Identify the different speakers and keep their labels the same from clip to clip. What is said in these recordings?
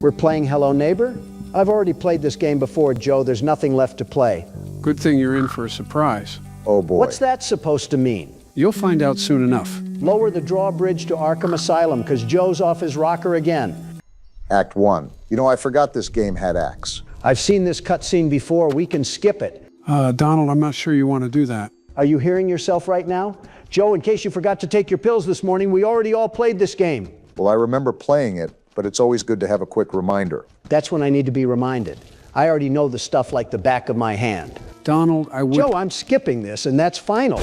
Speaker 1: We're playing Hello Neighbor? I've already played this game before, Joe. There's nothing left to play.
Speaker 2: Good thing you're in for a surprise.
Speaker 3: Oh boy.
Speaker 1: What's that supposed to mean?
Speaker 2: You'll find out soon enough.
Speaker 1: Lower the drawbridge to Arkham Asylum, because Joe's off his rocker again.
Speaker 3: Act 1. You know, I forgot this game had acts.
Speaker 1: I've seen this cutscene before. We can skip it.
Speaker 2: Donald, I'm not sure you want to do that.
Speaker 1: Are you hearing yourself right now? Joe, in case you forgot to take your pills this morning, we already all played this game.
Speaker 3: Well, I remember playing it, but it's always good to have a quick reminder.
Speaker 1: That's when I need to be reminded. I already know the stuff like the back of my hand.
Speaker 2: Donald, I would...
Speaker 1: Joe, I'm skipping this, and that's final.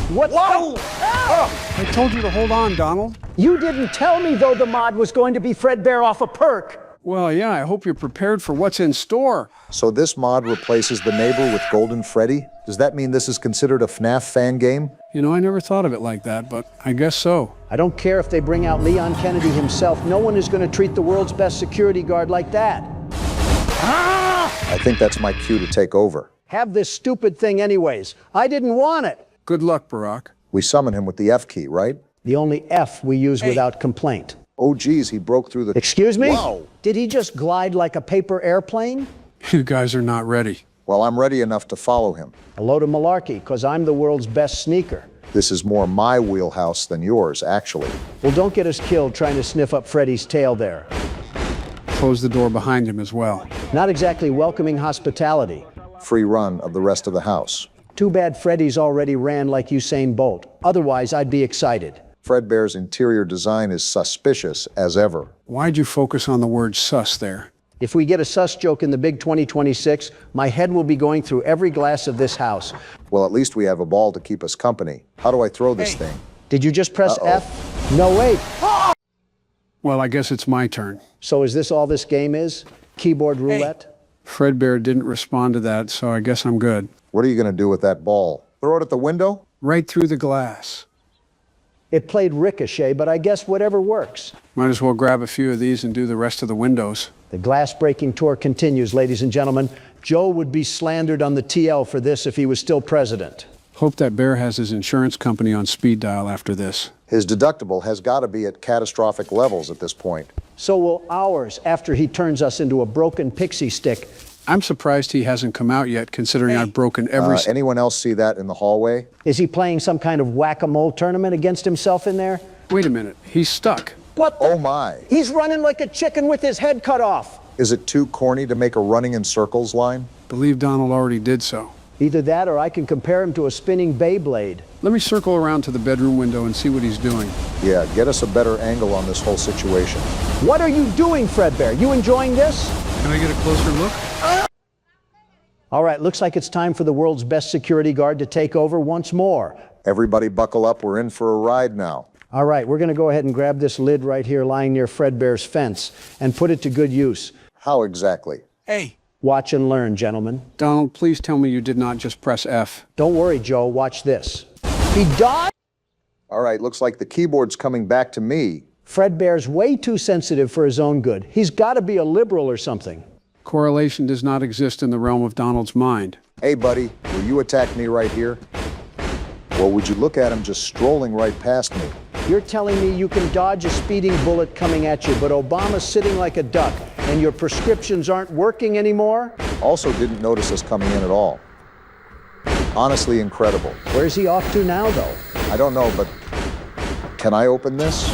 Speaker 1: What? Whoa!
Speaker 2: I told you to hold on, Donald.
Speaker 1: You didn't tell me, though, the mod was going to be Fredbear off a perk.
Speaker 2: Well, yeah, I hope you're prepared for what's in store.
Speaker 3: So this mod replaces the neighbor with Golden Freddy? Does that mean this is considered a FNAF fan game?
Speaker 2: You know, I never thought of it like that, but I guess so.
Speaker 1: I don't care if they bring out Leon Kennedy himself. No one is going to treat the world's best security guard like that.
Speaker 3: I think that's my cue to take over.
Speaker 1: Have this stupid thing anyways. I didn't want it.
Speaker 2: Good luck, Barack.
Speaker 3: We summon him with the F key, right?
Speaker 1: The only F we use without complaint.
Speaker 3: Oh geez, he broke through the...
Speaker 1: Excuse me?
Speaker 3: Wow.
Speaker 1: Did he just glide like a paper airplane?
Speaker 2: You guys are not ready.
Speaker 3: Well, I'm ready enough to follow him.
Speaker 1: A load of malarkey, because I'm the world's best sneaker.
Speaker 3: This is more my wheelhouse than yours, actually.
Speaker 1: Well, don't get us killed trying to sniff up Freddy's tail there.
Speaker 2: Close the door behind him as well.
Speaker 1: Not exactly welcoming hospitality.
Speaker 3: Free run of the rest of the house.
Speaker 1: Too bad Freddy's already ran like Usain Bolt. Otherwise, I'd be excited.
Speaker 3: Fredbear's interior design is suspicious as ever.
Speaker 2: Why'd you focus on the word sus there?
Speaker 1: If we get a sus joke in the big 2026, my head will be going through every glass of this house.
Speaker 3: Well, at least we have a ball to keep us company. How do I throw this thing?
Speaker 1: Did you just press F? No, wait.
Speaker 2: Well, I guess it's my turn.
Speaker 1: So is this all this game is? Keyboard roulette?
Speaker 2: Fredbear didn't respond to that, so I guess I'm good.
Speaker 3: What are you going to do with that ball? Throw it at the window?
Speaker 2: Right through the glass.
Speaker 1: It played ricochet, but I guess whatever works.
Speaker 2: Might as well grab a few of these and do the rest of the windows.
Speaker 1: The glass-breaking tour continues, ladies and gentlemen. Joe would be slandered on the TL for this if he was still president.
Speaker 2: Hope that bear has his insurance company on speed dial after this.
Speaker 3: His deductible has got to be at catastrophic levels at this point.
Speaker 1: So will ours after he turns us into a broken pixie stick.
Speaker 2: I'm surprised he hasn't come out yet, considering I've broken every...
Speaker 3: Anyone else see that in the hallway?
Speaker 1: Is he playing some kind of whack-a-mole tournament against himself in there?
Speaker 2: Wait a minute, he's stuck.
Speaker 1: What?
Speaker 3: Oh my.
Speaker 1: He's running like a chicken with his head cut off.
Speaker 3: Is it too corny to make a running in circles line?
Speaker 2: Believe Donald already did so.
Speaker 1: Either that or I can compare him to a spinning Beyblade.
Speaker 2: Let me circle around to the bedroom window and see what he's doing.
Speaker 3: Yeah, get us a better angle on this whole situation.
Speaker 1: What are you doing, Fredbear? You enjoying this?
Speaker 2: Can I get a closer look?
Speaker 1: All right, looks like it's time for the world's best security guard to take over once more.
Speaker 3: Everybody buckle up, we're in for a ride now.
Speaker 1: All right, we're going to go ahead and grab this lid right here lying near Fredbear's fence and put it to good use.
Speaker 3: How exactly?
Speaker 2: Hey.
Speaker 1: Watch and learn, gentlemen.
Speaker 2: Donald, please tell me you did not just press F.
Speaker 1: Don't worry, Joe. Watch this. He died?
Speaker 3: All right, looks like the keyboard's coming back to me.
Speaker 1: Fredbear's way too sensitive for his own good. He's got to be a liberal or something.
Speaker 2: Correlation does not exist in the realm of Donald's mind.
Speaker 3: Hey, buddy, will you attack me right here? Well, would you look at him just strolling right past me?
Speaker 1: You're telling me you can dodge a speeding bullet coming at you, but Obama's sitting like a duck, and your prescriptions aren't working anymore?
Speaker 3: Also didn't notice us coming in at all. Honestly incredible.
Speaker 1: Where's he off to now, though?
Speaker 3: I don't know, but can I open this?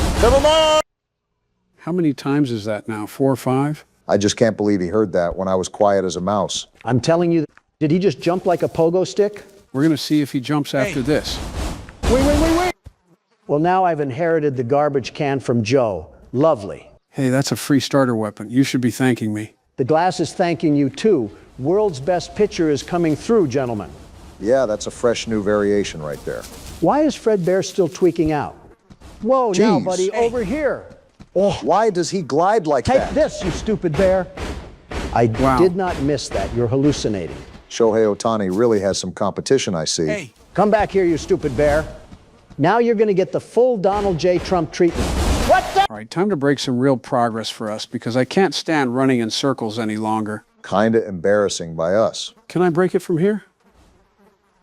Speaker 2: How many times is that now? 4 or 5?
Speaker 3: I just can't believe he heard that when I was quiet as a mouse.
Speaker 1: I'm telling you, did he just jump like a pogo stick?
Speaker 2: We're going to see if he jumps after this.
Speaker 1: Wait. Well, now I've inherited the garbage can from Joe. Lovely.
Speaker 2: Hey, that's a free starter weapon. You should be thanking me.
Speaker 1: The glass is thanking you, too. World's best pitcher is coming through, gentlemen.
Speaker 3: Yeah, that's a fresh new variation right there.
Speaker 1: Why is Fredbear still tweaking out? Whoa, now, buddy, over here.
Speaker 3: Oh, why does he glide like that?
Speaker 1: Take this, you stupid bear. I did not miss that. You're hallucinating.
Speaker 3: Shohei Ohtani really has some competition, I see.
Speaker 2: Hey.
Speaker 1: Come back here, you stupid bear. Now you're going to get the full Donald J. Trump treatment. What the?
Speaker 2: All right, time to break some real progress for us, because I can't stand running in circles any longer.
Speaker 3: Kinda embarrassing by us.
Speaker 2: Can I break it from here?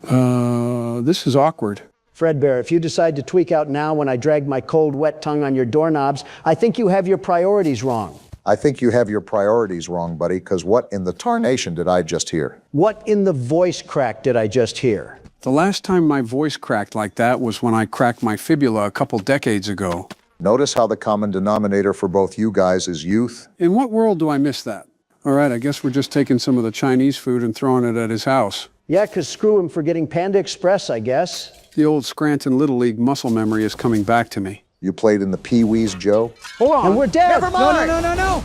Speaker 2: This is awkward.
Speaker 1: Fredbear, if you decide to tweak out now when I drag my cold, wet tongue on your doorknobs, I think you have your priorities wrong.
Speaker 3: I think you have your priorities wrong, buddy, because what in the tarnation did I just hear?
Speaker 1: What in the voice crack did I just hear?
Speaker 2: The last time my voice cracked like that was when I cracked my fibula a couple decades ago.
Speaker 3: Notice how the common denominator for both you guys is youth?
Speaker 2: In what world do I miss that? All right, I guess we're just taking some of the Chinese food and throwing it at his house.
Speaker 1: Yeah, 'cause screw him for getting Panda Express, I guess.
Speaker 2: The old Scranton Little League muscle memory is coming back to me.
Speaker 3: You played in the Pee-wees, Joe?
Speaker 2: Hold on.
Speaker 1: And we're dead.
Speaker 3: Never mind.
Speaker 2: No.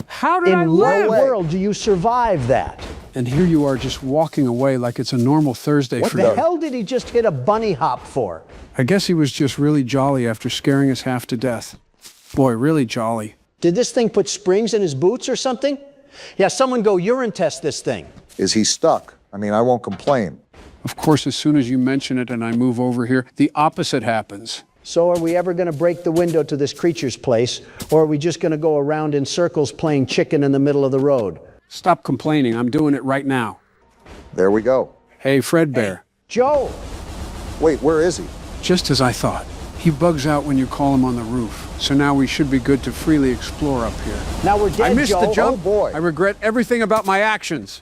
Speaker 2: How did I
Speaker 1: In what
Speaker 2: live?
Speaker 1: world do you survive that?
Speaker 2: And here you are just walking away like it's a normal Thursday
Speaker 1: What
Speaker 2: for
Speaker 1: the
Speaker 2: you.
Speaker 1: hell did he just hit a bunny hop for?
Speaker 2: I guess he was just really jolly after scaring us half to death. Boy, really jolly.
Speaker 1: Did this thing put springs in his boots or something? Yeah, someone go urine test this thing.
Speaker 3: Is he stuck? I mean, I won't complain.
Speaker 2: Of course, as soon as you mention it and I move over here, the opposite happens.
Speaker 1: So are we ever going to break the window to this creature's place, or are we just going to go around in circles playing chicken in the middle of the road?
Speaker 2: Stop complaining. I'm doing it right now.
Speaker 3: There we go.
Speaker 2: Hey, Fredbear.
Speaker 1: Joe!
Speaker 3: Wait, where is he?
Speaker 2: Just as I thought. He bugs out when you call him on the roof. So now we should be good to freely explore up here.
Speaker 1: Now we're dead,
Speaker 2: I missed
Speaker 1: Joe.
Speaker 2: the jump.
Speaker 3: Oh, boy.
Speaker 2: I regret everything about my actions.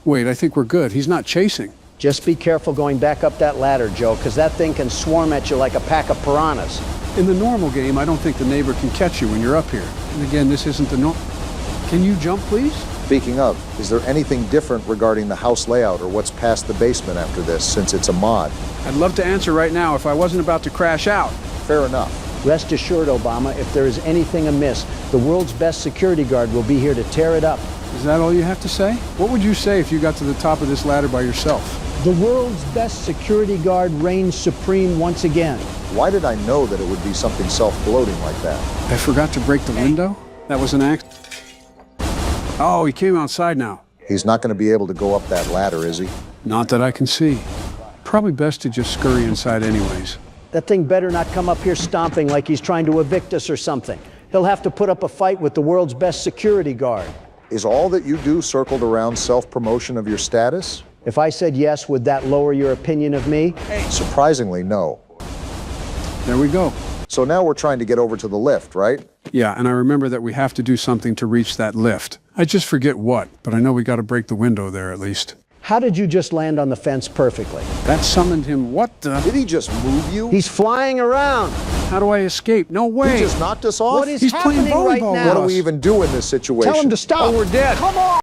Speaker 2: Wait, I think we're good. He's not chasing.
Speaker 1: Just be careful going back up that ladder, Joe, because that thing can swarm at you like a pack of piranhas.
Speaker 2: In the normal game, I don't think the neighbor can catch you when you're up here. And again, this isn't the norm. Can you jump, please?
Speaker 3: Speaking of, is there anything different regarding the house layout or what's past the basement after this, since it's a mod?
Speaker 2: I'd love to answer right now if I wasn't about to crash out.
Speaker 3: Fair enough.
Speaker 1: Rest assured, Obama, if there is anything amiss, the world's best security guard will be here to tear it up.
Speaker 2: Is that all you have to say? What would you say if you got to the top of this ladder by yourself?
Speaker 1: The world's best security guard reigns supreme once again.
Speaker 3: Why did I know that it would be something self-bloating like that?
Speaker 2: I forgot to break the window? That was an accident. Oh, he came outside now.
Speaker 3: He's not going to be able to go up that ladder, is he?
Speaker 2: Not that I can see. Probably best to just scurry inside anyways.
Speaker 1: That thing better not come up here stomping like he's trying to evict us or something. He'll have to put up a fight with the world's best security guard.
Speaker 3: Is all that you do circled around self-promotion of your status?
Speaker 1: If I said yes, would that lower your opinion of me?
Speaker 3: Surprisingly, no.
Speaker 2: There we go.
Speaker 3: So now we're trying to get over to the lift, right?
Speaker 2: Yeah, and I remember that we have to do something to reach that lift. I just forget what, but I know we got to break the window there at least.
Speaker 1: How did you just land on the fence perfectly?
Speaker 2: That summoned him. What the?
Speaker 3: Did he just move you?
Speaker 1: He's flying around.
Speaker 2: How do I escape? No way.
Speaker 3: He just knocked us off?
Speaker 1: What is
Speaker 2: He's playing
Speaker 1: happening right
Speaker 2: volleyball
Speaker 1: now?
Speaker 3: What do we even do in this situation?
Speaker 1: Tell him to stop.
Speaker 2: Oh, we're dead.
Speaker 1: Come on.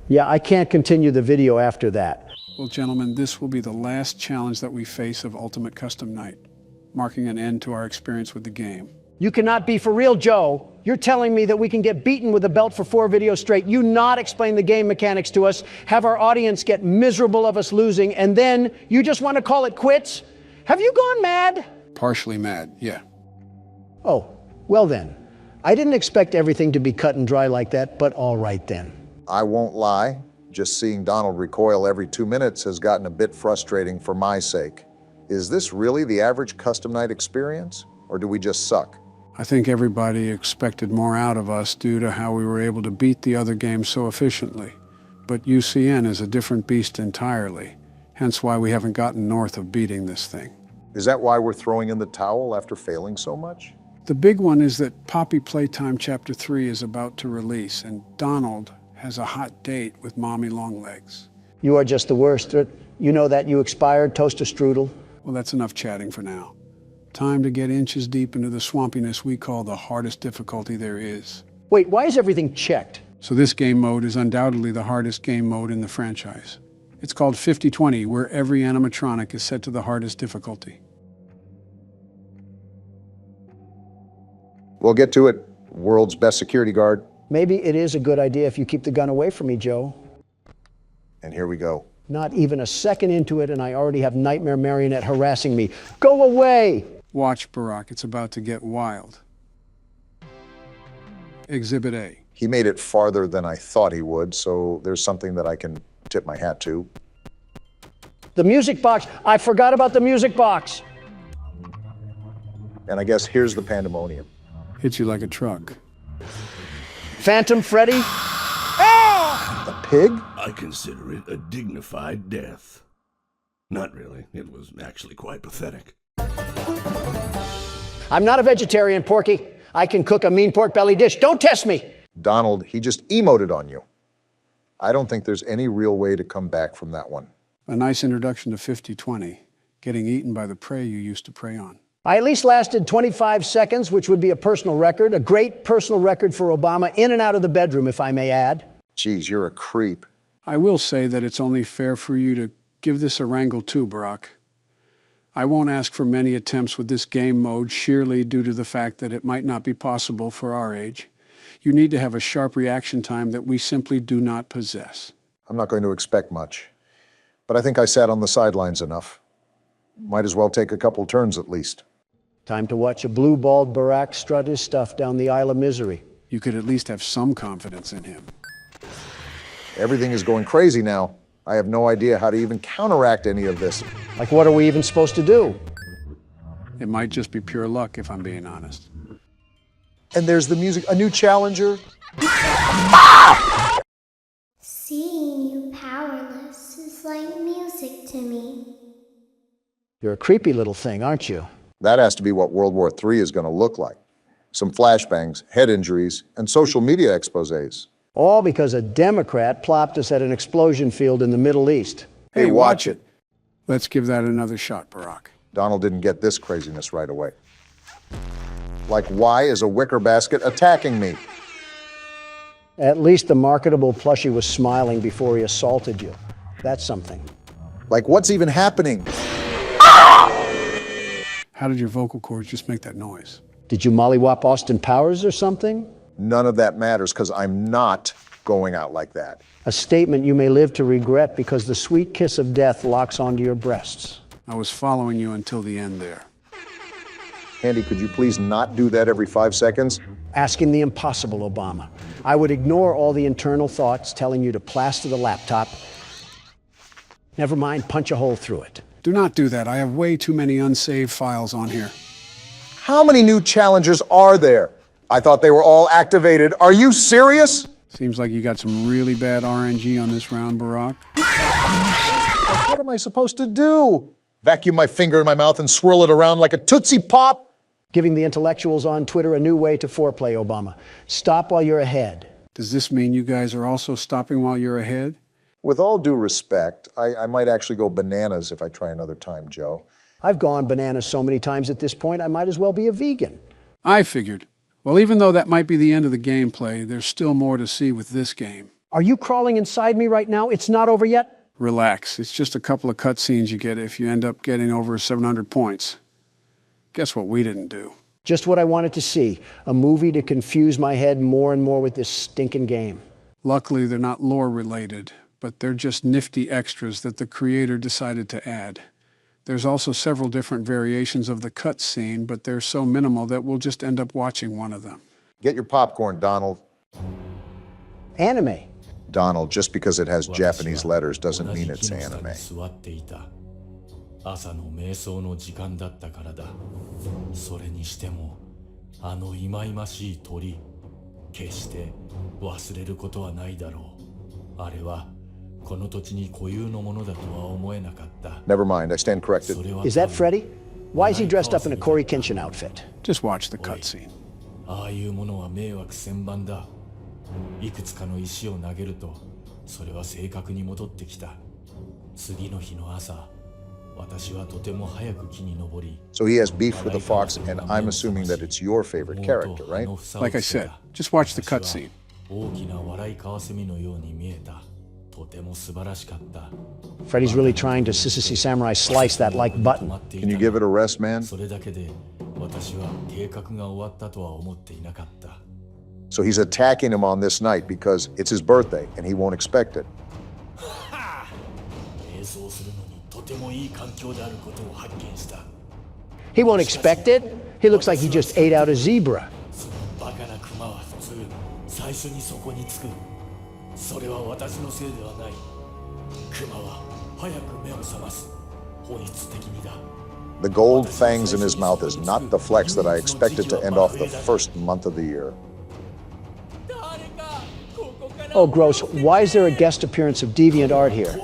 Speaker 1: Yeah, I can't continue the video after that.
Speaker 2: Well, gentlemen, this will be the last challenge that we face of Ultimate Custom Night, marking an end to our experience with the game.
Speaker 1: You cannot be for real, Joe. You're telling me that we can get beaten with a belt for 4 videos straight, you not explain the game mechanics to us, have our audience get miserable of us losing, and then you just want to call it quits? Have you gone mad?
Speaker 2: Partially mad, yeah.
Speaker 1: Oh, well then. I didn't expect everything to be cut and dry like that, but all right then.
Speaker 3: I won't lie. Just seeing Donald recoil every 2 minutes has gotten a bit frustrating for my sake. Is this really the average custom night experience? Or do we just suck?
Speaker 2: I think everybody expected more out of us due to how we were able to beat the other games so efficiently. But UCN is a different beast entirely, hence why we haven't gotten north of beating this thing.
Speaker 3: Is that why we're throwing in the towel after failing so much?
Speaker 2: The big one is that Poppy Playtime Chapter 3 is about to release, and Donald has a hot date with Mommy Longlegs.
Speaker 1: You are just the worst. You know that you expired, toaster strudel.
Speaker 2: Well, that's enough chatting for now. Time to get inches deep into the swampiness we call the hardest difficulty there is.
Speaker 1: Wait, why is everything checked?
Speaker 2: So this game mode is undoubtedly the hardest game mode in the franchise. It's called 50-20, where every animatronic is set to the hardest difficulty.
Speaker 3: We'll get to it. World's best security guard.
Speaker 1: Maybe it is a good idea if you keep the gun away from me, Joe.
Speaker 3: And here we go.
Speaker 1: Not even a second into it, and I already have Nightmare Marionette harassing me. Go away!
Speaker 2: Watch, Barack, it's about to get wild. Exhibit A.
Speaker 3: He made it farther than I thought he would, so there's something that I can tip my hat to.
Speaker 1: The music box. I forgot about the music box.
Speaker 3: And I guess here's the pandemonium.
Speaker 2: Hits you like a truck.
Speaker 1: Phantom Freddy.
Speaker 3: A pig?
Speaker 4: I consider it a dignified death. Not really. It was actually quite pathetic.
Speaker 1: I'm not a vegetarian, Porky. I can cook a mean pork belly dish. Don't test me.
Speaker 3: Donald, he just emoted on you. I don't think there's any real way to come back from that one.
Speaker 2: A nice introduction to 50-20, getting eaten by the prey you used to prey on.
Speaker 1: I at least lasted 25 seconds, which would be a personal record, a great personal record for Obama, in and out of the bedroom, if I may add.
Speaker 3: Geez, you're a creep.
Speaker 2: I will say that it's only fair for you to give this a wrangle too, Barack. I won't ask for many attempts with this game mode, sheerly due to the fact that it might not be possible for our age. You need to have a sharp reaction time that we simply do not possess.
Speaker 3: I'm not going to expect much, but I think I sat on the sidelines enough. Might as well take a couple turns at least.
Speaker 1: Time to watch a blue-balled Barack strut his stuff down the Isle of Misery.
Speaker 2: You could at least have some confidence in him.
Speaker 3: Everything is going crazy now. I have no idea how to even counteract any of this.
Speaker 1: Like, what are we even supposed to do?
Speaker 2: It might just be pure luck, if I'm being honest.
Speaker 3: And there's the music, a new challenger.
Speaker 4: Seeing you powerless is like music to me.
Speaker 1: You're a creepy little thing, aren't you?
Speaker 3: That has to be what World War III is going to look like. Some flashbangs, head injuries, and social media exposés.
Speaker 1: All because a Democrat plopped us at an explosion field in the Middle East.
Speaker 3: Hey, watch it.
Speaker 2: Let's give that another shot, Barack.
Speaker 3: Donald didn't get this craziness right away. Like, why is a wicker basket attacking me?
Speaker 1: At least the marketable plushie was smiling before he assaulted you. That's something.
Speaker 3: Like, what's even happening?
Speaker 2: How did your vocal cords just make that noise?
Speaker 1: Did you mollywop Austin Powers or something?
Speaker 3: None of that matters because I'm not going out like that.
Speaker 1: A statement you may live to regret because the sweet kiss of death locks onto your breasts.
Speaker 2: I was following you until the end there.
Speaker 3: Andy, could you please not do that every 5 seconds?
Speaker 1: Asking the impossible, Obama. I would ignore all the internal thoughts telling you to plaster the laptop. Never mind, punch a hole through it.
Speaker 2: Do not do that. I have way too many unsaved files on here.
Speaker 3: How many new challengers are there? I thought they were all activated. Are you serious?
Speaker 2: Seems like you got some really bad RNG on this round, Barack.
Speaker 3: What am I supposed to do? Vacuum my finger in my mouth and swirl it around like a Tootsie Pop?
Speaker 1: Giving the intellectuals on Twitter a new way to foreplay, Obama. Stop while you're ahead.
Speaker 2: Does this mean you guys are also stopping while you're ahead?
Speaker 3: With all due respect, I might actually go bananas if I try another time, Joe.
Speaker 1: I've gone bananas so many times at this point, I might as well be a vegan.
Speaker 2: I figured. Well, even though that might be the end of the gameplay, there's still more to see with this game.
Speaker 1: Are you crawling inside me right now? It's not over yet?
Speaker 2: Relax. It's just a couple of cutscenes you get if you end up getting over 700 points. Guess what we didn't do?
Speaker 1: Just what I wanted to see. A movie to confuse my head more and more with this stinking game.
Speaker 2: Luckily, they're not lore-related, but they're just nifty extras that the creator decided to add. There's also several different variations of the cutscene, but they're so minimal that we'll just end up watching one of them.
Speaker 3: Get your popcorn, Donald.
Speaker 1: Anime.
Speaker 3: Donald, just because it has Japanese letters doesn't mean it's anime.
Speaker 5: 朝の瞑想の時間だったからだ。それにしても、あの忌々しい鳥、決して忘れることはないだろう。あれはこの土地に固有のものだとは思えなかった。
Speaker 3: Never mind, I stand corrected.
Speaker 1: Is that Freddy? Why is he dressed up in a Corey Kenshin outfit?
Speaker 2: Just watch the cutscene.
Speaker 5: ああいうものは迷惑千万だ。いくつかの石を投げると、それは正確に戻ってきた。次の日の朝。
Speaker 3: So he has beef with the fox, and I'm assuming that it's your favorite character, right?
Speaker 2: Like I said, just watch the cutscene.
Speaker 1: Freddy's really trying to Sissy Samurai slice that like button.
Speaker 3: Can you give it a rest, man? So he's attacking him on this night because it's his birthday, and he won't expect it.
Speaker 1: He won't expect it. He looks like he just ate out a zebra.
Speaker 3: The gold fangs in his mouth is not the flex that I expected to end off the first month of the year.
Speaker 1: Oh, gross. Why is there a guest appearance of deviant art here?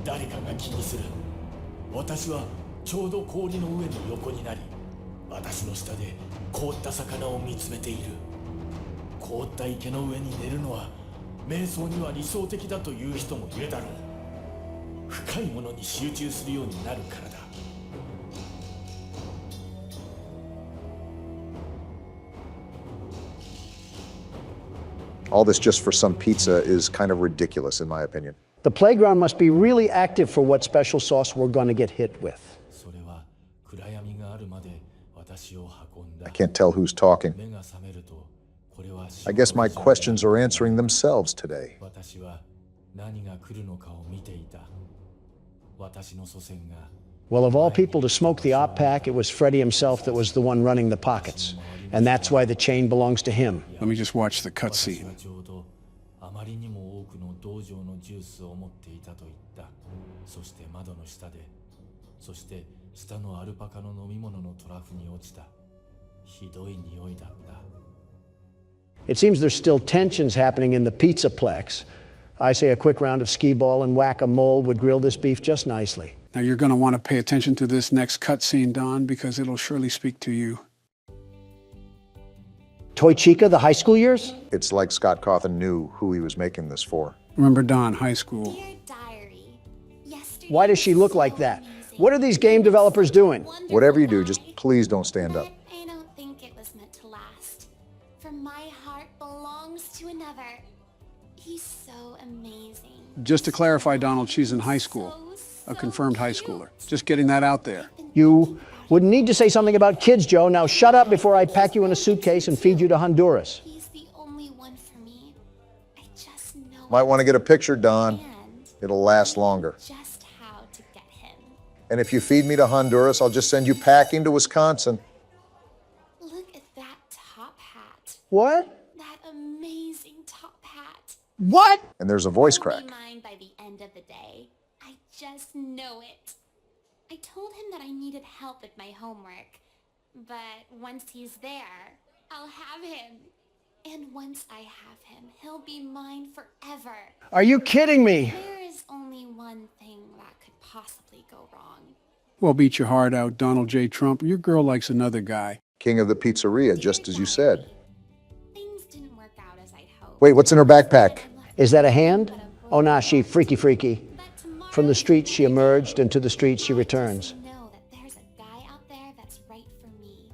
Speaker 5: 誰かが気にする。私はちょうど氷の上の横になり、私の下で凍った魚を見つめている。凍った池の上に寝るのは瞑想には理想的だという人もいるだろう。深いものに集中するようになるからだ。
Speaker 3: All this just for some pizza is kind of ridiculous, in my opinion.
Speaker 1: The playground must be really active for what special sauce we're going to get hit with.
Speaker 5: それは暗闇があるまで私を運んだ。
Speaker 3: I can't tell who's talking.
Speaker 5: 目が覚めるとこれは
Speaker 3: I guess my questions are answering themselves today.
Speaker 5: 私は何が来るのかを見ていた。私の祖先が
Speaker 1: Well, of all people to smoke the op pack, it was Freddy himself that was the one running the pockets. And that's why the chain belongs to him.
Speaker 2: Let me just watch the
Speaker 5: 私は
Speaker 2: cutscene.
Speaker 5: ちょうどあまりにも多くの道場のジュースを持っていたと言った。そして窓の下で、そして下のアルパカの飲み物のトラフに落ちた。ひどい匂いだった。
Speaker 1: It seems there's still tensions happening in the pizzaplex. I say a quick round of skee ball and whack-a-mole would grill this beef just nicely.
Speaker 2: Now you're going to want to pay attention to this next cutscene, Don, because it'll surely speak to you.
Speaker 1: Toy Chica, the high school years?
Speaker 3: It's like Scott Cawthon knew who he was making this for.
Speaker 2: Remember Don, high school.
Speaker 4: Dear diary, yesterday
Speaker 1: Why does she look like that? What are these game developers doing?
Speaker 3: Whatever you do, just please don't stand up.
Speaker 4: I don't think it was meant to last. For my heart belongs to another. He's so amazing.
Speaker 2: Just to clarify, Donald, she's in high school. A confirmed high schooler. Just getting that out there.
Speaker 1: You wouldn't need to say something about kids, Joe. Now shut up before I pack you in a suitcase and feed you to Honduras.
Speaker 4: He's the only one for me. I just know
Speaker 3: Might want to get a picture, Don.
Speaker 4: and
Speaker 3: It'll last longer.
Speaker 4: just how to get him.
Speaker 3: And if you feed me to Honduras, I'll just send you packing to Wisconsin.
Speaker 4: Look at that top hat.
Speaker 1: What?
Speaker 4: That amazing top hat.
Speaker 1: What?
Speaker 3: And there's a voice
Speaker 4: He'll
Speaker 3: crack.
Speaker 4: be mine by the end of the day. I just know it. I told him that I needed help with my homework. But once he's there, I'll have him. And once I have him, he'll be mine forever.
Speaker 1: Are you kidding me?
Speaker 4: There is only one thing that could possibly go wrong.
Speaker 2: Well, beat your heart out, Donald J. Trump. Your girl likes another guy.
Speaker 3: King of the pizzeria, just as you said.
Speaker 4: Things didn't work out as I'd hoped.
Speaker 3: Wait, what's in her backpack?
Speaker 1: Is that a hand? Oh, nah, she freaky. From the streets she emerged, and to the streets she returns.
Speaker 4: Know that there's a guy out there that's right for me.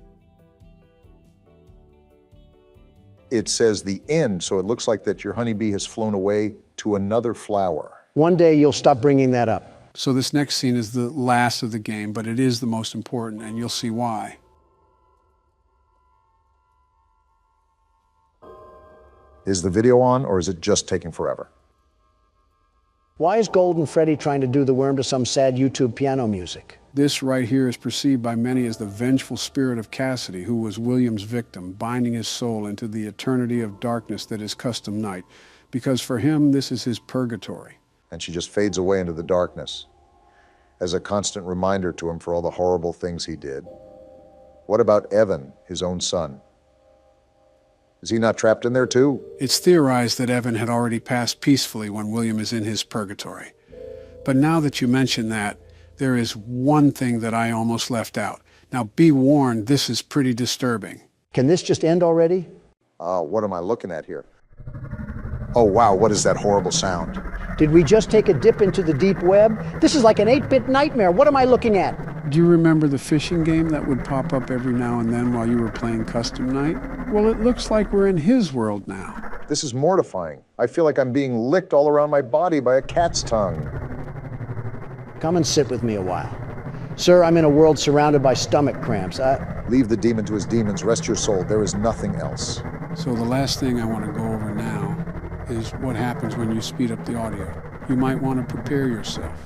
Speaker 3: It says the end, so it looks like that your honeybee has flown away to another flower.
Speaker 1: One day you'll stop bringing that up.
Speaker 2: So this next scene is the last of the game, but it is the most important, and you'll see why.
Speaker 3: Is the video on, or is it just taking forever?
Speaker 1: Why is Golden Freddy trying to do the worm to some sad YouTube piano music?
Speaker 2: This right here is perceived by many as the vengeful spirit of Cassidy, who was William's victim, binding his soul into the eternity of darkness that is custom night. Because for him, this is his purgatory.
Speaker 3: And she just fades away into the darkness as a constant reminder to him for all the horrible things he did. What about Evan, his own son? Is he not trapped in there too?
Speaker 2: It's theorized that Evan had already passed peacefully when William is in his purgatory. But now that you mention that, there is one thing that I almost left out. Now be warned, this is pretty disturbing.
Speaker 1: Can this just end already?
Speaker 3: What am I looking at here? Oh wow, what is that horrible sound?
Speaker 1: Did we just take a dip into the deep web? This is like an 8-bit nightmare. What am I looking at?
Speaker 2: Do you remember the fishing game that would pop up every now and then while you were playing Custom Night? Well, it looks like we're in his world now.
Speaker 3: This is mortifying. I feel like I'm being licked all around my body by a cat's tongue.
Speaker 1: Come and sit with me a while. Sir, I'm in a world surrounded by stomach cramps.
Speaker 3: Leave the demon to his demons, rest your soul. There is nothing else.
Speaker 2: So the last thing I want to go over now is what happens when you speed up the audio. You might want to prepare yourself.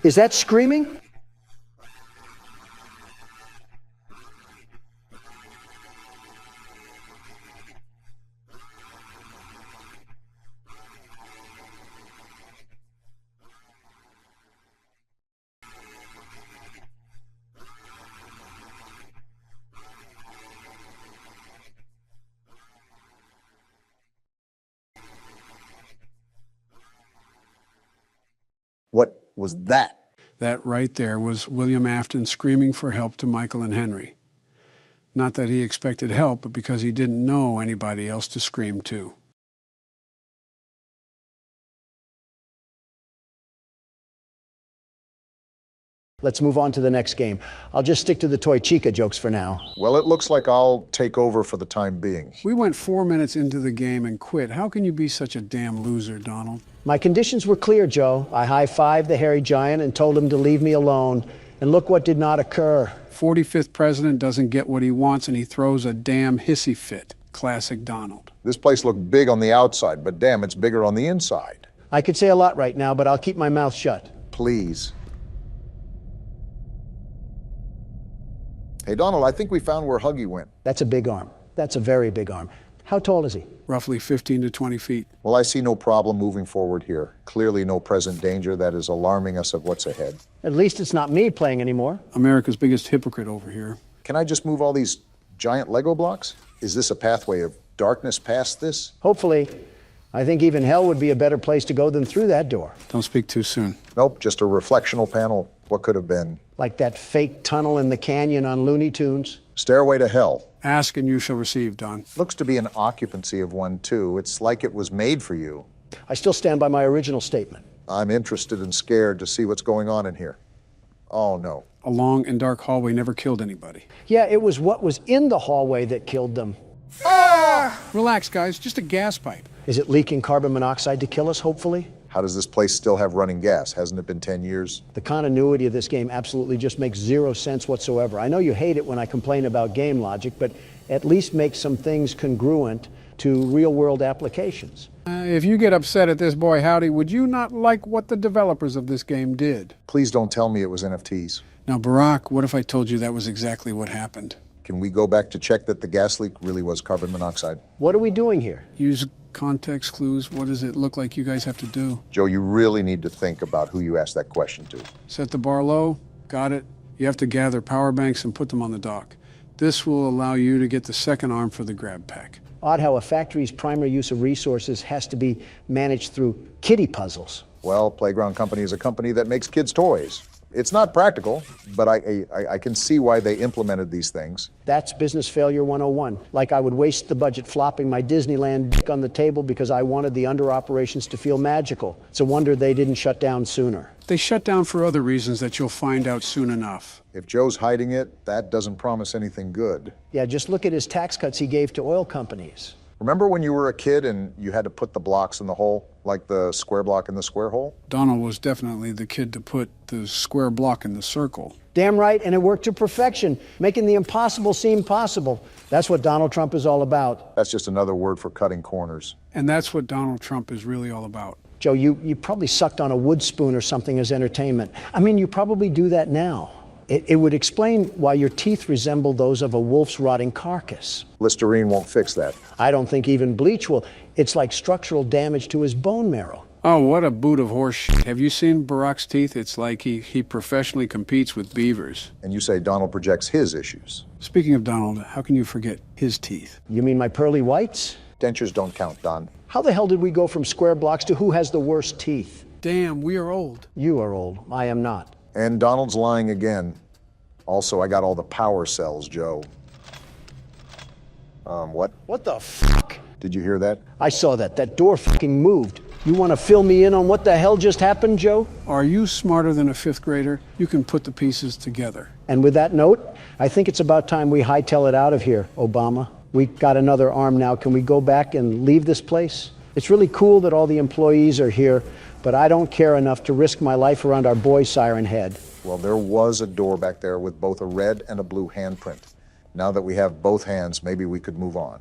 Speaker 1: Is that screaming?
Speaker 3: was that?
Speaker 2: That right there was William Afton screaming for help to Michael and Henry. Not that he expected help, but because he didn't know anybody else to scream to.
Speaker 1: Let's move on to the next game. I'll just stick to the Toy Chica jokes for now.
Speaker 3: Well, it looks like I'll take over for the time being.
Speaker 2: We went 4 minutes into the game and quit. How can you be such a damn loser, Donald?
Speaker 1: My conditions were clear, Joe. I high-fived the hairy giant and told him to leave me alone. And look what did not occur.
Speaker 2: 45th president doesn't get what he wants and he throws a damn hissy fit. Classic Donald.
Speaker 3: This place looked big on the outside, but damn, it's bigger on the inside.
Speaker 1: I could say a lot right now, but I'll keep my mouth shut.
Speaker 3: Please. Hey, Donald, I think we found where Huggy went.
Speaker 1: That's a big arm. That's a very big arm. How tall is he?
Speaker 2: Roughly 15 to 20 feet.
Speaker 3: Well, I see no problem moving forward here. Clearly no present danger that is alarming us of what's ahead.
Speaker 1: At least it's not me playing anymore.
Speaker 2: America's biggest hypocrite over here.
Speaker 3: Can I just move all these giant Lego blocks? Is this a pathway of darkness past this?
Speaker 1: Hopefully. I think even hell would be a better place to go than through that door.
Speaker 2: Don't speak too soon.
Speaker 3: Nope, just a reflectional panel. What could have been?
Speaker 1: Like that fake tunnel in the canyon on Looney Tunes.
Speaker 3: Stairway to hell.
Speaker 2: Ask and you shall receive, Don.
Speaker 3: Looks to be an occupancy of one, too. It's like it was made for you.
Speaker 1: I still stand by my original statement.
Speaker 3: I'm interested and scared to see what's going on in here. Oh, no.
Speaker 2: A long and dark hallway never killed anybody.
Speaker 1: Yeah, it was what was in the hallway that killed them.
Speaker 2: Relax, guys. Just a gas pipe.
Speaker 1: Is it leaking carbon monoxide to kill us, hopefully?
Speaker 3: How does this place still have running gas? Hasn't it been 10 years?
Speaker 1: The continuity of this game absolutely just makes zero sense whatsoever. I know you hate it when I complain about game logic, but at least make some things congruent to real-world applications.
Speaker 2: If you get upset at this boy howdy, would you not like what the developers of this game did?
Speaker 3: Please don't tell me it was NFTs.
Speaker 2: Now, Barack, what if I told you that was exactly what happened?
Speaker 3: Can we go back to check that the gas leak really was carbon monoxide?
Speaker 1: What are we doing here?
Speaker 2: Use context clues. What does it look like you guys have to do?
Speaker 3: Joe, you really need to think about who you asked that question to.
Speaker 2: Set the bar low. Got it. You have to gather power banks and put them on the dock. This will allow you to get the second arm for the grab pack.
Speaker 1: Odd how a factory's primary use of resources has to be managed through kiddie puzzles.
Speaker 3: Well, Playground Company is a company that makes kids' toys. It's not practical, but I can see why they implemented these things.
Speaker 1: That's business failure 101. Like I would waste the budget flopping my Disneyland dick on the table because I wanted the under operations to feel magical. It's a wonder they didn't shut down sooner.
Speaker 2: They shut down for other reasons that you'll find out soon enough.
Speaker 3: If Joe's hiding it, that doesn't promise anything good.
Speaker 1: Yeah, just look at his tax cuts he gave to oil companies.
Speaker 3: Remember when you were a kid and you had to put the blocks in the hole, like the square block in the square hole?
Speaker 2: Donald was definitely the kid to put the square block in the circle.
Speaker 1: Damn right, and it worked to perfection, making the impossible seem possible. That's what Donald Trump is all about.
Speaker 3: That's just another word for cutting corners.
Speaker 2: And that's what Donald Trump is really all about.
Speaker 1: Joe, you probably sucked on a wood spoon or something as entertainment. I mean, you probably do that now. It would explain why your teeth resemble those of a wolf's rotting carcass.
Speaker 3: Listerine won't fix that.
Speaker 1: I don't think even bleach will. It's like structural damage to his bone marrow.
Speaker 2: Oh, what a boot of horse shit. Have you seen Barack's teeth? It's like he professionally competes with beavers.
Speaker 3: And you say Donald projects his issues.
Speaker 2: Speaking of Donald, how can you forget his teeth?
Speaker 1: You mean my pearly whites?
Speaker 3: Dentures don't count, Don.
Speaker 1: How the hell did we go from square blocks to who has the worst teeth?
Speaker 2: Damn, we are old.
Speaker 1: You are old. I am not.
Speaker 3: And Donald's lying again. Also, I got all the power cells, Joe. What?
Speaker 1: What the fuck?
Speaker 3: Did you hear that?
Speaker 1: I saw that. That door fucking moved. You want to fill me in on what the hell just happened, Joe?
Speaker 2: Are you smarter than a fifth grader? You can put the pieces together.
Speaker 1: And with that note, I think it's about time we hightail it out of here, Obama. We got another arm now. Can we go back and leave this place? It's really cool that all the employees are here, but I don't care enough to risk my life around our boy Siren Head.
Speaker 3: Well, there was a door back there with both a red and a blue handprint. Now that we have both hands, maybe we could move on.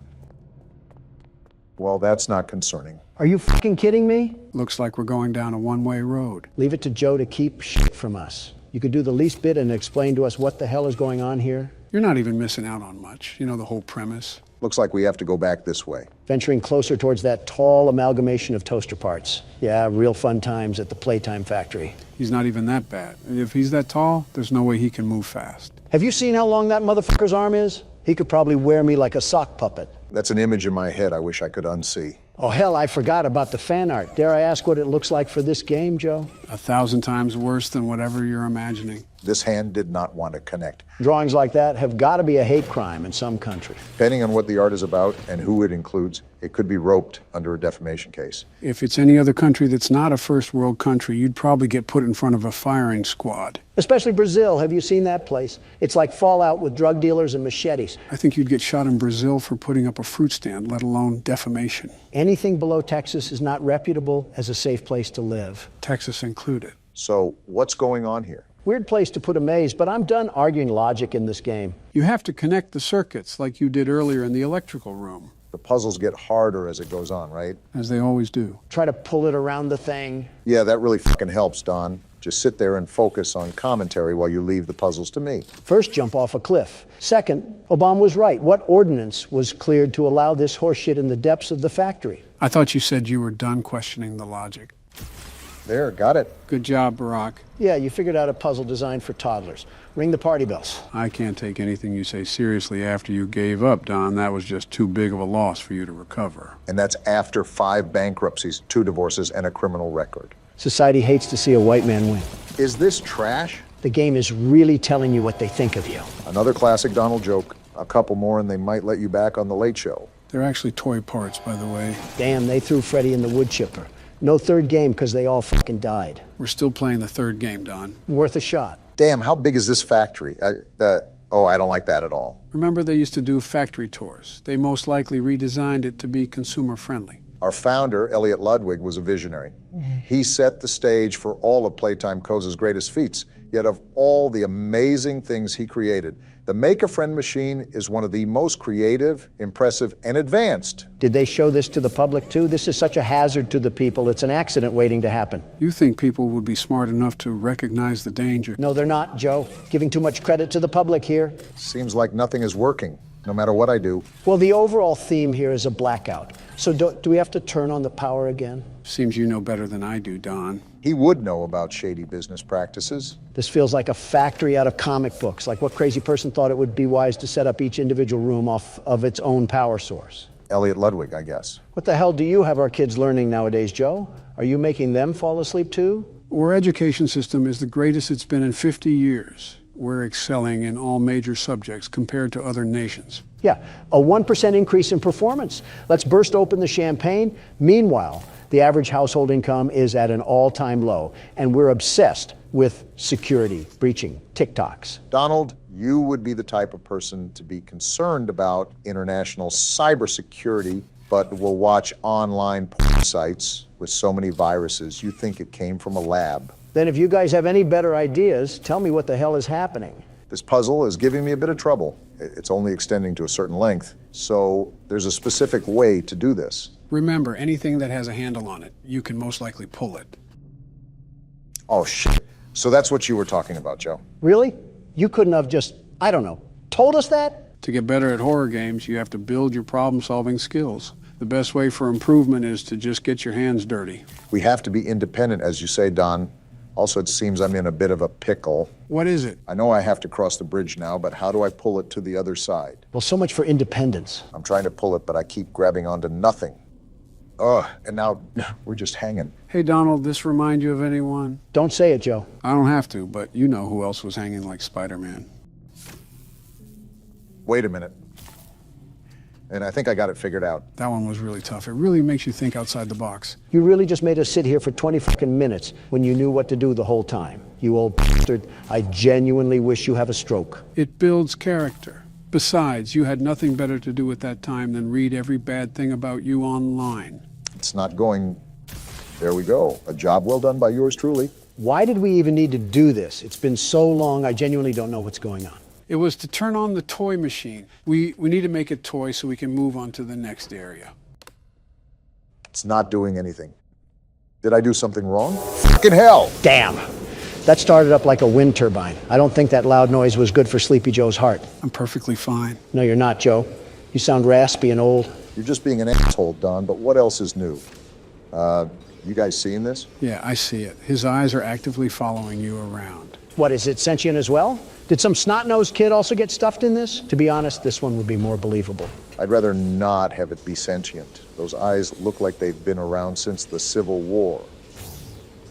Speaker 3: Well, that's not concerning.
Speaker 1: Are you fucking kidding me?
Speaker 2: Looks like we're going down a one-way road.
Speaker 1: Leave it to Joe to keep shit from us. You could do the least bit and explain to us what the hell is going on here.
Speaker 2: You're not even missing out on much. You know the whole premise.
Speaker 3: Looks like we have to go back this way.
Speaker 1: Venturing closer towards that tall amalgamation of toaster parts. Yeah, real fun times at the Playtime factory.
Speaker 2: He's not even that bad. If he's that tall, there's no way he can move fast.
Speaker 1: Have you seen how long that motherfucker's arm is? He could probably wear me like a sock puppet.
Speaker 3: That's an image in my head I wish I could unsee.
Speaker 1: Oh, hell, I forgot about the fan art. Dare I ask what it looks like for this game, Joe?
Speaker 2: 1,000 times worse than whatever you're imagining.
Speaker 3: This hand did not want to connect.
Speaker 1: Drawings like that have got to be a hate crime in some country.
Speaker 3: Depending on what the art is about and who it includes, it could be roped under a defamation case.
Speaker 2: If it's any other country that's not a first world country, you'd probably get put in front of a firing squad.
Speaker 1: Especially Brazil. Have you seen that place? It's like Fallout with drug dealers and machetes.
Speaker 2: I think you'd get shot in Brazil for putting up a fruit stand, let alone defamation.
Speaker 1: Anything below Texas is not reputable as a safe place to live.
Speaker 2: Texas included.
Speaker 3: So what's going on here?
Speaker 1: Weird place to put a maze, but I'm done arguing logic in this game.
Speaker 2: You have to connect the circuits like you did earlier in the electrical room,
Speaker 3: The puzzles get harder as it goes on, right?
Speaker 2: as they always do.
Speaker 1: Try to pull it around the thing.
Speaker 3: Yeah, that really fucking helps, Don. Just sit there and focus on commentary while you leave the puzzles to me.
Speaker 1: First, jump off a cliff. Second, Obama was right. What ordinance was cleared to allow this horseshit in the depths of the factory?
Speaker 2: I thought you said you were done questioning the logic.
Speaker 3: There, got it.
Speaker 2: Good job, Barack.
Speaker 1: Yeah, you figured out a puzzle designed for toddlers. Ring the party bells.
Speaker 2: I can't take anything you say seriously after you gave up, Don. That was just too big of a loss for you to recover.
Speaker 3: And that's after 5 bankruptcies, 2 divorces, and a criminal record.
Speaker 1: Society hates to see a white man win.
Speaker 3: Is this trash?
Speaker 1: The game is really telling you what they think of you.
Speaker 3: Another classic Donald joke. A couple more and they might let you back on the Late Show.
Speaker 2: They're actually toy parts, by the way.
Speaker 1: Damn, they threw Freddy in the wood chipper. No third game because they all fucking died.
Speaker 2: We're still playing the third game, Don.
Speaker 1: Worth a shot.
Speaker 3: Damn, how big is this factory? I don't like that at all.
Speaker 2: Remember they used to do factory tours. They most likely redesigned it to be consumer friendly.
Speaker 3: Our founder, Elliot Ludwig, was a visionary. He set the stage for all of Playtime Co.'s greatest feats. Yet of all the amazing things he created, the Make-A-Friend machine is one of the most creative, impressive, and advanced.
Speaker 1: Did they show this to the public too? This is such a hazard to the people. It's an accident waiting to happen.
Speaker 2: You think people would be smart enough to recognize the danger?
Speaker 1: No, they're not, Joe. Giving too much credit to the public here.
Speaker 3: Seems like nothing is working, no matter what I do.
Speaker 1: Well, the overall theme here is a blackout. So do we have to turn on the power again?
Speaker 2: Seems you know better than I do, Don.
Speaker 3: He would know about shady business practices.
Speaker 1: This feels like a factory out of comic books, like what crazy person thought it would be wise to set up each individual room off of its own power source.
Speaker 3: Elliot Ludwig, I guess.
Speaker 1: What the hell do you have our kids learning nowadays, Joe? Are you making them fall asleep too?
Speaker 2: Our education system is the greatest it's been in 50 years. We're excelling in all major subjects compared to other nations.
Speaker 1: Yeah, a 1% increase in performance. Let's burst open the champagne. Meanwhile, the average household income is at an all-time low, and we're obsessed with security, breaching, TikToks.
Speaker 3: Donald, you would be the type of person to be concerned about international cybersecurity, but will watch online porn sites with so many viruses, you think it came from a lab.
Speaker 1: Then if you guys have any better ideas, tell me what the hell is happening.
Speaker 3: This puzzle is giving me a bit of trouble. It's only extending to a certain length, so there's a specific way to do this.
Speaker 2: Remember, anything that has a handle on it, you can most likely pull it.
Speaker 3: Oh, shit. So that's what you were talking about, Joe.
Speaker 1: Really? You couldn't have just, I don't know, told us that?
Speaker 2: To get better at horror games, you have to build your problem-solving skills. The best way for improvement is to just get your hands dirty.
Speaker 3: We have to be independent, as you say, Don. Also, it seems I'm in a bit of a pickle.
Speaker 2: What is it?
Speaker 3: I know I have to cross the bridge now, but how do I pull it to the other side?
Speaker 1: Well, so much for independence.
Speaker 3: I'm trying to pull it, but I keep grabbing onto nothing. Ugh, and now we're just hanging.
Speaker 2: Hey, Donald, this remind you of anyone?
Speaker 1: Don't say it, Joe.
Speaker 2: I don't have to, but you know who else was hanging like Spider-Man.
Speaker 3: Wait a minute. And I think I got it figured out.
Speaker 2: That one was really tough. It really makes you think outside the box.
Speaker 1: You really just made us sit here for 20 fucking minutes when you knew what to do the whole time. You old bastard. I genuinely wish you have a stroke.
Speaker 2: It builds character. Besides, you had nothing better to do at that time than read every bad thing about you online.
Speaker 3: It's not going... There we go. A job well done by yours truly.
Speaker 1: Why did we even need to do this? It's been so long, I genuinely don't know what's going on.
Speaker 2: It was to turn on the toy machine. We need to make it toy so we can move on to the next area.
Speaker 3: It's not doing anything. Did I do something wrong? Fucking hell!
Speaker 1: Damn! That started up like a wind turbine. I don't think that loud noise was good for Sleepy Joe's heart.
Speaker 2: I'm perfectly fine.
Speaker 1: No, you're not, Joe. You sound raspy and old.
Speaker 3: You're just being an asshole, Don, but what else is new? You guys seeing this?
Speaker 2: Yeah, I see it. His eyes are actively following you around.
Speaker 1: What, is it sentient as well? Did some snot-nosed kid also get stuffed in this? To be honest, this one would be more believable.
Speaker 3: I'd rather not have it be sentient. Those eyes look like they've been around since the Civil War.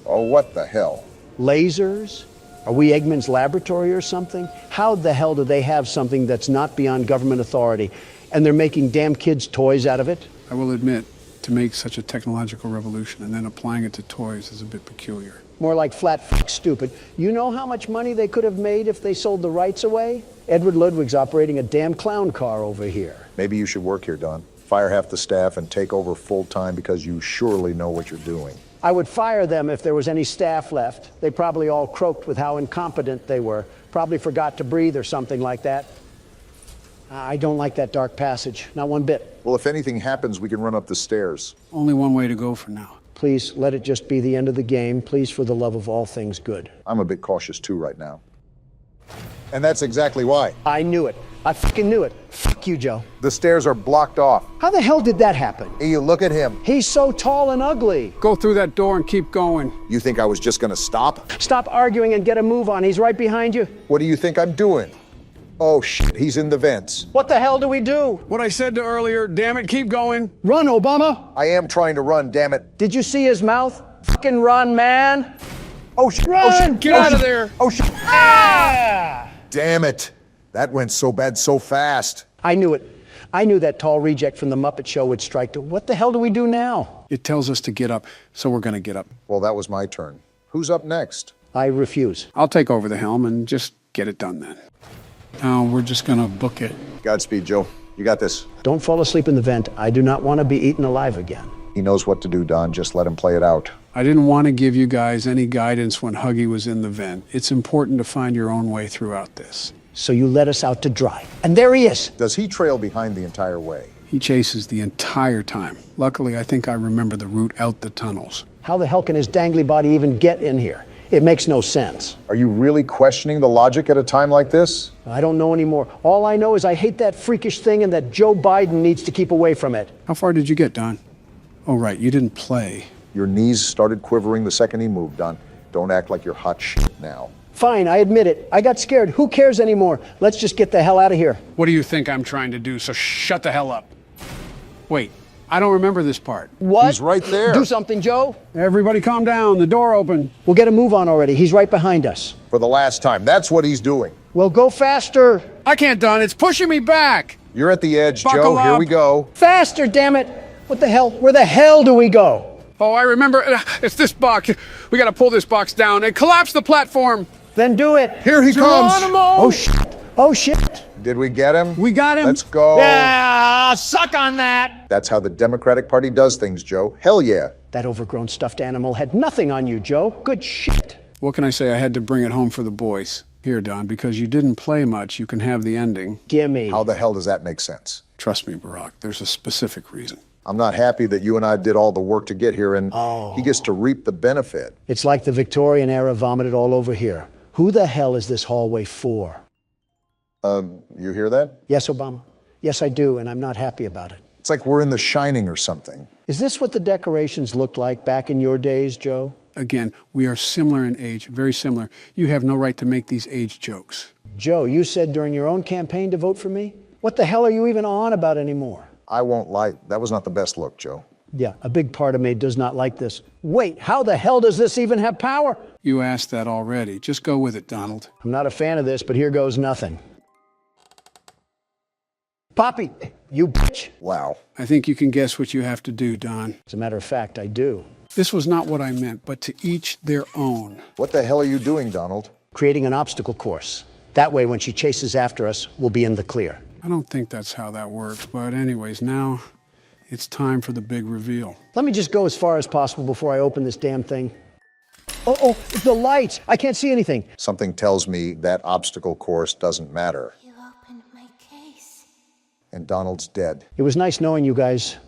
Speaker 3: Oh, what the hell?
Speaker 1: Lasers? Are we Eggman's laboratory or something? How the hell do they have something that's not beyond government authority, and they're making damn kids' toys out of it?
Speaker 2: I will admit, to make such a technological revolution and then applying it to toys is a bit peculiar.
Speaker 1: More like flat fuck stupid. You know how much money they could have made if they sold the rights away? Edward Ludwig's operating a damn clown car over here.
Speaker 3: Maybe you should work here, Don. Fire half the staff and take over full-time because you surely know what you're doing.
Speaker 1: I would fire them if there was any staff left. They probably all croaked with how incompetent they were. Probably forgot to breathe or something like that. I don't like that dark passage, not one bit.
Speaker 3: Well, if anything happens, we can run up the stairs.
Speaker 2: Only one way to go for now.
Speaker 1: Please, let it just be the end of the game. Please, for the love of all things good.
Speaker 3: I'm a bit cautious too right now. And that's exactly why.
Speaker 1: I knew it. I fucking knew it. Fuck you, Joe.
Speaker 3: The stairs are blocked off.
Speaker 1: How the hell did that happen?
Speaker 3: Hey, you look at him.
Speaker 1: He's so tall and ugly.
Speaker 2: Go through that door and keep going.
Speaker 3: You think I was just gonna stop?
Speaker 1: Stop arguing and get a move on. He's right behind you.
Speaker 3: What do you think I'm doing? Oh shit, he's in the vents.
Speaker 1: What the hell do we do?
Speaker 2: What I said to earlier, damn it, keep going.
Speaker 1: Run, Obama.
Speaker 3: I am trying to run, damn it.
Speaker 1: Did you see his mouth? Fucking run, man.
Speaker 3: Oh shit,
Speaker 1: Run!
Speaker 3: oh shit.
Speaker 2: Get out of there.
Speaker 3: Oh shit.
Speaker 1: Ah!
Speaker 3: Damn it. That went so bad so fast.
Speaker 1: I knew it. I knew that tall reject from the Muppet Show would strike to. What the hell do we do now?
Speaker 2: It tells us to get up, so we're gonna get up.
Speaker 3: Well, that was my turn. Who's up next?
Speaker 1: I refuse.
Speaker 2: I'll take over the helm and just get it done then. Now we're just gonna book it.
Speaker 3: Godspeed, Joe. You got this.
Speaker 1: Don't fall asleep in the vent. I do not want to be eaten alive again.
Speaker 3: He knows what to do, Don. Just let him play it out.
Speaker 2: I didn't want to give you guys any guidance when Huggy was in the vent. It's important to find your own way throughout this.
Speaker 1: So you let us out to dry. And there he is.
Speaker 3: Does he trail behind the entire way?
Speaker 2: He chases the entire time. Luckily, I think I remember the route out the tunnels.
Speaker 1: How the hell can his dangly body even get in here? It makes no sense.
Speaker 3: Are you really questioning the logic at a time like this?
Speaker 1: I don't know anymore. All I know is I hate that freakish thing and that Joe Biden needs to keep away from it.
Speaker 2: How far did you get, Don? Oh, right, you didn't play.
Speaker 3: Your knees started quivering the second he moved, Don. Don't act like you're hot shit now.
Speaker 1: Fine, I admit it. I got scared. Who cares anymore? Let's just get the hell out of here.
Speaker 2: What do you think I'm trying to do? So shut the hell up. Wait, I don't remember this part.
Speaker 1: What?
Speaker 3: He's right there.
Speaker 1: Do something, Joe.
Speaker 2: Everybody calm down, the door open.
Speaker 1: We'll get a move on already. He's right behind us.
Speaker 3: For the last time. That's what he's doing.
Speaker 1: Well, go faster.
Speaker 2: I can't, Don, it's pushing me back.
Speaker 3: You're at the edge,
Speaker 2: Buckle
Speaker 3: Joe. Here
Speaker 2: up.
Speaker 3: we go.
Speaker 1: Faster, damn it. What the hell? Where the hell do we go?
Speaker 2: Oh, I remember, it's this box. We gotta pull this box down and collapse the platform.
Speaker 1: Then do it.
Speaker 3: Here he comes.
Speaker 2: Geronimo!
Speaker 1: Oh, shit. Oh, shit.
Speaker 3: Did we get him?
Speaker 2: We got him.
Speaker 3: Let's go.
Speaker 1: Yeah, suck on that.
Speaker 3: That's how the Democratic Party does things, Joe. Hell yeah.
Speaker 1: That overgrown stuffed animal had nothing on you, Joe. Good shit.
Speaker 2: What can I say? I had to bring it home for the boys. Here, Don, because you didn't play much, you can have the ending.
Speaker 1: Gimme.
Speaker 3: How the hell does that make sense?
Speaker 2: Trust me, Barack, there's a specific reason.
Speaker 3: I'm not happy that you and I did all the work to get here and he gets to reap the benefit.
Speaker 1: It's like the Victorian era vomited all over here. Who the hell is this hallway for?
Speaker 3: You hear that?
Speaker 1: Yes, Obama. Yes, I do, and I'm not happy about it.
Speaker 3: It's like we're in The Shining or something.
Speaker 1: Is this what the decorations looked like back in your days, Joe?
Speaker 2: Again, we are similar in age, very similar. You have no right to make these age jokes.
Speaker 1: Joe, you said during your own campaign to vote for me? What the hell are you even on about anymore?
Speaker 3: I won't lie. That was not the best look, Joe.
Speaker 1: Yeah, a big part of me does not like this. Wait, how the hell does this even have power?
Speaker 2: You asked that already. Just go with it, Donald.
Speaker 1: I'm not a fan of this, but here goes nothing. Poppy, you bitch.
Speaker 3: Wow.
Speaker 2: I think you can guess what you have to do, Don.
Speaker 1: As a matter of fact, I do.
Speaker 2: This was not what I meant, but to each their own.
Speaker 3: What the hell are you doing, Donald?
Speaker 1: Creating an obstacle course. That way, when she chases after us, we'll be in the clear.
Speaker 2: I don't think that's how that works, but anyways, now it's time for the big reveal.
Speaker 1: Let me just go as far as possible before I open this damn thing. Oh, the lights! I can't see anything.
Speaker 3: Something tells me that obstacle course doesn't matter.
Speaker 4: You opened my case.
Speaker 3: And Donald's dead.
Speaker 1: It was nice knowing you guys.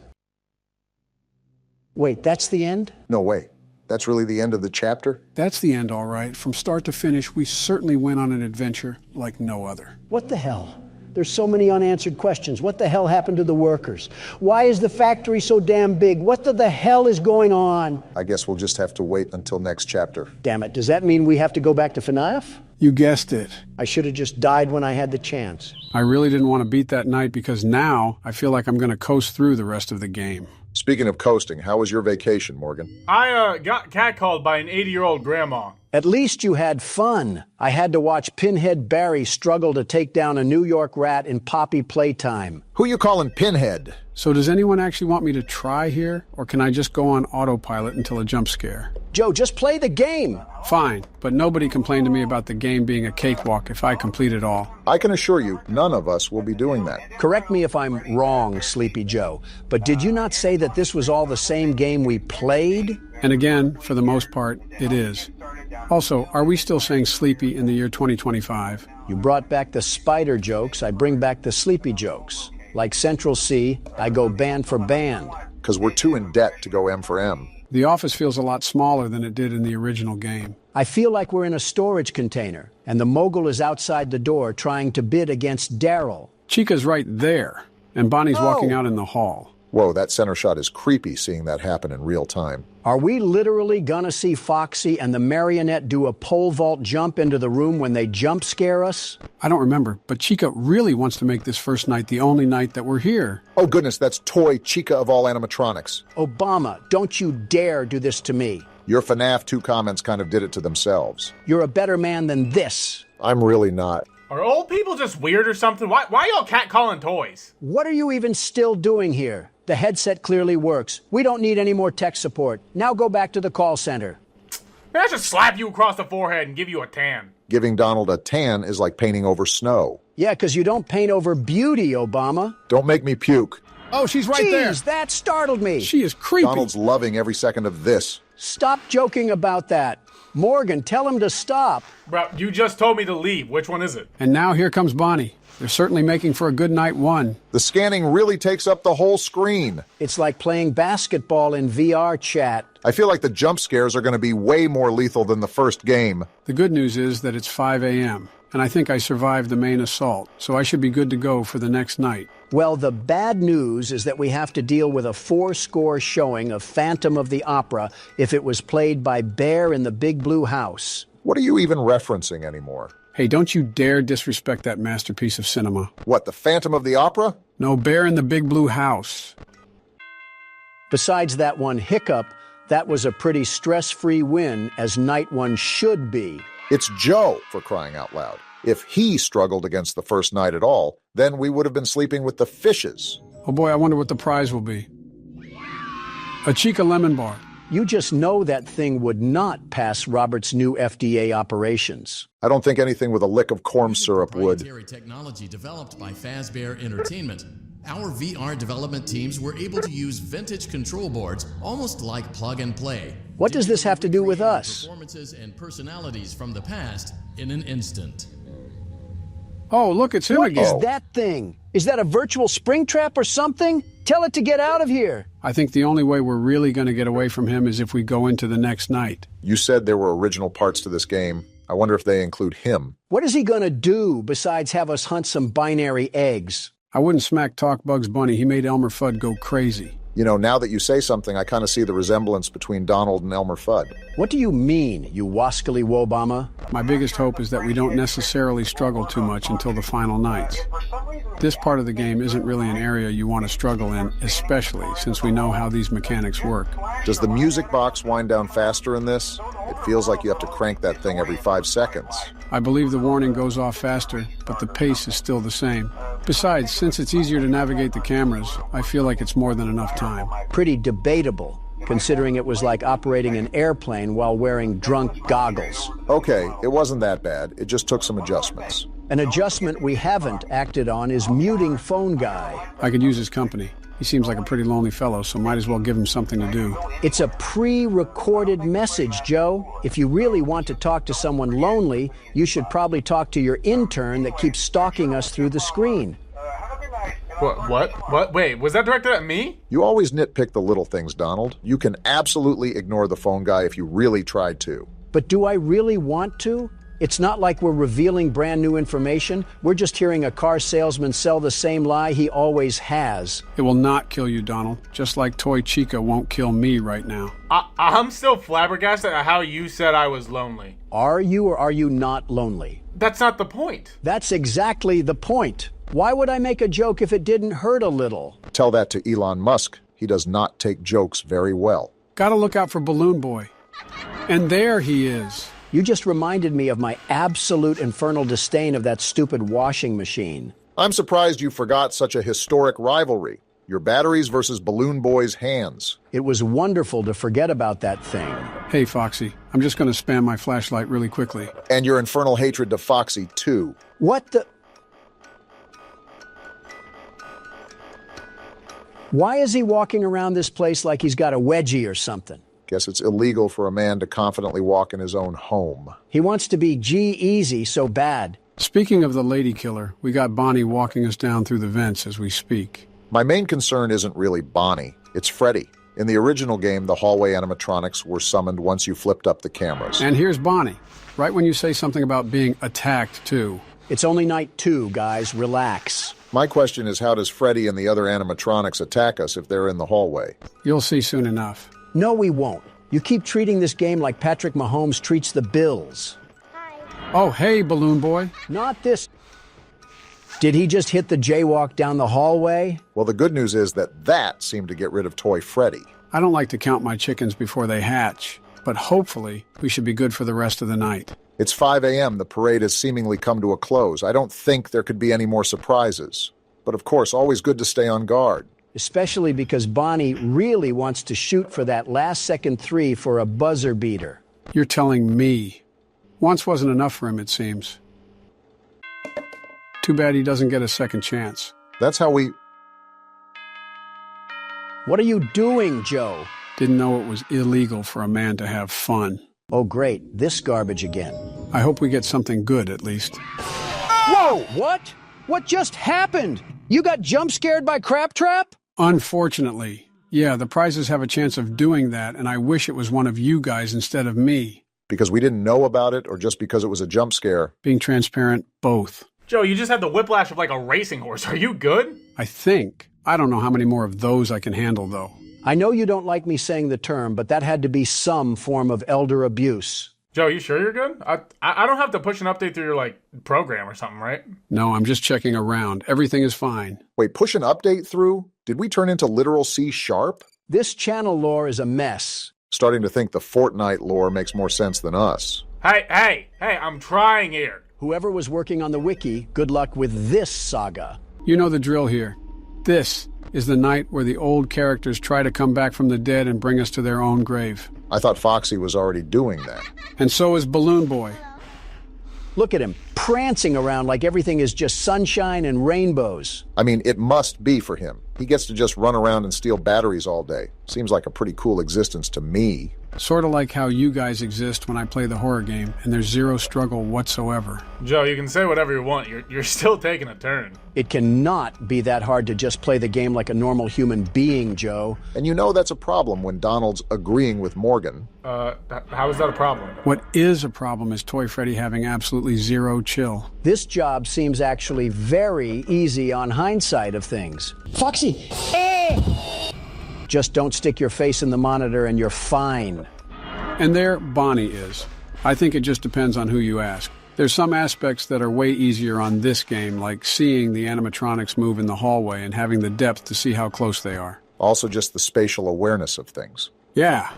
Speaker 1: Wait, that's the end?
Speaker 3: No way. That's really the end of the chapter?
Speaker 2: That's the end, all right. From start to finish, we certainly went on an adventure like no other.
Speaker 1: What the hell? There's so many unanswered questions. What the hell happened to the workers? Why is the factory so damn big? What the hell is going on?
Speaker 3: I guess we'll just have to wait until next chapter.
Speaker 1: Damn it, does that mean we have to go back to FNAF?
Speaker 2: You guessed it.
Speaker 1: I should have just died when I had the chance.
Speaker 2: I really didn't want to beat that night because now I feel like I'm going to coast through the rest of the game.
Speaker 3: Speaking of coasting, how was your vacation, Morgan?
Speaker 6: I got catcalled by an 80-year-old grandma.
Speaker 1: At least you had fun. I had to watch Pinhead Barry struggle to take down a New York rat in Poppy Playtime.
Speaker 3: Who you calling Pinhead?
Speaker 2: So does anyone actually want me to try here, or can I just go on autopilot until a jump scare?
Speaker 1: Joe, just play the game.
Speaker 2: Fine, but nobody complained to me about the game being a cakewalk if I complete it all.
Speaker 3: I can assure you, none of us will be doing that.
Speaker 1: Correct me if I'm wrong, Sleepy Joe, but did you not say that this was all the same game we played?
Speaker 2: And again, for the most part, it is. Also, are we still saying sleepy in the year 2025?
Speaker 1: You brought back the spider jokes, I bring back the sleepy jokes. Like Central C, I go band for band.
Speaker 3: Because we're too in debt to go M for M.
Speaker 2: The office feels a lot smaller than it did in the original game.
Speaker 1: I feel like we're in a storage container, and the mogul is outside the door trying to bid against Daryl.
Speaker 2: Chica's right there, and Bonnie's walking out in the hall.
Speaker 3: Whoa, that center shot is creepy seeing that happen in real time.
Speaker 1: Are we literally gonna see Foxy and the marionette do a pole vault jump into the room when they jump scare us?
Speaker 2: I don't remember, but Chica really wants to make this first night the only night that we're here.
Speaker 3: Oh goodness, that's Toy Chica of all animatronics.
Speaker 1: Obama, don't you dare do this to me.
Speaker 3: Your FNAF 2 comments kind of did it to themselves.
Speaker 1: You're a better man than this.
Speaker 3: I'm really not.
Speaker 6: Are old people just weird or something? Why y'all catcalling toys?
Speaker 1: What are you even still doing here? The headset clearly works. We don't need any more tech support. Now go back to the call center.
Speaker 6: Man, I should slap you across the forehead and give you a tan.
Speaker 3: Giving Donald a tan is like painting over snow.
Speaker 1: Yeah, because you don't paint over beauty, Obama.
Speaker 3: Don't make me puke.
Speaker 2: Oh, she's right there.
Speaker 1: Jeez, that startled me.
Speaker 2: She is creepy.
Speaker 3: Donald's loving every second of this.
Speaker 1: Stop joking about that. Morgan, tell him to stop.
Speaker 6: Bro, you just told me to leave. Which one is it?
Speaker 2: And now here comes Bonnie. They're certainly making for a good night one.
Speaker 3: The scanning really takes up the whole screen.
Speaker 1: It's like playing basketball in VR chat.
Speaker 3: I feel like the jump scares are going to be way more lethal than the first game.
Speaker 2: The good news is that it's 5 a.m., and I think I survived the main assault, so I should be good to go for the next night.
Speaker 1: Well, the bad news is that we have to deal with a 4-score showing of Phantom of the Opera if it was played by Bear in the Big Blue House.
Speaker 3: What are you even referencing anymore?
Speaker 2: Hey, don't you dare disrespect that masterpiece of cinema.
Speaker 3: What, the Phantom of the Opera?
Speaker 2: No, Bear in the Big Blue House.
Speaker 1: Besides that one hiccup, that was a pretty stress-free win, as night one should be.
Speaker 3: It's Joe, for crying out loud. If he struggled against the first night at all, then we would have been sleeping with the fishes.
Speaker 2: Oh boy, I wonder what the prize will be. A Chica lemon bar.
Speaker 1: You just know that thing would not pass Robert's new FDA operations.
Speaker 3: I don't think anything with a lick of corn syrup would.
Speaker 7: Proprietary technology developed by Fredbear Entertainment. Our VR development teams were able to use vintage control boards, almost like plug and play.
Speaker 1: What does this have to do with us?
Speaker 7: Performances and personalities from the past in an instant.
Speaker 2: Oh, look, it's him
Speaker 1: What
Speaker 2: again.
Speaker 1: is that thing? Is that a virtual spring trap or something? Tell it to get out of here.
Speaker 2: I think the only way we're really going to get away from him is if we go into the next night.
Speaker 3: You said there were original parts to this game. I wonder if they include him.
Speaker 1: What is he gonna do besides have us hunt some binary eggs?
Speaker 2: I wouldn't smack talk Bugs Bunny. He made Elmer Fudd go crazy.
Speaker 3: You know, now that you say something, I kind of see the resemblance between Donald and Elmer Fudd.
Speaker 1: What do you mean, you wascally wobama?
Speaker 2: My biggest hope is that we don't necessarily struggle too much until the final nights. This part of the game isn't really an area you want to struggle in, especially since we know how these mechanics work.
Speaker 3: Does the music box wind down faster in this? It feels like you have to crank that thing every 5 seconds.
Speaker 2: I believe the warning goes off faster, but the pace is still the same. Besides, since it's easier to navigate the cameras, I feel like it's more than enough time.
Speaker 1: Pretty debatable, considering it was like operating an airplane while wearing drunk goggles.
Speaker 3: Okay, it wasn't that bad. It just took some adjustments.
Speaker 1: An adjustment we haven't acted on is muting Phone Guy.
Speaker 2: I could use his company. He seems like a pretty lonely fellow, so might as well give him something to do.
Speaker 1: It's a pre-recorded message, Joe. If you really want to talk to someone lonely, you should probably talk to your intern that keeps stalking us through the screen.
Speaker 6: What? Wait, was that directed at me?
Speaker 3: You always nitpick the little things, Donald. You can absolutely ignore the phone guy if you really tried to.
Speaker 1: But do I really want to? It's not like we're revealing brand new information. We're just hearing a car salesman sell the same lie he always has.
Speaker 2: It will not kill you, Donald, just like Toy Chica won't kill me right now.
Speaker 6: I'm still flabbergasted at how you said I was lonely.
Speaker 1: Are you or are you not lonely?
Speaker 6: That's not the point.
Speaker 1: That's exactly the point. Why would I make a joke if it didn't hurt a little?
Speaker 3: Tell that to Elon Musk. he does not take jokes very well.
Speaker 2: Gotta look out for Balloon Boy. And there he is.
Speaker 1: You just reminded me of my absolute infernal disdain of that stupid washing machine.
Speaker 3: I'm surprised you forgot such a historic rivalry. Your batteries versus Balloon Boy's hands.
Speaker 1: It was wonderful to forget about that thing.
Speaker 2: Hey, Foxy, I'm just gonna spam my flashlight really quickly.
Speaker 3: And your infernal hatred to Foxy, too.
Speaker 1: What the... Why is he walking around this place like he's got a wedgie or something?
Speaker 3: Guess it's illegal for a man to confidently walk in his own home.
Speaker 1: He wants to be G-Easy so bad.
Speaker 2: Speaking of the lady killer, we got Bonnie walking us down through the vents as we speak.
Speaker 3: My main concern isn't really Bonnie, it's Freddy. In the original game, the hallway animatronics were summoned once you flipped up the cameras.
Speaker 2: And here's Bonnie, right when you say something about being attacked, too.
Speaker 1: It's only night 2, guys. Relax.
Speaker 3: My question is, how does Freddy and the other animatronics attack us if they're in the hallway?
Speaker 2: You'll see soon enough.
Speaker 1: No, we won't. You keep treating this game like Patrick Mahomes treats the Bills.
Speaker 2: Oh, hey, Balloon Boy.
Speaker 1: Not this... Did he just hit the jaywalk down the hallway?
Speaker 3: Well, the good news is that seemed to get rid of Toy Freddy.
Speaker 2: I don't like to count my chickens before they hatch, but hopefully we should be good for the rest of the night.
Speaker 3: It's 5 a.m. The parade has seemingly come to a close. I don't think there could be any more surprises. But of course, always good to stay on guard.
Speaker 1: Especially because Bonnie really wants to shoot for that last-second 3 for a buzzer beater.
Speaker 2: You're telling me. Once wasn't enough for him, it seems. Too bad he doesn't get a second chance.
Speaker 3: That's how we...
Speaker 1: What are you doing, Joe?
Speaker 2: Didn't know it was illegal for a man to have fun.
Speaker 1: Oh, great. This garbage again.
Speaker 2: I hope we get something good, at least.
Speaker 1: Whoa! What? What just happened? You got jump-scared by Crab Trap?
Speaker 2: Unfortunately. Yeah, the prizes have a chance of doing that, and I wish it was one of you guys instead of me.
Speaker 3: Because we didn't know about it, or just because it was a jump scare?
Speaker 2: Being transparent, both.
Speaker 6: Joe, you just had the whiplash of like a racing horse. Are you good?
Speaker 2: I think. I don't know how many more of those I can handle, though.
Speaker 1: I know you don't like me saying the term, but that had to be some form of elder abuse.
Speaker 6: Joe, you sure you're good? I don't have to push an update through your, like, program or something, right?
Speaker 2: No, I'm just checking around. Everything is fine.
Speaker 3: Wait, push an update through? Did we turn into literal C#?
Speaker 1: This channel lore is a mess.
Speaker 3: Starting to think the Fortnite lore makes more sense than us.
Speaker 6: Hey, I'm trying here.
Speaker 1: Whoever was working on the wiki, good luck with this saga.
Speaker 2: You know the drill here. This is the night where the old characters try to come back from the dead and bring us to their own grave.
Speaker 3: I thought Foxy was already doing that.
Speaker 2: And so is Balloon Boy.
Speaker 1: Look at him, prancing around like everything is just sunshine and rainbows.
Speaker 3: I mean, it must be for him. He gets to just run around and steal batteries all day. Seems like a pretty cool existence to me.
Speaker 2: Sort of like how you guys exist when I play the horror game, and there's zero struggle whatsoever.
Speaker 6: Joe, you can say whatever you want. You're still taking a turn.
Speaker 1: It cannot be that hard to just play the game like a normal human being, Joe.
Speaker 3: And you know that's a problem when Donald's agreeing with Morgan.
Speaker 6: How is that a problem?
Speaker 2: What is a problem is Toy Freddy having absolutely zero chill.
Speaker 1: This job seems actually very easy on hindsight of things. Foxy! Just don't stick your face in the monitor and you're fine.
Speaker 2: And there Bonnie is. I think it just depends on who you ask. There's some aspects that are way easier on this game, like seeing the animatronics move in the hallway and having the depth to see how close they are.
Speaker 3: Also just the spatial awareness of things.
Speaker 2: Yeah.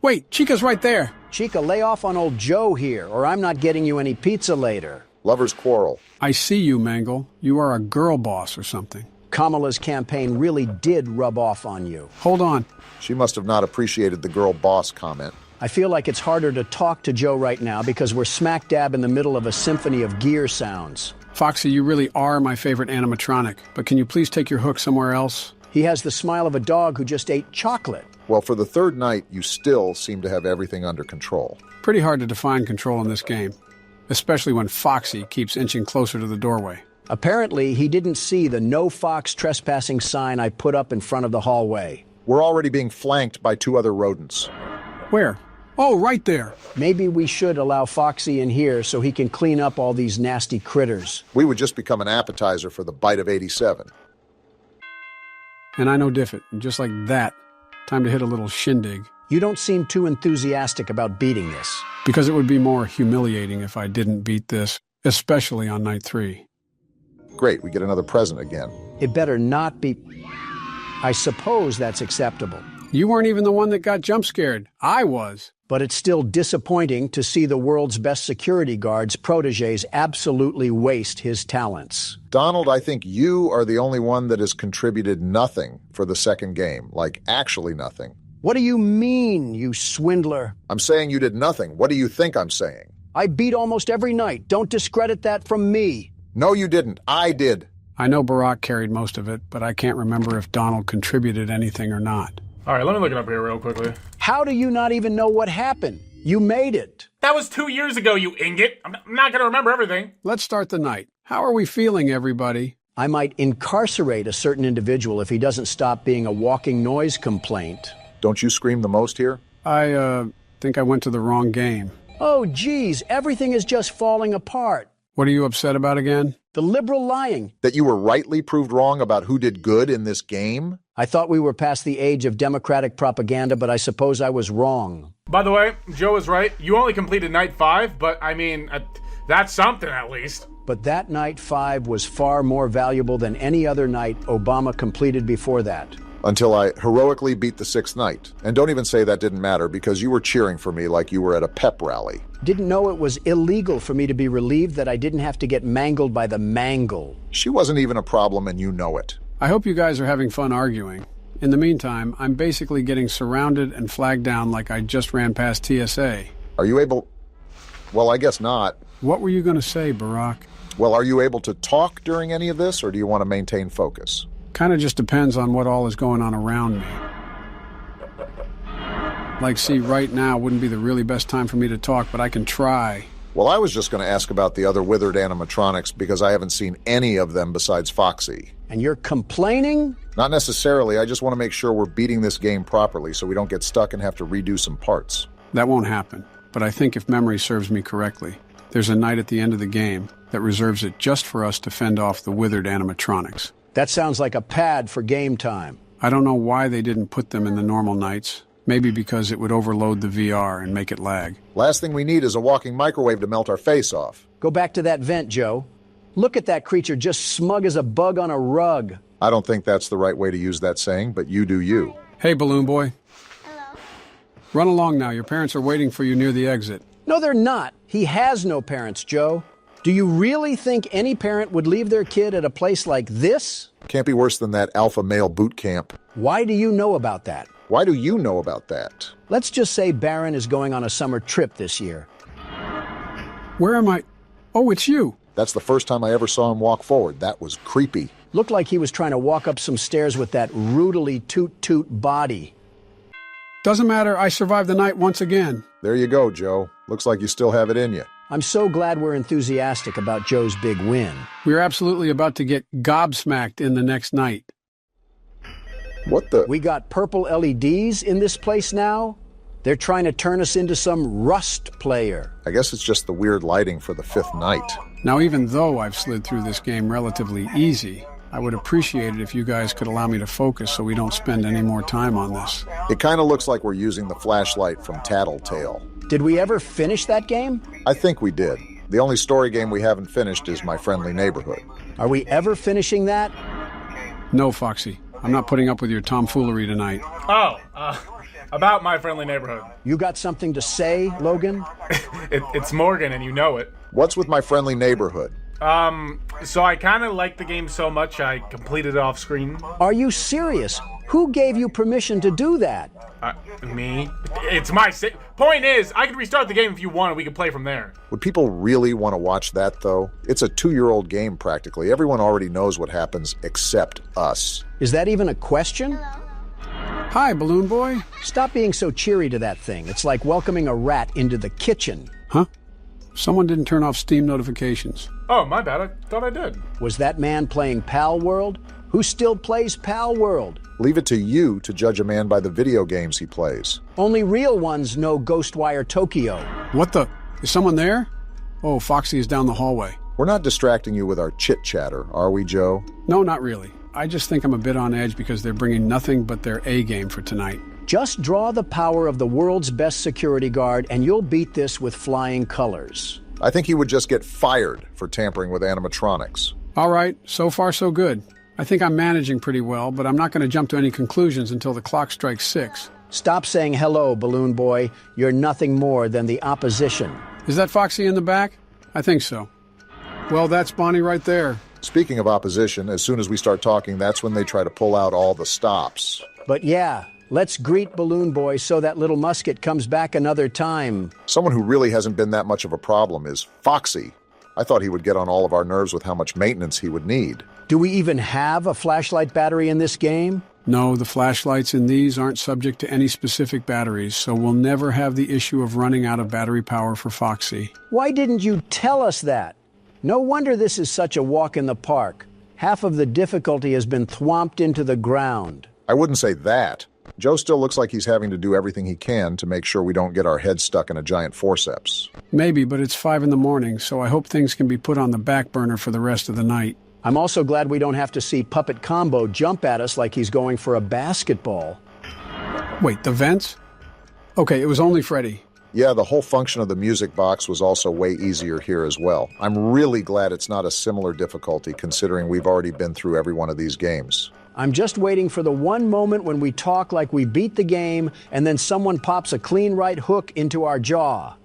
Speaker 2: Wait, Chica's right there.
Speaker 1: Chica, lay off on old Joe here, or I'm not getting you any pizza later.
Speaker 3: Lovers quarrel.
Speaker 2: I see you, Mangle. You are a girl boss or something.
Speaker 1: Kamala's campaign really did rub off on you.
Speaker 2: Hold on.
Speaker 3: She must have not appreciated the girl boss comment.
Speaker 1: I feel like it's harder to talk to Joe right now because we're smack dab in the middle of a symphony of gear sounds.
Speaker 2: Foxy, you really are my favorite animatronic, but can you please take your hook somewhere else?
Speaker 1: He has the smile of a dog who just ate chocolate.
Speaker 3: Well, for the third night, you still seem to have everything under control.
Speaker 2: Pretty hard to define control in this game, especially when Foxy keeps inching closer to the doorway.
Speaker 1: Apparently, he didn't see the no fox trespassing sign I put up in front of the hallway.
Speaker 3: We're already being flanked by 2 other rodents.
Speaker 2: Where? Oh, right there.
Speaker 1: Maybe we should allow Foxy in here so he can clean up all these nasty critters.
Speaker 3: We would just become an appetizer for the bite of 87.
Speaker 2: And I know Diffit, and just like that, time to hit a little shindig.
Speaker 1: You don't seem too enthusiastic about beating this.
Speaker 2: Because it would be more humiliating if I didn't beat this, especially on night 3.
Speaker 3: Great, we get another present again.
Speaker 1: It better not be... I suppose that's acceptable.
Speaker 2: You weren't even the one that got jump scared. I was.
Speaker 1: But it's still disappointing to see the world's best security guard's protégés absolutely waste his talents.
Speaker 3: Donald, I think you are the only one that has contributed nothing for the second game. Like, actually nothing.
Speaker 1: What do you mean, you swindler?
Speaker 3: I'm saying you did nothing. What do you think I'm saying?
Speaker 1: I beat almost every night. Don't discredit that from me.
Speaker 3: No, you didn't. I did.
Speaker 2: I know Barack carried most of it, but I can't remember if Donald contributed anything or not.
Speaker 6: All right, let me look it up here real quickly.
Speaker 1: How do you not even know what happened? You made it.
Speaker 6: That was 2 years ago, you ingot. I'm not going to remember everything.
Speaker 2: Let's start the night. How are we feeling, everybody?
Speaker 1: I might incarcerate a certain individual if he doesn't stop being a walking noise complaint.
Speaker 3: Don't you scream the most here?
Speaker 2: I think I went to the wrong game.
Speaker 1: Oh, geez, everything is just falling apart.
Speaker 2: What are you upset about again?
Speaker 1: The liberal lying.
Speaker 3: That you were rightly proved wrong about who did good in this game?
Speaker 1: I thought we were past the age of democratic propaganda, but I suppose I was wrong.
Speaker 6: By the way, Joe is right. You only completed night 5, but I mean, that's something at least.
Speaker 1: But that night 5 was far more valuable than any other night Obama completed before that.
Speaker 3: Until I heroically beat the 6th night. And don't even say that didn't matter, because you were cheering for me like you were at a pep rally.
Speaker 1: Didn't know it was illegal for me to be relieved that I didn't have to get mangled by the mangle.
Speaker 3: She wasn't even a problem, and you know it.
Speaker 2: I hope you guys are having fun arguing. In the meantime, I'm basically getting surrounded and flagged down like I just ran past TSA.
Speaker 3: Are you able... Well, I guess not.
Speaker 2: What were you going to say, Barack?
Speaker 3: Well, are you able to talk during any of this, or do you want to maintain focus?
Speaker 2: Kind of just depends on what all is going on around me. Like, see, right now wouldn't be the really best time for me to talk, but I can try.
Speaker 3: Well, I was just going to ask about the other withered animatronics because I haven't seen any of them besides Foxy.
Speaker 1: And you're complaining?
Speaker 3: Not necessarily. I just want to make sure we're beating this game properly so we don't get stuck and have to redo some parts.
Speaker 2: That won't happen. But I think if memory serves me correctly, there's a night at the end of the game that reserves it just for us to fend off the withered animatronics.
Speaker 1: That sounds like a pad for game time.
Speaker 2: I don't know why they didn't put them in the normal nights. Maybe because it would overload the VR and make it lag.
Speaker 3: Last thing we need is a walking microwave to melt our face off.
Speaker 1: Go back to that vent, Joe. Look at that creature just smug as a bug on a rug.
Speaker 3: I don't think that's the right way to use that saying, but you do you.
Speaker 2: Hey, Balloon Boy.
Speaker 4: Hello?
Speaker 2: Run along now. Your parents are waiting for you near the exit.
Speaker 1: No, they're not. He has no parents, Joe. Do you really think any parent would leave their kid at a place like this?
Speaker 3: Can't be worse than that alpha male boot camp.
Speaker 1: Why do you know about that?
Speaker 3: Why do you know about that?
Speaker 1: Let's just say Barron is going on a summer trip this year.
Speaker 2: Where am I? Oh, it's you.
Speaker 3: That's the first time I ever saw him walk forward. That was creepy.
Speaker 1: Looked like he was trying to walk up some stairs with that rudely toot-toot body.
Speaker 2: Doesn't matter. I survived the night once again.
Speaker 3: There you go, Joe. Looks like you still have it in you.
Speaker 1: I'm so glad we're enthusiastic about Joe's big win.
Speaker 2: We're absolutely about to get gobsmacked in the next night.
Speaker 3: What the?
Speaker 1: We got purple LEDs in this place now? They're trying to turn us into some Rust player.
Speaker 3: I guess it's just the weird lighting for the 5th night.
Speaker 2: Now, even though I've slid through this game relatively easy, I would appreciate it if you guys could allow me to focus so we don't spend any more time on this.
Speaker 3: It kind of looks like we're using the flashlight from Tattletale.
Speaker 1: Did we ever finish that game?
Speaker 3: I think we did. The only story game we haven't finished is My Friendly Neighborhood.
Speaker 1: Are we ever finishing that?
Speaker 2: No, Foxy. I'm not putting up with your tomfoolery tonight.
Speaker 6: Oh, about My Friendly Neighborhood.
Speaker 1: You got something to say, Logan?
Speaker 6: It's Morgan, and you know it.
Speaker 3: What's with My Friendly Neighborhood?
Speaker 6: So I kind of liked the game so much I completed it off screen.
Speaker 1: Are you serious? Who gave you permission to do that?
Speaker 6: Me? It's my point is, I could restart the game if you want and we could play from there.
Speaker 3: Would people really want to watch that, though? It's a 2-year-old game, practically. Everyone already knows what happens except us.
Speaker 1: Is that even a question?
Speaker 2: Hi, Balloon Boy.
Speaker 1: Stop being so cheery to that thing. It's like welcoming a rat into the kitchen.
Speaker 2: Huh? Someone didn't turn off Steam notifications.
Speaker 6: Oh, my bad. I thought I did.
Speaker 1: Was that man playing Pal World? Who still plays Pal World?
Speaker 3: Leave it to you to judge a man by the video games he plays.
Speaker 1: Only real ones know Ghostwire Tokyo.
Speaker 2: What the? Is someone there? Oh, Foxy is down the hallway.
Speaker 3: We're not distracting you with our chit-chatter, are we, Joe?
Speaker 2: No, not really. I just think I'm a bit on edge because they're bringing nothing but their A game for tonight.
Speaker 1: Just draw the power of the world's best security guard and you'll beat this with flying colors.
Speaker 3: I think he would just get fired for tampering with animatronics.
Speaker 2: All right, so far so good. I think I'm managing pretty well, but I'm not going to jump to any conclusions until the clock strikes 6.
Speaker 1: Stop saying hello, Balloon Boy. You're nothing more than the opposition.
Speaker 2: Is that Foxy in the back? I think so. Well, that's Bonnie right there.
Speaker 3: Speaking of opposition, as soon as we start talking, that's when they try to pull out all the stops.
Speaker 1: But yeah, let's greet Balloon Boy so that little musket comes back another time.
Speaker 3: Someone who really hasn't been that much of a problem is Foxy. I thought he would get on all of our nerves with how much maintenance he would need.
Speaker 1: Do we even have a flashlight battery in this game?
Speaker 2: No, the flashlights in these aren't subject to any specific batteries, so we'll never have the issue of running out of battery power for Foxy.
Speaker 1: Why didn't you tell us that? No wonder this is such a walk in the park. Half of the difficulty has been thwomped into the ground.
Speaker 3: I wouldn't say that. Joe still looks like he's having to do everything he can to make sure we don't get our heads stuck in a giant forceps.
Speaker 2: Maybe, but it's 5 in the morning, so I hope things can be put on the back burner for the rest of the night.
Speaker 1: I'm also glad we don't have to see Puppet Combo jump at us like he's going for a basketball.
Speaker 2: Wait, the vents? Okay, it was only Freddy.
Speaker 3: Yeah, the whole function of the music box was also way easier here as well. I'm really glad it's not a similar difficulty considering we've already been through every one of these games.
Speaker 1: I'm just waiting for the one moment when we talk like we beat the game and then someone pops a clean right hook into our jaw.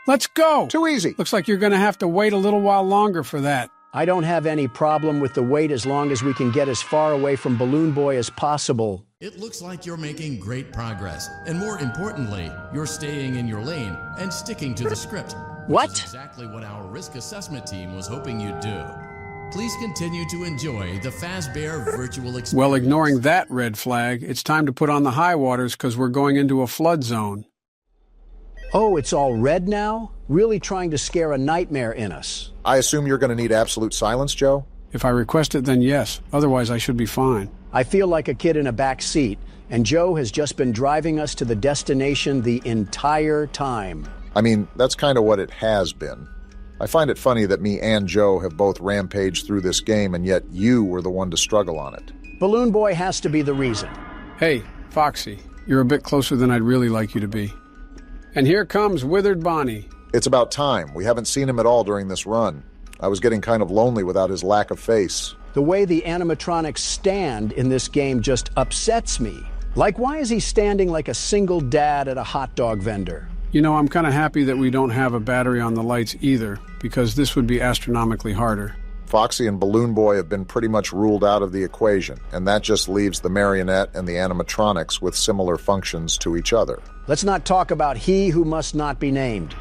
Speaker 2: Let's go!
Speaker 3: Too easy.
Speaker 2: Looks like you're going to have to wait a little while longer for that.
Speaker 1: I don't have any problem with the wait as long as we can get as far away from Balloon Boy as possible.
Speaker 7: It looks like you're making great progress, and more importantly, you're staying in your lane and sticking to the script.
Speaker 1: What?
Speaker 7: Which is exactly what our risk assessment team was hoping you'd do. Please continue to enjoy the Fazbear virtual experience.
Speaker 2: Well, ignoring that red flag, it's time to put on the high waters because we're going into a flood zone.
Speaker 1: Oh, it's all red now? Really trying to scare a nightmare in us.
Speaker 3: I assume you're going to need absolute silence, Joe?
Speaker 2: If I request it, then yes. Otherwise, I should be fine.
Speaker 1: I feel like a kid in a back seat, and Joe has just been driving us to the destination the entire time.
Speaker 3: I mean, that's kind of what it has been. I find it funny that me and Joe have both rampaged through this game, and yet you were the one to struggle on it.
Speaker 1: Balloon Boy has to be the reason.
Speaker 2: Hey, Foxy, you're a bit closer than I'd really like you to be. And here comes Withered Bonnie.
Speaker 3: It's about time. We haven't seen him at all during this run. I was getting kind of lonely without his lack of face.
Speaker 1: The way the animatronics stand in this game just upsets me. Like, why is he standing like a single dad at a hot dog vendor?
Speaker 2: You know, I'm kind of happy that we don't have a battery on the lights either, because this would be astronomically harder.
Speaker 3: Foxy and Balloon Boy have been pretty much ruled out of the equation, and that just leaves the marionette and the animatronics with similar functions to each other.
Speaker 1: Let's not talk about he who must not be named.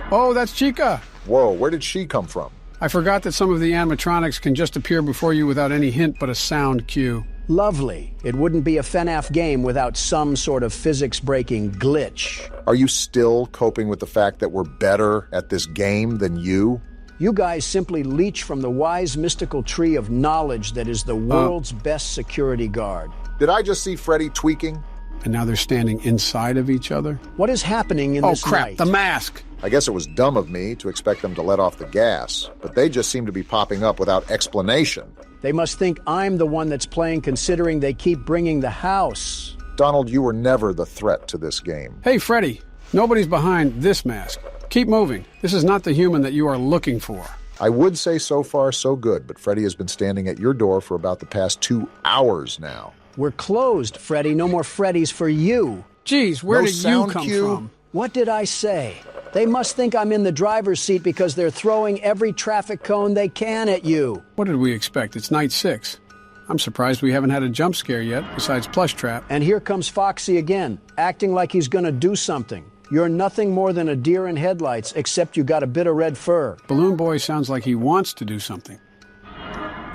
Speaker 2: Oh, that's Chica!
Speaker 3: Whoa, where did she come from?
Speaker 2: I forgot that some of the animatronics can just appear before you without any hint but a sound cue.
Speaker 1: Lovely. It wouldn't be a FNAF game without some sort of physics-breaking glitch.
Speaker 3: Are you still coping with the fact that we're better at this game than you?
Speaker 1: You guys simply leech from the wise mystical tree of knowledge that is the world's best security guard.
Speaker 3: Did I just see Freddy tweaking?
Speaker 2: And now they're standing inside of each other?
Speaker 1: What is happening in this
Speaker 2: night? Oh crap,
Speaker 1: night?
Speaker 2: the mask!
Speaker 3: I guess it was dumb of me to expect them to let off the gas, but they just seem to be popping up without explanation.
Speaker 1: They must think I'm the one that's playing considering they keep bringing the house.
Speaker 3: Donald, you were never the threat to this game.
Speaker 2: Hey, Freddy, nobody's behind this mask. Keep moving. This is not the human that you are looking for.
Speaker 3: I would say so far so good, but Freddy has been standing at your door for about the past 2 hours now.
Speaker 1: We're closed, Freddy. No more Freddys for you.
Speaker 2: Geez, where
Speaker 3: No
Speaker 2: did you
Speaker 3: sound
Speaker 2: come
Speaker 3: cue?
Speaker 2: from?
Speaker 1: What did I say? They must think I'm in the driver's seat because they're throwing every traffic cone they can at you.
Speaker 2: What did we expect? It's night 6. I'm surprised we haven't had a jump scare yet, besides Plush Trap.
Speaker 1: And here comes Foxy again, acting like he's gonna do something. You're nothing more than a deer in headlights, except you got a bit of red fur.
Speaker 2: Balloon Boy sounds like he wants to do something.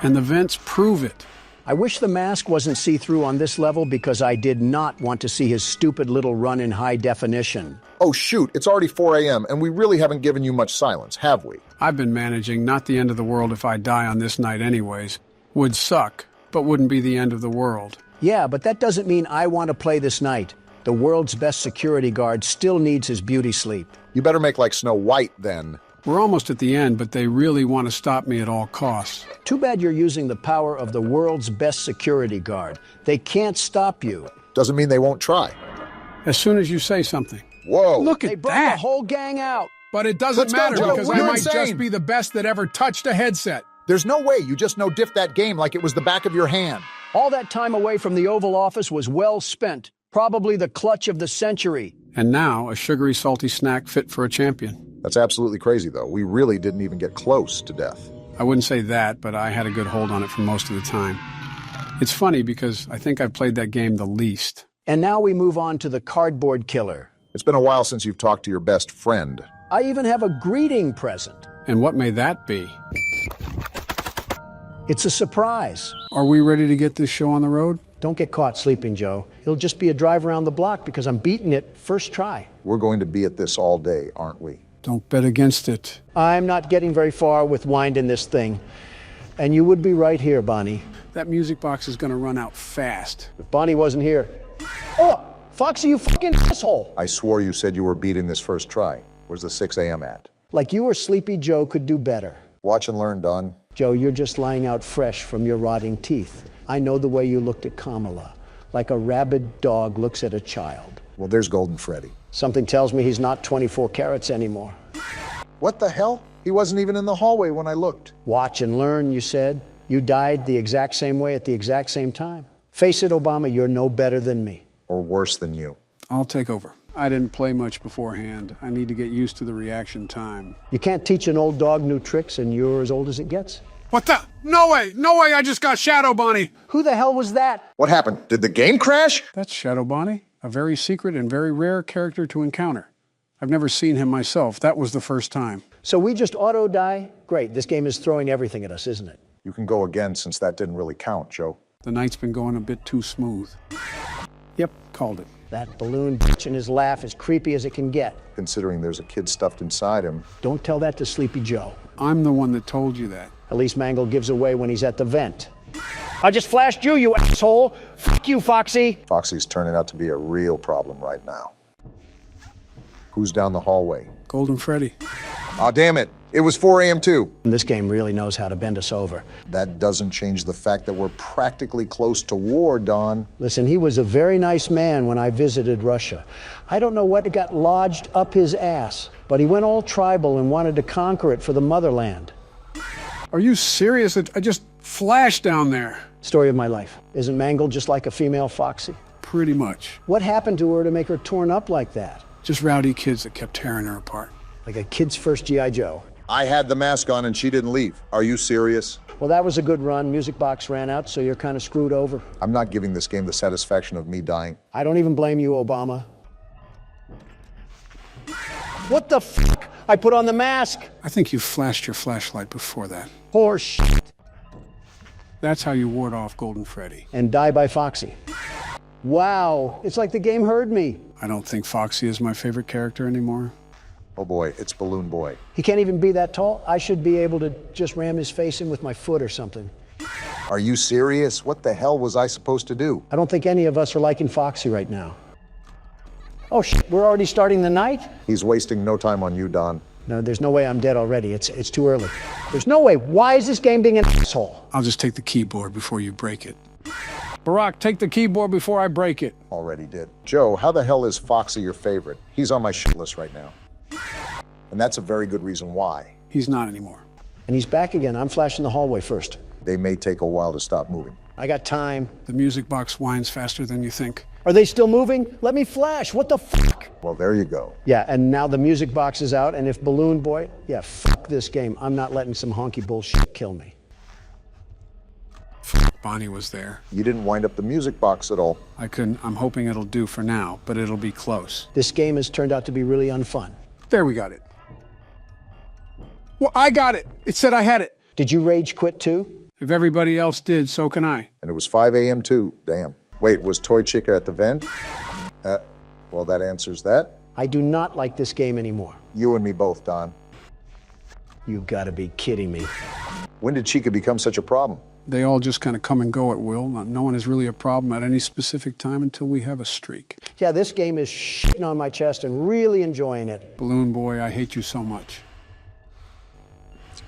Speaker 2: And the vents prove it.
Speaker 1: I wish the mask wasn't see-through on this level because I did not want to see his stupid little run in high definition.
Speaker 3: Oh shoot, it's already 4 a.m. and we really haven't given you much silence, have we?
Speaker 2: I've been managing, not the end of the world if I die on this night anyways. Would suck, but wouldn't be the end of the world.
Speaker 1: Yeah, but that doesn't mean I want to play this night. The world's best security guard still needs his beauty sleep.
Speaker 3: You better make like Snow White then.
Speaker 2: We're almost at the end, but they really want to stop me at all costs.
Speaker 1: Too bad you're using the power of the world's best security guard. They can't stop you.
Speaker 3: Doesn't mean they won't try.
Speaker 2: As soon as you say something.
Speaker 3: Whoa!
Speaker 2: Look
Speaker 1: They
Speaker 2: at
Speaker 1: brought
Speaker 2: that!
Speaker 1: the whole gang out.
Speaker 2: But it doesn't
Speaker 3: Let's go,
Speaker 2: matter
Speaker 3: Joe.
Speaker 2: because
Speaker 3: We're
Speaker 2: I might
Speaker 3: insane.
Speaker 2: just be the best that ever touched a headset.
Speaker 8: There's no way you just no-diff that game like it was the back of your hand.
Speaker 1: All that time away from the Oval Office was well spent. Probably the clutch of the century.
Speaker 2: And now, a sugary, salty snack fit for a champion.
Speaker 3: That's absolutely crazy, though. We really didn't even get close to death.
Speaker 2: I wouldn't say that, but I had a good hold on it for most of the time. It's funny because I think I've played that game the least.
Speaker 1: And now we move on to the cardboard killer.
Speaker 3: It's been a while since you've talked to your best friend.
Speaker 1: I even have a greeting present.
Speaker 2: And what may that be?
Speaker 1: It's a surprise.
Speaker 2: Are we ready to get this show on the road?
Speaker 1: Don't get caught sleeping, Joe. It'll just be a drive around the block because I'm beating it first try.
Speaker 3: We're going to be at this all day, aren't we?
Speaker 2: Don't bet against it.
Speaker 1: I'm not getting very far with winding this thing. And you would be right here, Bonnie.
Speaker 2: That music box is going to run out fast.
Speaker 1: If Bonnie wasn't here. Oh, Foxy, you fucking asshole.
Speaker 3: I swore you said you were beating this first try. Where's the 6 a.m. at?
Speaker 1: Like you or Sleepy Joe could do better.
Speaker 3: Watch and learn, Don.
Speaker 1: Joe, you're just lying out fresh from your rotting teeth. I know the way you looked at Kamala, like a rabid dog looks at a child.
Speaker 3: Well, there's Golden Freddy.
Speaker 1: Something tells me he's not 24 carats anymore.
Speaker 3: What the hell? He wasn't even in the hallway when I looked.
Speaker 1: Watch and learn, you said. You died the exact same way at the exact same time. Face it, Obama, you're no better than me.
Speaker 3: Or worse than you.
Speaker 2: I'll take over. I didn't play much beforehand. I need to get used to the reaction time.
Speaker 1: You can't teach an old dog new tricks, and you're as old as it gets.
Speaker 2: What the? No way! No way! I just got Shadow Bonnie!
Speaker 1: Who the hell was that?
Speaker 3: What happened? Did the game crash?
Speaker 2: That's Shadow Bonnie, a very secret and very rare character to encounter. I've never seen him myself. That was the first time.
Speaker 1: So we just auto-die? Great, this game is throwing everything at us, isn't it?
Speaker 3: You can go again since that didn't really count, Joe.
Speaker 2: The night's been going a bit too smooth. Yep, called it.
Speaker 1: That balloon bitch and his laugh is creepy as it can get.
Speaker 3: Considering there's a kid stuffed inside him.
Speaker 1: Don't tell that to Sleepy Joe.
Speaker 2: I'm the one that told you that.
Speaker 1: At least Mangle gives away when he's at the vent. I just flashed you, you asshole. Fuck you, Foxy.
Speaker 3: Foxy's turning out to be a real problem right now. Who's down the hallway?
Speaker 2: Golden Freddy.
Speaker 3: Aw, damn it. It was 4 a.m. too.
Speaker 1: This game really knows how to bend us over.
Speaker 3: That doesn't change the fact that we're practically close to war, Don.
Speaker 1: Listen, he was a very nice man when I visited Russia. I don't know what got lodged up his ass, but he went all tribal and wanted to conquer it for the motherland.
Speaker 2: Are you serious? I just flashed down there.
Speaker 1: Story of my life. Isn't Mangle just like a female Foxy?
Speaker 2: Pretty much.
Speaker 1: What happened to her to make her torn up like that?
Speaker 2: Just rowdy kids that kept tearing her apart.
Speaker 1: Like a kid's first G.I. Joe.
Speaker 3: I had the mask on and she didn't leave. Are you serious?
Speaker 1: Well, that was a good run. Music box ran out, so you're kind of screwed over.
Speaker 3: I'm not giving this game the satisfaction of me dying.
Speaker 1: I don't even blame you, Obama. What the fuck? I put on the mask.
Speaker 2: I think you flashed your flashlight before that.
Speaker 1: Horse shit.
Speaker 2: That's how you ward off Golden Freddy.
Speaker 1: And die by Foxy. Wow, it's like the game heard me.
Speaker 2: I don't think Foxy is my favorite character anymore.
Speaker 3: Oh boy, it's Balloon Boy.
Speaker 1: He can't even be that tall. I should be able to just ram his face in with my foot or something.
Speaker 3: Are you serious? What the hell was I supposed to do?
Speaker 1: I don't think any of us are liking Foxy right now. Oh shit, we're already starting the night?
Speaker 3: He's wasting no time on you, Don.
Speaker 1: No, there's no way I'm dead already. It's too early. There's no way. Why is this game being an asshole?
Speaker 2: I'll just take the keyboard before you break it. Barack, take the keyboard before I break it.
Speaker 3: Already did. Joe, how the hell is Foxy your favorite? He's on my shit list right now. And that's a very good reason why.
Speaker 2: He's not anymore.
Speaker 1: And he's back again. I'm flashing the hallway first.
Speaker 3: They may take a while to stop moving.
Speaker 1: I got time.
Speaker 2: The music box whines faster than you think.
Speaker 1: Are they still moving? Let me flash. What the fuck?
Speaker 3: Well, there you go.
Speaker 1: Yeah, and now the music box is out, and if Balloon Boy, yeah, fuck this game. I'm not letting some honky bullshit kill me.
Speaker 2: Bonnie was there.
Speaker 3: You didn't wind up the music box at all.
Speaker 2: I couldn't. I'm hoping it'll do for now, but it'll be close.
Speaker 1: This game has turned out to be really unfun.
Speaker 2: There, we got it. Well, I got it. It said I had it.
Speaker 1: Did you rage quit too?
Speaker 2: If everybody else did, so can I.
Speaker 3: And it was 5 a.m. too. Damn. Wait, was Toy Chica at the vent? Well, that answers that.
Speaker 1: I do not like this game anymore.
Speaker 3: You and me both, Don.
Speaker 1: You've got to be kidding me.
Speaker 3: When did Chica become such a problem?
Speaker 2: They all just kind of come and go at will. No one is really a problem at any specific time until we have a streak.
Speaker 1: Yeah, this game is shitting on my chest and really enjoying it.
Speaker 2: Balloon Boy, I hate you so much.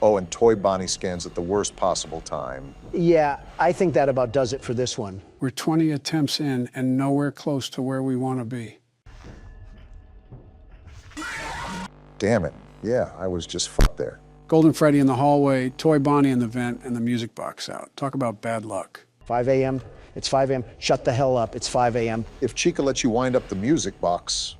Speaker 3: Oh, and Toy Bonnie scans at the worst possible time.
Speaker 1: Yeah, I think that about does it for this one.
Speaker 2: We're 20 attempts in and nowhere close to where we want to be.
Speaker 3: Damn it. Yeah, I was just fucked there.
Speaker 2: Golden Freddy in the hallway, Toy Bonnie in the vent, and the music box out. Talk about bad luck.
Speaker 1: 5 a.m. It's 5 a.m. Shut the hell up. It's 5 a.m.
Speaker 3: If Chica lets you wind up the music box,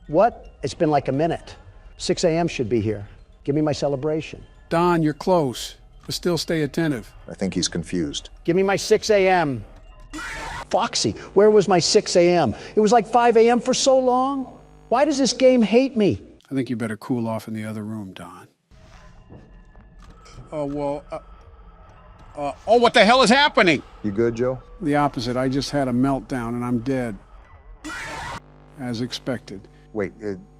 Speaker 1: What? It's been like a minute. 6 a.m. should be here. Give me my celebration.
Speaker 2: Don, you're close, but still stay attentive.
Speaker 3: I think he's confused.
Speaker 1: Give me my 6 a.m. Foxy, where was my 6 a.m.? It was like 5 a.m. for so long. Why does this game hate me?
Speaker 2: I think you better cool off in the other room, Don. Oh, well, what the hell is happening?
Speaker 3: You good, Joe?
Speaker 2: The opposite. I just had a meltdown and I'm dead. As expected.
Speaker 3: Wait,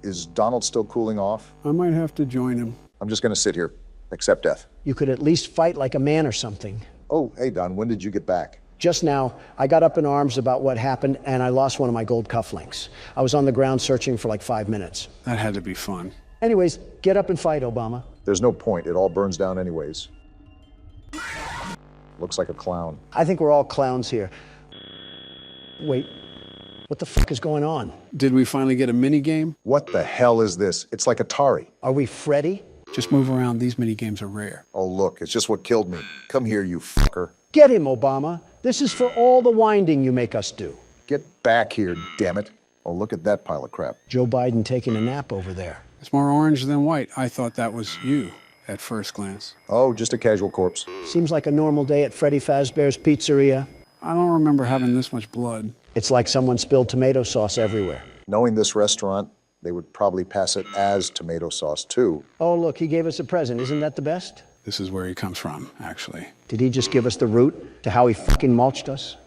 Speaker 3: is Donald still cooling off?
Speaker 2: I might have to join him.
Speaker 3: I'm just gonna sit here, accept death.
Speaker 1: You could at least fight like a man or something.
Speaker 3: Oh, hey, Don, when did you get back?
Speaker 1: Just now, I got up in arms about what happened and I lost one of my gold cufflinks. I was on the ground searching for like 5 minutes.
Speaker 2: That had to be fun.
Speaker 1: Anyways, get up and fight, Obama.
Speaker 3: There's no point. It all burns down anyways. Looks like a clown.
Speaker 1: I think we're all clowns here. Wait, what the fuck is going on?
Speaker 2: Did we finally get a mini game?
Speaker 3: What the hell is this? It's like Atari.
Speaker 1: Are we Freddy?
Speaker 2: Just move around. These mini games are rare.
Speaker 3: Oh, look, it's just what killed me. Come here, you fucker.
Speaker 1: Get him, Obama. This is for all the winding you make us do.
Speaker 3: Get back here, damn it. Oh, look at that pile of crap.
Speaker 1: Joe Biden taking a nap over there.
Speaker 2: It's more orange than white. I thought that was you at first glance.
Speaker 3: Oh, just a casual corpse.
Speaker 4: Seems like a normal day at Freddy Fazbear's Pizzeria.
Speaker 2: I don't remember having this much blood.
Speaker 1: It's like someone spilled tomato sauce everywhere.
Speaker 3: Knowing this restaurant, they would probably pass it as tomato sauce, too.
Speaker 1: Oh, look, he gave us a present. Isn't that the best?
Speaker 2: This is where he comes from, actually.
Speaker 1: Did he just give us the route to how he fucking mulched us?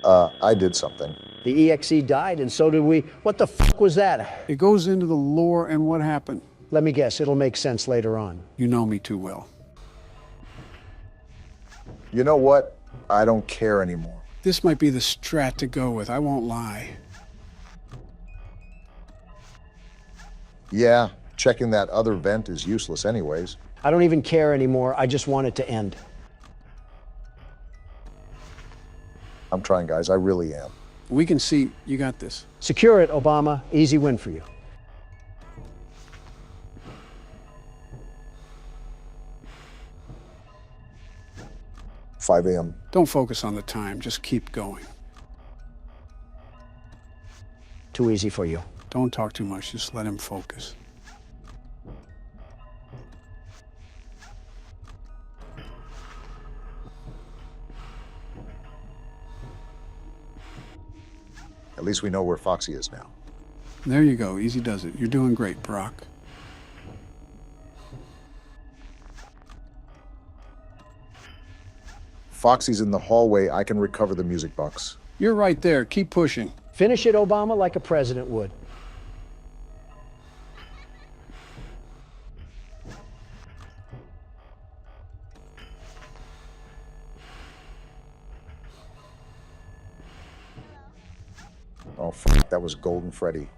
Speaker 3: I did something.
Speaker 1: The EXE died, and so did we. What the fuck was that?
Speaker 2: It goes into the lore and what happened.
Speaker 1: Let me guess, it'll make sense later on.
Speaker 2: You know me too well.
Speaker 3: You know what? I don't care anymore.
Speaker 2: This might be the strat to go with, I won't lie.
Speaker 3: Yeah, checking that other vent is useless anyways.
Speaker 1: I don't even care anymore. I just want it to end.
Speaker 3: I'm trying, guys. I really am.
Speaker 2: We can see you got this.
Speaker 1: Secure it, Obama. Easy win for you.
Speaker 3: $5 a.m.
Speaker 2: Don't focus on the time, just keep going.
Speaker 1: Too easy for you.
Speaker 2: Don't talk too much, just let him focus.
Speaker 3: At least we know where Foxy is now.
Speaker 2: There you go, easy does it. You're doing great, Brock.
Speaker 3: Foxy's in the hallway. I can recover the music box.
Speaker 2: You're right there, keep pushing.
Speaker 1: Finish it, Obama, like a president would.
Speaker 3: Oh, fuck, that was Golden Freddy.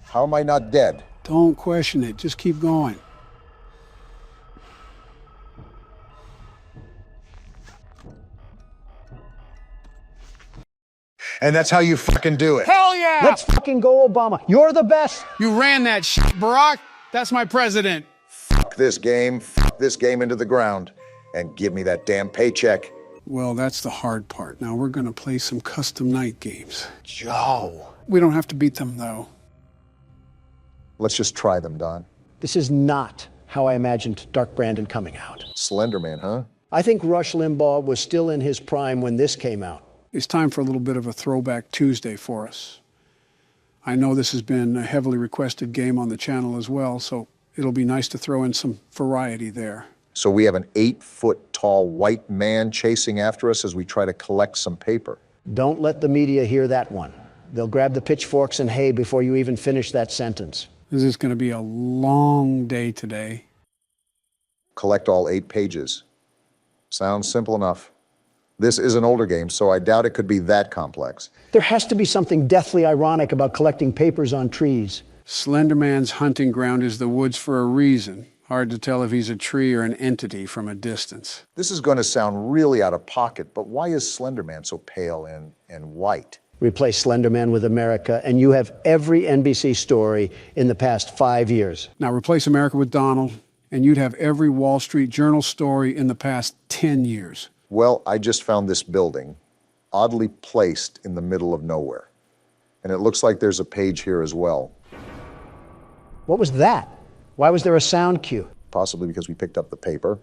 Speaker 3: How am I not dead?
Speaker 2: Don't question it, just keep going.
Speaker 3: And that's how you fucking do it.
Speaker 2: Hell yeah!
Speaker 1: Let's fucking go, Obama. You're the best.
Speaker 2: You ran that shit, Barack. That's my president.
Speaker 3: Fuck this game into the ground, and give me that damn paycheck.
Speaker 2: Well, that's the hard part. Now we're gonna play some custom night games.
Speaker 3: Joe.
Speaker 2: We don't have to beat them, though.
Speaker 3: Let's just try them, Don.
Speaker 1: This is not how I imagined Dark Brandon coming out.
Speaker 3: Slender Man, huh?
Speaker 1: I think Rush Limbaugh was still in his prime when this came out.
Speaker 2: It's time for a little bit of a throwback Tuesday for us. I know this has been a heavily requested game on the channel as well, so it'll be nice to throw in some variety there.
Speaker 3: So we have an 8-foot-tall white man chasing after us as we try to collect some paper.
Speaker 1: Don't let the media hear that one. They'll grab the pitchforks and hay before you even finish that sentence.
Speaker 2: This is going to be a long day today.
Speaker 3: Collect all 8 pages. Sounds simple enough. This is an older game, so I doubt it could be that complex.
Speaker 1: There has to be something deathly ironic about collecting papers on trees.
Speaker 2: Slenderman's hunting ground is the woods for a reason. Hard to tell if he's a tree or an entity from a distance.
Speaker 3: This is going to sound really out of pocket, but why is Slender Man so pale and white?
Speaker 1: Replace Slenderman with America, and you have every NBC story in the past 5 years.
Speaker 2: Now replace America with Donald, and you'd have every Wall Street Journal story in the past 10 years.
Speaker 3: Well, I just found this building oddly placed in the middle of nowhere. And it looks like there's a page here as well.
Speaker 1: What was that? Why was there a sound cue?
Speaker 3: Possibly because we picked up the paper.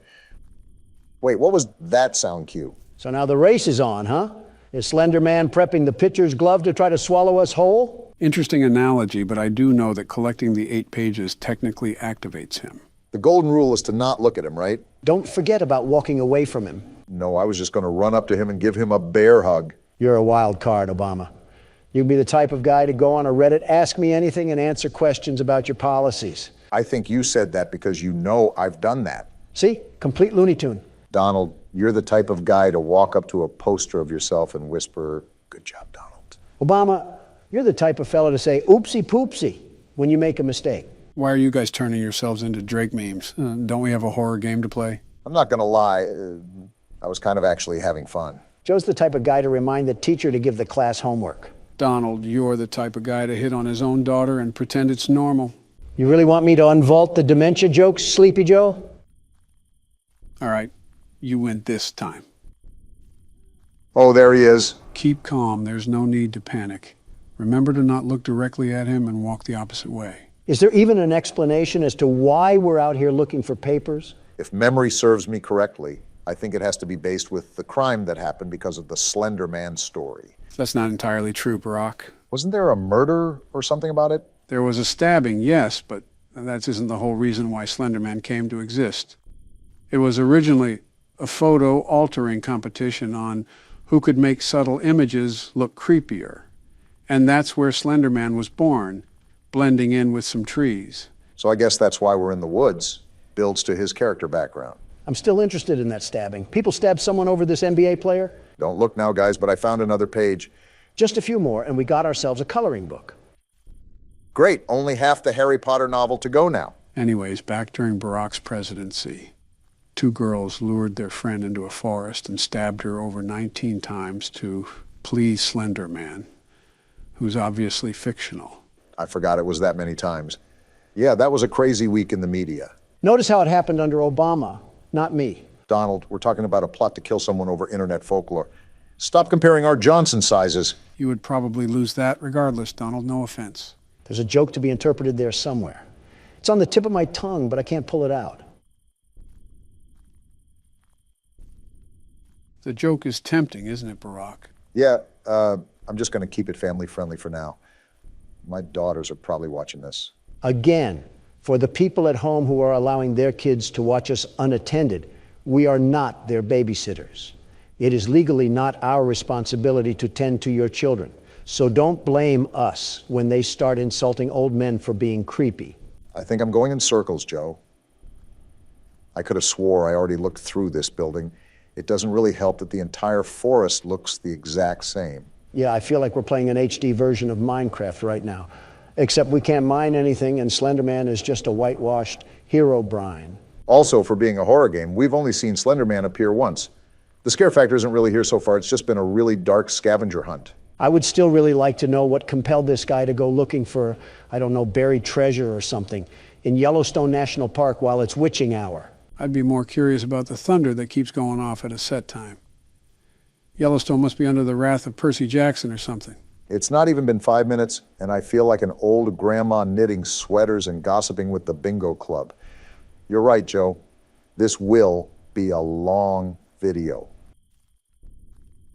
Speaker 3: Wait, what was that sound cue?
Speaker 1: So now the race is on, huh? Is Slenderman prepping the pitcher's glove to try to swallow us whole?
Speaker 2: Interesting analogy, but I do know that collecting the 8 pages technically activates him.
Speaker 3: The golden rule is to not look at him, right?
Speaker 1: Don't forget about walking away from him.
Speaker 3: No, I was just going to run up to him and give him a bear hug.
Speaker 1: You're a wild card, Obama. You'd be the type of guy to go on a Reddit, ask me anything, and answer questions about your policies.
Speaker 3: I think you said that because you know I've done that.
Speaker 1: See? Complete Looney Tune.
Speaker 3: Donald, you're the type of guy to walk up to a poster of yourself and whisper, "Good job, Donald."
Speaker 1: Obama, you're the type of fellow to say oopsie poopsie when you make a mistake.
Speaker 2: Why are you guys turning yourselves into Drake memes? Don't we have a horror game to play?
Speaker 3: I'm not going to lie, I was kind of actually having fun.
Speaker 1: Joe's the type of guy to remind the teacher to give the class homework.
Speaker 2: Donald, you're the type of guy to hit on his own daughter and pretend it's normal.
Speaker 1: You really want me to unvault the dementia jokes, Sleepy Joe?
Speaker 2: All right, you win this time.
Speaker 3: Oh, there he is.
Speaker 2: Keep calm, there's no need to panic. Remember to not look directly at him and walk the opposite way.
Speaker 1: Is there even an explanation as to why we're out here looking for papers?
Speaker 3: If memory serves me correctly, I think it has to be based with the crime that happened because of the Slender Man story.
Speaker 2: That's not entirely true, Barack.
Speaker 3: Wasn't there a murder or something about it?
Speaker 2: There was a stabbing, yes, but that isn't the whole reason why Slenderman came to exist. It was originally a photo altering competition on who could make subtle images look creepier. And that's where Slenderman was born, blending in with some trees.
Speaker 3: So I guess that's why we're in the woods. Builds to his character background.
Speaker 1: I'm still interested in that stabbing. People stab someone over this NBA player?
Speaker 3: Don't look now, guys, but I found another page.
Speaker 1: Just a few more, and we got ourselves a coloring book.
Speaker 3: Great, only half the Harry Potter novel to go now.
Speaker 2: Anyways, back during Barack's presidency, 2 girls lured their friend into a forest and stabbed her over 19 times to please Slenderman, who's obviously fictional.
Speaker 3: I forgot it was that many times. Yeah, that was a crazy week in the media.
Speaker 1: Notice how it happened under Obama, not me.
Speaker 3: Donald, we're talking about a plot to kill someone over internet folklore. Stop comparing our Johnson sizes.
Speaker 2: You would probably lose that regardless, Donald, no offense.
Speaker 1: There's a joke to be interpreted there somewhere. It's on the tip of my tongue, but I can't pull it out.
Speaker 2: The joke is tempting, isn't it, Barack?
Speaker 3: Yeah, I'm just going to keep it family friendly for now. My daughters are probably watching this.
Speaker 1: Again, for the people at home who are allowing their kids to watch us unattended, we are not their babysitters. It is legally not our responsibility to tend to your children. So don't blame us when they start insulting old men for being creepy.
Speaker 3: I think I'm going in circles, Joe. I could have swore I already looked through this building. It doesn't really help that the entire forest looks the exact same.
Speaker 1: Yeah, I feel like we're playing an HD version of Minecraft right now. Except we can't mine anything, and Slenderman is just a whitewashed hero brine.
Speaker 3: Also, for being a horror game, we've only seen Slenderman appear once. The scare factor isn't really here so far. It's just been a really dark scavenger hunt.
Speaker 1: I would still really like to know what compelled this guy to go looking for, I don't know, buried treasure or something in Yellowstone National Park while it's witching hour.
Speaker 2: I'd be more curious about the thunder that keeps going off at a set time. Yellowstone must be under the wrath of Percy Jackson or something.
Speaker 3: It's not even been 5 minutes, and I feel like an old grandma knitting sweaters and gossiping with the bingo club. You're right, Joe. This will be a long video.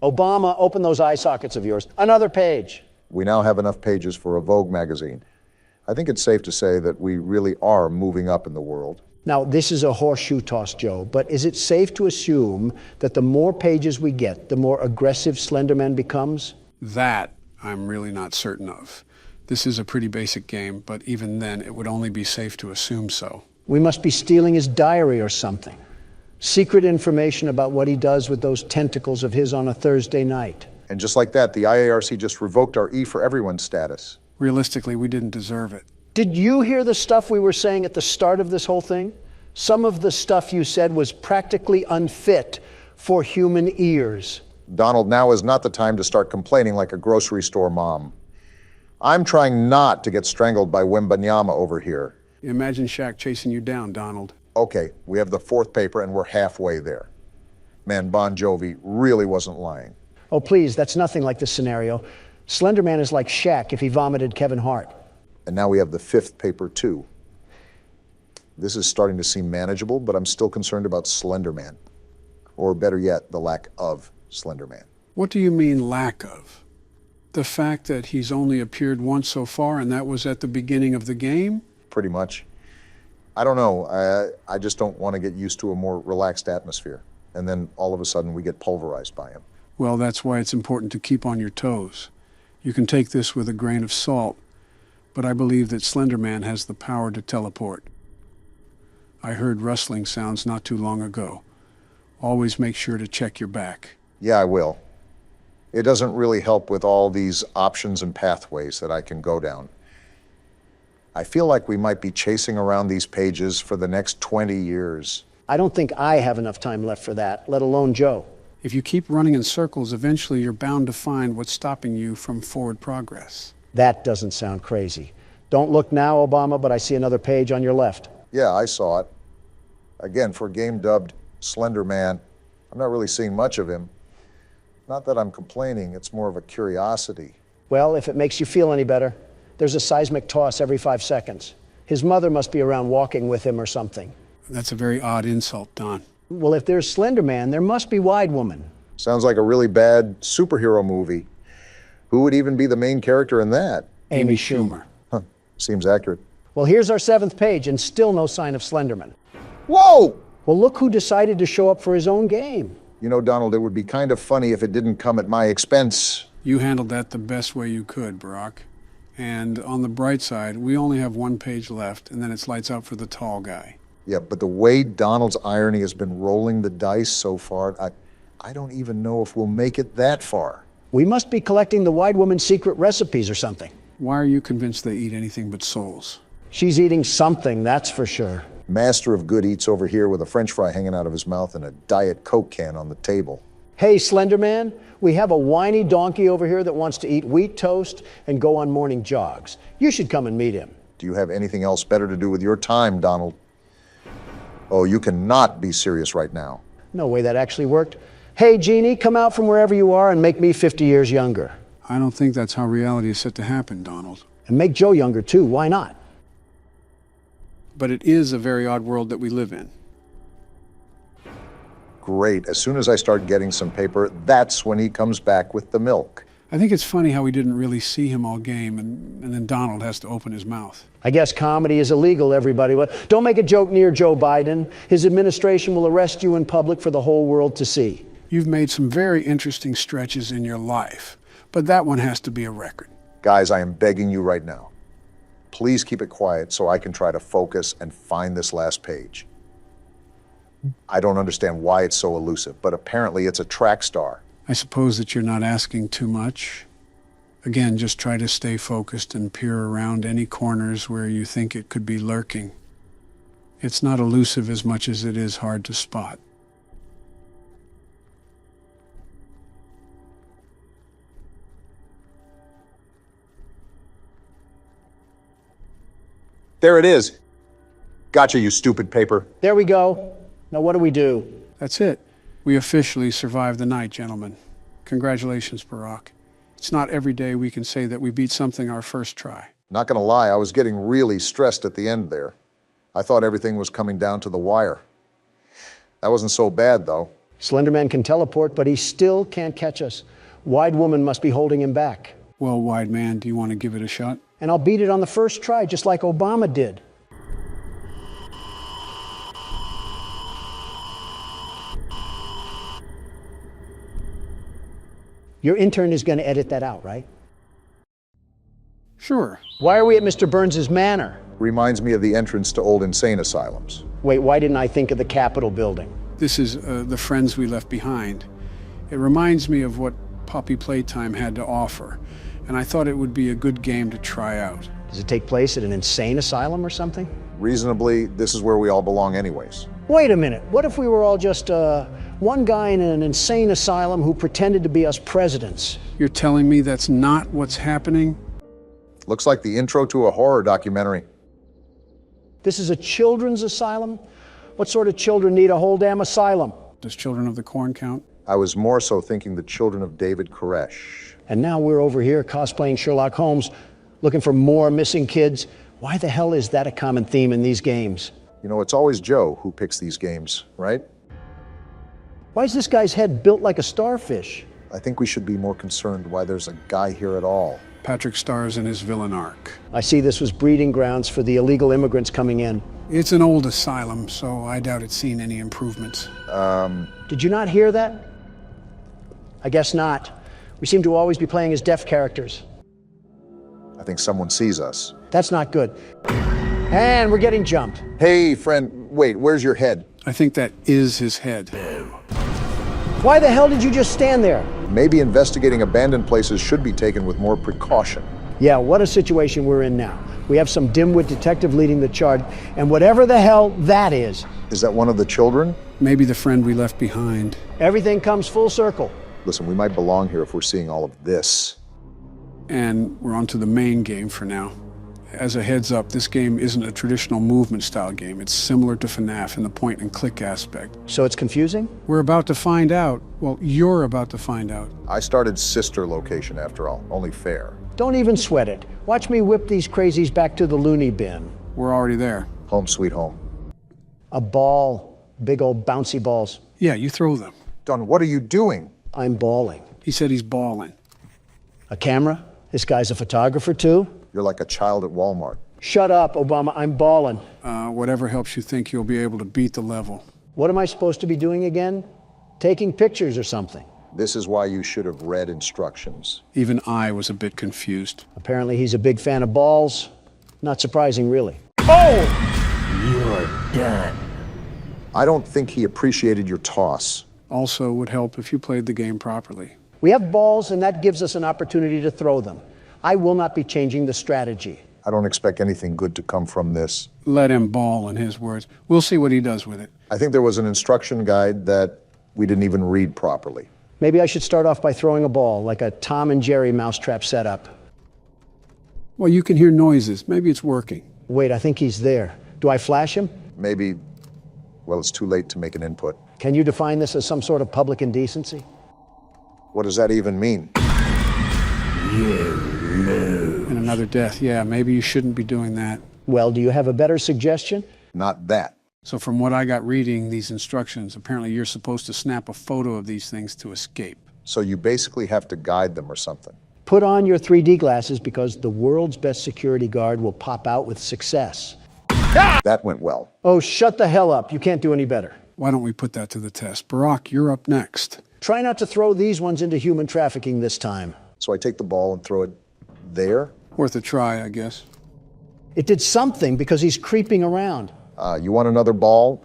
Speaker 1: Obama, open those eye sockets of yours. Another page.
Speaker 3: We now have enough pages for a Vogue magazine. I think it's safe to say that we really are moving up in the world.
Speaker 1: Now, this is a horseshoe toss, Joe, but is it safe to assume that the more pages we get, the more aggressive Slenderman becomes?
Speaker 2: That I'm really not certain of. This is a pretty basic game, but even then, it would only be safe to assume so.
Speaker 1: We must be stealing his diary or something. Secret information about what he does with those tentacles of his on a Thursday night.
Speaker 3: And just like that, the IARC just revoked our E for Everyone status.
Speaker 2: Realistically, we didn't deserve it.
Speaker 1: Did you hear the stuff we were saying at the start of this whole thing? Some of the stuff you said was practically unfit for human ears.
Speaker 3: Donald, now is not the time to start complaining like a grocery store mom. I'm trying not to get strangled by Wembanyama over here.
Speaker 2: Imagine Shaq chasing you down, Donald.
Speaker 3: Okay, we have the fourth paper and we're halfway there. Man, Bon Jovi really wasn't lying.
Speaker 1: Oh, please, that's nothing like this scenario. Slender Man is like Shaq if he vomited Kevin Hart.
Speaker 3: And now we have the fifth paper too. This is starting to seem manageable, but I'm still concerned about Slender Man. Or better yet, the lack of Slender Man.
Speaker 2: What do you mean, lack of? The fact that he's only appeared once so far, and that was at the beginning of the game?
Speaker 3: Pretty much. I don't know. I just don't want to get used to a more relaxed atmosphere. And then all of a sudden we get pulverized by him.
Speaker 2: Well, that's why it's important to keep on your toes. You can take this with a grain of salt, but I believe that Slender Man has the power to teleport. I heard rustling sounds not too long ago. Always make sure to check your back.
Speaker 3: Yeah, I will. It doesn't really help with all these options and pathways that I can go down. I feel like we might be chasing around these pages for the next 20 years.
Speaker 1: I don't think I have enough time left for that, let alone Joe.
Speaker 2: If you keep running in circles, eventually you're bound to find what's stopping you from forward progress.
Speaker 1: That doesn't sound crazy. Don't look now, Obama, but I see another page on your left.
Speaker 3: Yeah, I saw it. Again, for a game dubbed Slender Man, I'm not really seeing much of him. Not that I'm complaining, it's more of a curiosity.
Speaker 1: Well, if it makes you feel any better, there's a seismic toss every 5 seconds. His mother must be around walking with him or something.
Speaker 2: That's a very odd insult, Don.
Speaker 1: Well, if there's Slender Man, there must be Wide Woman.
Speaker 3: Sounds like a really bad superhero movie. Who would even be the main character in that?
Speaker 1: Amy Schumer.
Speaker 3: Huh, seems accurate.
Speaker 1: Well, here's our 7th page and still no sign of Slenderman.
Speaker 3: Whoa!
Speaker 1: Well, look who decided to show up for his own game.
Speaker 3: You know, Donald, it would be kind of funny if it didn't come at my expense.
Speaker 2: You handled that the best way you could, Barack. And on the bright side, we only have 1 page left, and then it's lights out for the tall guy.
Speaker 3: Yeah, but the way Donald's irony has been rolling the dice so far, I don't even know if we'll make it that far.
Speaker 1: We must be collecting the Wide Woman's secret recipes or something.
Speaker 2: Why are you convinced they eat anything but souls?
Speaker 1: She's eating something, that's for sure.
Speaker 3: Master of Good eats over here with a French fry hanging out of his mouth and a Diet Coke can on the table.
Speaker 1: Hey, Slender Man, we have a whiny donkey over here that wants to eat wheat toast and go on morning jogs. You should come and meet him.
Speaker 3: Do you have anything else better to do with your time, Donald? Oh, you cannot be serious right now.
Speaker 1: No way that actually worked. Hey, Jeannie, come out from wherever you are and make me 50 years younger.
Speaker 2: I don't think that's how reality is set to happen, Donald.
Speaker 1: And make Joe younger, too. Why not?
Speaker 2: But it is a very odd world that we live in.
Speaker 3: Great. As soon as I start getting some paper, that's when he comes back with the milk.
Speaker 2: I think it's funny how we didn't really see him all game, and then Donald has to open his mouth.
Speaker 1: I guess comedy is illegal, everybody. Don't make a joke near Joe Biden. His administration will arrest you in public for the whole world to see.
Speaker 2: You've made some very interesting stretches in your life, but that one has to be a record.
Speaker 3: Guys, I am begging you right now. Please keep it quiet so I can try to focus and find this last page. I don't understand why it's so elusive, but apparently it's a track star.
Speaker 2: I suppose that you're not asking too much. Again, just try to stay focused and peer around any corners where you think it could be lurking. It's not elusive as much as it is hard to spot.
Speaker 3: There it is. Gotcha, you stupid paper.
Speaker 1: There we go. Now what do we do?
Speaker 2: That's it. We officially survived the night, gentlemen. Congratulations, Barack. It's not every day we can say that we beat something our first try.
Speaker 3: Not gonna lie, I was getting really stressed at the end there. I thought everything was coming down to the wire. That wasn't so bad, though.
Speaker 1: Slenderman can teleport, but he still can't catch us. Wide Woman must be holding him back.
Speaker 2: Well, Wide Man, do you want to give it a shot?
Speaker 1: And I'll beat it on the first try, just like Obama did. Your intern is going to edit that out, right?
Speaker 2: Sure.
Speaker 1: Why are we at Mr. Burns's manor?
Speaker 3: Reminds me of the entrance to old insane asylums.
Speaker 1: Wait, why didn't I think of the Capitol building?
Speaker 2: This is the friends we left behind. It reminds me of what Puppy Playtime had to offer, and I thought it would be a good game to try out.
Speaker 1: Does it take place at an insane asylum or something?
Speaker 3: Reasonably, this is where we all belong anyways.
Speaker 1: Wait a minute, what if we were all just One guy in an insane asylum who pretended to be us presidents.
Speaker 2: You're telling me that's not what's happening?
Speaker 3: Looks like the intro to a horror documentary.
Speaker 1: This is a children's asylum? What sort of children need a whole damn asylum?
Speaker 2: Does Children of the Corn count?
Speaker 3: I was more so thinking the children of David Koresh.
Speaker 1: And now we're over here cosplaying Sherlock Holmes, looking for more missing kids. Why the hell is that a common theme in these games?
Speaker 3: You know, it's always Joe who picks these games, right?
Speaker 1: Why is this guy's head built like a starfish?
Speaker 3: I think we should be more concerned why there's a guy here at all.
Speaker 2: Patrick stars in his villain arc.
Speaker 1: I see this was breeding grounds for the illegal immigrants coming in.
Speaker 2: It's an old asylum, so I doubt it's seen any improvements.
Speaker 1: Did you not hear that? I guess not. We seem to always be playing as deaf characters.
Speaker 3: I think someone sees us.
Speaker 1: That's not good. And we're getting jumped.
Speaker 3: Hey, friend, wait, where's your head?
Speaker 2: I think that is his head.
Speaker 1: Why the hell did you just stand there?
Speaker 3: Maybe investigating abandoned places should be taken with more precaution.
Speaker 1: Yeah, what a situation we're in now. We have some dimwit detective leading the charge, and whatever the hell that is.
Speaker 3: Is that one of the children?
Speaker 2: Maybe the friend we left behind.
Speaker 1: Everything comes full circle.
Speaker 3: Listen, we might belong here if we're seeing all of this.
Speaker 2: And we're on to the main game for now. As a heads up, this game isn't a traditional movement style game. It's similar to FNAF in the point and click aspect.
Speaker 1: So it's confusing?
Speaker 2: We're about to find out. Well, you're about to find out.
Speaker 3: I started sister location after all, only fair.
Speaker 1: Don't even sweat it. Watch me whip these crazies back to the loony bin.
Speaker 2: We're already there.
Speaker 3: Home sweet home.
Speaker 1: A ball. Big old bouncy balls.
Speaker 2: Yeah, you throw them.
Speaker 3: Don, what are you doing?
Speaker 1: I'm balling.
Speaker 2: He said he's balling.
Speaker 1: A camera? This guy's a photographer too?
Speaker 3: You're like a child at Walmart.
Speaker 1: Shut up, Obama. I'm balling.
Speaker 2: Whatever helps you think you'll be able to beat the level.
Speaker 1: What am I supposed to be doing again? Taking pictures or something.
Speaker 3: This is why you should have read instructions.
Speaker 2: Even I was a bit confused.
Speaker 1: Apparently he's a big fan of balls. Not surprising, really.
Speaker 9: You're done.
Speaker 3: I don't think he appreciated your toss.
Speaker 2: Also would help if you played the game properly.
Speaker 1: We have balls, and that gives us an opportunity to throw them. I will not be changing the strategy.
Speaker 3: I don't expect anything good to come from this.
Speaker 2: Let him ball, in his words. We'll see what he does with it.
Speaker 3: I think there was an instruction guide that we didn't even read properly.
Speaker 1: Maybe I should start off by throwing a ball, like a Tom and Jerry mousetrap setup.
Speaker 2: Well, you can hear noises. Maybe it's working.
Speaker 1: Wait, I think he's there. Do I flash him?
Speaker 3: Maybe, well, it's too late to make an input.
Speaker 1: Can you define this as some sort of public indecency?
Speaker 3: What does that even mean?
Speaker 2: And another death. Yeah, maybe you shouldn't be doing that.
Speaker 1: Well, do you have a better suggestion?
Speaker 3: Not that.
Speaker 2: So from what I got reading these instructions, apparently you're supposed to snap a photo of these things to escape.
Speaker 3: So you basically have to guide them or something.
Speaker 1: Put on your 3D glasses because the world's best security guard will pop out with success.
Speaker 3: That went well.
Speaker 1: Oh, shut the hell up. You can't do any better.
Speaker 2: Why don't we put that to the test? Barack, you're up next.
Speaker 1: Try not to throw these ones into human trafficking this time.
Speaker 3: So I take the ball and throw it there.
Speaker 2: Worth a try, I guess.
Speaker 1: It did something because he's creeping around.
Speaker 3: You want another ball?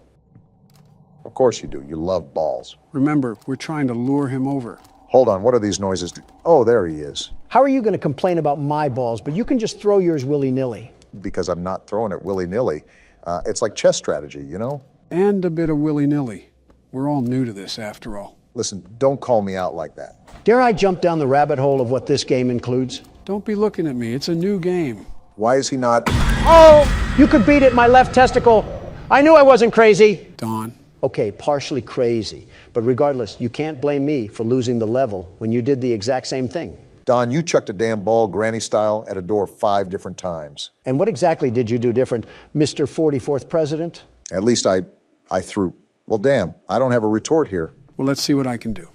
Speaker 3: Of course you do. You love balls.
Speaker 2: Remember, we're trying to lure him over.
Speaker 3: Hold on, what are these noises? Oh, there he is.
Speaker 1: How are you going to complain about my balls, but you can just throw yours willy-nilly?
Speaker 3: Because I'm not throwing it willy-nilly. It's like chess strategy, you know?
Speaker 2: And a bit of willy-nilly. We're all new to this, after all.
Speaker 3: Listen, don't call me out like that.
Speaker 1: Dare I jump down the rabbit hole of what this game includes?
Speaker 2: Don't be looking at me. It's a new game.
Speaker 3: Why is he not?
Speaker 1: Oh, you could beat it, my left testicle. I knew I wasn't crazy.
Speaker 2: Don.
Speaker 1: Okay, partially crazy. But regardless, you can't blame me for losing the level when you did the exact same thing.
Speaker 3: Don, you chucked a damn ball granny style at a door 5 different times.
Speaker 1: And what exactly did you do different, Mr. 44th President?
Speaker 3: At least I threw. Well, damn, I don't have a retort here.
Speaker 2: Well, let's see what I can do.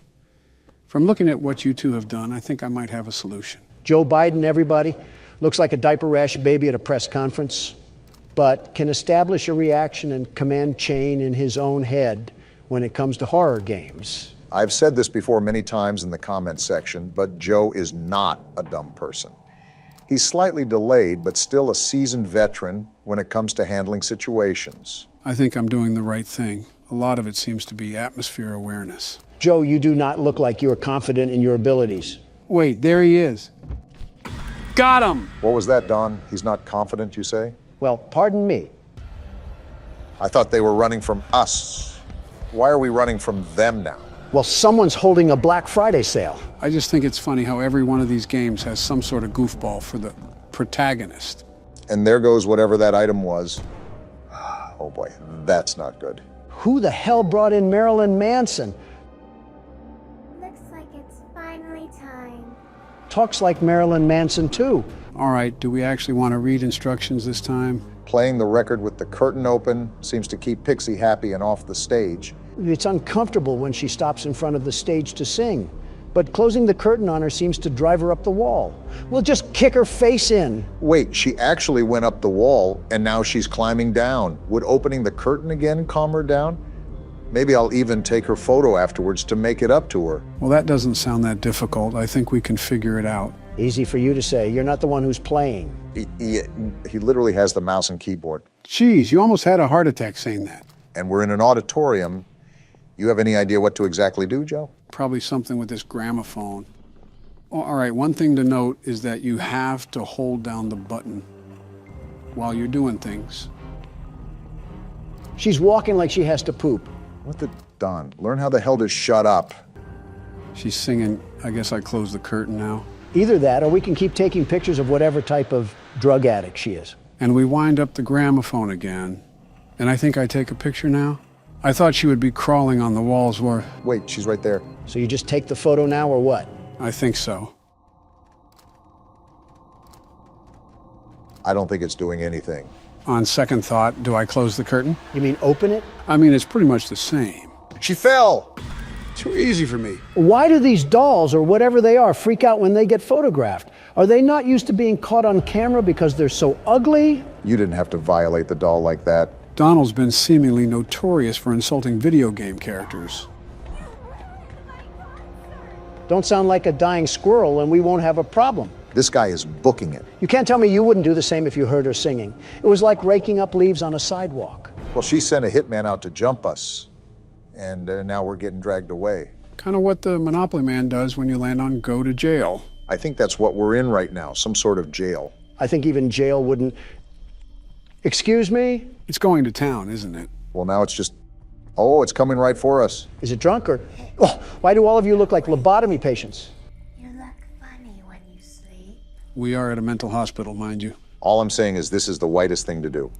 Speaker 2: From looking at what you two have done, I think I might have a solution.
Speaker 1: Joe Biden, everybody, looks like a diaper rash baby at a press conference, but can establish a reaction and command chain in his own head when it comes to horror games.
Speaker 3: I've said this before many times in the comment section, but Joe is not a dumb person. He's slightly delayed, but still a seasoned veteran when it comes to handling situations.
Speaker 2: I think I'm doing the right thing. A lot of it seems to be atmosphere awareness.
Speaker 1: Joe, you do not look like you're confident in your abilities.
Speaker 2: Wait, there he is. Got him!
Speaker 3: What was that, Don? He's not confident, you say?
Speaker 1: Well, pardon me.
Speaker 3: I thought they were running from us. Why are we running from them now?
Speaker 1: Well, someone's holding a Black Friday sale.
Speaker 2: I just think it's funny how every one of these games has some sort of goofball for the protagonist.
Speaker 3: And there goes whatever that item was. Oh boy, that's not good.
Speaker 1: Who the hell brought in Marilyn Manson?
Speaker 4: Looks like it's finally time.
Speaker 1: Talks like Marilyn Manson, too.
Speaker 2: All right, do we actually want to read instructions this time?
Speaker 3: Playing the record with the curtain open seems to keep Pixie happy and off the stage.
Speaker 1: It's uncomfortable when she stops in front of the stage to sing. But closing the curtain on her seems to drive her up the wall. We'll just kick her face in.
Speaker 3: Wait, she actually went up the wall and now she's climbing down. Would opening the curtain again calm her down? Maybe I'll even take her photo afterwards to make it up to her.
Speaker 2: Well, that doesn't sound that difficult. I think we can figure it out.
Speaker 1: Easy for you to say. You're not the one who's playing.
Speaker 3: He literally has the mouse and keyboard.
Speaker 2: Geez, you almost had a heart attack saying that.
Speaker 3: And we're in an auditorium. You have any idea what to exactly do, Joe?
Speaker 2: Probably something with this gramophone. Oh, all right, one thing to note is that you have to hold down the button while you're doing things.
Speaker 1: She's walking like she has to poop.
Speaker 3: What the Don? Learn how the hell to shut up.
Speaker 2: She's singing, I guess I close the curtain now.
Speaker 1: Either that, or we can keep taking pictures of whatever type of drug addict she is.
Speaker 2: And we wind up the gramophone again. And I think I take a picture now. I thought she would be crawling on the walls where...
Speaker 3: Wait, she's right there.
Speaker 1: So you just take the photo now, or what?
Speaker 2: I think so.
Speaker 3: I don't think it's doing anything.
Speaker 2: On second thought, do I close the curtain?
Speaker 1: You mean open it?
Speaker 2: I mean, it's pretty much the same.
Speaker 3: She fell!
Speaker 2: Too easy for me.
Speaker 1: Why do these dolls, or whatever they are, freak out when they get photographed? Are they not used to being caught on camera because they're so ugly?
Speaker 3: You didn't have to violate the doll like that.
Speaker 2: Donald's been seemingly notorious for insulting video game characters.
Speaker 1: Don't sound like a dying squirrel and we won't have a problem.
Speaker 3: This guy is booking it.
Speaker 1: You can't tell me you wouldn't do the same if you heard her singing. It was like raking up leaves on a sidewalk.
Speaker 3: Well, she sent a hitman out to jump us. And now we're getting dragged away.
Speaker 2: Kind of what the Monopoly Man does when you land on go to jail.
Speaker 3: I think that's what we're in right now, some sort of jail.
Speaker 1: I think even jail wouldn't... Excuse me?
Speaker 2: It's going to town, isn't it?
Speaker 3: Well, now it's just... Oh, it's coming right for us.
Speaker 1: Is it drunk or... Oh, why do all of you look like lobotomy patients?
Speaker 4: You look funny when you sleep.
Speaker 2: We are at a mental hospital, mind you.
Speaker 3: All I'm saying is this is the whitest thing to do.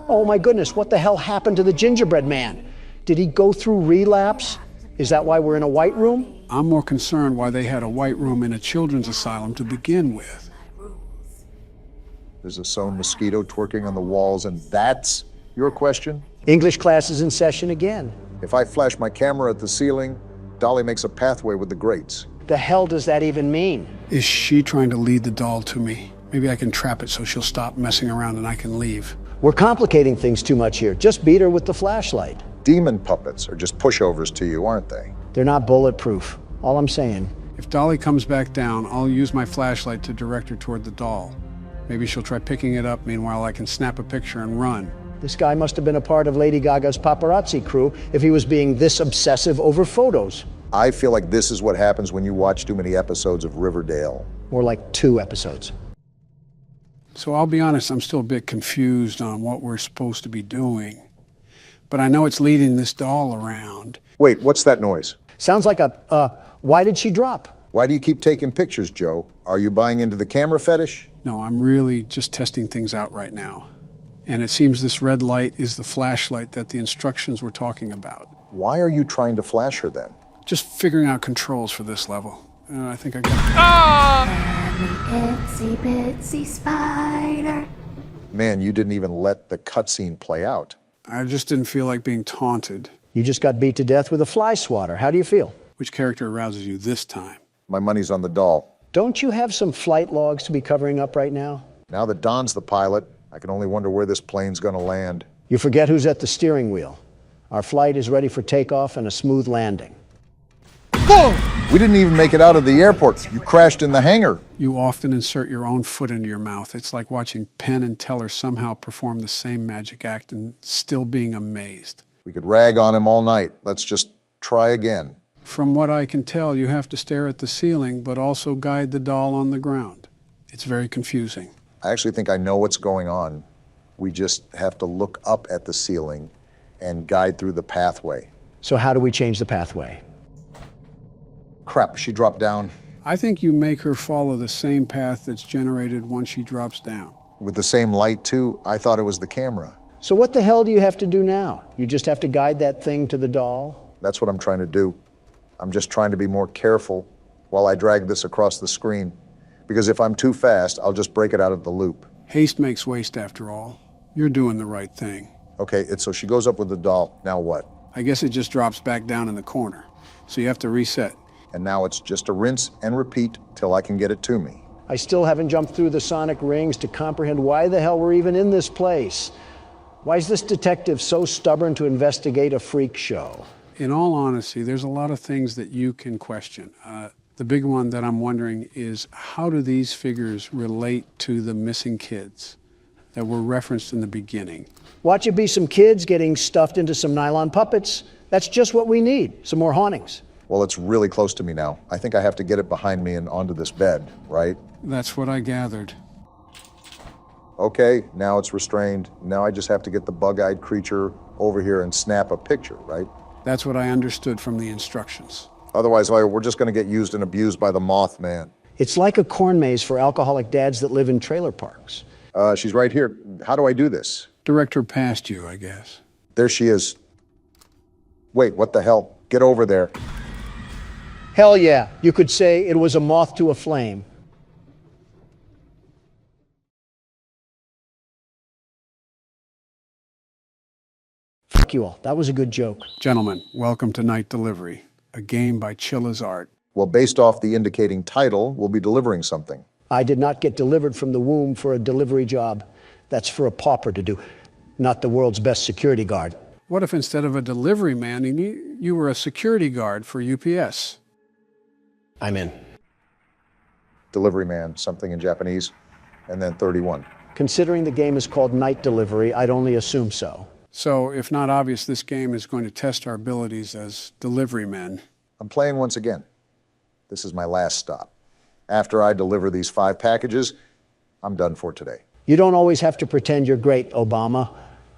Speaker 1: Oh my goodness, what the hell happened to the gingerbread man? Did he go through relapse? Is that why we're in a white room?
Speaker 2: I'm more concerned why they had a white room in a children's asylum to begin with.
Speaker 3: There's a sewn mosquito twerking on the walls, and that's your question?
Speaker 1: English class is in session again.
Speaker 3: If I flash my camera at the ceiling, Dolly makes a pathway with the grates.
Speaker 1: The hell does that even mean?
Speaker 2: Is she trying to lead the doll to me? Maybe I can trap it so she'll stop messing around and I can leave.
Speaker 1: We're complicating things too much here. Just beat her with the flashlight.
Speaker 3: Demon puppets are just pushovers to you, aren't they?
Speaker 1: They're not bulletproof. All I'm saying.
Speaker 2: If Dolly comes back down, I'll use my flashlight to direct her toward the doll. Maybe she'll try picking it up. Meanwhile, I can snap a picture and run.
Speaker 1: This guy must have been a part of Lady Gaga's paparazzi crew if he was being this obsessive over photos.
Speaker 3: I feel like this is what happens when you watch too many episodes of Riverdale.
Speaker 1: More like 2 episodes.
Speaker 2: So I'll be honest, I'm still a bit confused on what we're supposed to be doing. But I know it's leading this doll around.
Speaker 3: Wait, what's that noise?
Speaker 1: Sounds like why did she drop?
Speaker 3: Why do you keep taking pictures, Joe? Are you buying into the camera fetish?
Speaker 2: No, I'm really just testing things out right now. And it seems this red light is the flashlight that the instructions were talking about.
Speaker 3: Why are you trying to flash her then?
Speaker 2: Just figuring out controls for this level. I think I got it.
Speaker 4: Itsy bitsy spider.
Speaker 3: Man, you didn't even let the cutscene play out.
Speaker 2: I just didn't feel like being taunted.
Speaker 1: You just got beat to death with a fly swatter. How do you feel?
Speaker 2: Which character arouses you this time?
Speaker 3: My money's on the doll.
Speaker 1: Don't you have some flight logs to be covering up right now?
Speaker 3: Now that Don's the pilot, I can only wonder where this plane's gonna land.
Speaker 1: You forget who's at the steering wheel. Our flight is ready for takeoff and a smooth landing.
Speaker 3: Boom! We didn't even make it out of the airport. You crashed in the hangar.
Speaker 2: You often insert your own foot into your mouth. It's like watching Penn and Teller somehow perform the same magic act and still being amazed.
Speaker 3: We could rag on him all night. Let's just try again.
Speaker 2: From what I can tell, you have to stare at the ceiling, but also guide the doll on the ground. It's very confusing.
Speaker 3: I actually think I know what's going on. We just have to look up at the ceiling and guide through the pathway.
Speaker 1: So how do we change the pathway?
Speaker 3: Crap, she dropped down.
Speaker 2: I think you make her follow the same path that's generated once she drops down.
Speaker 3: With the same light, too? I thought it was the camera.
Speaker 1: So what the hell do you have to do now? You just have to guide that thing to the doll?
Speaker 3: That's what I'm trying to do. I'm just trying to be more careful while I drag this across the screen. Because if I'm too fast, I'll just break it out of the loop.
Speaker 2: Haste makes waste, after all. You're doing the right thing.
Speaker 3: Okay, so she goes up with the doll. Now what?
Speaker 2: I guess it just drops back down in the corner. So you have to reset.
Speaker 3: And now it's just a rinse and repeat till I can get it to me.
Speaker 1: I still haven't jumped through the sonic rings to comprehend why the hell we're even in this place. Why is this detective so stubborn to investigate a freak show?
Speaker 2: In all honesty, there's a lot of things that you can question. The big one that I'm wondering is, how do these figures relate to the missing kids that were referenced in the beginning?
Speaker 1: Watch it be some kids getting stuffed into some nylon puppets. That's just what we need, some more hauntings.
Speaker 3: Well, it's really close to me now. I think I have to get it behind me and onto this bed, right?
Speaker 2: That's what I gathered.
Speaker 3: Okay, now it's restrained. Now I just have to get the bug-eyed creature over here and snap a picture, right?
Speaker 2: That's what I understood from the instructions.
Speaker 3: Otherwise, we're just going to get used and abused by the Mothman.
Speaker 1: It's like a corn maze for alcoholic dads that live in trailer parks.
Speaker 3: She's right here. How do I do this?
Speaker 2: Direct her past you, I guess.
Speaker 3: There she is. Wait, what the hell? Get over there.
Speaker 1: Hell yeah, you could say it was a moth to a flame. Fuck you all, that was a good joke.
Speaker 2: Gentlemen, welcome to Night Delivery, a game by Chilla's Art.
Speaker 3: Well, based off the indicating title, we'll be delivering something.
Speaker 1: I did not get delivered from the womb for a delivery job. That's for a pauper to do, not the world's best security guard.
Speaker 2: What if instead of a delivery man, you were a security guard for UPS?
Speaker 1: I'm in.
Speaker 3: Delivery man, something in Japanese, and then 31.
Speaker 1: Considering the game is called Night Delivery, I'd only assume so.
Speaker 2: So, if not obvious, this game is going to test our abilities as delivery men.
Speaker 3: I'm playing once again. This is my last stop. After I deliver these 5 packages, I'm done for today.
Speaker 1: You don't always have to pretend you're great, Obama.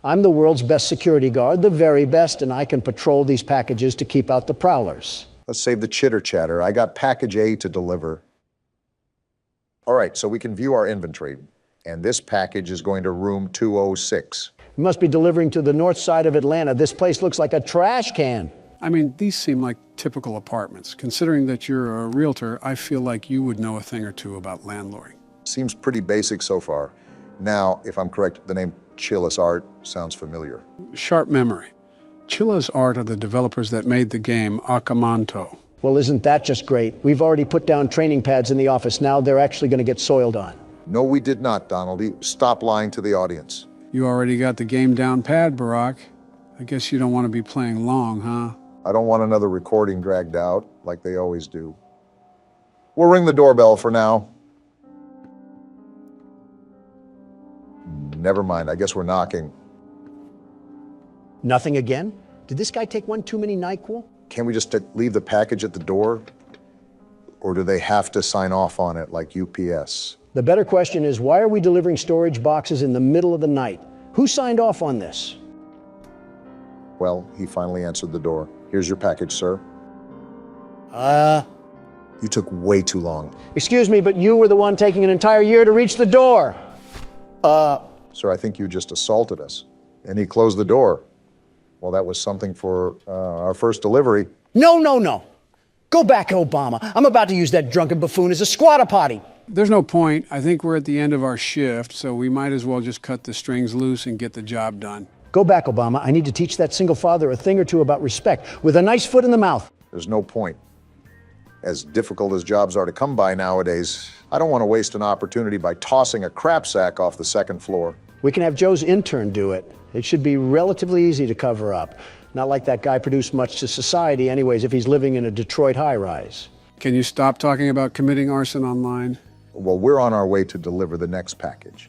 Speaker 1: I'm the world's best security guard, the very best, and I can patrol these packages to keep out the prowlers.
Speaker 3: Let's save the chitter chatter. I got package A to deliver. All right, so we can view our inventory. And this package is going to room 206.
Speaker 1: You must be delivering to the north side of Atlanta. This place looks like a trash can.
Speaker 2: I mean, these seem like typical apartments. Considering that you're a realtor, I feel like you would know a thing or two about landlording.
Speaker 3: Seems pretty basic so far. Now, if I'm correct, the name Chilla's Art sounds familiar.
Speaker 2: Sharp memory. Chilla's Art are the developers that made the game Akamanto.
Speaker 1: Well, isn't that just great? We've already put down training pads in the office. Now they're actually going to get soiled on.
Speaker 3: No, we did not, Donald. Stop lying to the audience.
Speaker 2: You already got the game down pat, Barack. I guess you don't want to be playing long, huh?
Speaker 3: I don't want another recording dragged out like they always do. We'll ring the doorbell for now. Never mind, I guess we're knocking.
Speaker 1: Nothing again? Did this guy take one too many NyQuil?
Speaker 3: Can't we just leave the package at the door? Or do they have to sign off on it like UPS?
Speaker 1: The better question is, why are we delivering storage boxes in the middle of the night? Who signed off on this?
Speaker 3: Well, he finally answered the door. Here's your package, sir. You took way too long.
Speaker 1: Excuse me, but you were the one taking an entire year to reach the door.
Speaker 3: Sir, I think you just assaulted us. And he closed the door. Well, that was something for our first delivery.
Speaker 1: No, no, no. Go back, Obama. I'm about to use that drunken buffoon as a squatter potty.
Speaker 2: There's no point. I think we're at the end of our shift, so we might as well just cut the strings loose and get the job done.
Speaker 1: Go back, Obama. I need to teach that single father a thing or two about respect, with a nice foot in the mouth.
Speaker 3: There's no point. As difficult as jobs are to come by nowadays, I don't want to waste an opportunity by tossing a crap sack off the second floor.
Speaker 1: We can have Joe's intern do it. It should be relatively easy to cover up. Not like that guy produced much to society anyways if he's living in a Detroit high-rise.
Speaker 2: Can you stop talking about committing arson online?
Speaker 3: Well, we're on our way to deliver the next package.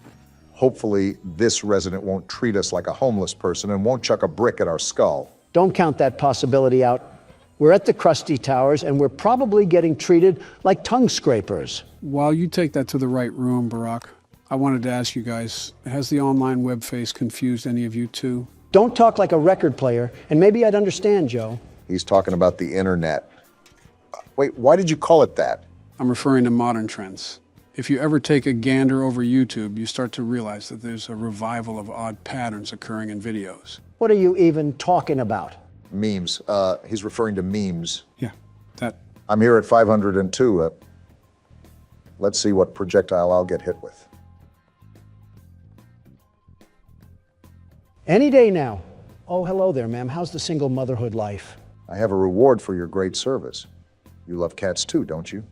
Speaker 3: Hopefully, this resident won't treat us like a homeless person and won't chuck a brick at our skull.
Speaker 1: Don't count that possibility out. We're at the Krusty Towers, and we're probably getting treated like tongue scrapers.
Speaker 2: While you take that to the right room, Barack, I wanted to ask you guys, has the online web face confused any of you too?
Speaker 1: Don't talk like a record player, and maybe I'd understand, Joe.
Speaker 3: He's talking about the internet. Wait, why did you call it that?
Speaker 2: I'm referring to modern trends. If you ever take a gander over YouTube, you start to realize that there's a revival of odd patterns occurring in videos.
Speaker 1: What are you even talking about?
Speaker 3: Memes. He's referring to memes.
Speaker 2: Yeah, that.
Speaker 3: I'm here at 502. Let's see what projectile I'll get hit with.
Speaker 1: Any day now. Oh, hello there, ma'am. How's the single motherhood life?
Speaker 3: I have a reward for your great service. You love cats too, don't you?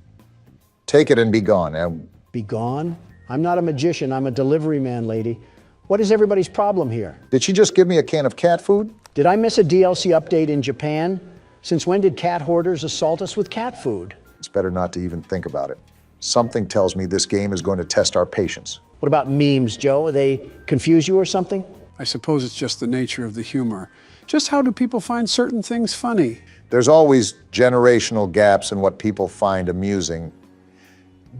Speaker 3: Take it and be gone.
Speaker 1: Be gone? I'm not a magician. I'm a delivery man, lady. What is everybody's problem here?
Speaker 3: Did she just give me a can of cat food?
Speaker 1: Did I miss a DLC update in Japan? Since when did cat hoarders assault us with cat food?
Speaker 3: It's better not to even think about it. Something tells me this game is going to test our patience.
Speaker 1: What about memes, Joe? They confuse you or something?
Speaker 2: I suppose it's just the nature of the humor. Just how do people find certain things funny?
Speaker 3: There's always generational gaps in what people find amusing.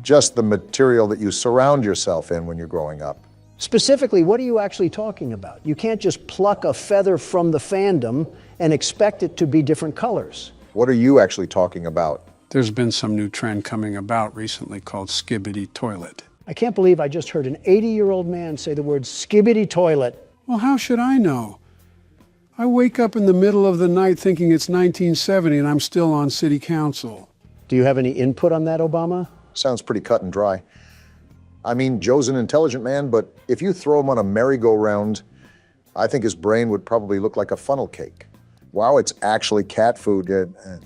Speaker 3: Just the material that you surround yourself in when you're growing up.
Speaker 1: Specifically, what are you actually talking about? You can't just pluck a feather from the fandom and expect it to be different colors.
Speaker 3: What are you actually talking about?
Speaker 2: There's been some new trend coming about recently called skibbity toilet.
Speaker 1: I can't believe I just heard an 80-year-old man say the word skibbity toilet.
Speaker 2: Well, how should I know? I wake up in the middle of the night thinking it's 1970 and I'm still on city council.
Speaker 1: Do you have any input on that, Obama?
Speaker 3: Sounds pretty cut and dry. I mean, Joe's an intelligent man, but if you throw him on a merry-go-round, I think his brain would probably look like a funnel cake. Wow, it's actually cat food.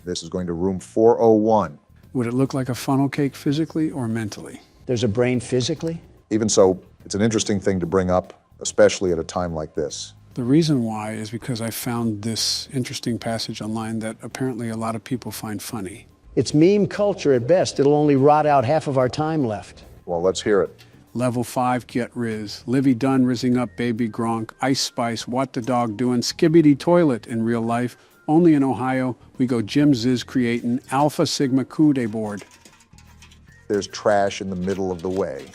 Speaker 3: This is going to room 401.
Speaker 2: Would it look like a funnel cake physically or mentally?
Speaker 1: There's a brain physically?
Speaker 3: Even so, it's an interesting thing to bring up, especially at a time like this.
Speaker 2: The reason why is because I found this interesting passage online that apparently a lot of people find funny.
Speaker 1: It's meme culture at best. It'll only rot out half of our time left.
Speaker 3: Well, let's hear it.
Speaker 2: Level 5 get Riz, Livy Dunn rizzing up Baby Gronk, Ice Spice, What the Dog Doing, Skibbity Toilet in real life. Only in Ohio, we go Jim Ziz creating Alpha Sigma Kude board.
Speaker 3: There's trash in the middle of the way.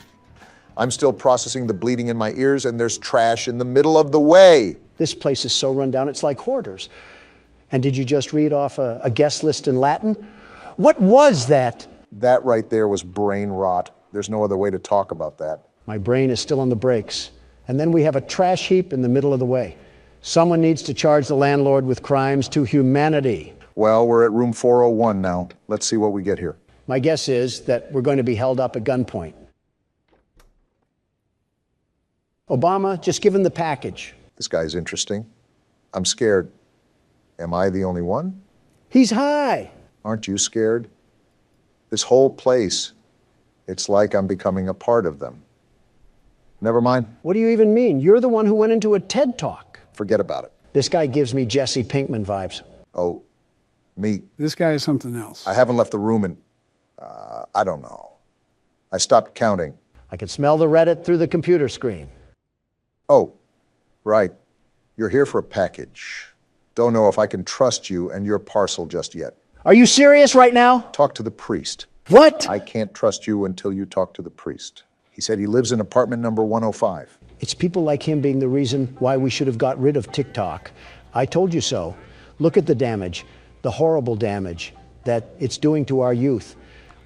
Speaker 3: I'm still processing the bleeding in my ears, and there's trash in the middle of the way.
Speaker 1: This place is so run down, it's like hoarders. And did you just read off a guest list in Latin? What was that?
Speaker 3: That right there was brain rot. There's no other way to talk about that.
Speaker 1: My brain is still on the brakes. And then we have a trash heap in the middle of the way. Someone needs to charge the landlord with crimes to humanity.
Speaker 3: Well, we're at room 401 now. Let's see what we get here.
Speaker 1: My guess is that we're going to be held up at gunpoint. Obama, just give him the package.
Speaker 3: This guy's interesting. I'm scared. Am I the only one?
Speaker 1: He's high.
Speaker 3: Aren't you scared? This whole place, it's like I'm becoming a part of them. Never mind.
Speaker 1: What do you even mean? You're the one who went into a TED Talk.
Speaker 3: Forget about it.
Speaker 1: This guy gives me Jesse Pinkman vibes.
Speaker 3: Oh, me.
Speaker 2: This guy is something else.
Speaker 3: I haven't left the room in, I don't know. I stopped counting.
Speaker 1: I can smell the Reddit through the computer screen.
Speaker 3: Oh, right. You're here for a package. Don't know if I can trust you and your parcel just yet.
Speaker 1: Are you serious right now?
Speaker 3: Talk to the priest.
Speaker 1: What?
Speaker 3: I can't trust you until you talk to the priest. He said he lives in apartment number 105.
Speaker 1: It's people like him being the reason why we should have got rid of TikTok. I told you so. Look at the damage, the horrible damage that it's doing to our youth.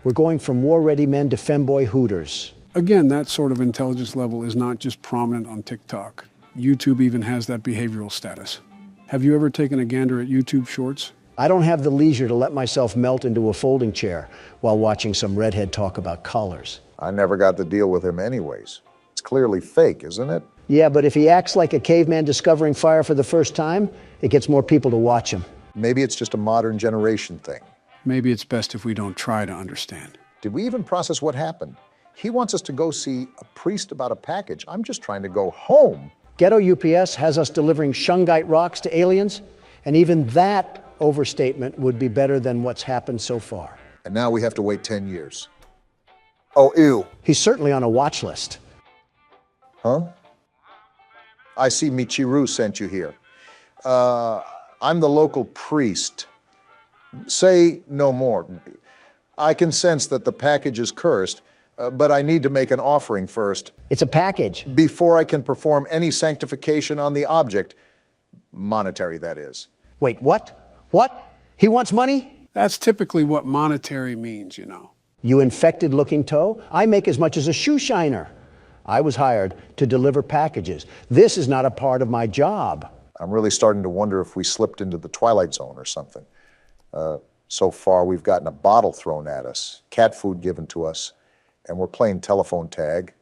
Speaker 1: We're going from war-ready men to femboy hooters.
Speaker 2: Again, that sort of intelligence level is not just prominent on TikTok. YouTube even has that behavioral status. Have you ever taken a gander at YouTube Shorts?
Speaker 1: I don't have the leisure to let myself melt into a folding chair while watching some redhead talk about collars.
Speaker 3: I never got to deal with him anyways. It's clearly fake, isn't it?
Speaker 1: Yeah, but if he acts like a caveman discovering fire for the first time, it gets more people to watch him.
Speaker 3: Maybe it's just a modern generation thing.
Speaker 2: Maybe it's best if we don't try to understand.
Speaker 3: Did we even process what happened? He wants us to go see a priest about a package. I'm just trying to go home.
Speaker 1: Ghetto UPS has us delivering shungite rocks to aliens, and even that overstatement would be better than what's happened so far.
Speaker 3: And now we have to wait 10 years. Oh, ew.
Speaker 1: He's certainly on a watch list.
Speaker 3: Huh? I see Michiru sent you here. I'm the local priest. Say no more. I can sense that the package is cursed, but I need to make an offering first.
Speaker 1: It's a package.
Speaker 3: Before I can perform any sanctification on the object. Monetary, that is.
Speaker 1: Wait, what? What? He wants money?
Speaker 2: That's typically what monetary means, you know.
Speaker 1: You infected-looking toe? I make as much as a shoe shiner. I was hired to deliver packages. This is not a part of my job.
Speaker 3: I'm really starting to wonder if we slipped into the Twilight Zone or something. So far, we've gotten a bottle thrown at us, cat food given to us, and we're playing telephone tag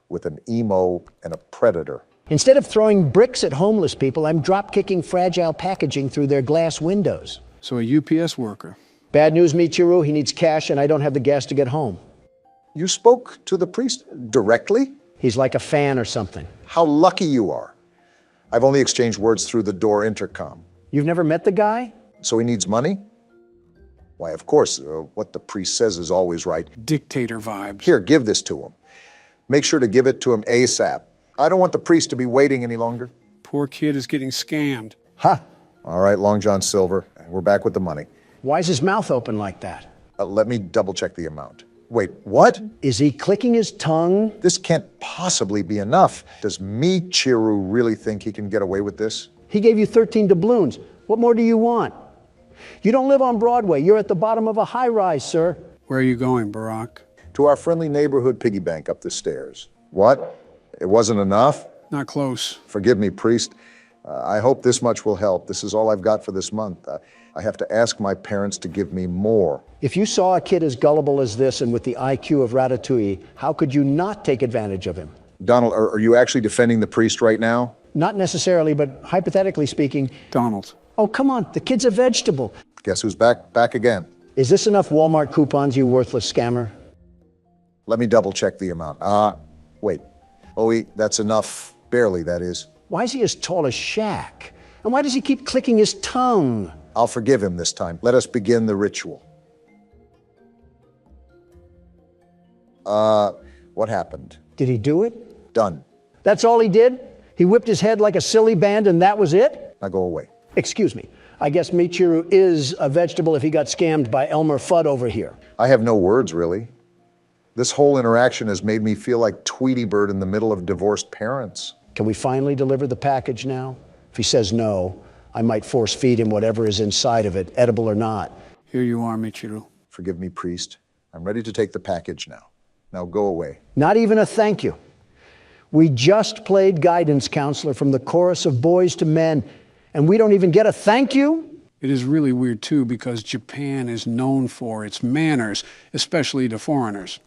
Speaker 3: with an emo and a predator.
Speaker 1: Instead of throwing bricks at homeless people, I'm drop-kicking fragile packaging through their glass windows.
Speaker 2: So a UPS worker.
Speaker 1: Bad news, Michiru. He needs cash, and I don't have the gas to get home.
Speaker 3: You spoke to the priest directly?
Speaker 1: He's like a fan or something.
Speaker 3: How lucky you are. I've only exchanged words through the door intercom.
Speaker 1: You've never met the guy?
Speaker 3: So he needs money? Why, of course, what the priest says is always right.
Speaker 2: Dictator vibes.
Speaker 3: Here, give this to him. Make sure to give it to him ASAP. I don't want the priest to be waiting any longer.
Speaker 2: Poor kid is getting scammed.
Speaker 1: Huh?
Speaker 3: All right, Long John Silver, we're back with the money.
Speaker 1: Why is his mouth open like that?
Speaker 3: Let me double check the amount. Wait, what?
Speaker 1: Is he clicking his tongue?
Speaker 3: This can't possibly be enough. Does Michiru really think he can get away with this?
Speaker 1: He gave you 13 doubloons. What more do you want? You don't live on Broadway. You're at the bottom of a high-rise, sir.
Speaker 2: Where are you going, Barack?
Speaker 3: To our friendly neighborhood piggy bank up the stairs. What? It wasn't enough?
Speaker 2: Not close.
Speaker 3: Forgive me, priest. I hope this much will help. This is all I've got for this month. I have to ask my parents to give me more.
Speaker 1: If you saw a kid as gullible as this and with the IQ of Ratatouille, how could you not take advantage of him?
Speaker 3: Donald, are you actually defending the priest right now?
Speaker 1: Not necessarily, but hypothetically speaking.
Speaker 2: Donald.
Speaker 1: Oh, come on. The kid's a vegetable.
Speaker 3: Guess who's back again?
Speaker 1: Is this enough Walmart coupons, you worthless scammer?
Speaker 3: Let me double check the amount. Wait. Oh, that's enough. Barely, that is.
Speaker 1: Why is he as tall as Shaq? And why does he keep clicking his tongue?
Speaker 3: I'll forgive him this time. Let us begin the ritual. What happened?
Speaker 1: Did he do it?
Speaker 3: Done.
Speaker 1: That's all he did? He whipped his head like a silly band and that was it?
Speaker 3: Now go away.
Speaker 1: Excuse me. I guess Michiru is a vegetable if he got scammed by Elmer Fudd over here.
Speaker 3: I have no words, really. This whole interaction has made me feel like Tweety Bird in the middle of divorced parents.
Speaker 1: Can we finally deliver the package now? If he says no, I might force feed him whatever is inside of it, edible or not.
Speaker 2: Here you are, Michiru.
Speaker 3: Forgive me, priest. I'm ready to take the package now. Now go away.
Speaker 1: Not even a thank you. We just played guidance counselor from the chorus of Boys to Men, and we don't even get a thank you?
Speaker 2: It is really weird, too, because Japan is known for its manners, especially to foreigners.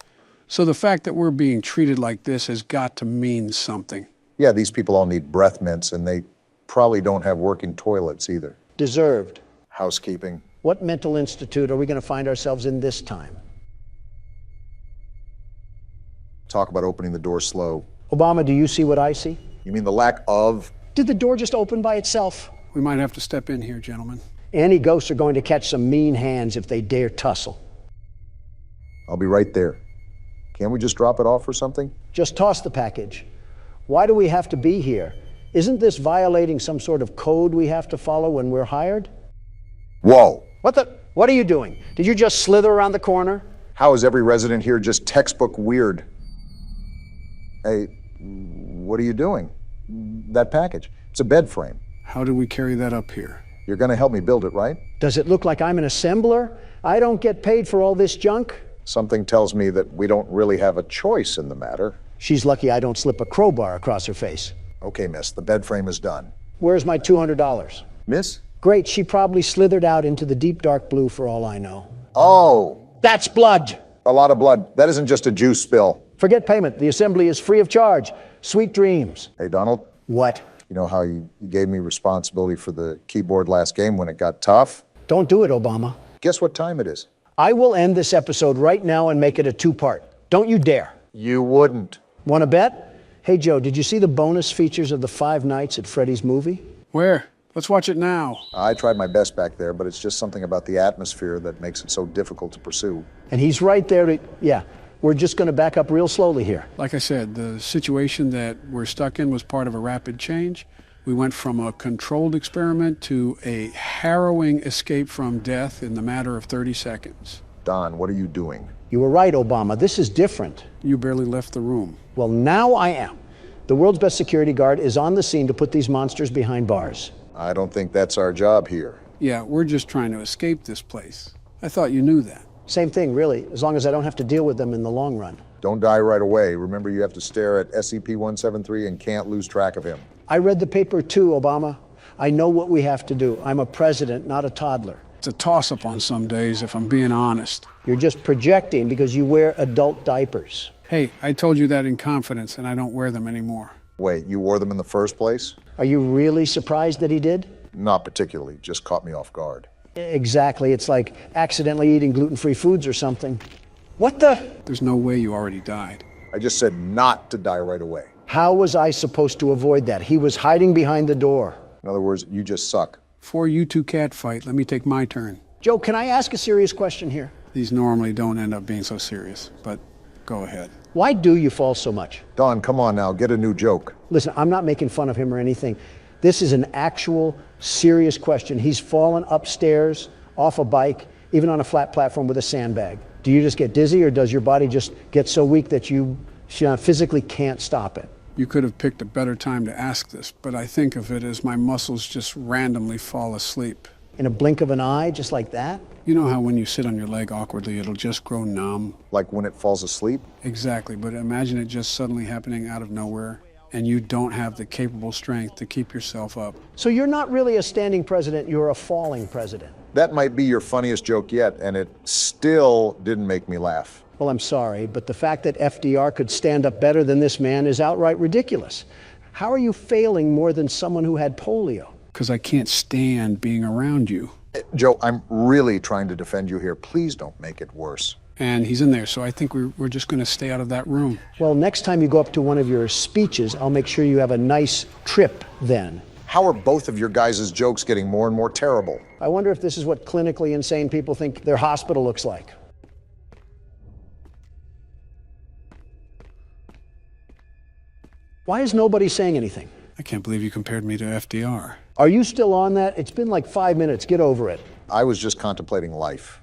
Speaker 2: So the fact that we're being treated like this has got to mean something.
Speaker 3: Yeah, these people all need breath mints, and they probably don't have working toilets either.
Speaker 1: Deserved.
Speaker 3: Housekeeping.
Speaker 1: What mental institute are we going to find ourselves in this time?
Speaker 3: Talk about opening the door slow.
Speaker 1: Obama, do you see what I see?
Speaker 3: You mean the lack of?
Speaker 1: Did the door just open by itself?
Speaker 2: We might have to step in here, gentlemen.
Speaker 1: Any ghosts are going to catch some mean hands if they dare tussle.
Speaker 3: I'll be right there. Can't we just drop it off or something?
Speaker 1: Just toss the package. Why do we have to be here? Isn't this violating some sort of code we have to follow when we're hired?
Speaker 3: Whoa!
Speaker 1: What are you doing? Did you just slither around the corner?
Speaker 3: How is every resident here just textbook weird? Hey, what are you doing? That package. It's a bed frame.
Speaker 2: How do we carry that up here?
Speaker 3: You're gonna help me build it, right?
Speaker 1: Does it look like I'm an assembler? I don't get paid for all this junk.
Speaker 3: Something tells me that we don't really have a choice in the matter.
Speaker 1: She's lucky I don't slip a crowbar across her face.
Speaker 3: Okay, miss, the bed frame is done.
Speaker 1: Where's my $200?
Speaker 3: Miss?
Speaker 1: Great, she probably slithered out into the deep dark blue for all I know.
Speaker 3: Oh!
Speaker 1: That's blood!
Speaker 3: A lot of blood. That isn't just a juice spill.
Speaker 1: Forget payment. The assembly is free of charge. Sweet dreams.
Speaker 3: Hey, Donald?
Speaker 1: What?
Speaker 3: You know how you gave me responsibility for the keyboard last game when it got tough?
Speaker 1: Don't do it, Obama.
Speaker 3: Guess what time it is?
Speaker 1: I will end this episode right now and make it a two-part. Don't you dare.
Speaker 3: You wouldn't.
Speaker 1: Want to bet? Hey, Joe, did you see the bonus features of the 5 nights at Freddy's movie?
Speaker 2: Where? Let's watch it now.
Speaker 3: I tried my best back there, but it's just something about the atmosphere that makes it so difficult to pursue.
Speaker 1: And he's right there to... Yeah, we're just going to back up real slowly here.
Speaker 2: Like I said, the situation that we're stuck in was part of a rapid change. We went from a controlled experiment to a harrowing escape from death in the matter of 30 seconds.
Speaker 3: Don, what are you doing?
Speaker 1: You were right, Obama. This is different.
Speaker 2: You barely left the room.
Speaker 1: Well, now I am. The world's best security guard is on the scene to put these monsters behind bars.
Speaker 3: I don't think that's our job here.
Speaker 2: Yeah, we're just trying to escape this place. I thought you knew that.
Speaker 1: Same thing, really, as long as I don't have to deal with them in the long run.
Speaker 3: Don't die right away. Remember, you have to stare at SCP-173 and can't lose track of him.
Speaker 1: I read the paper too, Obama. I know what we have to do. I'm a president, not a toddler.
Speaker 2: It's a toss-up on some days, if I'm being honest.
Speaker 1: You're just projecting because you wear adult diapers.
Speaker 2: Hey, I told you that in confidence, and I don't wear them anymore.
Speaker 3: Wait, you wore them in the first place?
Speaker 1: Are you really surprised that he did?
Speaker 3: Not particularly, just caught me off guard.
Speaker 1: Exactly. It's like accidentally eating gluten-free foods or something. What the?
Speaker 2: There's no way you already died.
Speaker 3: I just said not to die right away.
Speaker 1: How was I supposed to avoid that? He was hiding behind the door.
Speaker 3: In other words, you just suck.
Speaker 2: Before you two catfight, let me take my turn.
Speaker 1: Joe, can I ask a serious question here?
Speaker 2: These normally don't end up being so serious, but go ahead.
Speaker 1: Why do you fall so much?
Speaker 3: Don, come on now, get a new joke.
Speaker 1: Listen, I'm not making fun of him or anything. This is an actual serious question. He's fallen upstairs, off a bike, even on a flat platform with a sandbag. Do you just get dizzy, or does your body just get so weak that you physically can't stop it?
Speaker 2: You could have picked a better time to ask this, but I think of it as my muscles just randomly fall asleep.
Speaker 1: In a blink of an eye, just like that?
Speaker 2: You know how when you sit on your leg awkwardly, it'll just grow numb?
Speaker 3: Like when it falls asleep?
Speaker 2: Exactly, but imagine it just suddenly happening out of nowhere, and you don't have the capable strength to keep yourself up.
Speaker 1: So you're not really a standing president, you're a falling president.
Speaker 3: That might be your funniest joke yet, and it still didn't make me laugh.
Speaker 1: Well, I'm sorry, but the fact that FDR could stand up better than this man is outright ridiculous. How are you failing more than someone who had polio?
Speaker 2: Because I can't stand being around you.
Speaker 3: Joe, I'm really trying to defend you here. Please don't make it worse.
Speaker 2: And he's in there, so I think we're just going to stay out of that room.
Speaker 1: Well, next time you go up to one of your speeches, I'll make sure you have a nice trip then.
Speaker 3: How are both of your guys' jokes getting more and more terrible?
Speaker 1: I wonder if this is what clinically insane people think their hospital looks like. Why is nobody saying anything?
Speaker 2: I can't believe you compared me to FDR.
Speaker 1: Are you still on that? It's been like 5 minutes. Get over it.
Speaker 3: I was just contemplating life,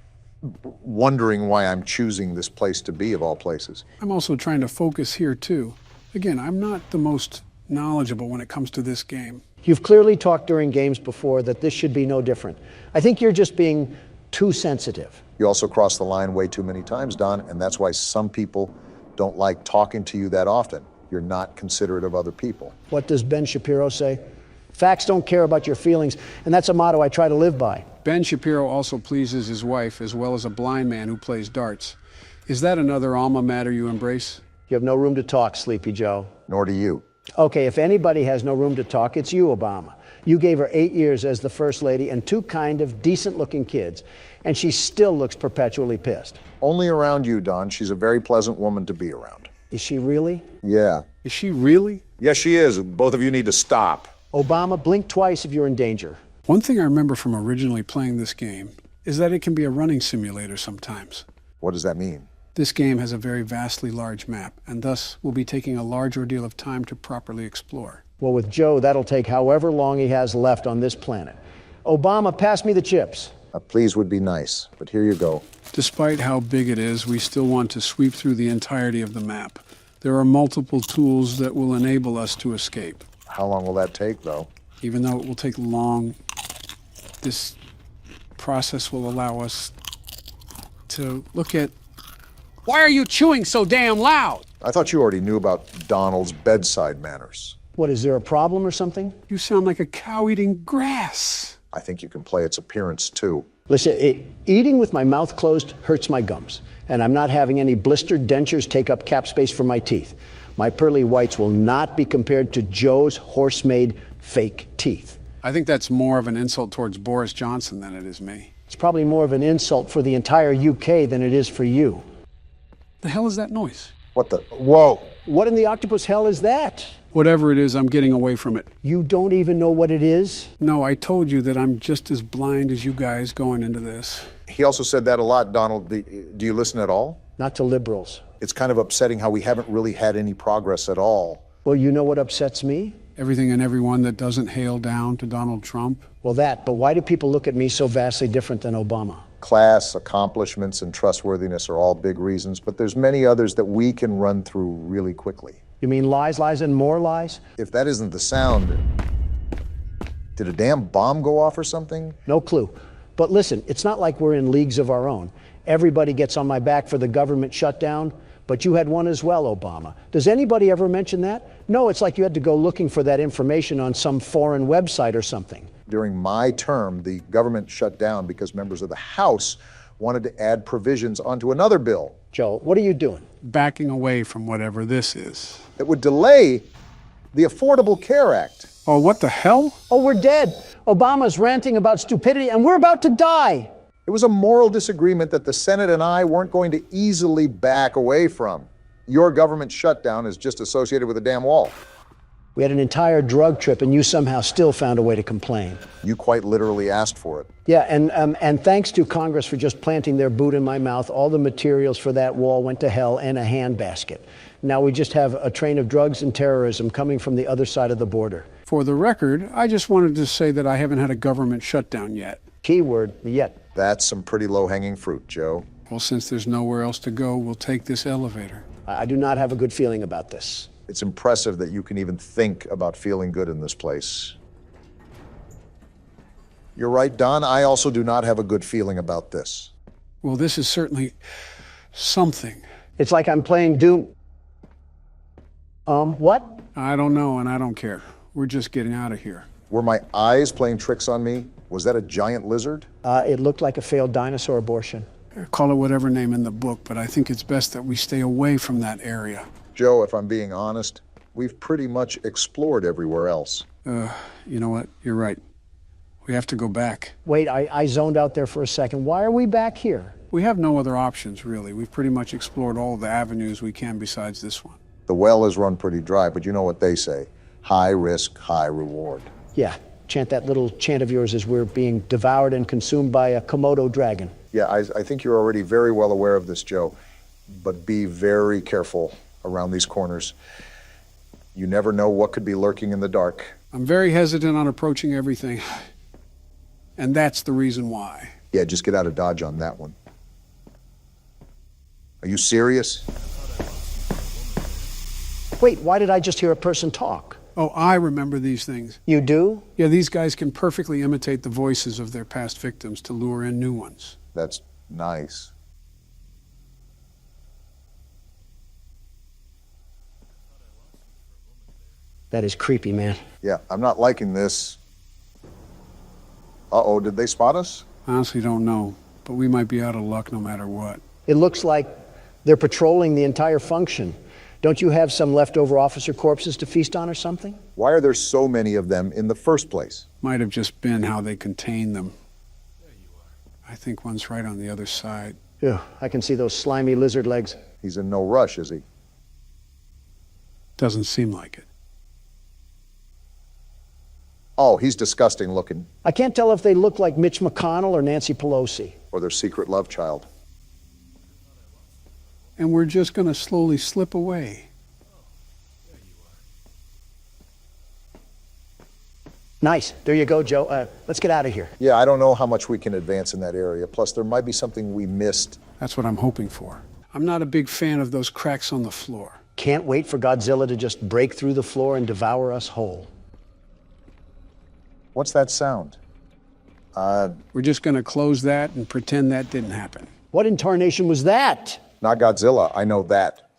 Speaker 3: wondering why I'm choosing this place to be, of all places.
Speaker 2: I'm also trying to focus here, too. Again, I'm not the most knowledgeable when it comes to this game.
Speaker 1: You've clearly talked during games before that this should be no different. I think you're just being too sensitive.
Speaker 3: You also cross the line way too many times, Don, and that's why some people don't like talking to you that often. You're not considerate of other people.
Speaker 1: What does Ben Shapiro say? Facts don't care about your feelings, and that's a motto I try to live by.
Speaker 2: Ben Shapiro also pleases his wife, as well as a blind man who plays darts. Is that another alma mater you embrace?
Speaker 1: You have no room to talk, Sleepy Joe.
Speaker 3: Nor do you.
Speaker 1: Okay, if anybody has no room to talk, it's you, Obama. You gave her 8 years as the First Lady and 2 kind of decent-looking kids, and she still looks perpetually pissed.
Speaker 3: Only around you, Don. She's a very pleasant woman to be around.
Speaker 1: Is she really?
Speaker 3: Yeah.
Speaker 2: Is she really?
Speaker 3: Yes, she is. Both of you need to stop.
Speaker 1: Obama, blink twice if you're in danger.
Speaker 2: One thing I remember from originally playing this game is that it can be a running simulator sometimes.
Speaker 3: What does that mean?
Speaker 2: This game has a very vastly large map, and thus will be taking a large ordeal of time to properly explore.
Speaker 1: Well, with Joe, that'll take however long he has left on this planet. Obama, pass me the chips.
Speaker 3: A please would be nice, but here you go.
Speaker 2: Despite how big it is, we still want to sweep through the entirety of the map. There are multiple tools that will enable us to escape.
Speaker 3: How long will that take, though?
Speaker 2: Even though it will take long, this process will allow us to look at... Why are you chewing so damn loud?
Speaker 3: I thought you already knew about Donald's bedside manners.
Speaker 1: What, is there a problem or something?
Speaker 2: You sound like a cow eating grass.
Speaker 3: I think you can play its appearance, too.
Speaker 1: Listen, eating with my mouth closed hurts my gums, and I'm not having any blistered dentures take up cap space for my teeth. My pearly whites will not be compared to Joe's horse-made fake teeth.
Speaker 2: I think that's more of an insult towards Boris Johnson than it is me.
Speaker 1: It's probably more of an insult for the entire UK than it is for you.
Speaker 2: The hell is that noise?
Speaker 3: What the? Whoa!
Speaker 1: What in the octopus hell is that?
Speaker 2: Whatever it is, I'm getting away from it.
Speaker 1: You don't even know what it is?
Speaker 2: No, I told you that I'm just as blind as you guys going into this.
Speaker 3: He also said that a lot, Donald. Do you listen at all?
Speaker 1: Not to liberals.
Speaker 3: It's kind of upsetting how we haven't really had any progress at all.
Speaker 1: Well, you know what upsets me?
Speaker 2: Everything and everyone that doesn't hail down to Donald Trump.
Speaker 1: Well, but why do people look at me so vastly different than Obama?
Speaker 3: Class, accomplishments, and trustworthiness are all big reasons, but there's many others that we can run through really quickly.
Speaker 1: You mean lies, lies, and more lies?
Speaker 3: If that isn't the sound... Did a damn bomb go off or something?
Speaker 1: No clue. But listen, it's not like we're in leagues of our own. Everybody gets on my back for the government shutdown, but you had one as well, Obama. Does anybody ever mention that? No, it's like you had to go looking for that information on some foreign website or something.
Speaker 3: During my term, the government shut down because members of the House wanted to add provisions onto another bill.
Speaker 1: Joe, what are you doing?
Speaker 2: Backing away from whatever this is.
Speaker 3: That would delay the Affordable Care Act.
Speaker 2: Oh, what the hell?
Speaker 1: Oh, we're dead. Obama's ranting about stupidity, and we're about to die.
Speaker 3: It was a moral disagreement that the Senate and I weren't going to easily back away from. Your government shutdown is just associated with a damn wall.
Speaker 1: We had an entire drug trip, and you somehow still found a way to complain.
Speaker 3: You quite literally asked for it.
Speaker 1: Yeah, and thanks to Congress for just planting their boot in my mouth, all the materials for that wall went to hell in a handbasket. Now we just have a train of drugs and terrorism coming from the other side of the border.
Speaker 2: For the record, I just wanted to say that I haven't had a government shutdown yet.
Speaker 1: Keyword, yet.
Speaker 3: That's some pretty low-hanging fruit, Joe.
Speaker 2: Well, since there's nowhere else to go, we'll take this elevator.
Speaker 1: I do not have a good feeling about this.
Speaker 3: It's impressive that you can even think about feeling good in this place. You're right, Don. I also do not have a good feeling about this.
Speaker 2: Well, this is certainly something.
Speaker 1: It's like I'm playing Doom. What?
Speaker 2: I don't know, and I don't care. We're just getting out of here.
Speaker 3: Were my eyes playing tricks on me? Was that a giant lizard?
Speaker 1: It looked like a failed dinosaur abortion.
Speaker 2: Call it whatever name in the book, but I think it's best that we stay away from that area.
Speaker 3: Joe, if I'm being honest, we've pretty much explored everywhere else.
Speaker 2: You know what? You're right. We have to go back.
Speaker 1: Wait, I zoned out there for a second. Why are we back here?
Speaker 2: We have no other options, really. We've pretty much explored all the avenues we can besides this one.
Speaker 3: The well is run pretty dry, but you know what they say. High risk, high reward.
Speaker 1: Yeah, chant that little chant of yours as we're being devoured and consumed by a Komodo dragon.
Speaker 3: Yeah, I think you're already very well aware of this, Joe. But be very careful around these corners. You never know what could be lurking in the dark.
Speaker 2: I'm very hesitant on approaching everything. And that's the reason why.
Speaker 3: Yeah, just get out of Dodge on that one. Are you serious?
Speaker 1: Wait, why did I just hear a person talk?
Speaker 2: Oh, I remember these things.
Speaker 1: You do?
Speaker 2: Yeah, these guys can perfectly imitate the voices of their past victims to lure in new ones.
Speaker 3: That's nice.
Speaker 1: That is creepy, man.
Speaker 3: Yeah, I'm not liking this. Uh-oh, did they spot us?
Speaker 2: Honestly, don't know, but we might be out of luck no matter what.
Speaker 1: It looks like they're patrolling the entire function. Don't you have some leftover officer corpses to feast on or something?
Speaker 3: Why are there so many of them in the first place?
Speaker 2: Might have just been how they contain them. I think one's right on the other side.
Speaker 1: Yeah, I can see those slimy lizard legs.
Speaker 3: He's in no rush, is he?
Speaker 2: Doesn't seem like it.
Speaker 3: Oh, he's disgusting looking.
Speaker 1: I can't tell if they look like Mitch McConnell or Nancy Pelosi.
Speaker 3: Or their secret love child.
Speaker 2: And we're just going to slowly slip away.
Speaker 1: Nice. There you go, Joe. Let's get out of here.
Speaker 3: Yeah, I don't know how much we can advance in that area. Plus, there might be something we missed.
Speaker 2: That's what I'm hoping for. I'm not a big fan of those cracks on the floor.
Speaker 1: Can't wait for Godzilla to just break through the floor and devour us whole.
Speaker 3: What's that sound?
Speaker 2: We're just going to close that and pretend that didn't happen.
Speaker 1: What in tarnation was that?
Speaker 3: Not Godzilla, I know that.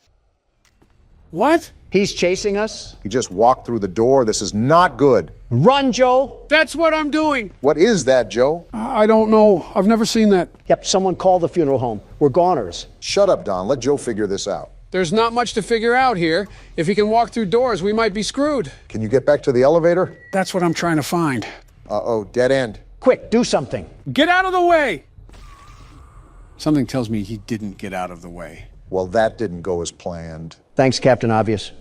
Speaker 2: What?
Speaker 1: He's chasing us?
Speaker 3: He just walked through the door. This is not good.
Speaker 1: Run, Joe!
Speaker 2: That's what I'm doing.
Speaker 3: What is that, Joe?
Speaker 2: I don't know. I've never seen that.
Speaker 1: Yep, someone call the funeral home. We're goners.
Speaker 3: Shut up, Don. Let Joe figure this out.
Speaker 2: There's not much to figure out here. If he can walk through doors, we might be screwed.
Speaker 3: Can you get back to the elevator?
Speaker 2: That's what I'm trying to find.
Speaker 3: Uh-oh, dead end.
Speaker 1: Quick, do something.
Speaker 2: Get out of the way! Something tells me he didn't get out of the way.
Speaker 3: Well, that didn't go as planned.
Speaker 1: Thanks, Captain Obvious.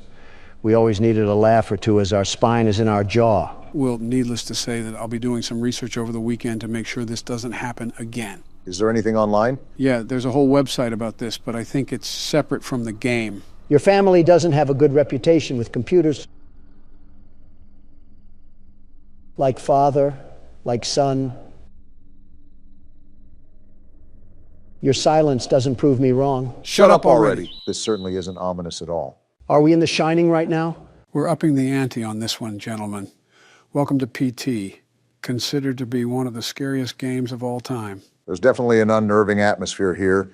Speaker 1: We always needed a laugh or two as our spine is in our jaw.
Speaker 2: Well, needless to say that I'll be doing some research over the weekend to make sure this doesn't happen again.
Speaker 3: Is there anything online?
Speaker 2: Yeah, there's a whole website about this, but I think it's separate from the game.
Speaker 1: Your family doesn't have a good reputation with computers. Like father, like son. Your silence doesn't prove me wrong.
Speaker 3: Shut up already. This certainly isn't ominous at all.
Speaker 1: Are we in The Shining right now?
Speaker 2: We're upping the ante on this one, gentlemen. Welcome to PT. Considered to be one of the scariest games of all time.
Speaker 3: There's definitely an unnerving atmosphere here.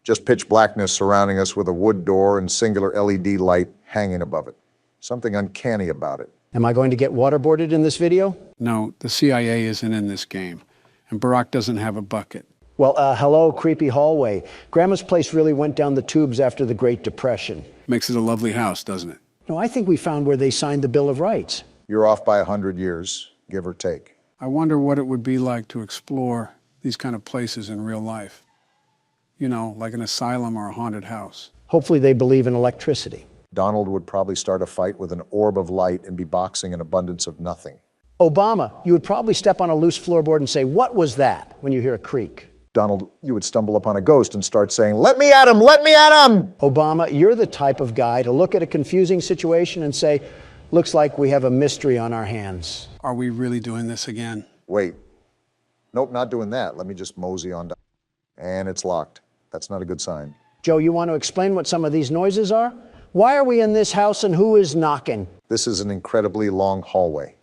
Speaker 3: Just pitch blackness surrounding us with a wood door and singular LED light hanging above it. Something uncanny about it.
Speaker 1: Am I going to get waterboarded in this video?
Speaker 2: No, the CIA isn't in this game, and Barack doesn't have a bucket.
Speaker 1: Well, hello, creepy hallway. Grandma's place really went down the tubes after the Great Depression.
Speaker 2: Makes it a lovely house, doesn't it?
Speaker 1: No, I think we found where they signed the Bill of Rights.
Speaker 3: You're off by 100 years, give or take.
Speaker 2: I wonder what it would be like to explore these kind of places in real life. You know, like an asylum or a haunted house.
Speaker 1: Hopefully they believe in electricity.
Speaker 3: Donald would probably start a fight with an orb of light and be boxing an abundance of nothing.
Speaker 1: Obama, you would probably step on a loose floorboard and say, "What was that?" when you hear a creak.
Speaker 3: Donald, you would stumble upon a ghost and start saying, "Let me at him! Let me at him!"
Speaker 1: Obama, you're the type of guy to look at a confusing situation and say, "Looks like we have a mystery on our hands."
Speaker 2: Are we really doing this again?
Speaker 3: Wait. Nope, not doing that. Let me just mosey on down. And it's locked. That's not a good sign.
Speaker 1: Joe, you want to explain what some of these noises are? Why are we in this house and who is knocking?
Speaker 3: This is an incredibly long hallway.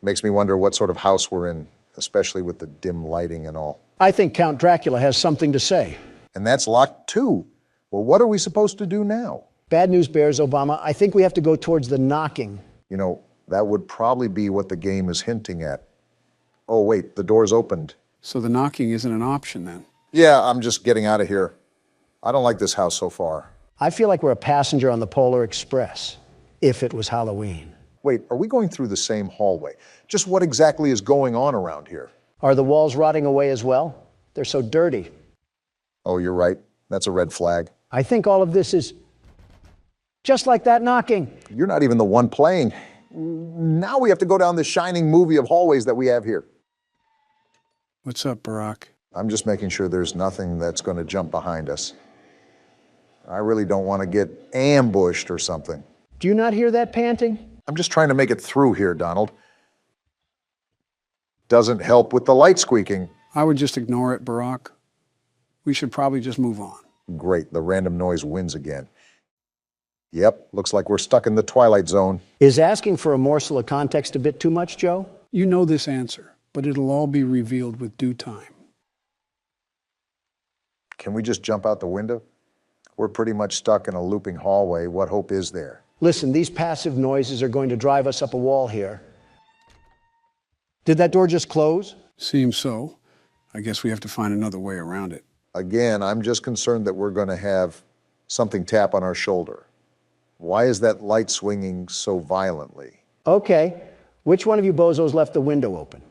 Speaker 3: Makes me wonder what sort of house we're in, especially with the dim lighting and all.
Speaker 1: I think Count Dracula has something to say.
Speaker 3: And that's locked too. Well, what are we supposed to do now?
Speaker 1: Bad news bears, Obama. I think we have to go towards the knocking.
Speaker 3: You know, that would probably be what the game is hinting at. Oh, wait, the door's opened.
Speaker 2: So the knocking isn't an option then?
Speaker 3: Yeah, I'm just getting out of here. I don't like this house so far.
Speaker 1: I feel like we're a passenger on the Polar Express, if it was Halloween.
Speaker 3: Wait, are we going through the same hallway? Just what exactly is going on around here?
Speaker 1: Are the walls rotting away as well? They're so dirty.
Speaker 3: Oh, you're right. That's a red flag.
Speaker 1: I think all of this is just like that knocking.
Speaker 3: You're not even the one playing. Now we have to go down this shining movie of hallways that we have here.
Speaker 2: What's up, Barack?
Speaker 3: I'm just making sure there's nothing that's going to jump behind us. I really don't want to get ambushed or something.
Speaker 1: Do you not hear that panting?
Speaker 3: I'm just trying to make it through here, Donald. Doesn't help with the light squeaking.
Speaker 2: I would just ignore it, Barack. We should probably just move on.
Speaker 3: Great, the random noise wins again. Yep, looks like we're stuck in the Twilight Zone.
Speaker 1: Is asking for a morsel of context a bit too much, Joe?
Speaker 2: You know this answer, but it'll all be revealed with due time.
Speaker 3: Can we just jump out the window? We're pretty much stuck in a looping hallway. What hope is there?
Speaker 1: Listen, these passive noises are going to drive us up a wall here. Did that door just close?
Speaker 2: Seems so. I guess we have to find another way around it.
Speaker 3: Again, I'm just concerned that we're going to have something tap on our shoulder. Why is that light swinging so violently?
Speaker 1: Okay. Which one of you bozos left the window open?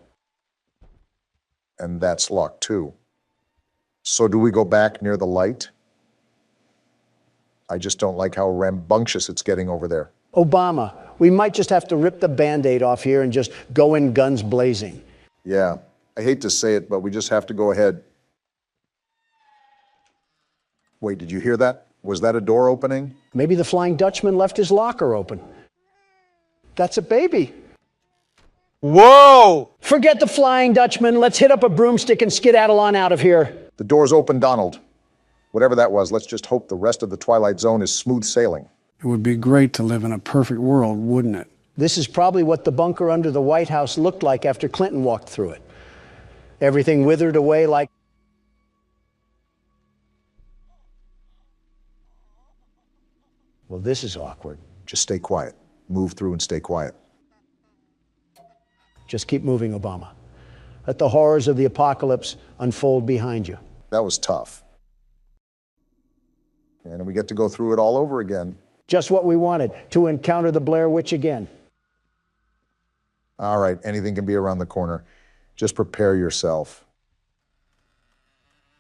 Speaker 3: And that's locked too. So do we go back near the light? I just don't like how rambunctious it's getting over there.
Speaker 1: Obama, we might just have to rip the Band-Aid off here and just go in guns blazing.
Speaker 3: Yeah, I hate to say it, but we just have to go ahead. Wait, did you hear that? Was that a door opening?
Speaker 1: Maybe the Flying Dutchman left his locker open. That's a baby.
Speaker 6: Whoa!
Speaker 1: Forget the Flying Dutchman. Let's hit up a broomstick and skedaddle on out of here.
Speaker 3: The door's open, Donald. Whatever that was, let's just hope the rest of the Twilight Zone is smooth sailing.
Speaker 2: It would be great to live in a perfect world, wouldn't it?
Speaker 1: This is probably what the bunker under the White House looked like after Clinton walked through it. Everything withered away like... Well, this is awkward.
Speaker 3: Just stay quiet. Move through and stay quiet.
Speaker 1: Just keep moving, Obama. Let the horrors of the apocalypse unfold behind you.
Speaker 3: That was tough. And we get to go through it all over again.
Speaker 1: Just what we wanted, to encounter the Blair Witch again.
Speaker 3: All right, anything can be around the corner. Just prepare yourself.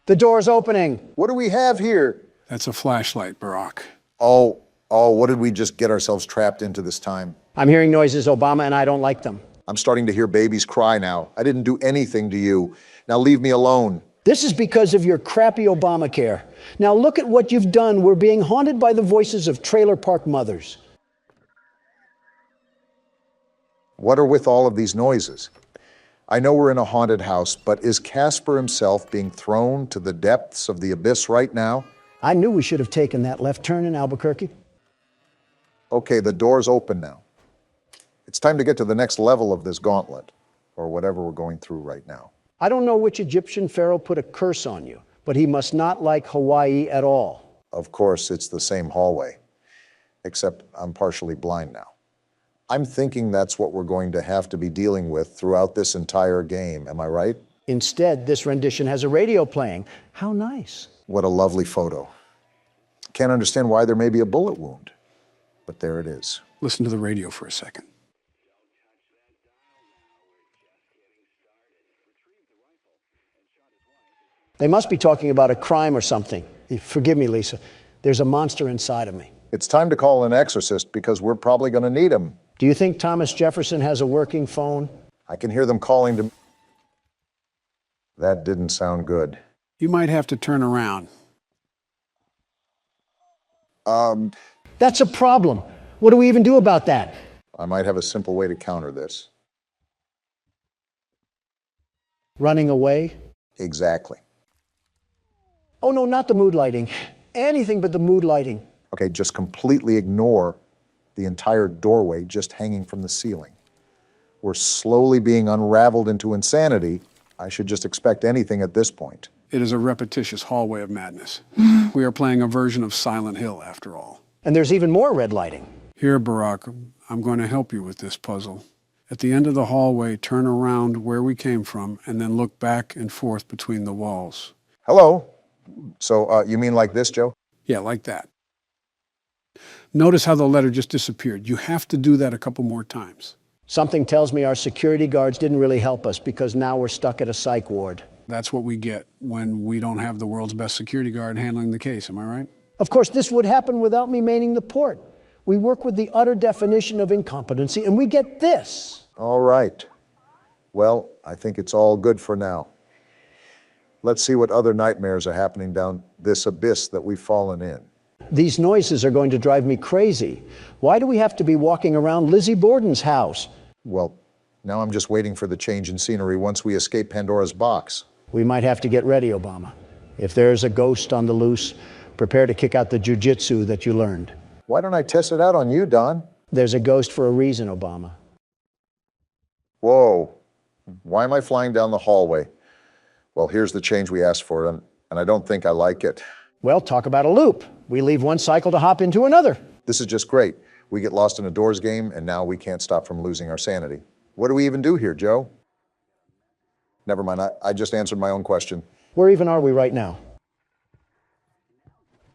Speaker 1: The door's opening.
Speaker 3: What do we have here?
Speaker 2: That's a flashlight, Barack.
Speaker 3: Oh, what did we just get ourselves trapped into this time?
Speaker 1: I'm hearing noises, Obama, and I don't like them.
Speaker 3: I'm starting to hear babies cry now. I didn't do anything to you. Now leave me alone.
Speaker 1: This is because of your crappy Obamacare. Now look at what you've done. We're being haunted by the voices of trailer park mothers.
Speaker 3: What are with all of these noises? I know we're in a haunted house, but is Casper himself being thrown to the depths of the abyss right now?
Speaker 1: I knew we should have taken that left turn in Albuquerque.
Speaker 3: Okay, the door's open now. It's time to get to the next level of this gauntlet, or whatever we're going through right now.
Speaker 1: I don't know which Egyptian pharaoh put a curse on you, but he must not like Hawaii at all.
Speaker 3: Of course, it's the same hallway, except I'm partially blind now. I'm thinking that's what we're going to have to be dealing with throughout this entire game. Am I right?
Speaker 1: Instead, this rendition has a radio playing. How nice.
Speaker 3: What a lovely photo. Can't understand why there may be a bullet wound, but there it is.
Speaker 2: Listen to the radio for a second.
Speaker 1: They must be talking about a crime or something. Forgive me, Lisa. There's a monster inside of me.
Speaker 3: It's time to call an exorcist because we're probably going to need him.
Speaker 1: Do you think Thomas Jefferson has a working phone?
Speaker 3: I can hear them calling to... That didn't sound good.
Speaker 2: You might have to turn around.
Speaker 1: That's a problem. What do we even do about that?
Speaker 3: I might have a simple way to counter this.
Speaker 1: Running away?
Speaker 3: Exactly.
Speaker 1: Oh, no, not the mood lighting. Anything but the mood lighting.
Speaker 3: Okay, just completely ignore the entire doorway just hanging from the ceiling. We're slowly being unraveled into insanity. I should just expect anything at this point.
Speaker 2: It is a repetitious hallway of madness. We are playing a version of Silent Hill, after all.
Speaker 1: And there's even more red lighting.
Speaker 2: Here, Barack, I'm going to help you with this puzzle. At the end of the hallway, turn around where we came from, and then look back and forth between the walls.
Speaker 3: Hello? So, you mean like this, Joe?
Speaker 2: Yeah, like that. Notice how the letter just disappeared. You have to do that a couple more times.
Speaker 1: Something tells me our security guards didn't really help us because now we're stuck at a psych ward.
Speaker 2: That's what we get when we don't have the world's best security guard handling the case, am I right?
Speaker 1: Of course, this would happen without me manning the port. We work with the utter definition of incompetency, and we get this.
Speaker 3: All right. Well, I think it's all good for now. Let's see what other nightmares are happening down this abyss that we've fallen in.
Speaker 1: These noises are going to drive me crazy. Why do we have to be walking around Lizzie Borden's house?
Speaker 3: Well, now I'm just waiting for the change in scenery once we escape Pandora's box.
Speaker 1: We might have to get ready, Obama. If there's a ghost on the loose, prepare to kick out the jujitsu that you learned.
Speaker 3: Why don't I test it out on you, Don?
Speaker 1: There's a ghost for a reason, Obama.
Speaker 3: Whoa. Why am I flying down the hallway? Well, here's the change we asked for, and I don't think I like it.
Speaker 1: Well, talk about a loop. We leave one cycle to hop into another.
Speaker 3: This is just great. We get lost in a doors game, and now we can't stop from losing our sanity. What do we even do here, Joe? Never mind, I just answered my own question.
Speaker 1: Where even are we right now?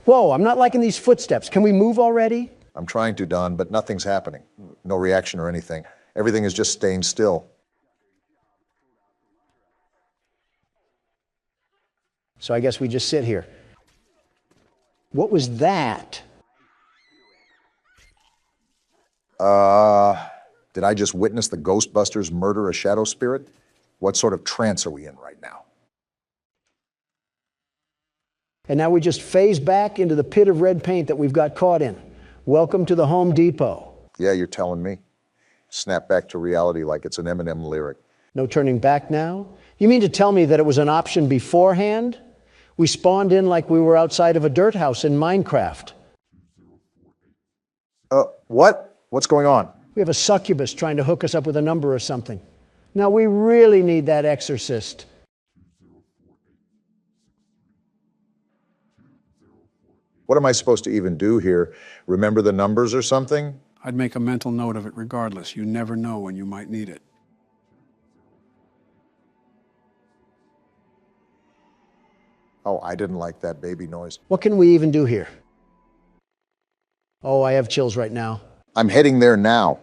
Speaker 1: Whoa, I'm not liking these footsteps. Can we move already?
Speaker 3: I'm trying to, Don, but nothing's happening. No reaction or anything. Everything is just staying still.
Speaker 1: So I guess we just sit here. What was that?
Speaker 3: Did I just witness the Ghostbusters murder a shadow spirit? What sort of trance are we in right now?
Speaker 1: And now we just phase back into the pit of red paint that we've got caught in. Welcome to the Home Depot.
Speaker 3: Yeah, you're telling me. Snap back to reality like it's an Eminem lyric.
Speaker 1: No turning back now? You mean to tell me that it was an option beforehand? We spawned in like we were outside of a dirt house in Minecraft.
Speaker 3: What? What's going on?
Speaker 1: We have a succubus trying to hook us up with a number or something. Now we really need that exorcist.
Speaker 3: What am I supposed to even do here? Remember the numbers or something?
Speaker 2: I'd make a mental note of it regardless. You never know when you might need it.
Speaker 3: Oh, I didn't like that baby noise.
Speaker 1: What can we even do here? Oh, I have chills right now.
Speaker 3: I'm heading there now.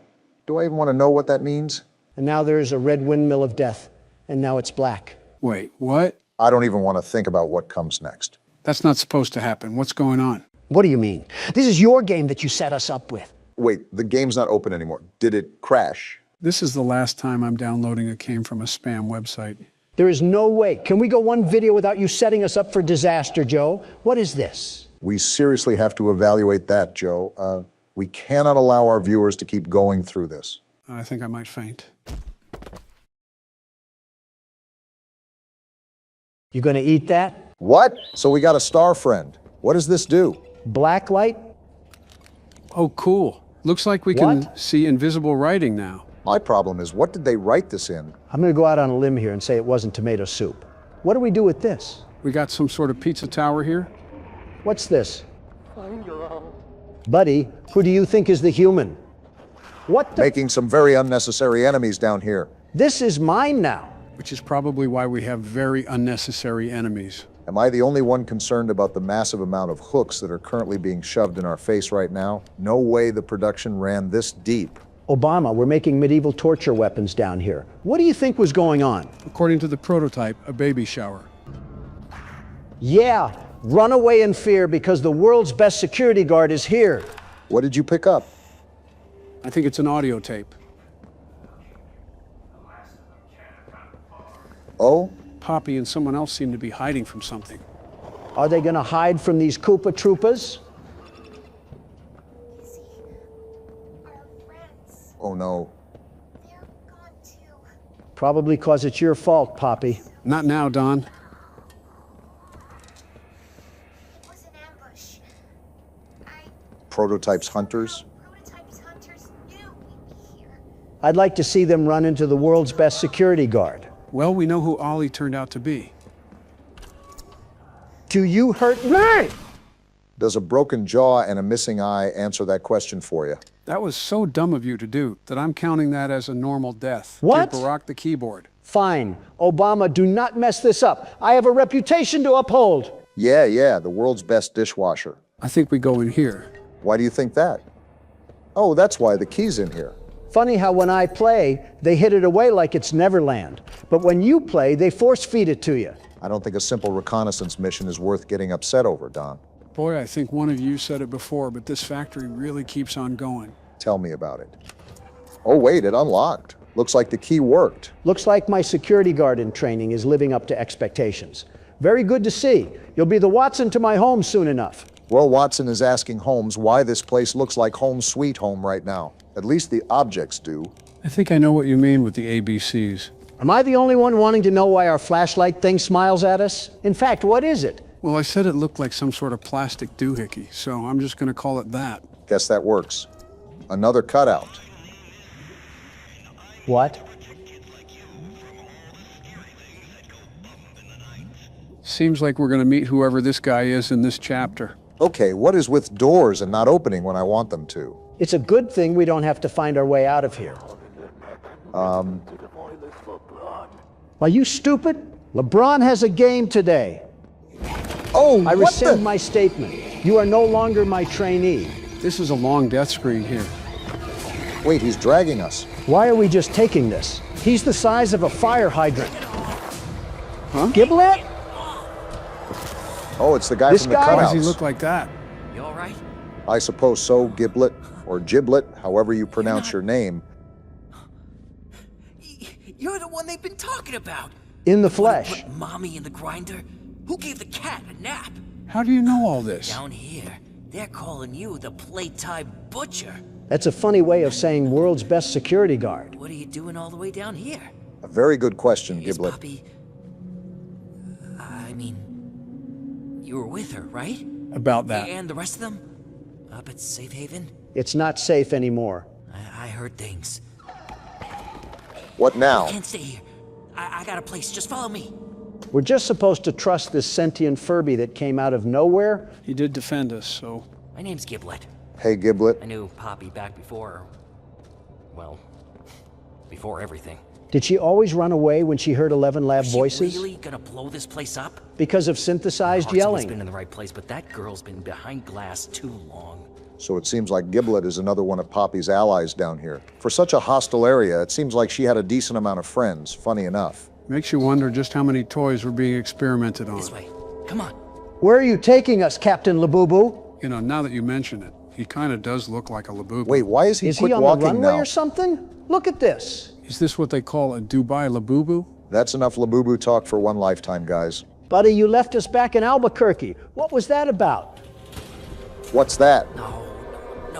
Speaker 3: Do I even want to know what that means?
Speaker 1: And now there's a red windmill of death, and now it's black.
Speaker 2: Wait, what?
Speaker 3: I don't even want to think about what comes next.
Speaker 2: That's not supposed to happen. What's going on?
Speaker 1: What do you mean? This is your game that you set us up with.
Speaker 3: Wait, the game's not open anymore. Did it crash?
Speaker 2: This is the last time I'm downloading a game from a spam website.
Speaker 1: There is no way. Can we go one video without you setting us up for disaster, Joe? What is this?
Speaker 3: We seriously have to evaluate that, Joe. We cannot allow our viewers to keep going through this.
Speaker 2: I think I might faint.
Speaker 1: You gonna eat that?
Speaker 3: What? So we got a star friend. What does this do?
Speaker 1: Black light?
Speaker 2: Oh, cool. Looks like we can
Speaker 1: What?
Speaker 2: see invisible writing now.
Speaker 3: My problem is, what did they write this in?
Speaker 1: I'm going to go out on a limb here and say it wasn't tomato soup. What do we do with this?
Speaker 2: We got some sort of pizza tower here?
Speaker 1: What's this? Buddy, who do you think is the human? What the?
Speaker 3: Making some very unnecessary enemies down here.
Speaker 1: This is mine now.
Speaker 2: Which is probably why we have very unnecessary enemies.
Speaker 3: Am I the only one concerned about the massive amount of hooks that are currently being shoved in our face right now? No way the production ran this deep.
Speaker 1: Obama, we're making medieval torture weapons down here. What do you think was going on?
Speaker 2: According to the prototype, a baby shower.
Speaker 1: Yeah, run away in fear because the world's best security guard is here.
Speaker 3: What did you pick up?
Speaker 2: I think it's an audio tape.
Speaker 3: Oh?
Speaker 2: Poppy and someone else seem to be hiding from something.
Speaker 1: Are they going to hide from these Koopa Troopas?
Speaker 3: Oh no.
Speaker 1: Probably because it's your fault, Poppy.
Speaker 2: Not now, Don.
Speaker 3: Prototype's hunters?
Speaker 1: I'd like to see them run into the world's best security guard.
Speaker 2: Well, we know who Ollie turned out to be.
Speaker 1: Do you hurt me?
Speaker 3: Does a broken jaw and a missing eye answer that question for you?
Speaker 2: That was so dumb of you to do that I'm counting that as a normal death.
Speaker 1: What?
Speaker 2: Give Barack the keyboard.
Speaker 1: Fine. Obama, do not mess this up. I have a reputation to uphold.
Speaker 3: Yeah, the world's best dishwasher.
Speaker 2: I think we go in here.
Speaker 3: Why do you think that? Oh, that's why the key's in here.
Speaker 1: Funny how when I play, they hid it away like it's Neverland. But when you play, they force feed it to you.
Speaker 3: I don't think a simple reconnaissance mission is worth getting upset over, Don.
Speaker 2: Boy, I think one of you said it before, but this factory really keeps on going.
Speaker 3: Tell me about it. Oh, wait, it unlocked. Looks like the key worked.
Speaker 1: Looks like my security guard in training is living up to expectations. Very good to see. You'll be the Watson to my home soon enough.
Speaker 3: Well, Watson is asking Holmes why this place looks like home sweet home right now. At least the objects do.
Speaker 2: I think I know what you mean with the ABCs.
Speaker 1: Am I the only one wanting to know why our flashlight thing smiles at us? In fact, what is it?
Speaker 2: Well, I said it looked like some sort of plastic doohickey, so I'm just going to call it that.
Speaker 3: Guess that works. Another cutout.
Speaker 1: What?
Speaker 2: Seems like we're going to meet whoever this guy is in this chapter.
Speaker 3: Okay, what is with doors and not opening when I want them to?
Speaker 1: It's a good thing we don't have to find our way out of here. Are you stupid? LeBron has a game today.
Speaker 3: Oh,
Speaker 1: I
Speaker 3: what
Speaker 1: rescind my statement. You are no longer my trainee.
Speaker 2: This is a long death screen here.
Speaker 3: Wait, he's dragging us.
Speaker 1: Why are we just taking this? He's the size of a fire hydrant.
Speaker 2: Huh?
Speaker 1: Giblet?
Speaker 3: Oh, it's the guy
Speaker 1: This
Speaker 3: from the
Speaker 1: guy?
Speaker 3: cutouts.
Speaker 2: Why does he look like that?
Speaker 10: You all right?
Speaker 3: I suppose so, Giblet, or Giblet, however you pronounce your name.
Speaker 10: You're the one they've been talking about.
Speaker 1: In the flesh.
Speaker 10: Put mommy in the grinder? Who gave the cat a nap?
Speaker 2: How do you know all this?
Speaker 10: Down here, they're calling you the Playtime Butcher.
Speaker 1: That's a funny way of saying world's best security guard.
Speaker 10: What are you doing all the way down here?
Speaker 3: A very good question,
Speaker 10: Is
Speaker 3: Giblet.
Speaker 10: Poppy... I mean... You were with her, right?
Speaker 2: About that.
Speaker 10: And the rest of them? Up at Safe Haven?
Speaker 1: It's not safe anymore.
Speaker 10: I heard things.
Speaker 3: What now?
Speaker 10: I can't stay here. I got a place. Just follow me.
Speaker 1: We're just supposed to trust this sentient Furby that came out of nowhere?
Speaker 2: He did defend us, so...
Speaker 10: My name's Giblet.
Speaker 3: Hey, Giblet.
Speaker 10: I knew Poppy back before... Well, before everything.
Speaker 1: Did she always run away when she heard 11 lab
Speaker 10: Is
Speaker 1: voices?
Speaker 10: she really gonna blow this place up?
Speaker 1: Because of synthesized
Speaker 10: Heart's always
Speaker 1: yelling.
Speaker 10: been in the right place, but that girl's been behind glass too long.
Speaker 3: So it seems like Giblet is another one of Poppy's allies down here. For such a hostile area, it seems like she had a decent amount of friends, funny enough.
Speaker 2: Makes you wonder just how many toys were being experimented on.
Speaker 10: This way. Come on.
Speaker 1: Where are you taking us, Captain Labubu?
Speaker 2: You know, now that you mention it, he kind of does look like a Labubu.
Speaker 3: Wait, why is he
Speaker 1: Is
Speaker 3: quit
Speaker 1: he on the
Speaker 3: walking
Speaker 1: runway
Speaker 3: now?
Speaker 1: or something? Look at this.
Speaker 2: Is this what they call a Dubai Labubu?
Speaker 3: That's enough Labubu talk for one lifetime, guys.
Speaker 1: Buddy, you left us back in Albuquerque. What was that about?
Speaker 3: What's that?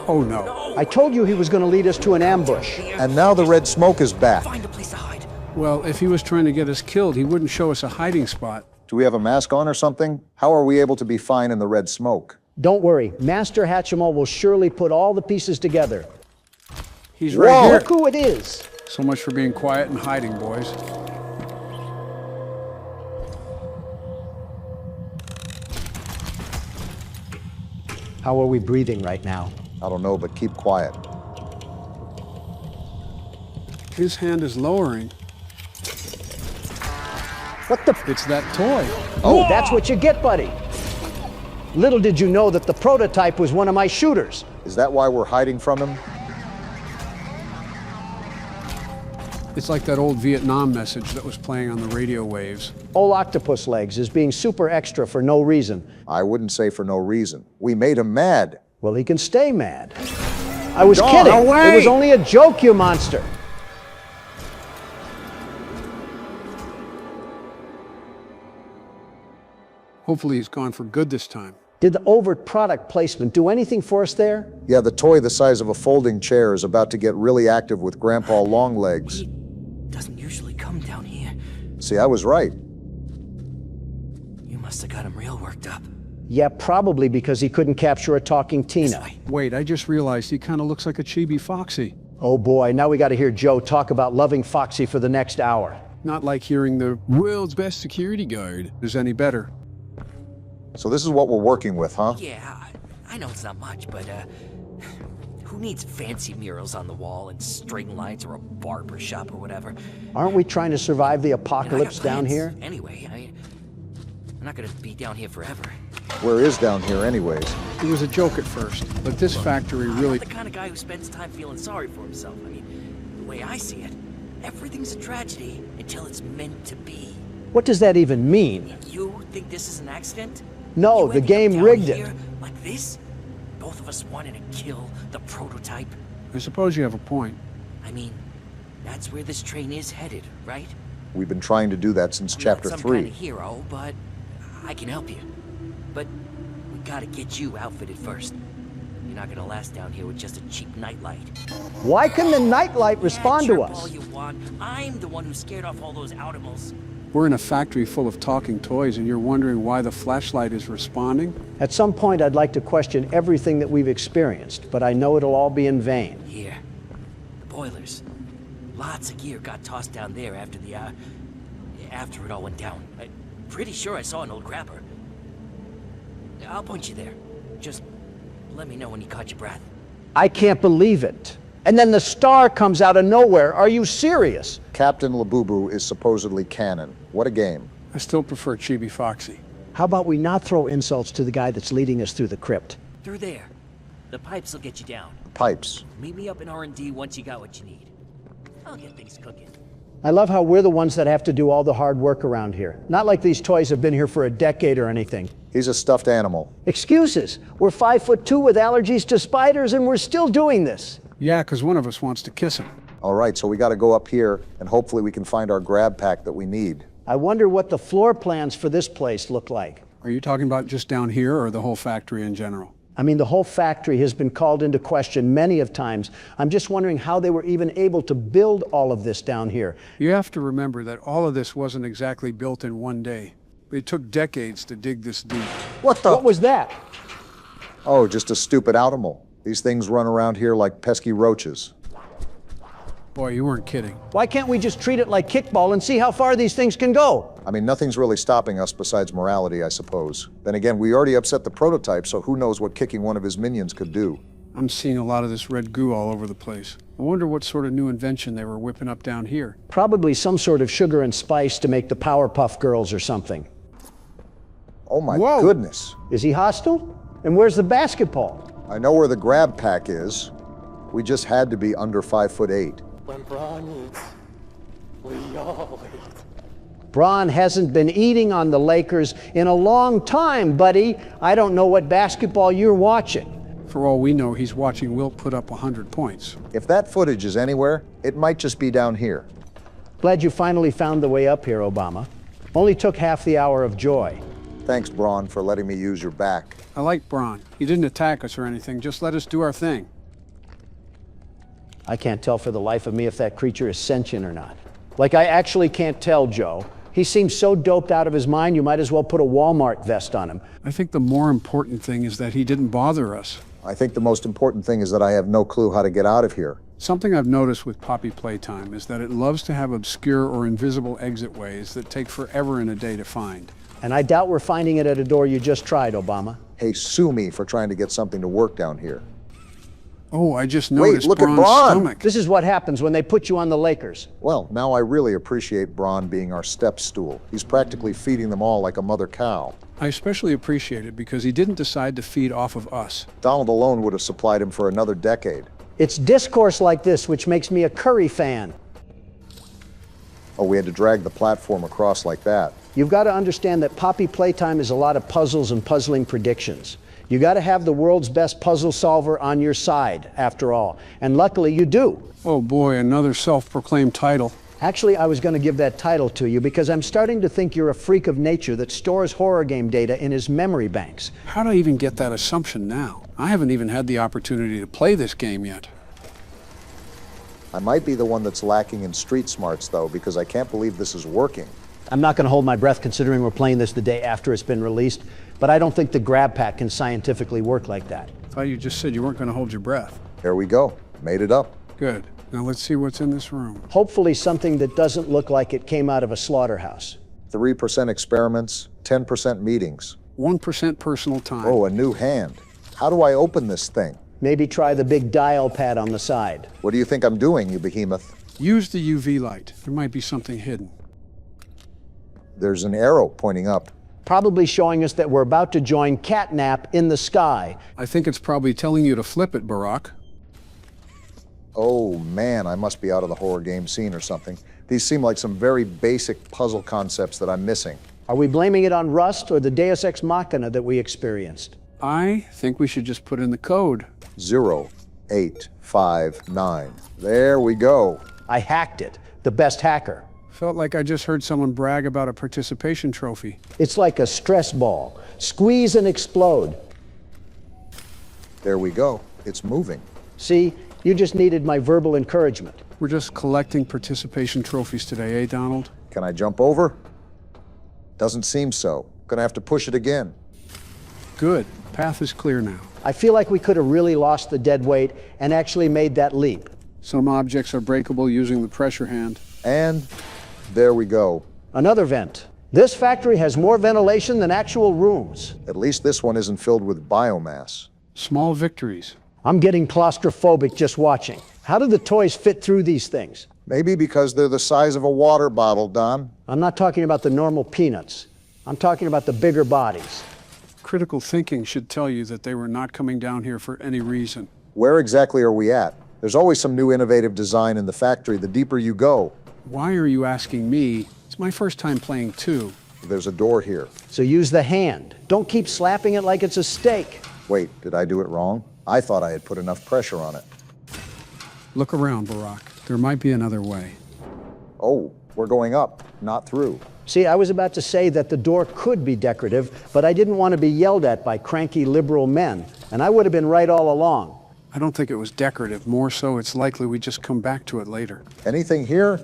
Speaker 2: Oh no.
Speaker 1: I told you he was going to lead us to an ambush.
Speaker 3: And now the red smoke is back.
Speaker 10: Find a place to hide.
Speaker 2: Well, if he was trying to get us killed, he wouldn't show us a hiding spot.
Speaker 3: Do we have a mask on or something? How are we able to be fine in the red smoke?
Speaker 1: Don't worry, Master Hatchimal will surely put all the pieces together.
Speaker 2: He's right
Speaker 3: Whoa!
Speaker 2: here.
Speaker 1: Look who it is.
Speaker 2: So much for being quiet and hiding, boys.
Speaker 1: How are we breathing right now?
Speaker 3: I don't know, but keep quiet.
Speaker 2: His hand is lowering.
Speaker 1: What the?
Speaker 2: It's that toy.
Speaker 1: Oh, that's what you get, buddy. Little did you know that the prototype was one of my shooters.
Speaker 3: Is that why we're hiding from him?
Speaker 2: It's like that old Vietnam message that was playing on the radio waves.
Speaker 1: Old octopus legs is being super extra for no reason.
Speaker 3: I wouldn't say for no reason. We made him mad.
Speaker 1: Well, he can stay mad. I was
Speaker 3: Dawn,
Speaker 1: kidding.
Speaker 3: away!
Speaker 1: It was only a joke, you monster.
Speaker 2: Hopefully he's gone for good this time.
Speaker 1: Did the overt product placement do anything for us there?
Speaker 3: Yeah, the toy the size of a folding chair is about to get really active with Grandpa Longlegs.
Speaker 10: He doesn't usually come down here.
Speaker 3: See, I was right.
Speaker 10: You must have got him real worked up.
Speaker 1: Yeah, probably because he couldn't capture a talking
Speaker 10: This
Speaker 1: Tina.
Speaker 10: way.
Speaker 2: Wait, I just realized he kind of looks like a chibi Foxy.
Speaker 1: Oh boy, now we got to hear Joe talk about loving Foxy for the next hour.
Speaker 2: Not like hearing the world's best security guard is any better.
Speaker 3: So this is what we're working with, huh?
Speaker 10: Yeah, I know it's not much, but who needs fancy murals on the wall and string lights or a barber shop or whatever?
Speaker 1: Aren't we trying to survive the
Speaker 10: You know, I got
Speaker 1: apocalypse down
Speaker 10: plans.
Speaker 1: here?
Speaker 10: Anyway, I'm not gonna be down here forever.
Speaker 3: Where is down here anyways?
Speaker 2: It was a joke at first, but this factory
Speaker 10: I'm
Speaker 2: really...
Speaker 10: not the kind of guy who spends time feeling sorry for himself. I mean, the way I see it, everything's a tragedy until it's meant to be.
Speaker 1: What does that even mean?
Speaker 10: You think this is an accident?
Speaker 1: No,
Speaker 10: You
Speaker 1: the
Speaker 10: ended up
Speaker 1: game
Speaker 10: down
Speaker 1: rigged it.
Speaker 10: here like this? Both of us wanted to kill the prototype.
Speaker 2: I suppose you have a point.
Speaker 10: I mean, that's where this train is headed, right?
Speaker 3: We've been trying to do that since
Speaker 10: I'm
Speaker 3: chapter
Speaker 10: not some
Speaker 3: 3.
Speaker 10: kind of hero, but I can help you. But we gotta get you outfitted first. You're not gonna last down here with just a cheap nightlight.
Speaker 1: Why can the nightlight respond to
Speaker 10: chirp all
Speaker 1: us?
Speaker 10: you want. I'm the one who scared off all those animals.
Speaker 2: We're in a factory full of talking toys, and you're wondering why the flashlight is responding?
Speaker 1: At some point, I'd like to question everything that we've experienced, but I know it'll all be in vain.
Speaker 10: Here, the boilers. Lots of gear got tossed down there after the, after it all went down. I'm pretty sure I saw an old grabber. I'll point you there. Just let me know when you caught your breath.
Speaker 1: I can't believe it. And then the star comes out of nowhere. Are you serious?
Speaker 3: Captain Labubu is supposedly canon. What a game.
Speaker 2: I still prefer Chibi Foxy.
Speaker 1: How about we not throw insults to the guy that's leading us through the crypt?
Speaker 10: Through there. The pipes will get you down.
Speaker 3: Pipes.
Speaker 10: Meet me up in R&D once you got what you need. I'll get things cooking.
Speaker 1: I love how we're the ones that have to do all the hard work around here. Not like these toys have been here for a decade or anything.
Speaker 3: He's a stuffed animal.
Speaker 1: Excuses. We're 5'2" with allergies to spiders and we're still doing this.
Speaker 2: Yeah, because one of us wants to kiss him.
Speaker 3: All right, so we got to go up here, and hopefully we can find our grab pack that we need.
Speaker 1: I wonder what the floor plans for this place look like.
Speaker 2: Are you talking about just down here or the whole factory in general?
Speaker 1: I mean, the whole factory has been called into question many of times. I'm just wondering how they were even able to build all of this down here.
Speaker 2: You have to remember that all of this wasn't exactly built in one day. It took decades to dig this deep.
Speaker 3: What the?
Speaker 1: What was that?
Speaker 3: Oh, just a stupid animal. These things run around here like pesky roaches.
Speaker 2: Boy, you weren't kidding.
Speaker 1: Why can't we just treat it like kickball and see how far these things can go?
Speaker 3: I mean, nothing's really stopping us besides morality, I suppose. Then again, we already upset the prototype, so who knows what kicking one of his minions could do.
Speaker 2: I'm seeing a lot of this red goo all over the place. I wonder what sort of new invention they were whipping up down here.
Speaker 1: Probably some sort of sugar and spice to make the Powerpuff Girls or something.
Speaker 3: Oh my
Speaker 2: Whoa.
Speaker 3: goodness.
Speaker 1: Is he hostile? And where's the basketball?
Speaker 3: I know where the grab pack is. We just had to be under 5'8".
Speaker 9: When Braun eats, we all eat.
Speaker 1: Braun hasn't been eating on the Lakers in a long time, buddy. I don't know what basketball you're watching.
Speaker 2: For all we know, he's watching Wilt put up 100 points.
Speaker 3: If that footage is anywhere, it might just be down here.
Speaker 1: Glad you finally found the way up here, Obama. Only took half the hour of joy.
Speaker 3: Thanks, Braun, for letting me use your back.
Speaker 2: I like Braun. He didn't attack us or anything, just let us do our thing.
Speaker 1: I can't tell for the life of me if that creature is sentient or not. Like, I actually can't tell, Joe. He seems so doped out of his mind, you might as well put a Walmart vest on him.
Speaker 2: I think the more important thing is that he didn't bother us.
Speaker 3: I think the most important thing is that I have no clue how to get out of here.
Speaker 2: Something I've noticed with Poppy Playtime is that it loves to have obscure or invisible exit ways that take forever in a day to find.
Speaker 1: And I doubt we're finding it at a door you just tried, Obama.
Speaker 3: Hey, sue me for trying to get something to work down here.
Speaker 2: Oh, I just noticed
Speaker 3: look at
Speaker 2: Braun's
Speaker 3: Braun!
Speaker 2: stomach.
Speaker 1: This is what happens when they put you on the Lakers.
Speaker 3: Well, now I really appreciate Braun being our step stool. He's practically feeding them all like a mother cow.
Speaker 2: I especially appreciate it because he didn't decide to feed off of us.
Speaker 3: Donald alone would have supplied him for another decade.
Speaker 1: It's discourse like this which makes me a Curry fan.
Speaker 3: Oh, we had to drag the platform across like that.
Speaker 1: You've got to understand that Poppy Playtime is a lot of puzzles and puzzling predictions. You got to have the world's best puzzle solver on your side, after all. And luckily you do.
Speaker 2: Oh boy, another self-proclaimed title.
Speaker 1: Actually, I was going to give that title to you because I'm starting to think you're a freak of nature that stores horror game data in his memory banks.
Speaker 2: How'd I even get that assumption now? I haven't even had the opportunity to play this game yet.
Speaker 3: I might be the one that's lacking in street smarts, though, because I can't believe this is working.
Speaker 1: I'm not going to hold my breath considering we're playing this the day after it's been released, but I don't think the grab pack can scientifically work like that.
Speaker 2: I thought you just said you weren't going to hold your breath.
Speaker 3: There we go. Made it up.
Speaker 2: Good. Now let's see what's in this room.
Speaker 1: Hopefully something that doesn't look like it came out of a slaughterhouse.
Speaker 3: 3% experiments, 10% meetings.
Speaker 2: 1% personal time.
Speaker 3: Oh, a new hand. How do I open this thing?
Speaker 1: Maybe try the big dial pad on the side.
Speaker 3: What do you think I'm doing, you behemoth?
Speaker 2: Use the UV light. There might be something hidden.
Speaker 3: There's an arrow pointing up.
Speaker 1: Probably showing us that we're about to join Catnap in the sky.
Speaker 2: I think it's probably telling you to flip it, Barack.
Speaker 3: Oh man, I must be out of the horror game scene or something. These seem like some very basic puzzle concepts that I'm missing.
Speaker 1: Are we blaming it on Rust or the Deus Ex Machina that we experienced?
Speaker 2: I think we should just put in the code.
Speaker 3: 0859. There we go.
Speaker 1: I hacked it. The best hacker.
Speaker 2: Felt like I just heard someone brag about a participation trophy.
Speaker 1: It's like a stress ball. Squeeze and explode.
Speaker 3: There we go. It's moving.
Speaker 1: See, you just needed my verbal encouragement.
Speaker 2: We're just collecting participation trophies today, eh, Donald?
Speaker 3: Can I jump over? Doesn't seem so. Gonna have to push it again.
Speaker 2: Good. Path is clear now.
Speaker 1: I feel like we could have really lost the dead weight and actually made that leap.
Speaker 2: Some objects are breakable using the pressure hand.
Speaker 3: And there we go.
Speaker 1: Another vent. This factory has more ventilation than actual rooms.
Speaker 3: At least this one isn't filled with biomass.
Speaker 2: Small victories.
Speaker 1: I'm getting claustrophobic just watching. How do the toys fit through these things?
Speaker 3: Maybe because they're the size of a water bottle, Don.
Speaker 1: I'm not talking about the normal peanuts. I'm talking about the bigger bodies.
Speaker 2: Critical thinking should tell you that they were not coming down here for any reason.
Speaker 3: Where exactly are we at? There's always some new innovative design in the factory the deeper you go.
Speaker 2: Why are you asking me? It's my first time playing too.
Speaker 3: There's a door here.
Speaker 1: So use the hand. Don't keep slapping it like it's a steak.
Speaker 3: Wait, did I do it wrong? I thought I had put enough pressure on it.
Speaker 2: Look around, Barack. There might be another way.
Speaker 3: Oh, we're going up, not through.
Speaker 1: See, I was about to say that the door could be decorative, but I didn't want to be yelled at by cranky liberal men, and I would have been right all along.
Speaker 2: I don't think it was decorative. More so, it's likely we just come back to it later.
Speaker 3: Anything here?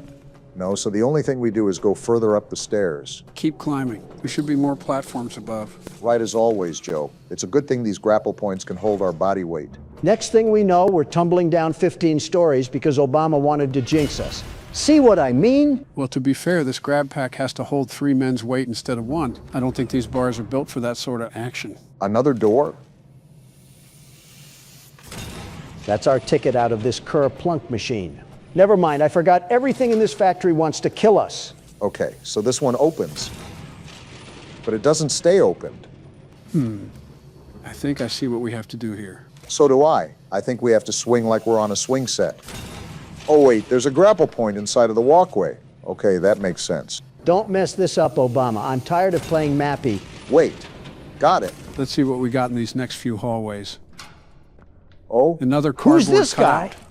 Speaker 3: No, so the only thing we do is go further up the stairs.
Speaker 2: Keep climbing. There should be more platforms above.
Speaker 3: Right as always, Joe. It's a good thing these grapple points can hold our body weight.
Speaker 1: Next thing we know, we're tumbling down 15 stories because Obama wanted to jinx us. See what I mean?
Speaker 2: Well, to be fair, this grab pack has to hold 3 men's weight instead of 1. I don't think these bars are built for that sort of action.
Speaker 3: Another door?
Speaker 1: That's our ticket out of this Kerplunk machine. Never mind, I forgot everything in this factory wants to kill us.
Speaker 3: Okay, so this one opens. But it doesn't stay opened.
Speaker 2: I think I see what we have to do here.
Speaker 3: So do I. I think we have to swing like we're on a swing set. Oh wait, there's a grapple point inside of the walkway. Okay, that makes sense.
Speaker 1: Don't mess this up, Obama. I'm tired of playing Mappy.
Speaker 3: Wait, got it.
Speaker 2: Let's see what we got in these next few hallways.
Speaker 3: Oh,
Speaker 2: Another cardboard
Speaker 1: Who's this guy?
Speaker 2: cutout.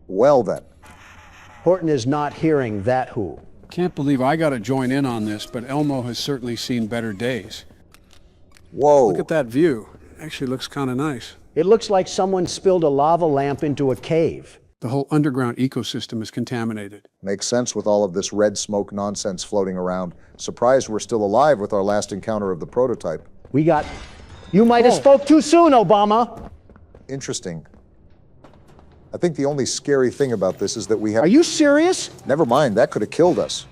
Speaker 3: well then.
Speaker 1: Horton is not hearing that who.
Speaker 2: Can't believe I got to join in on this, but Elmo has certainly seen better days.
Speaker 3: Whoa.
Speaker 2: Look at that view. Actually looks kind of nice.
Speaker 1: It looks like someone spilled a lava lamp into a cave.
Speaker 2: The whole underground ecosystem is contaminated.
Speaker 3: Makes sense with all of this red smoke nonsense floating around. Surprised we're still alive with our last encounter of the prototype.
Speaker 1: You might have spoke too soon, Obama.
Speaker 3: Interesting. I think the only scary thing about this is that we have...
Speaker 1: Are you serious?
Speaker 3: Never mind, that could have killed us.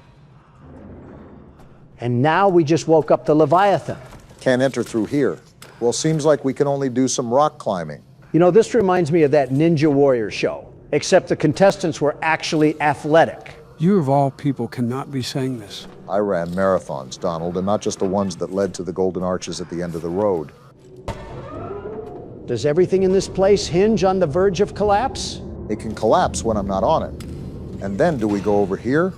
Speaker 1: And now we just woke up the Leviathan.
Speaker 3: Can't enter through here. Well, seems like we can only do some rock climbing.
Speaker 1: You know, this reminds me of that Ninja Warrior show, except the contestants were actually athletic.
Speaker 2: You of all people cannot be saying this.
Speaker 3: I ran marathons, Donald, and not just the ones that led to the Golden Arches at the end of the road.
Speaker 1: Does everything in this place hinge on the verge of collapse?
Speaker 3: It can collapse when I'm not on it. And then do we go over here?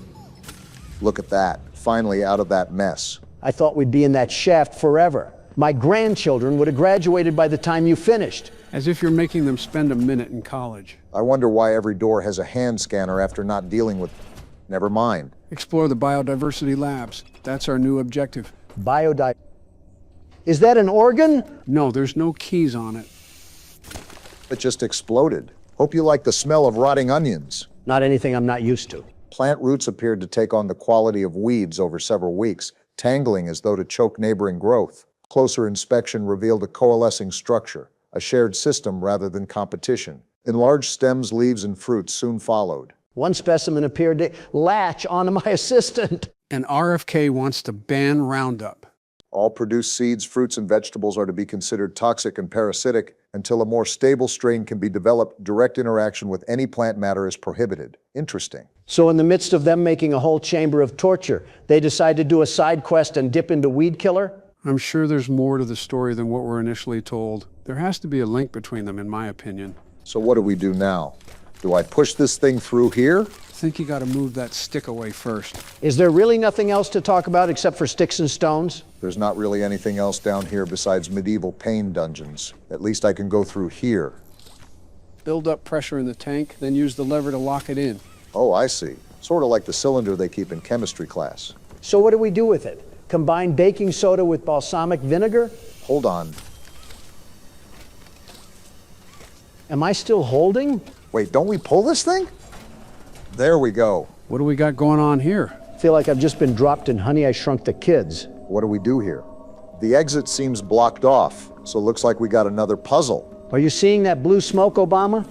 Speaker 3: Look at that, finally out of that mess.
Speaker 1: I thought we'd be in that shaft forever. My grandchildren would have graduated by the time you finished.
Speaker 2: As if you're making them spend a minute in college.
Speaker 3: I wonder why every door has a hand scanner after not dealing with... Never mind.
Speaker 2: Explore the biodiversity labs. That's our new objective.
Speaker 1: Is that an organ?
Speaker 2: No, there's no keys on it.
Speaker 3: It just exploded. Hope you like the smell of rotting onions.
Speaker 1: Not anything I'm not used to.
Speaker 3: Plant roots appeared to take on the quality of weeds over several weeks, tangling as though to choke neighboring growth. Closer inspection revealed a coalescing structure, a shared system rather than competition. Enlarged stems, leaves, and fruits soon followed.
Speaker 1: One specimen appeared to latch onto my assistant.
Speaker 2: And RFK wants to ban Roundup.
Speaker 3: All produced seeds, fruits, and vegetables are to be considered toxic and parasitic until a more stable strain can be developed. Direct interaction with any plant matter is prohibited. Interesting.
Speaker 1: So in the midst of them making a whole chamber of torture, they decide to do a side quest and dip into weed killer?
Speaker 2: I'm sure there's more to the story than what we're initially told. There has to be a link between them, in my opinion.
Speaker 3: So what do we do now? Do I push this thing through here?
Speaker 2: I think you gotta move that stick away first.
Speaker 1: Is there really nothing else to talk about except for sticks and stones?
Speaker 3: There's not really anything else down here besides medieval pain dungeons. At least I can go through here.
Speaker 2: Build up pressure in the tank, then use the lever to lock it in.
Speaker 3: Oh, I see. Sort of like the cylinder they keep in chemistry class.
Speaker 1: So what do we do with it? Combine baking soda with balsamic vinegar?
Speaker 3: Hold on.
Speaker 1: Am I still holding?
Speaker 3: Wait, don't we pull this thing? There we go.
Speaker 2: What do we got going on here?
Speaker 1: I feel like I've just been dropped in Honey, I Shrunk the Kids.
Speaker 3: What do we do here? The exit seems blocked off, so it looks like we got another puzzle.
Speaker 1: Are you seeing that blue smoke, Obama?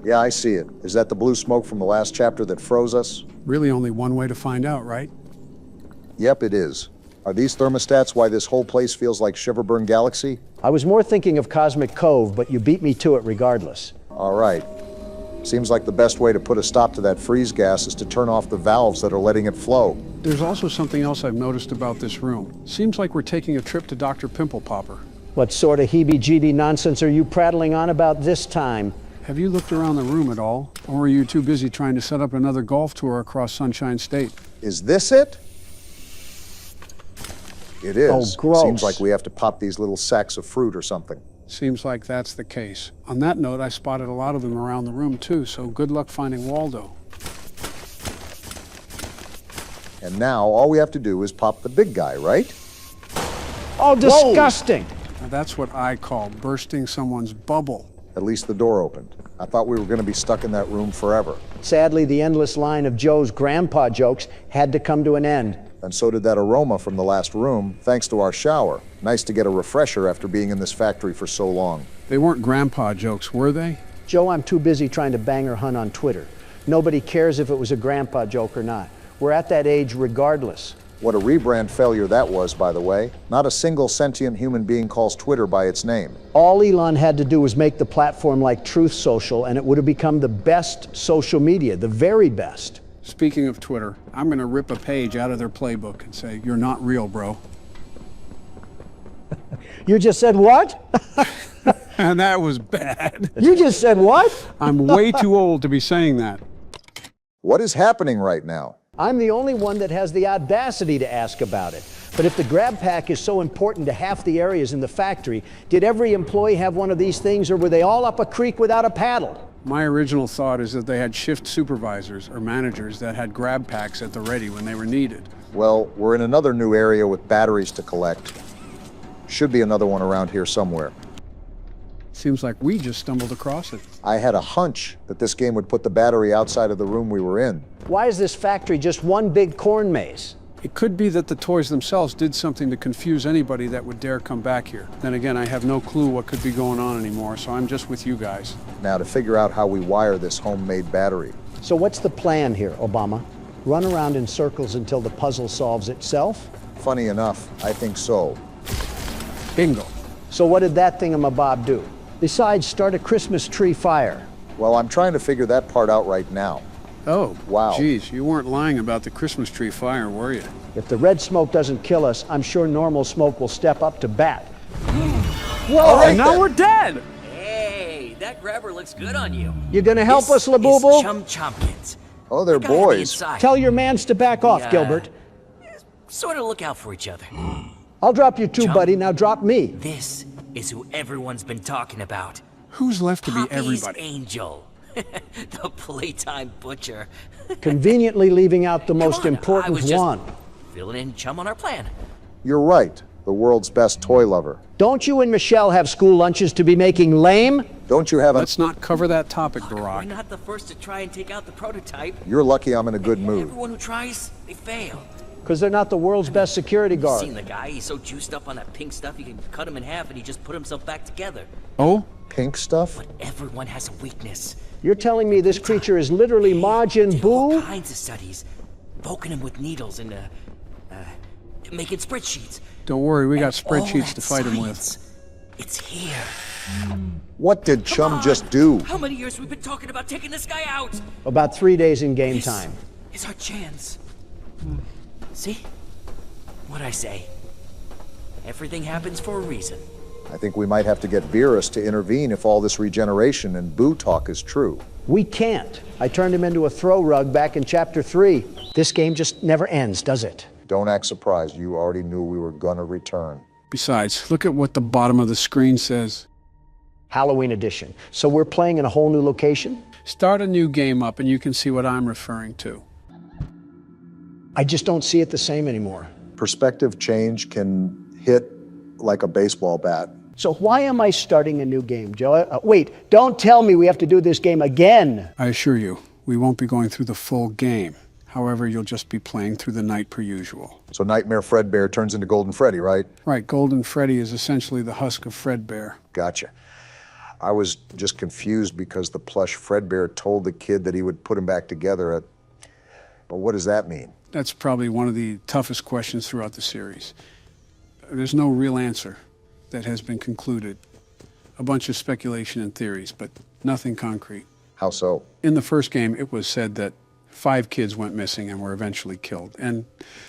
Speaker 3: Yeah, I see it. Is that the blue smoke from the last chapter that froze us?
Speaker 2: Really only one way to find out, right?
Speaker 3: Yep, it is. Are these thermostats why this whole place feels like Shiverburn Galaxy?
Speaker 1: I was more thinking of Cosmic Cove, but you beat me to it regardless.
Speaker 3: All right. Seems like the best way to put a stop to that freeze gas is to turn off the valves that are letting it flow.
Speaker 2: There's also something else I've noticed about this room. Seems like we're taking a trip to Dr. Pimple Popper.
Speaker 1: What sort of heebie-jeebie nonsense are you prattling on about this time?
Speaker 2: Have you looked around the room at all? Or were you too busy trying to set up another golf tour across Sunshine State?
Speaker 3: Is this it? It is.
Speaker 1: Oh, gross.
Speaker 3: Seems like we have to pop these little sacks of fruit or something.
Speaker 2: Seems like that's the case. On that note, I spotted a lot of them around the room too, so good luck finding Waldo.
Speaker 3: And now all we have to do is pop the big guy, right?
Speaker 1: Oh, disgusting!
Speaker 2: Now that's what I call bursting someone's bubble.
Speaker 3: At least the door opened. I thought we were going to be stuck in that room forever.
Speaker 1: Sadly, the endless line of Joe's grandpa jokes had to come to an end.
Speaker 3: And so did that aroma from the last room, thanks to our shower. Nice to get a refresher after being in this factory for so long.
Speaker 2: They weren't grandpa jokes, were they?
Speaker 1: Joe, I'm too busy trying to bang her hun on Twitter. Nobody cares if it was a grandpa joke or not. We're at that age regardless.
Speaker 3: What a rebrand failure that was, by the way. Not a single sentient human being calls Twitter by its name.
Speaker 1: All Elon had to do was make the platform like Truth Social, and it would have become the best social media, the very best.
Speaker 2: Speaking of Twitter, I'm gonna rip a page out of their playbook and say, "You're not real, bro."
Speaker 1: You just said what?
Speaker 2: And that was bad.
Speaker 1: You just said what?
Speaker 2: I'm way too old to be saying that.
Speaker 3: What is happening right now?
Speaker 1: I'm the only one that has the audacity to ask about it. But if the grab pack is so important to half the areas in the factory, did every employee have one of these things, or were they all up a creek without a paddle?
Speaker 2: My original thought is that they had shift supervisors or managers that had grab packs at the ready when they were needed.
Speaker 3: Well, we're in another new area with batteries to collect. Should be another one around here somewhere.
Speaker 2: Seems like we just stumbled across it.
Speaker 3: I had a hunch that this game would put the battery outside of the room we were in.
Speaker 1: Why is this factory just one big corn maze?
Speaker 2: It could be that the toys themselves did something to confuse anybody that would dare come back here. Then again, I have no clue what could be going on anymore, so I'm just with you guys.
Speaker 3: Now, to figure out how we wire this homemade battery.
Speaker 1: So what's the plan here, Obama? Run around in circles until the puzzle solves itself?
Speaker 3: Funny enough, I think so.
Speaker 2: Bingo.
Speaker 1: So what did that thingamabob do? Besides, start a Christmas tree fire.
Speaker 3: Well, I'm trying to figure that part out right now.
Speaker 2: Oh,
Speaker 3: wow.
Speaker 2: Geez, you weren't lying about the Christmas tree fire, were you?
Speaker 1: If the red smoke doesn't kill us, I'm sure normal smoke will step up to bat.
Speaker 3: Whoa! All right,
Speaker 11: now we're dead!
Speaker 10: Hey, that grabber looks good on you.
Speaker 1: You gonna help us,
Speaker 10: This
Speaker 1: Labubu?
Speaker 10: is Chum Chompkins.
Speaker 3: Oh, they're
Speaker 10: I gotta have the
Speaker 3: boys.
Speaker 10: inside.
Speaker 1: Tell your mans to back off,
Speaker 10: Yeah.
Speaker 1: Gilbert.
Speaker 10: Sort of look out for each other.
Speaker 1: I'll drop you too,
Speaker 10: Chum.
Speaker 1: buddy. Now drop me.
Speaker 10: This is who everyone's been talking about.
Speaker 2: Who's left to be
Speaker 10: Poppy's
Speaker 2: everybody?
Speaker 10: angel. The Playtime butcher.
Speaker 1: Conveniently leaving out the most
Speaker 10: Come on, I
Speaker 1: important
Speaker 10: was just
Speaker 1: one.
Speaker 10: filling in Chum on our plan.
Speaker 3: You're right. The world's best toy lover.
Speaker 1: Don't you and Michelle have school lunches to be making lame?
Speaker 3: Don't you have a...
Speaker 2: Let's not cover that topic,
Speaker 10: We're
Speaker 2: Barack.
Speaker 10: not the first to try and take out the prototype.
Speaker 3: You're lucky I'm in a good mood.
Speaker 10: Everyone who tries, they fail.
Speaker 1: Because they're not the world's best security guard.
Speaker 10: Seen the guy? He's so juiced up on that pink stuff, you can cut him in half and he just put himself back together.
Speaker 2: Oh?
Speaker 3: Pink stuff?
Speaker 10: But everyone has a weakness.
Speaker 1: You're telling me this creature is literally Majin
Speaker 10: Did all
Speaker 1: Buu?
Speaker 10: kinds of studies, poking him with needles and making spreadsheets.
Speaker 2: Don't worry, we got
Speaker 10: And all
Speaker 2: spreadsheets
Speaker 10: that
Speaker 2: to fight him with.
Speaker 10: science, It's here.
Speaker 3: What did Chum
Speaker 10: on.
Speaker 3: just do?
Speaker 10: How many years we've been talking about taking this guy out?
Speaker 1: About 3 days in game
Speaker 10: This
Speaker 1: time.
Speaker 10: is our chance. See? What'd I say? Everything happens for a reason.
Speaker 3: I think we might have to get Beerus to intervene if all this regeneration and Boo talk is true.
Speaker 1: We can't. I turned him into a throw rug back in Chapter 3. This game just never ends, does it?
Speaker 3: Don't act surprised. You already knew we were gonna return.
Speaker 2: Besides, look at what the bottom of the screen says.
Speaker 1: Halloween edition. So we're playing in a whole new location?
Speaker 2: Start a new game up and you can see what I'm referring to.
Speaker 1: I just don't see it the same anymore.
Speaker 3: Perspective change can hit like a baseball bat.
Speaker 1: So why am I starting a new game, Joe? Wait, don't tell me we have to do this game again.
Speaker 2: I assure you, we won't be going through the full game. However, you'll just be playing through the night per usual.
Speaker 3: So Nightmare Fredbear turns into Golden Freddy, right?
Speaker 2: Right, Golden Freddy is essentially the husk of Fredbear.
Speaker 3: Gotcha. I was just confused because the plush Fredbear told the kid that he would put him back together. But what does that mean?
Speaker 2: That's probably one of the toughest questions throughout the series. There's no real answer that has been concluded. A bunch of speculation and theories, but nothing concrete.
Speaker 3: How so?
Speaker 2: In the first game, it was said that 5 kids went missing and were eventually killed. And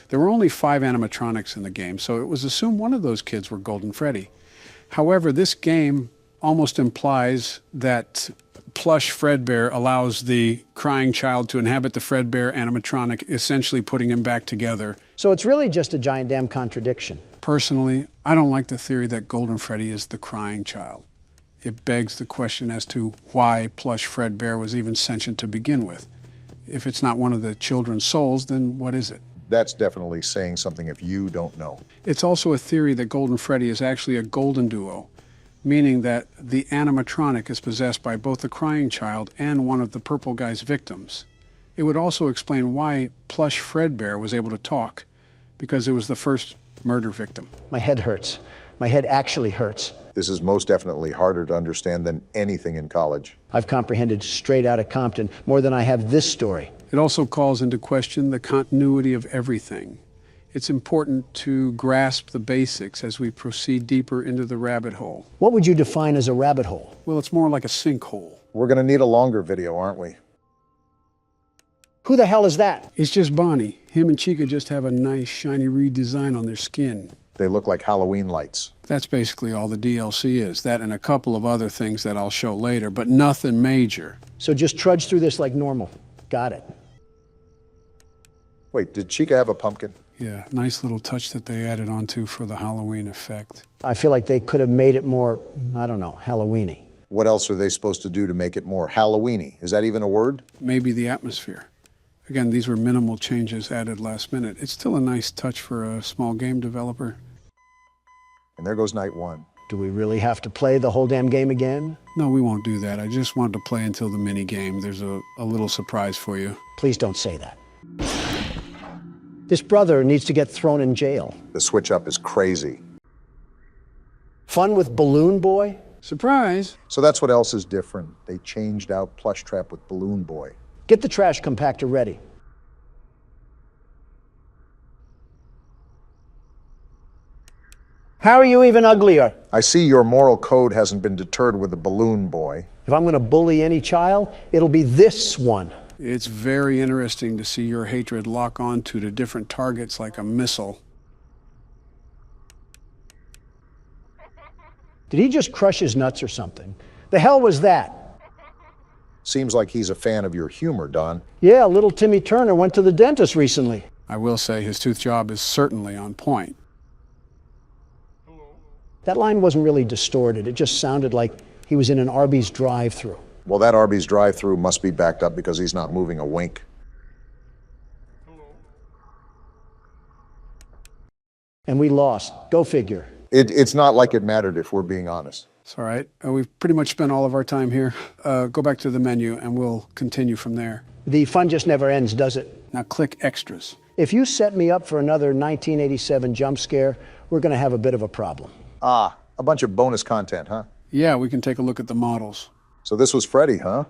Speaker 2: there were only 5 animatronics in the game, so it was assumed one of those kids were Golden Freddy. However, this game almost implies that plush Fredbear allows the crying child to inhabit the Fredbear animatronic, essentially putting him back together.
Speaker 1: So it's really just a giant damn contradiction.
Speaker 2: Personally, I don't like the theory that Golden Freddy is the crying child. It begs the question as to why plush Fredbear was even sentient to begin with. If it's not one of the children's souls, then what is it?
Speaker 3: That's definitely saying something if you don't know.
Speaker 2: It's also a theory that Golden Freddy is actually a golden duo, meaning that the animatronic is possessed by both the crying child and one of the purple guy's victims. It would also explain why plush Fredbear was able to talk, because it was the first murder victim.
Speaker 1: My head hurts. My head actually hurts.
Speaker 3: This is most definitely harder to understand than anything in college.
Speaker 1: I've comprehended straight out of Compton more than I have this story.
Speaker 2: It also calls into question the continuity of everything. It's important to grasp the basics as we proceed deeper into the rabbit hole.
Speaker 1: What would you define as a rabbit hole?
Speaker 2: Well, it's more like a sinkhole.
Speaker 3: We're going to need a longer video, aren't we?
Speaker 1: Who the hell is that?
Speaker 2: It's just Bonnie. Him and Chica just have a nice shiny redesign on their skin.
Speaker 3: They look like Halloween lights.
Speaker 2: That's basically all the DLC is. That and a couple of other things that I'll show later, but nothing major.
Speaker 1: So just trudge through this like normal. Got it.
Speaker 3: Wait, did Chica have a pumpkin?
Speaker 2: Yeah, nice little touch that they added onto for the Halloween effect.
Speaker 1: I feel like they could have made it more, I don't know, Halloween-y.
Speaker 3: What else are they supposed to do to make it more Halloween-y? Is that even a word?
Speaker 2: Maybe the atmosphere. Again, these were minimal changes added last minute. It's still a nice touch for a small game developer.
Speaker 3: And there goes night 1.
Speaker 1: Do we really have to play the whole damn game again?
Speaker 2: No, we won't do that. I just wanted to play until the mini game. There's a little surprise for you.
Speaker 1: Please don't say that. This brother needs to get thrown in jail.
Speaker 3: The switch up is crazy.
Speaker 1: Fun with Balloon Boy?
Speaker 2: Surprise!
Speaker 3: So that's what else is different. They changed out Plushtrap with Balloon Boy.
Speaker 1: Get the trash compactor ready. How are you even uglier?
Speaker 3: I see your moral code hasn't been deterred with the Balloon Boy.
Speaker 1: If I'm going to bully any child, it'll be this one.
Speaker 2: It's very interesting to see your hatred lock onto the different targets like a missile.
Speaker 1: Did he just crush his nuts or something? The hell was that?
Speaker 3: Seems like he's a fan of your humor, Don.
Speaker 1: Yeah, little Timmy Turner went to the dentist recently.
Speaker 2: I will say his tooth job is certainly on point.
Speaker 1: That line wasn't really distorted. It just sounded like he was in an Arby's drive-thru.
Speaker 3: Well, that Arby's drive-thru must be backed up because he's not moving a wink.
Speaker 1: And we lost. Go figure.
Speaker 3: It's not like it mattered, if we're being honest.
Speaker 2: It's all right. We've pretty much spent all of our time here. Go back to the menu and we'll continue from there.
Speaker 1: The fun just never ends, does it?
Speaker 2: Now click extras.
Speaker 1: If you set me up for another 1987 jump scare, we're going to have a bit of a problem.
Speaker 3: Ah, a bunch of bonus content, huh?
Speaker 2: Yeah, we can take a look at the models.
Speaker 3: So this was Freddy, huh?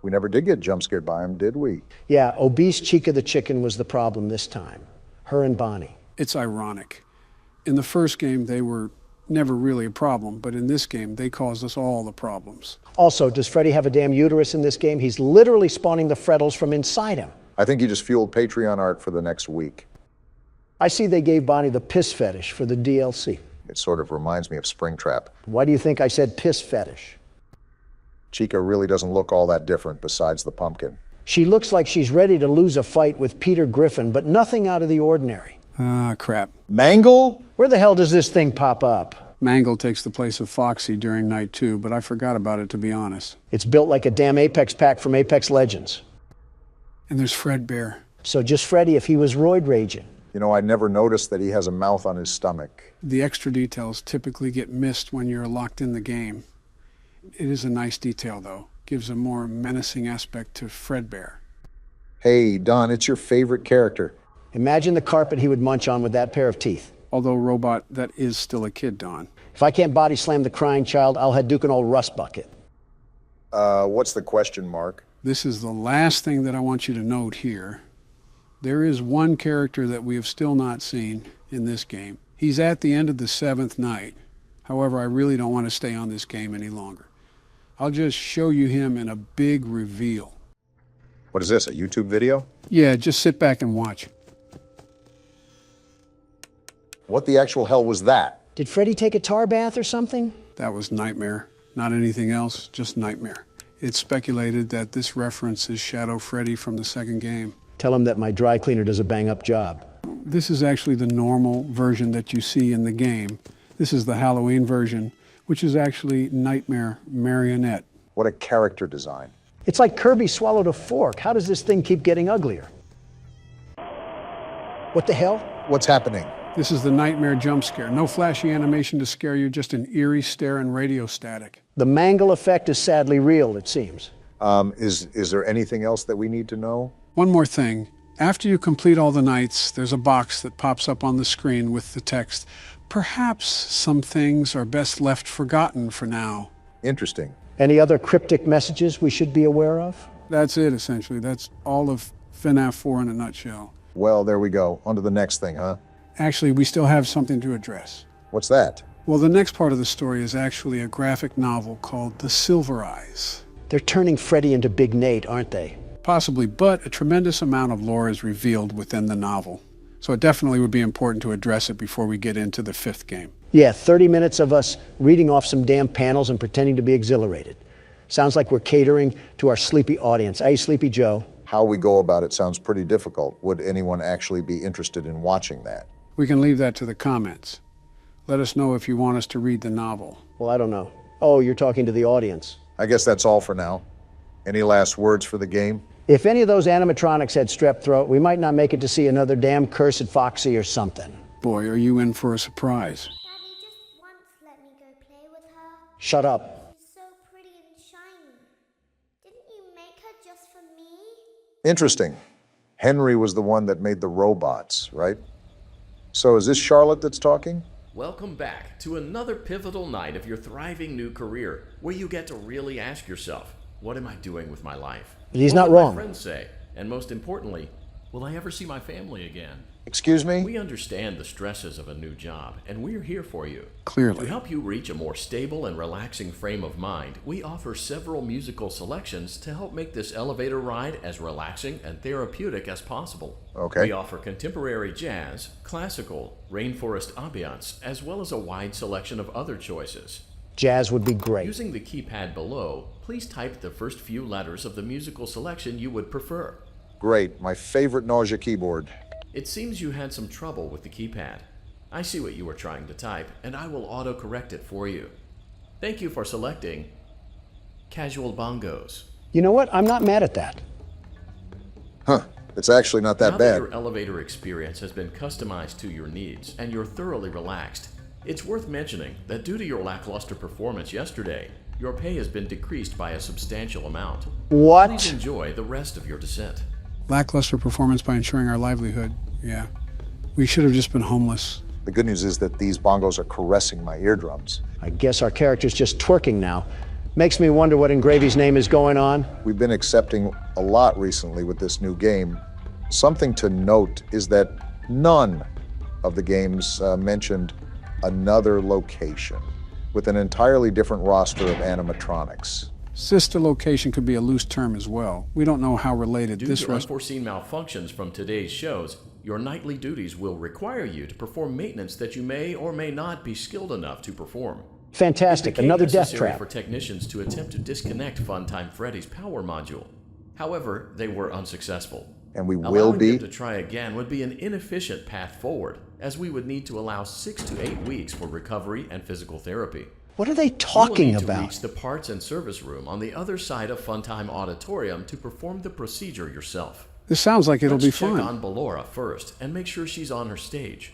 Speaker 3: We never did get jump scared by him, did we?
Speaker 1: Yeah, obese Chica the chicken was the problem this time. Her and Bonnie.
Speaker 2: It's ironic. In the first game, they were never really a problem, but in this game, they caused us all the problems.
Speaker 1: Also, does Freddy have a damn uterus in this game? He's literally spawning the Freddles from inside him.
Speaker 3: I think he just fueled Patreon art for the next week.
Speaker 1: I see they gave Bonnie the piss fetish for the DLC.
Speaker 3: It sort of reminds me of Springtrap.
Speaker 1: Why do you think I said piss fetish?
Speaker 3: Chica really doesn't look all that different besides the pumpkin.
Speaker 1: She looks like she's ready to lose a fight with Peter Griffin, but nothing out of the ordinary.
Speaker 2: Ah, crap.
Speaker 3: Mangle?
Speaker 1: Where the hell does this thing pop up?
Speaker 2: Mangle takes the place of Foxy during night 2, but I forgot about it, to be honest.
Speaker 1: It's built like a damn Apex pack from Apex Legends.
Speaker 2: And there's Fredbear.
Speaker 1: So just Freddy if he was roid raging.
Speaker 3: You know, I never noticed that he has a mouth on his stomach.
Speaker 2: The extra details typically get missed when you're locked in the game. It is a nice detail, though. Gives a more menacing aspect to Fredbear.
Speaker 3: Hey, Don, it's your favorite character.
Speaker 1: Imagine the carpet he would munch on with that pair of teeth.
Speaker 2: Although, Robot, that is still a kid, Don.
Speaker 1: If I can't body slam the crying child, I'll Hadouken an old rust bucket.
Speaker 3: What's the question, Mark?
Speaker 2: This is the last thing that I want you to note here. There is one character that we have still not seen in this game. He's at the end of the 7th night. However, I really don't want to stay on this game any longer. I'll just show you him in a big reveal.
Speaker 3: What is this, a YouTube video?
Speaker 2: Yeah, just sit back and watch.
Speaker 3: What the actual hell was that?
Speaker 1: Did Freddy take a tar bath or something?
Speaker 2: That was Nightmare. Not anything else, just Nightmare. It's speculated that this reference is Shadow Freddy from the 2nd game.
Speaker 1: Tell him that my dry cleaner does a bang-up job.
Speaker 2: This is actually the normal version that you see in the game. This is the Halloween version, which is actually Nightmare Marionette.
Speaker 3: What a character design.
Speaker 1: It's like Kirby swallowed a fork. How does this thing keep getting uglier? What the hell?
Speaker 3: What's happening?
Speaker 2: This is the Nightmare jump scare. No flashy animation to scare you, just an eerie stare and radio static.
Speaker 1: The Mangle effect is sadly real, it seems.
Speaker 3: Is there anything else that we need to know?
Speaker 2: One more thing. After you complete all the nights, there's a box that pops up on the screen with the text, "Perhaps some things are best left forgotten for now."
Speaker 3: Interesting.
Speaker 1: Any other cryptic messages we should be aware of?
Speaker 2: That's it, essentially. That's all of FNAF 4 in a nutshell.
Speaker 3: Well, there we go. On to the next thing, huh?
Speaker 2: Actually, we still have something to address.
Speaker 3: What's that?
Speaker 2: Well, the next part of the story is actually a graphic novel called The Silver Eyes.
Speaker 1: They're turning Freddy into Big Nate, aren't they?
Speaker 2: Possibly, but a tremendous amount of lore is revealed within the novel. So it definitely would be important to address it before we get into the 5th game.
Speaker 1: Yeah, 30 minutes of us reading off some damn panels and pretending to be exhilarated. Sounds like we're catering to our sleepy audience. Hey, Sleepy Joe.
Speaker 3: How we go about it sounds pretty difficult. Would anyone actually be interested in watching that?
Speaker 2: We can leave that to the comments. Let us know if you want us to read the novel.
Speaker 1: Well, I don't know. Oh, you're talking to the audience.
Speaker 3: I guess that's all for now. Any last words for the game?
Speaker 1: If any of those animatronics had strep throat, we might not make it to see another damn cursed Foxy or something.
Speaker 2: Boy, are you in for a surprise.
Speaker 4: Daddy just once let me go play with her.
Speaker 1: Shut up.
Speaker 4: She's so pretty and shiny. Didn't you make her just for me?
Speaker 3: Interesting. Henry was the one that made the robots, right? So is this Charlotte that's talking?
Speaker 11: Welcome back to another pivotal night of your thriving new career, where you get to really ask yourself, what am I doing with my life?
Speaker 1: He's
Speaker 11: What
Speaker 1: not
Speaker 11: will
Speaker 1: wrong.
Speaker 11: my friends say? And most importantly, will I ever see my family again?
Speaker 3: Excuse me?
Speaker 11: We understand the stresses of a new job, and we're here for you.
Speaker 2: Clearly.
Speaker 11: To help you reach a more stable and relaxing frame of mind, we offer several musical selections to help make this elevator ride as relaxing and therapeutic as possible.
Speaker 3: Okay.
Speaker 11: We offer contemporary jazz, classical, rainforest ambiance, as well as a wide selection of other choices.
Speaker 1: Jazz would be great.
Speaker 11: Using the keypad below, please type the first few letters of the musical selection you would prefer.
Speaker 3: Great. My favorite nausea keyboard.
Speaker 11: It seems you had some trouble with the keypad. I see what you were trying to type, and I will auto-correct it for you. Thank you for selecting Casual Bongos.
Speaker 1: You know what? I'm not mad at that.
Speaker 3: Huh. It's actually not that
Speaker 11: Now
Speaker 3: bad.
Speaker 11: that your elevator experience has been customized to your needs and you're thoroughly relaxed, it's worth mentioning that due to your lackluster performance yesterday, your pay has been decreased by a substantial amount.
Speaker 1: What?
Speaker 11: Please enjoy the rest of your descent.
Speaker 2: Lackluster performance by ensuring our livelihood. Yeah. We should have just been homeless.
Speaker 3: The good news is that these bongos are caressing my eardrums.
Speaker 1: I guess our character's just twerking now. Makes me wonder what in Gravy's name is going on.
Speaker 3: We've been accepting a lot recently with this new game. Something to note is that none of the games mentioned another location with an entirely different roster of animatronics.
Speaker 2: Sister location could be a loose term as well. We don't know how related
Speaker 11: Due
Speaker 2: this
Speaker 11: to unforeseen malfunctions from today's shows, your nightly duties will require you to perform maintenance that you may or may not be skilled enough to perform.
Speaker 1: Fantastic.
Speaker 11: It became
Speaker 1: Another death
Speaker 11: necessary
Speaker 1: trap.
Speaker 11: for technicians to attempt to disconnect Funtime Freddy's power module. However, they were unsuccessful.
Speaker 3: And we will
Speaker 11: Allowing
Speaker 3: be.
Speaker 11: them to try again would be an inefficient path forward, as we would need to allow 6 to 8 weeks for recovery and physical therapy.
Speaker 1: What are they
Speaker 11: You will
Speaker 1: talking
Speaker 11: need to
Speaker 1: about?
Speaker 11: reach the parts and service room on the other side of Funtime Auditorium to perform the procedure yourself.
Speaker 2: This sounds like it'll
Speaker 11: Let's
Speaker 2: be
Speaker 11: check
Speaker 2: fun.
Speaker 11: on Ballora first and make sure she's on her stage.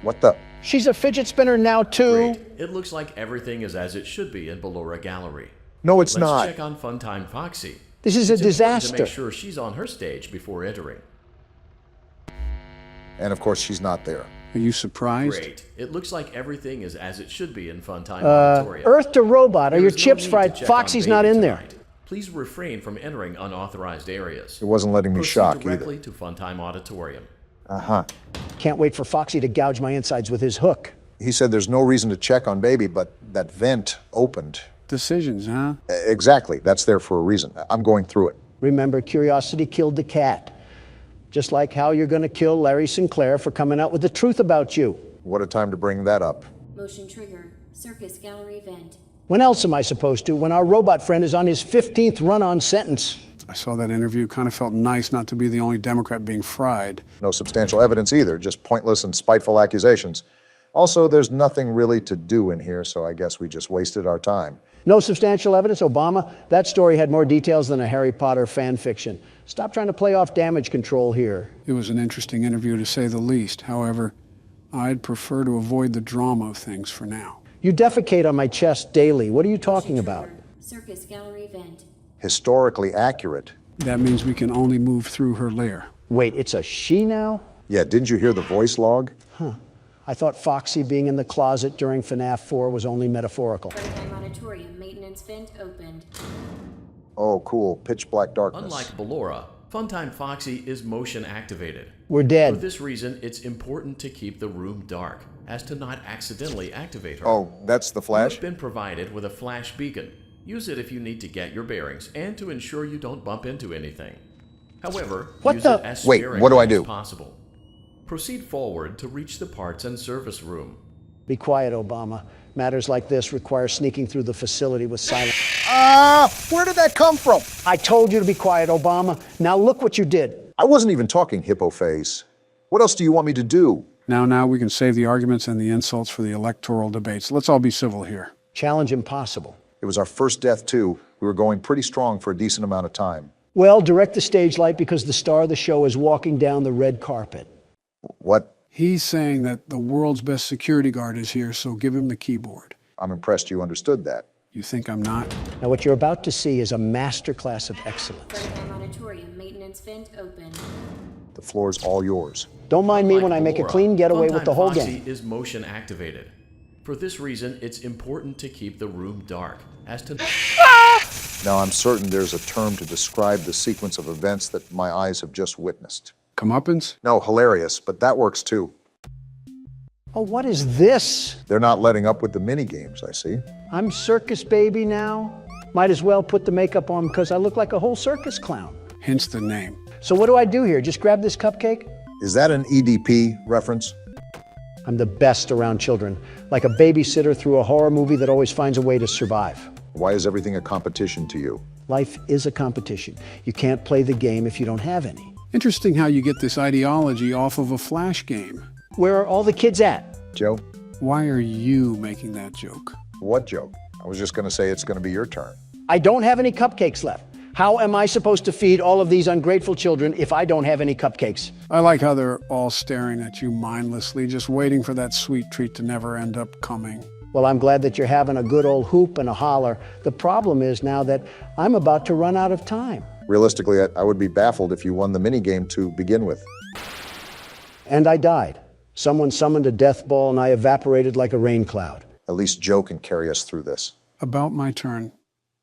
Speaker 3: What the?
Speaker 1: She's a fidget spinner now, too.
Speaker 11: Great. It looks like everything is as it should be in Ballora Gallery.
Speaker 3: No, it's
Speaker 11: Let's
Speaker 3: not.
Speaker 11: check on Funtime Foxy.
Speaker 1: This is a
Speaker 11: It's important
Speaker 1: disaster.
Speaker 11: to make sure she's on her stage before entering.
Speaker 3: And of course, she's not there.
Speaker 2: Are you surprised?
Speaker 11: Great. It looks like everything is as it should be in Funtime Auditorium.
Speaker 1: Earth to robot. Are
Speaker 11: There
Speaker 1: your
Speaker 11: is no
Speaker 1: chips
Speaker 11: need to
Speaker 1: fried?
Speaker 11: check
Speaker 1: Foxy's
Speaker 11: on
Speaker 1: not
Speaker 11: Baby
Speaker 1: in there.
Speaker 11: tonight. Please refrain from entering unauthorized areas.
Speaker 3: It wasn't letting me
Speaker 11: Proceed
Speaker 3: shock
Speaker 11: directly
Speaker 3: either.
Speaker 11: to Funtime Auditorium.
Speaker 3: Uh-huh.
Speaker 1: Can't wait for Foxy to gouge my insides with his hook.
Speaker 3: He said there's no reason to check on Baby, but that vent opened.
Speaker 2: Decisions, huh?
Speaker 3: Exactly. That's there for a reason. I'm going through it.
Speaker 1: Remember, curiosity killed the cat. Just like how you're going to kill Larry Sinclair for coming out with the truth about you.
Speaker 3: What a time to bring that up.
Speaker 12: Motion trigger. Circus gallery vent.
Speaker 1: When else am I supposed to? When our robot friend is on his 15th run-on sentence.
Speaker 2: I saw that interview. Kind of felt nice not to be the only Democrat being fried.
Speaker 3: No substantial evidence either, just pointless and spiteful accusations. Also, there's nothing really to do in here, so I guess we just wasted our time.
Speaker 1: No substantial evidence, Obama? That story had more details than a Harry Potter fan fiction. Stop trying to play off damage control here.
Speaker 2: It was an interesting interview, to say the least. However, I'd prefer to avoid the drama of things for now.
Speaker 1: You defecate on my chest daily. What are you talking about?
Speaker 12: Circus gallery vent.
Speaker 3: Historically accurate.
Speaker 2: That means we can only move through her lair.
Speaker 1: Wait, it's a she now?
Speaker 3: Yeah, didn't you hear the voice log?
Speaker 1: I thought Foxy being in the closet during FNAF 4 was only metaphorical.
Speaker 12: Playtime auditorium maintenance vent opened.
Speaker 3: Oh, cool. Pitch black darkness.
Speaker 11: Unlike Ballora, Funtime Foxy is motion activated.
Speaker 1: We're
Speaker 11: For
Speaker 1: dead.
Speaker 11: this reason, it's important to keep the room dark, as to not accidentally activate her.
Speaker 3: Oh, that's the flash?
Speaker 11: You've been provided with a flash beacon. Use it if you need to get your bearings and to ensure you don't bump into anything. However,
Speaker 1: What
Speaker 11: use
Speaker 1: the-
Speaker 11: it as
Speaker 3: Wait,
Speaker 11: sparingly
Speaker 3: what do I
Speaker 11: as
Speaker 3: do?
Speaker 11: possible. Proceed forward to reach the parts and service room.
Speaker 1: Be quiet, Obama. Matters like this require sneaking through the facility with silence.
Speaker 3: Where did that come from?
Speaker 1: I told you to be quiet, Obama. Now look what you did.
Speaker 3: I wasn't even talking, hippo face. What else do you want me to do?
Speaker 2: Now, we can save the arguments and the insults for the electoral debates. Let's all be civil here.
Speaker 1: Challenge impossible.
Speaker 3: It was our first death, too. We were going pretty strong for a decent amount of time.
Speaker 1: Well, direct the stage light because the star of the show is walking down the red carpet.
Speaker 3: What?
Speaker 2: He's saying that the world's best security guard is here, so give him the keyboard.
Speaker 3: I'm impressed you understood that.
Speaker 2: You think I'm not?
Speaker 1: Now what you're about to see is a masterclass of excellence.
Speaker 12: Playtime Planetarium maintenance vent opened.
Speaker 3: The floor's all yours.
Speaker 1: Don't mind me when I make a clean getaway with the whole
Speaker 11: Foxy
Speaker 1: game.
Speaker 11: is motion activated. For this reason, it's important to keep the room dark, as to...
Speaker 3: Now, I'm certain there's a term to describe the sequence of events that my eyes have just witnessed.
Speaker 2: Comeuppance?
Speaker 3: No, hilarious, but that works too.
Speaker 1: Oh, what is this?
Speaker 3: They're not letting up with the mini-games, I see.
Speaker 1: I'm circus baby now. Might as well put the makeup on because I look like a whole circus clown.
Speaker 2: Hence the name.
Speaker 1: So what do I do here? Just grab this cupcake?
Speaker 3: Is that an EDP reference?
Speaker 1: I'm the best around children, like a babysitter through a horror movie that always finds a way to survive.
Speaker 3: Why is everything a competition to you?
Speaker 1: Life is a competition. You can't play the game if you don't have any.
Speaker 2: Interesting how you get this ideology off of a Flash game.
Speaker 1: Where are all the kids at?
Speaker 3: Joe?
Speaker 2: Why are you making that joke?
Speaker 3: What joke? I was just going to say it's going to be your turn.
Speaker 1: I don't have any cupcakes left. How am I supposed to feed all of these ungrateful children if I don't have any cupcakes?
Speaker 2: I like how they're all staring at you mindlessly, just waiting for that sweet treat to never end up coming.
Speaker 1: Well, I'm glad that you're having a good old hoop and a holler. The problem is now that I'm about to run out of time.
Speaker 3: Realistically, I would be baffled if you won the minigame to begin with.
Speaker 1: And I died. Someone summoned a death ball and I evaporated like a rain cloud.
Speaker 3: At least Joe can carry us through this.
Speaker 2: About my turn.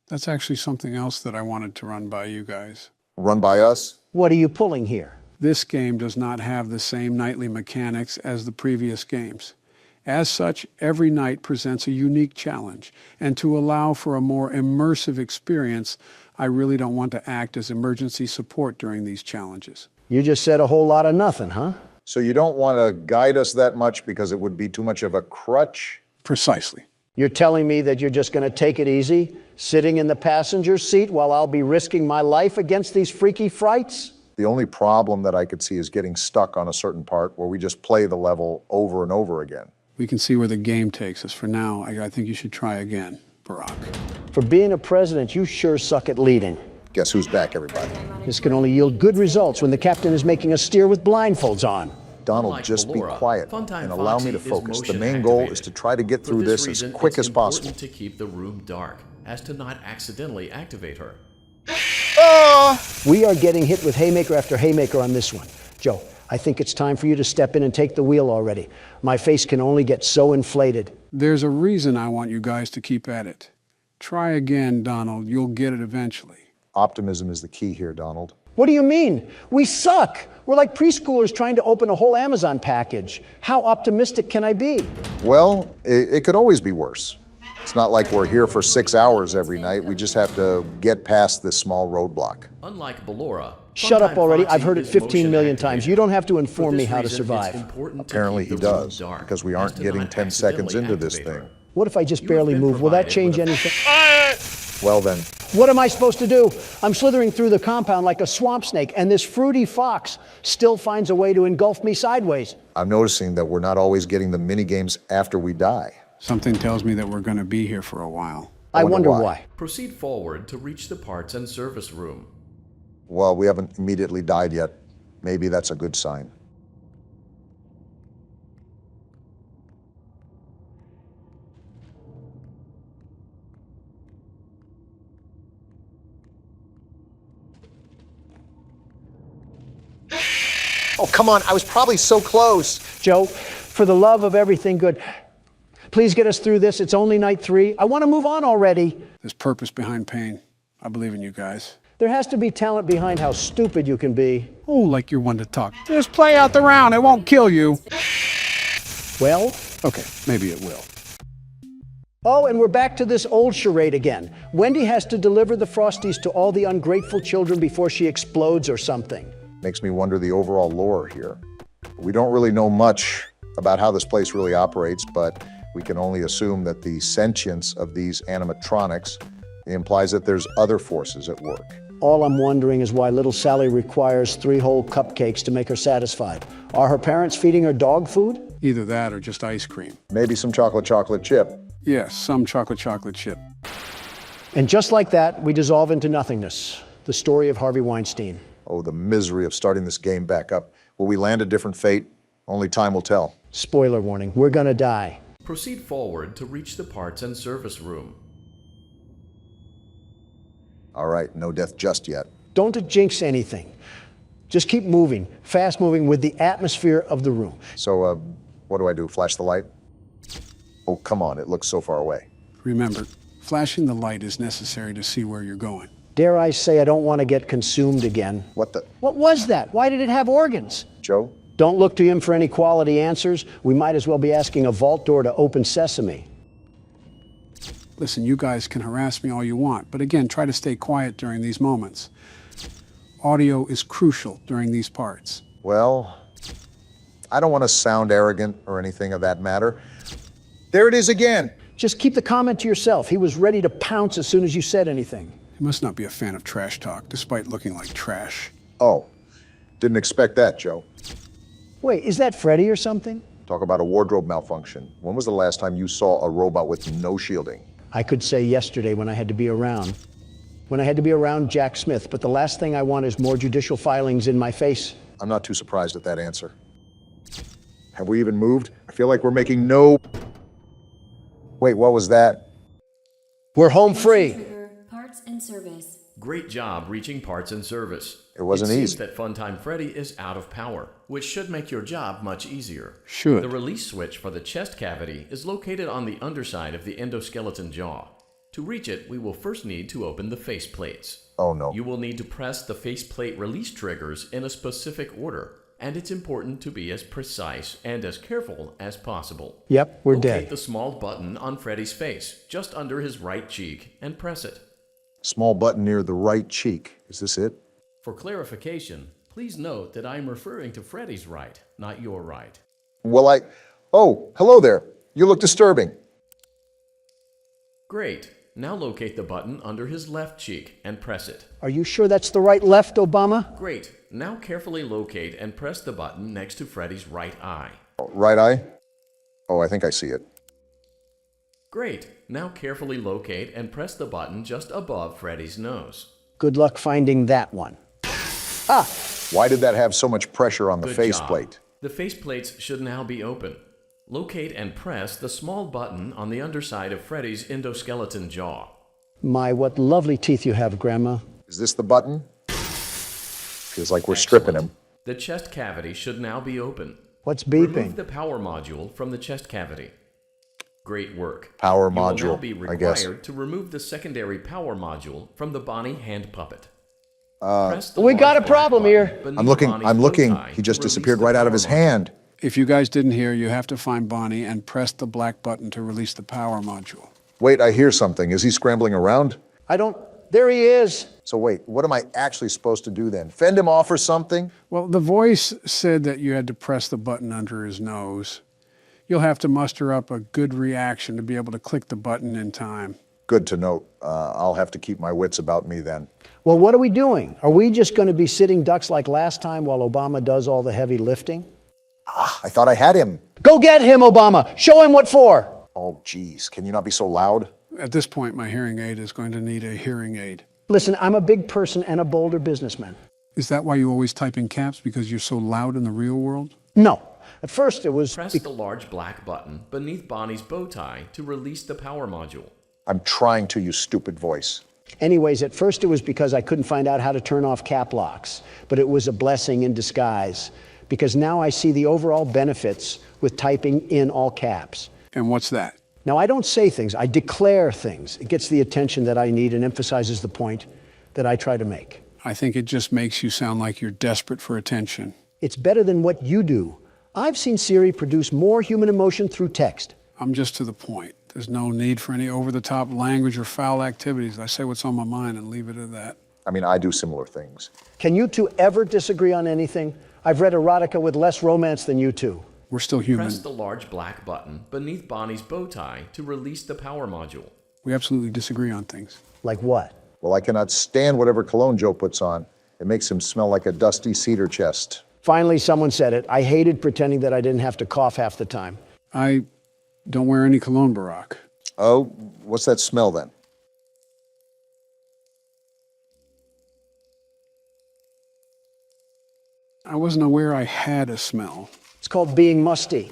Speaker 2: That's actually something else that I wanted to run by you guys.
Speaker 3: Run by us?
Speaker 1: What are you pulling here?
Speaker 2: This game does not have the same nightly mechanics as the previous games. As such, every night presents a unique challenge, and to allow for a more immersive experience, I really don't want to act as emergency support during these challenges.
Speaker 1: You just said a whole lot of nothing, huh?
Speaker 3: So you don't want to guide us that much because it would be too much of a crutch?
Speaker 2: Precisely.
Speaker 1: You're telling me that you're just going to take it easy, sitting in the passenger seat while I'll be risking my life against these freaky frights?
Speaker 3: The only problem that I could see is getting stuck on a certain part where we just play the level over and over again.
Speaker 2: We can see where the game takes us. For now, I think you should try again, Barack.
Speaker 1: For being a president, you sure suck at leading.
Speaker 3: Guess who's back, everybody?
Speaker 1: This can only yield good results when the captain is making us steer with blindfolds on.
Speaker 3: Donald,
Speaker 11: Like
Speaker 3: just
Speaker 11: Ballora,
Speaker 3: be quiet
Speaker 11: Funtime
Speaker 3: and allow me to
Speaker 11: Foxy is
Speaker 3: focus. The
Speaker 11: motion
Speaker 3: main goal
Speaker 11: activated.
Speaker 3: is to try to get
Speaker 11: For
Speaker 3: through this
Speaker 11: reason,
Speaker 3: as quick
Speaker 11: it's
Speaker 3: as possible.
Speaker 11: important to keep the room dark, as to not accidentally activate her.
Speaker 1: We are getting hit with haymaker after haymaker on this one. Joe, I think it's time for you to step in and take the wheel already. My face can only get so inflated.
Speaker 2: There's a reason I want you guys to keep at it. Try again, Donald. You'll get it eventually.
Speaker 3: Optimism is the key here, Donald.
Speaker 1: What do you mean? We suck. We're like preschoolers trying to open a whole Amazon package. How optimistic can I be?
Speaker 3: Well, it could always be worse. It's not like we're here for 6 hours every night. We just have to get past this small roadblock.
Speaker 11: Unlike Ballora,
Speaker 1: Shut up
Speaker 11: Funtime
Speaker 1: already.
Speaker 11: Foxy
Speaker 1: I've heard it
Speaker 11: is
Speaker 1: 15 million
Speaker 11: motion
Speaker 1: times.
Speaker 11: activated.
Speaker 1: You don't have to
Speaker 11: For
Speaker 1: inform me
Speaker 11: this
Speaker 1: how to
Speaker 11: reason, it's
Speaker 1: survive.
Speaker 11: important to
Speaker 3: Apparently
Speaker 11: keep
Speaker 3: he
Speaker 11: the room
Speaker 3: does,
Speaker 11: dark,
Speaker 3: because we
Speaker 11: as
Speaker 3: aren't
Speaker 11: to
Speaker 3: getting
Speaker 11: not
Speaker 3: 10 seconds into this
Speaker 11: accidentally
Speaker 3: thing.
Speaker 11: activate
Speaker 1: What if I just
Speaker 11: You
Speaker 1: barely
Speaker 11: have been
Speaker 1: move? Will that
Speaker 11: provided
Speaker 1: change
Speaker 11: with a-
Speaker 1: anything?
Speaker 3: Well then,
Speaker 1: What am I supposed to do? I'm slithering through the compound like a swamp snake, and this fruity fox still finds a way to engulf me sideways.
Speaker 3: I'm noticing that we're not always getting the mini-games after we die.
Speaker 2: Something tells me that we're going to be here for a while.
Speaker 1: I wonder why.
Speaker 11: Proceed forward to reach the parts and service room.
Speaker 3: Well, we haven't immediately died yet. Maybe that's a good sign.
Speaker 8: Oh, come on. I was probably so close.
Speaker 1: Joe, for the love of everything good, please get us through this. It's only night 3. I want to move on already.
Speaker 2: There's purpose behind pain. I believe in you guys.
Speaker 1: There has to be talent behind how stupid you can be.
Speaker 2: Oh, like you're one to talk. Just play out the round. It won't kill you.
Speaker 1: Well?
Speaker 2: Okay, maybe it will.
Speaker 1: Oh, and we're back to this old charade again. Wendy has to deliver the Frosties to all the ungrateful children before she explodes or something.
Speaker 3: Makes me wonder the overall lore here. We don't really know much about how this place really operates, but we can only assume that the sentience of these animatronics implies that there's other forces at work.
Speaker 1: All I'm wondering is why little Sally requires 3 whole cupcakes to make her satisfied. Are her parents feeding her dog food?
Speaker 2: Either that or just ice cream.
Speaker 3: Maybe some chocolate chip.
Speaker 2: Yes, some chocolate chip.
Speaker 1: And just like that, we dissolve into nothingness. The story of Harvey Weinstein.
Speaker 3: Oh, the misery of starting this game back up. Will we land a different fate? Only time will tell.
Speaker 1: Spoiler warning, we're gonna die.
Speaker 11: Proceed forward to reach the parts and service room.
Speaker 3: All right, no death just yet.
Speaker 1: Don't jinx anything. Just keep moving, fast moving with the atmosphere of the room.
Speaker 3: So, what do I do? Flash the light? Oh, come on, it looks so far away.
Speaker 2: Remember, flashing the light is necessary to see where you're going.
Speaker 1: Dare I say I don't want to get consumed again.
Speaker 3: What the?
Speaker 1: What was that? Why did it have organs?
Speaker 3: Joe?
Speaker 1: Don't look to him for any quality answers. We might as well be asking a vault door to open sesame.
Speaker 2: Listen, you guys can harass me all you want, but again, try to stay quiet during these moments. Audio is crucial during these parts.
Speaker 3: Well, I don't want to sound arrogant or anything of that matter. There it is again.
Speaker 1: Just keep the comment to yourself. He was ready to pounce as soon as you said anything.
Speaker 2: You must not be a fan of trash talk, despite looking like trash.
Speaker 3: Oh, didn't expect that, Joe.
Speaker 1: Wait, is that Freddy or something?
Speaker 3: Talk about a wardrobe malfunction. When was the last time you saw a robot with no shielding?
Speaker 1: I could say yesterday when I had to be around. When I had to be around Jack Smith, but the last thing I want is more judicial filings in my face.
Speaker 3: I'm not too surprised at that answer. Have we even moved? I feel like we're making no... Wait, what was that?
Speaker 1: We're home free.
Speaker 12: Trigger, parts and service.
Speaker 11: Great job reaching parts and service.
Speaker 3: It wasn't
Speaker 11: It seems
Speaker 3: easy.
Speaker 11: that Funtime Freddy is out of power, which should make your job much easier.
Speaker 2: Should.
Speaker 11: The release switch for the chest cavity is located on the underside of the endoskeleton jaw. To reach it, we will first need to open the face plates.
Speaker 3: Oh no.
Speaker 11: You will need to press the faceplate release triggers in a specific order, and it's important to be as precise and as careful as possible.
Speaker 1: Yep, we're
Speaker 11: Locate
Speaker 1: dead.
Speaker 11: the small button on Freddy's face, just under his right cheek, and press it.
Speaker 3: Small button near the right cheek. Is this it?
Speaker 11: For clarification, please note that I'm referring to Freddy's right, not your right.
Speaker 3: Well, Oh, hello there. You look disturbing.
Speaker 11: Great. Now locate the button under his left cheek and press it.
Speaker 1: Are you sure that's the right left, Obama?
Speaker 11: Great. Now carefully locate and press the button next to Freddy's right eye.
Speaker 3: Right eye? Oh, I think I see it.
Speaker 11: Great. Now carefully locate and press the button just above Freddy's nose.
Speaker 1: Good luck finding that one. Ah!
Speaker 3: Why did that have so much pressure on the
Speaker 11: Good
Speaker 3: faceplate?
Speaker 11: job. The faceplates should now be open. Locate and press the small button on the underside of Freddy's endoskeleton jaw.
Speaker 1: My, what lovely teeth you have, Grandma.
Speaker 3: Is this the button? Feels like we're stripping him.
Speaker 11: The chest cavity should now be open.
Speaker 1: What's
Speaker 11: Remove
Speaker 1: beeping?
Speaker 11: the power module from the chest cavity. Great work.
Speaker 3: Power
Speaker 11: You will now
Speaker 3: module,
Speaker 11: be
Speaker 3: I guess.
Speaker 11: required to remove the secondary power module from the Bonnie hand puppet.
Speaker 1: We got a problem here.
Speaker 3: I'm looking. He just disappeared right out of his hand.
Speaker 2: If you guys didn't hear, you have to find Bonnie and press the black button to release the power module.
Speaker 3: Wait, I hear something. Is he scrambling around?
Speaker 1: There he is.
Speaker 3: So wait, what am I actually supposed to do then? Fend him off or something?
Speaker 2: Well, the voice said that you had to press the button under his nose. You'll have to muster up a good reaction to be able to click the button in time.
Speaker 3: Good to note. I'll have to keep my wits about me then.
Speaker 1: Well, what are we doing? Are we just going to be sitting ducks like last time while Obama does all the heavy lifting?
Speaker 3: I thought I had him.
Speaker 1: Go get him, Obama. Show him what for.
Speaker 3: Oh, geez. Can you not be so loud?
Speaker 2: At this point, my hearing aid is going to need a hearing aid.
Speaker 1: Listen, I'm a big person and a bolder businessman.
Speaker 2: Is that why you always type in caps, because you're so loud in the real world?
Speaker 1: No. At first it was...
Speaker 11: Press the large black button beneath Bonnie's bow tie to release the power module.
Speaker 3: I'm trying to, you stupid voice.
Speaker 1: Anyways, at first it was because I couldn't find out how to turn off cap locks. But it was a blessing in disguise, because now I see the overall benefits with typing in all caps.
Speaker 2: And what's that?
Speaker 1: Now, I don't say things, I declare things. It gets the attention that I need and emphasizes the point that I try to make.
Speaker 2: I think it just makes you sound like you're desperate for attention.
Speaker 1: It's better than what you do. I've seen Siri produce more human emotion through text.
Speaker 2: I'm just to the point. There's no need for any over-the-top language or foul activities. I say what's on my mind and leave it at that.
Speaker 3: I mean, I do similar things.
Speaker 1: Can you two ever disagree on anything? I've read erotica with less romance than you two.
Speaker 2: We're still human.
Speaker 11: Press the large black button beneath Bonnie's bow tie to release the power module.
Speaker 2: We absolutely disagree on things.
Speaker 1: Like what?
Speaker 3: Well, I cannot stand whatever cologne Joe puts on. It makes him smell like a dusty cedar chest.
Speaker 1: Finally, someone said it. I hated pretending that I didn't have to cough half the time.
Speaker 2: I don't wear any cologne, Barack.
Speaker 3: Oh, what's that smell then?
Speaker 2: I wasn't aware I had a smell.
Speaker 1: It's called being musty.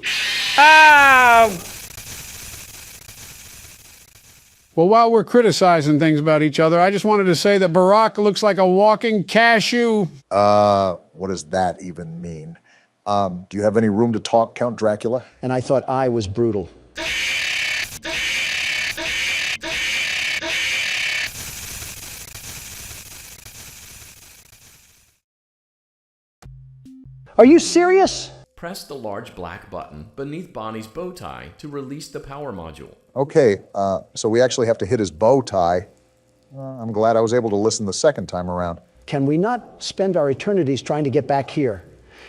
Speaker 2: Well, while we're criticizing things about each other, I just wanted to say that Barack looks like a walking cashew.
Speaker 3: What does that even mean? Do you have any room to talk, Count Dracula?
Speaker 1: And I thought I was brutal. Are you serious?
Speaker 11: Press the large black button beneath Bonnie's bow tie to release the power module.
Speaker 3: Okay, so we actually have to hit his bow tie. I'm glad I was able to listen the second time around.
Speaker 1: Can we not spend our eternities trying to get back here?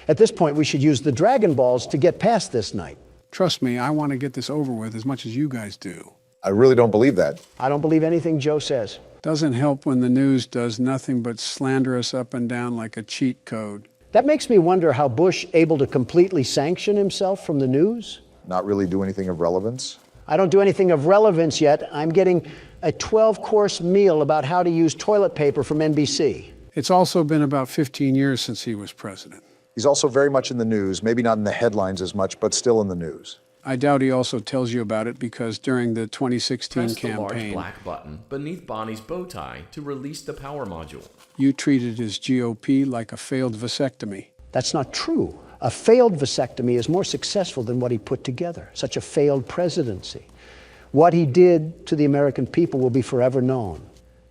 Speaker 1: At this point, we should use the Dragon Balls to get past this night.
Speaker 2: Trust me, I want to get this over with as much as you guys do.
Speaker 3: I really don't believe that.
Speaker 1: I don't believe anything Joe says.
Speaker 2: Doesn't help when the news does nothing but slander us up and down like a cheat code.
Speaker 1: That makes me wonder how Bush able to completely sanction himself from the news.
Speaker 3: Not really do anything of relevance?
Speaker 1: I don't do anything of relevance yet. I'm getting a 12-course meal about how to use toilet paper from NBC.
Speaker 2: It's also been about 15 years since he was president.
Speaker 3: He's also very much in the news, maybe not in the headlines as much, but still in the news.
Speaker 2: I doubt he also tells you about it because during the 2016
Speaker 11: Press
Speaker 2: campaign,
Speaker 11: the large black button beneath Bonnie's bow tie to release the power module.
Speaker 2: you treated his GOP like a failed vasectomy.
Speaker 1: That's not true. A failed vasectomy is more successful than what he put together, such a failed presidency. What he did to the American people will be forever known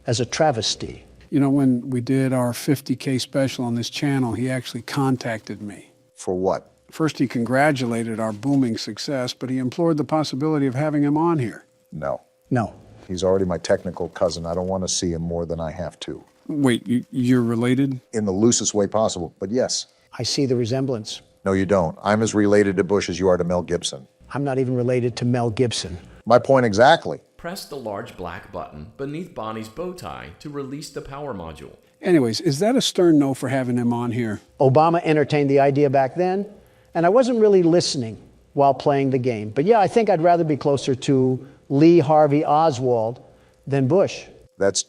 Speaker 1: as a travesty.
Speaker 2: You know, when we did our 50K special on this channel, he actually contacted me.
Speaker 3: For what?
Speaker 2: First, he congratulated our booming success, but he implored the possibility of having him on here.
Speaker 3: No.
Speaker 1: No.
Speaker 3: He's already my technical cousin. I don't want to see him more than I have to.
Speaker 2: Wait, you're related?
Speaker 3: In the loosest way possible, but yes.
Speaker 1: I see the resemblance.
Speaker 3: No, you don't. I'm as related to Bush as you are to Mel Gibson.
Speaker 1: I'm not even related to Mel Gibson.
Speaker 3: My point exactly.
Speaker 11: Press the large black button beneath Bonnie's bow tie to release the power module.
Speaker 2: Anyways, is that a stern no for having him on here?
Speaker 1: Obama entertained the idea back then, and I wasn't really listening while playing the game. But yeah, I think I'd rather be closer to Lee Harvey Oswald than Bush.
Speaker 3: That's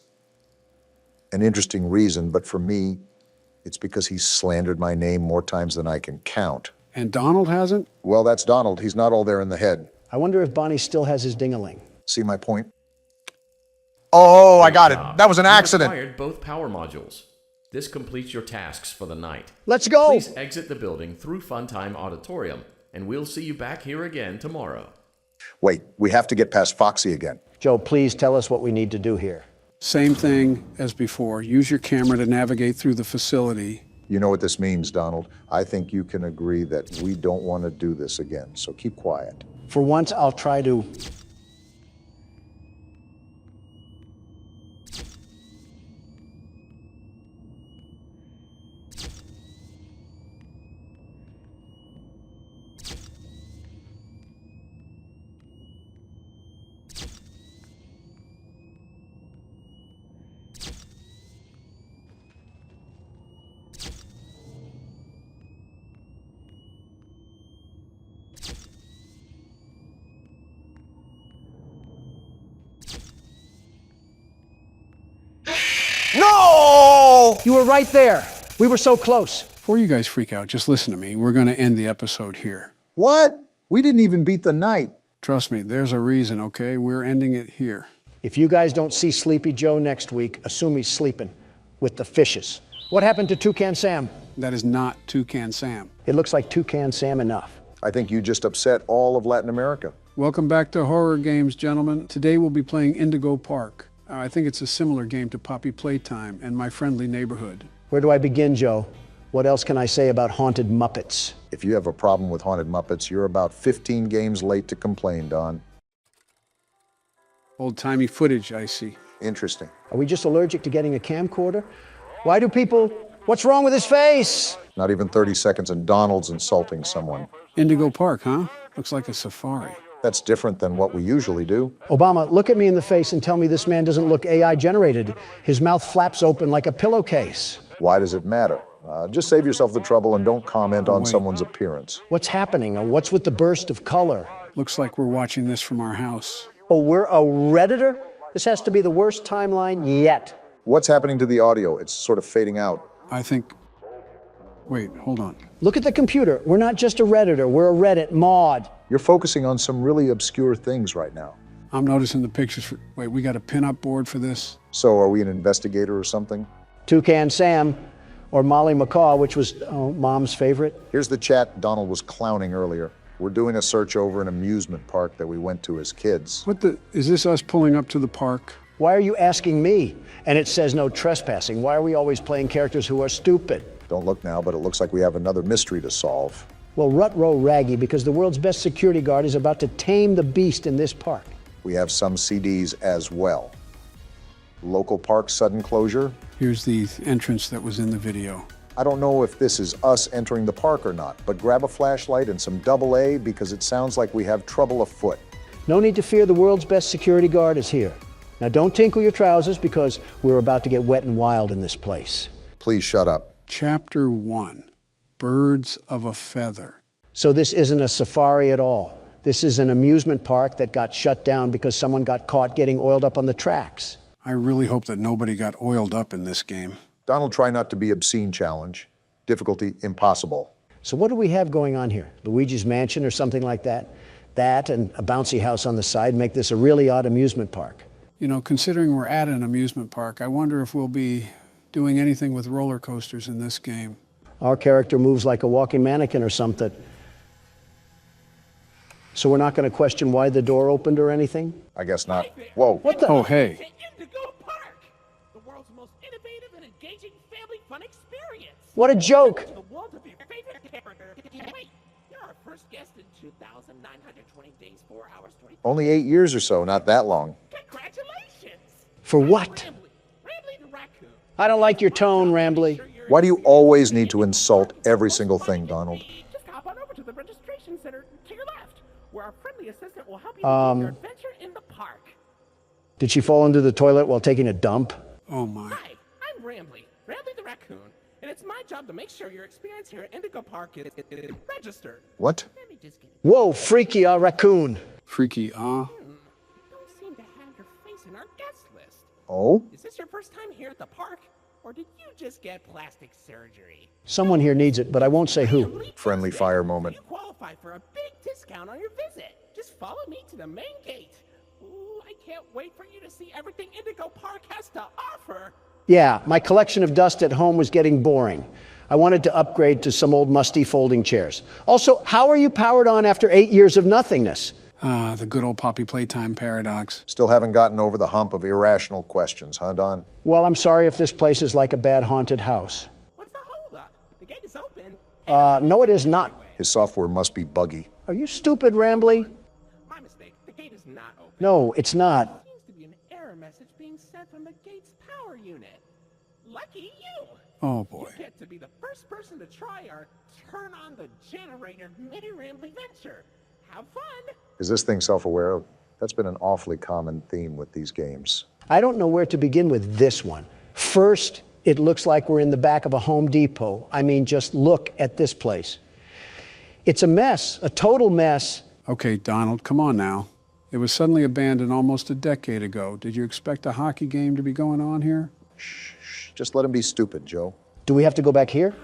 Speaker 3: an interesting reason, but for me, it's because he's slandered my name more times than I can count.
Speaker 2: And Donald hasn't?
Speaker 3: Well, that's Donald. He's not all there in the head.
Speaker 1: I wonder if Bonnie still has his ding-a-ling.
Speaker 3: See my point? Oh, I got it. That was an
Speaker 11: You
Speaker 3: accident.
Speaker 11: acquired both power modules. This completes your tasks for the night.
Speaker 1: Let's go!
Speaker 11: Please exit the building through Funtime Auditorium, and we'll see you back here again tomorrow.
Speaker 3: Wait, we have to get past Foxy again.
Speaker 1: Joe, please tell us what we need to do here.
Speaker 2: Same thing as before. Use your camera to navigate through the facility.
Speaker 3: You know what this means, Donald. I think you can agree that we don't want to do this again, so keep quiet.
Speaker 1: For once, I'll try to...
Speaker 3: No!
Speaker 1: You were right there. We were so close.
Speaker 2: Before you guys freak out, just listen to me. We're going to end the episode here.
Speaker 3: What? We didn't even beat the night.
Speaker 2: Trust me, there's a reason, okay? We're ending it here.
Speaker 1: If you guys don't see Sleepy Joe next week, assume he's sleeping with the fishes. What happened to Toucan Sam?
Speaker 2: That is not Toucan Sam.
Speaker 1: It looks like Toucan Sam enough.
Speaker 3: I think you just upset all of Latin America.
Speaker 2: Welcome back to Horror Games, gentlemen. Today we'll be playing Indigo Park. I think it's a similar game to Poppy Playtime and My Friendly Neighborhood.
Speaker 1: Where do I begin, Joe? What else can I say about haunted Muppets?
Speaker 3: If you have a problem with haunted Muppets, you're about 15 games late to complain, Don.
Speaker 2: Old-timey footage, I see.
Speaker 3: Interesting.
Speaker 1: Are we just allergic to getting a camcorder? Why do people... What's wrong with his face?
Speaker 3: Not even 30 seconds and Donald's insulting someone.
Speaker 2: Indigo Park, huh? Looks like a safari.
Speaker 3: That's different than what we usually do.
Speaker 1: Obama, look at me in the face and tell me this man doesn't look AI generated. His mouth flaps open like a pillowcase.
Speaker 3: Why does it matter? Just save yourself the trouble and don't comment on someone's appearance.
Speaker 1: What's happening? What's with the burst of color?
Speaker 2: Looks like we're watching this from our house.
Speaker 1: Oh, we're a Redditor? This has to be the worst timeline yet.
Speaker 3: What's happening to the audio? It's sort of fading out.
Speaker 2: I think... Wait, hold on.
Speaker 1: Look at the computer. We're not just a Redditor. We're a Reddit mod.
Speaker 3: You're focusing on some really obscure things right now.
Speaker 2: I'm noticing the pictures for... Wait, we got a pin-up board for this?
Speaker 3: So are we an investigator or something?
Speaker 1: Toucan Sam, or Molly Macaw, which was Mom's favorite.
Speaker 3: Here's the chat Donald was clowning earlier. We're doing a search over an amusement park that we went to as kids.
Speaker 2: What the... Is this us pulling up to the park?
Speaker 1: Why are you asking me? And it says no trespassing. Why are we always playing characters who are stupid?
Speaker 3: Don't look now, but it looks like we have another mystery to solve.
Speaker 1: Well, rut-row raggy, because the world's best security guard is about to tame the beast in this park.
Speaker 3: We have some CDs as well. Local park sudden closure.
Speaker 2: Here's the entrance that was in the video.
Speaker 3: I don't know if this is us entering the park or not, but grab a flashlight and some AA because it sounds like we have trouble afoot.
Speaker 1: No need to fear, the world's best security guard is here. Now don't tinkle your trousers because we're about to get wet and wild in this place.
Speaker 3: Please shut up.
Speaker 2: Chapter 1, Birds of a Feather.
Speaker 1: So this isn't a safari at all. This is an amusement park that got shut down because someone got caught getting oiled up on the tracks.
Speaker 2: I really hope that nobody got oiled up in this game.
Speaker 3: Donald, try not to be obscene challenge. Difficulty impossible.
Speaker 1: So what do we have going on here? Luigi's Mansion or something like that? That and a bouncy house on the side make this a really odd amusement park.
Speaker 2: You know, considering we're at an amusement park, I wonder if we'll be doing anything with roller coasters in this game.
Speaker 1: Our character moves like a walking mannequin or something. So we're not going to question why the door opened or anything?
Speaker 3: I guess not. Whoa.
Speaker 1: What the?
Speaker 2: Oh, hey.
Speaker 10: Indigo Park, the world's most innovative and engaging family fun experience.
Speaker 1: What a joke.
Speaker 10: The world of your favorite character. Wait, you're our first guest in 2,920 days, 4 hours, 20.
Speaker 3: Only 8 years or so, not that long.
Speaker 10: Congratulations.
Speaker 1: For what?
Speaker 10: Rambly the raccoon.
Speaker 1: I don't like your tone, Rambly.
Speaker 3: Why do you always need to insult every single thing, Donald?
Speaker 10: Just hop on over to the registration center to your left, where our friendly assistant will help you begin your adventure in the park.
Speaker 1: Did she fall into the toilet while taking a dump?
Speaker 2: Oh, my.
Speaker 10: Hi, I'm Rambly the raccoon, and it's my job to make sure your experience here at Indigo Park is registered.
Speaker 3: What?
Speaker 10: Let me just get it.
Speaker 1: Whoa, freaky raccoon.
Speaker 2: Freaky,
Speaker 10: You don't seem to have your face in our guest list.
Speaker 3: Oh?
Speaker 10: Is this your first time here at the park, or did you just get plastic surgery?
Speaker 1: Someone here needs it, but I won't say who.
Speaker 3: Friendly fire moment.
Speaker 10: You qualify for a big discount on your visit. Just follow me to the main gate. Ooh, I can't wait for you to see everything Indigo Park has to offer.
Speaker 1: Yeah, my collection of dust at home was getting boring. I wanted to upgrade to some old musty folding chairs. Also, how are you powered on after 8 years of nothingness?
Speaker 2: the good old Poppy Playtime paradox.
Speaker 3: Still haven't gotten over the hump of irrational questions, huh, Don?
Speaker 1: Well, I'm sorry if this place is like a bad haunted house.
Speaker 10: What's the holdup? The gate is open.
Speaker 1: No, it is not.
Speaker 3: His software must be buggy.
Speaker 1: Are you stupid, Rambly?
Speaker 10: My mistake. The gate is not open.
Speaker 1: No, it's not.
Speaker 10: There seems to be an error message being sent from the gate's power unit. Lucky you.
Speaker 2: Oh, boy.
Speaker 10: You get to be the first person to try our turn on the generator mini Rambly venture. Have fun.
Speaker 3: Is this thing self-aware? That's been an awfully common theme with these games.
Speaker 1: I don't know where to begin with this one. First, it looks like we're in the back of a Home Depot. I mean, just look at this place. It's a mess, a total mess.
Speaker 2: Okay, Donald, come on now. It was suddenly abandoned almost a decade ago. Did you expect a hockey game to be going on here?
Speaker 3: Shh, just let him be stupid, Joe.
Speaker 1: Do we have to go back here?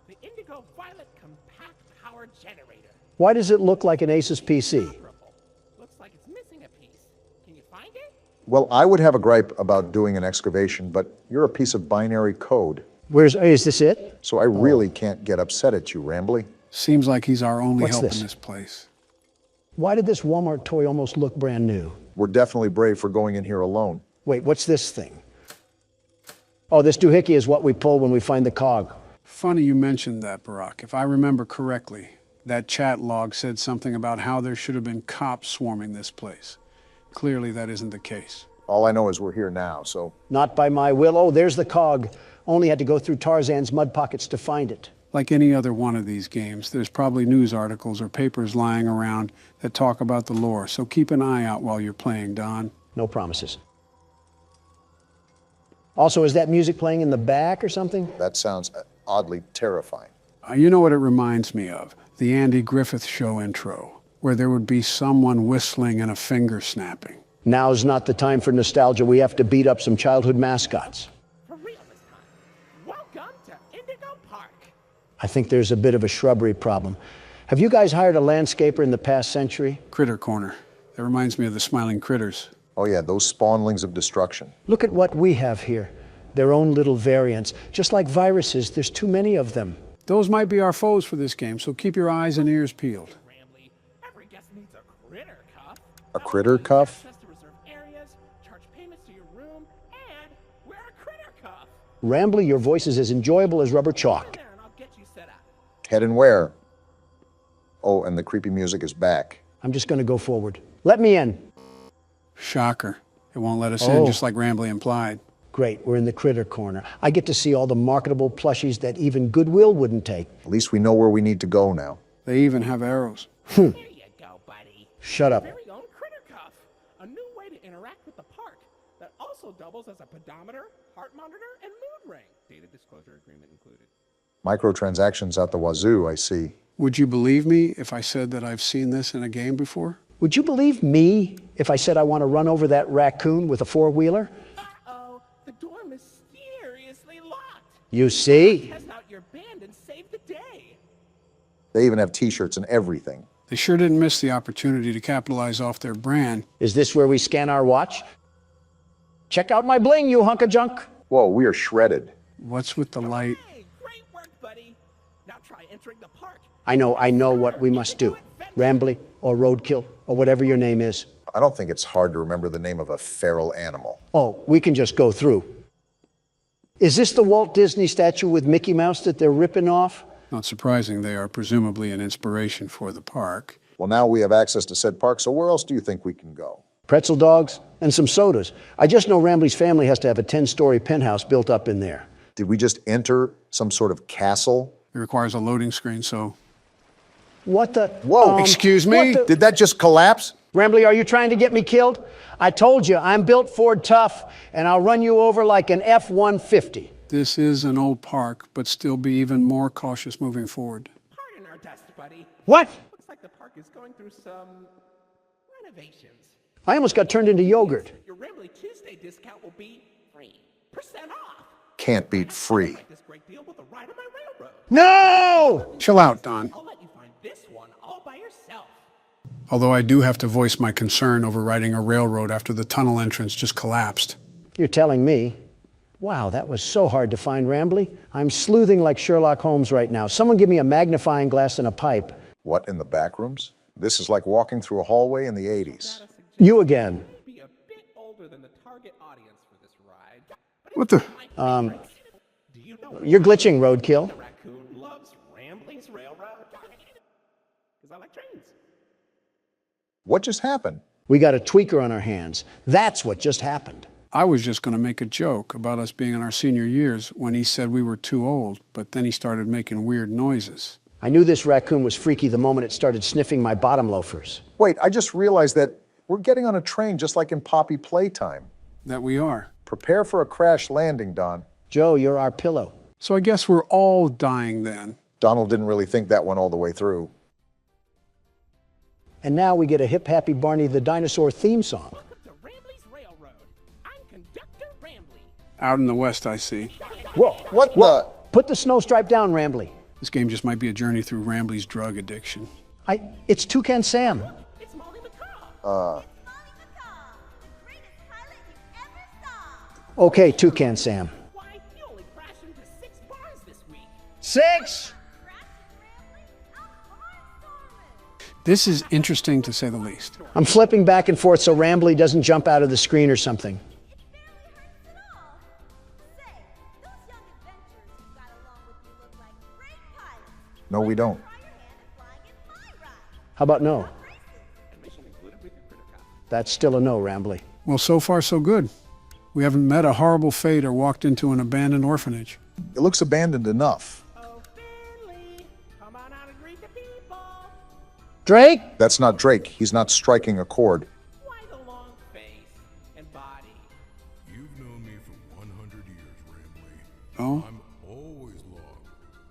Speaker 10: The Indigo Violet Compact Power Generator.
Speaker 1: Why does it look like an Asus PC?
Speaker 10: Looks like it's missing a piece. Can you find it?
Speaker 3: Well, I would have a gripe about doing an excavation, but you're a piece of binary code.
Speaker 1: Is this it?
Speaker 3: So I really can't get upset at you, Rambly.
Speaker 2: Seems like he's our only
Speaker 1: What's
Speaker 2: help
Speaker 1: this?
Speaker 2: in this place.
Speaker 1: Why did this Walmart toy almost look brand new?
Speaker 3: We're definitely brave for going in here alone.
Speaker 1: Wait, what's this thing? Oh, this doohickey is what we pull when we find the cog.
Speaker 2: Funny you mentioned that, Barack. If I remember correctly, that chat log said something about how there should have been cops swarming this place. Clearly, that isn't the case.
Speaker 3: All I know is we're here now, so...
Speaker 1: Not by my will. Oh, there's the cog. Only had to go through Tarzan's mud pockets to find it.
Speaker 2: Like any other one of these games, there's probably news articles or papers lying around that talk about the lore, so keep an eye out while you're playing, Don.
Speaker 1: No promises. Also, is that music playing in the back or something?
Speaker 3: That sounds oddly terrifying.
Speaker 2: You know what it reminds me of? The Andy Griffith Show intro, where there would be someone whistling and a finger snapping.
Speaker 1: Now's not the time for nostalgia. We have to beat up some childhood mascots.
Speaker 10: For real this time. Welcome to Indigo Park.
Speaker 1: I think there's a bit of a shrubbery problem. Have you guys hired a landscaper in the past century?
Speaker 2: Critter Corner. That reminds me of the smiling critters.
Speaker 3: Oh yeah, those spawnlings of destruction.
Speaker 1: Look at what we have here. Their own little variants. Just like viruses, there's too many of them.
Speaker 2: Those might be our foes for this game, so keep your eyes and ears peeled.
Speaker 9: Every guest needs a critter cuff.
Speaker 3: A critter cuff?
Speaker 9: Access to reserved areas, charge payments to your room, and wear a critter cuff.
Speaker 1: Rambly, your voice is as enjoyable as rubber chalk.
Speaker 9: There, and I'll get you set up.
Speaker 3: Head and where? Oh, and the creepy music is back.
Speaker 1: I'm just going to go forward. Let me in.
Speaker 2: Shocker. It won't let us in, just like Rambly implied.
Speaker 1: Great, we're in the critter corner. I get to see all the marketable plushies that even Goodwill wouldn't take.
Speaker 3: At least we know where we need to go now.
Speaker 2: They even have arrows.
Speaker 9: There you go, buddy.
Speaker 1: Shut up.
Speaker 9: Very own critter cuff. A new way to interact with the park that also doubles as a pedometer, heart monitor, and mood ring. Data disclosure agreement included.
Speaker 3: Microtransactions out the wazoo, I see.
Speaker 2: Would you believe me if I said that I've seen this in a game before?
Speaker 1: Would you believe me if I said I want to run over that raccoon with a four-wheeler?
Speaker 9: Uh-oh, the door mysteriously locked.
Speaker 1: You see?
Speaker 9: Test out your band and save the day.
Speaker 3: They even have t-shirts and everything.
Speaker 2: They sure didn't miss the opportunity to capitalize off their brand.
Speaker 1: Is this where we scan our watch? Check out my bling, you hunk of junk.
Speaker 3: Whoa, we are shredded.
Speaker 2: What's with the light?
Speaker 9: Hey, great work, buddy. Now try entering the park.
Speaker 1: I know what we must do. Rambly or Roadkill or whatever your name is.
Speaker 3: I don't think it's hard to remember the name of a feral animal.
Speaker 1: Oh, we can just go through. Is this the Walt Disney statue with Mickey Mouse that they're ripping off?
Speaker 2: Not surprising, they are presumably an inspiration for the park.
Speaker 3: Well, now we have access to said park, so where else do you think we can go?
Speaker 1: Pretzel dogs and some sodas. I just know Rambly's family has to have a 10-story penthouse built up in there.
Speaker 3: Did we just enter some sort of castle?
Speaker 2: It requires a loading screen, so...
Speaker 1: What the?
Speaker 3: Whoa!
Speaker 2: Excuse me?
Speaker 3: Did that just collapse?
Speaker 1: Rambly, are you trying to get me killed? I told you, I'm built Ford tough, and I'll run you over like an F-150.
Speaker 2: This is an old park, but still be even more cautious moving forward.
Speaker 9: Pardon our dust, buddy.
Speaker 1: What?
Speaker 9: Looks like the park is going through some renovations.
Speaker 1: I almost got turned into yogurt.
Speaker 9: Your Rambly Tuesday discount will be 3% off.
Speaker 3: Can't beat free.
Speaker 9: This great deal with a ride on my railroad.
Speaker 1: No!
Speaker 2: Chill out, Don.
Speaker 9: I'll let you find this one all by yourself.
Speaker 2: Although I do have to voice my concern over riding a railroad after the tunnel entrance just collapsed.
Speaker 1: You're telling me? Wow, that was so hard to find, Rambly. I'm sleuthing like Sherlock Holmes right now. Someone give me a magnifying glass and a pipe.
Speaker 3: What, in the back rooms? This is like walking through a hallway in the 80s.
Speaker 1: You again.
Speaker 9: Be a bit older than the target audience for this ride.
Speaker 2: What the?
Speaker 9: Do you know
Speaker 1: You're glitching, Roadkill.
Speaker 9: the raccoon loves Rambling's Railroad? Because I like trains.
Speaker 3: What just happened?
Speaker 1: We got a tweaker on our hands. That's what just happened.
Speaker 2: I was just going to make a joke about us being in our senior years when he said we were too old, but then he started making weird noises.
Speaker 1: I knew this raccoon was freaky the moment it started sniffing my bottom loafers.
Speaker 3: Wait, I just realized that we're getting on a train just like in Poppy Playtime.
Speaker 2: That we are.
Speaker 3: Prepare for a crash landing, Don.
Speaker 1: Joe, you're our pillow.
Speaker 2: So I guess we're all dying then.
Speaker 3: Donald didn't really think that one all the way through.
Speaker 1: And now we get a Hip Happy Barney the Dinosaur theme song.
Speaker 9: Welcome to Rambling's Railroad. I'm Conductor Rambly.
Speaker 2: Out in the west, I see.
Speaker 1: Whoa,
Speaker 3: What the?
Speaker 1: put the snow stripe down, Rambly.
Speaker 2: This game just might be a journey through Rambly's drug addiction.
Speaker 1: It's Toucan Sam.
Speaker 9: It's Molly Macaw.
Speaker 1: Okay, Toucan Sam.
Speaker 9: Why, you only crashed into 6 bars this week.
Speaker 1: 6?
Speaker 2: This is interesting to say the least.
Speaker 1: I'm flipping back and forth so Rambly doesn't jump out of the screen or something.
Speaker 3: No, we don't.
Speaker 1: How about no?
Speaker 9: Admission included with your critter cuff.
Speaker 1: That's still a no, Rambly.
Speaker 2: Well, so far so good. We haven't met a horrible fate or walked into an abandoned orphanage.
Speaker 3: It looks abandoned enough.
Speaker 9: Oh, Finley, come on out and greet the people.
Speaker 1: Drake?
Speaker 3: That's not Drake. He's not striking a chord.
Speaker 9: Why the long face and body?
Speaker 13: You've known me for 100 years, Rambly.
Speaker 2: Oh?
Speaker 13: I'm always long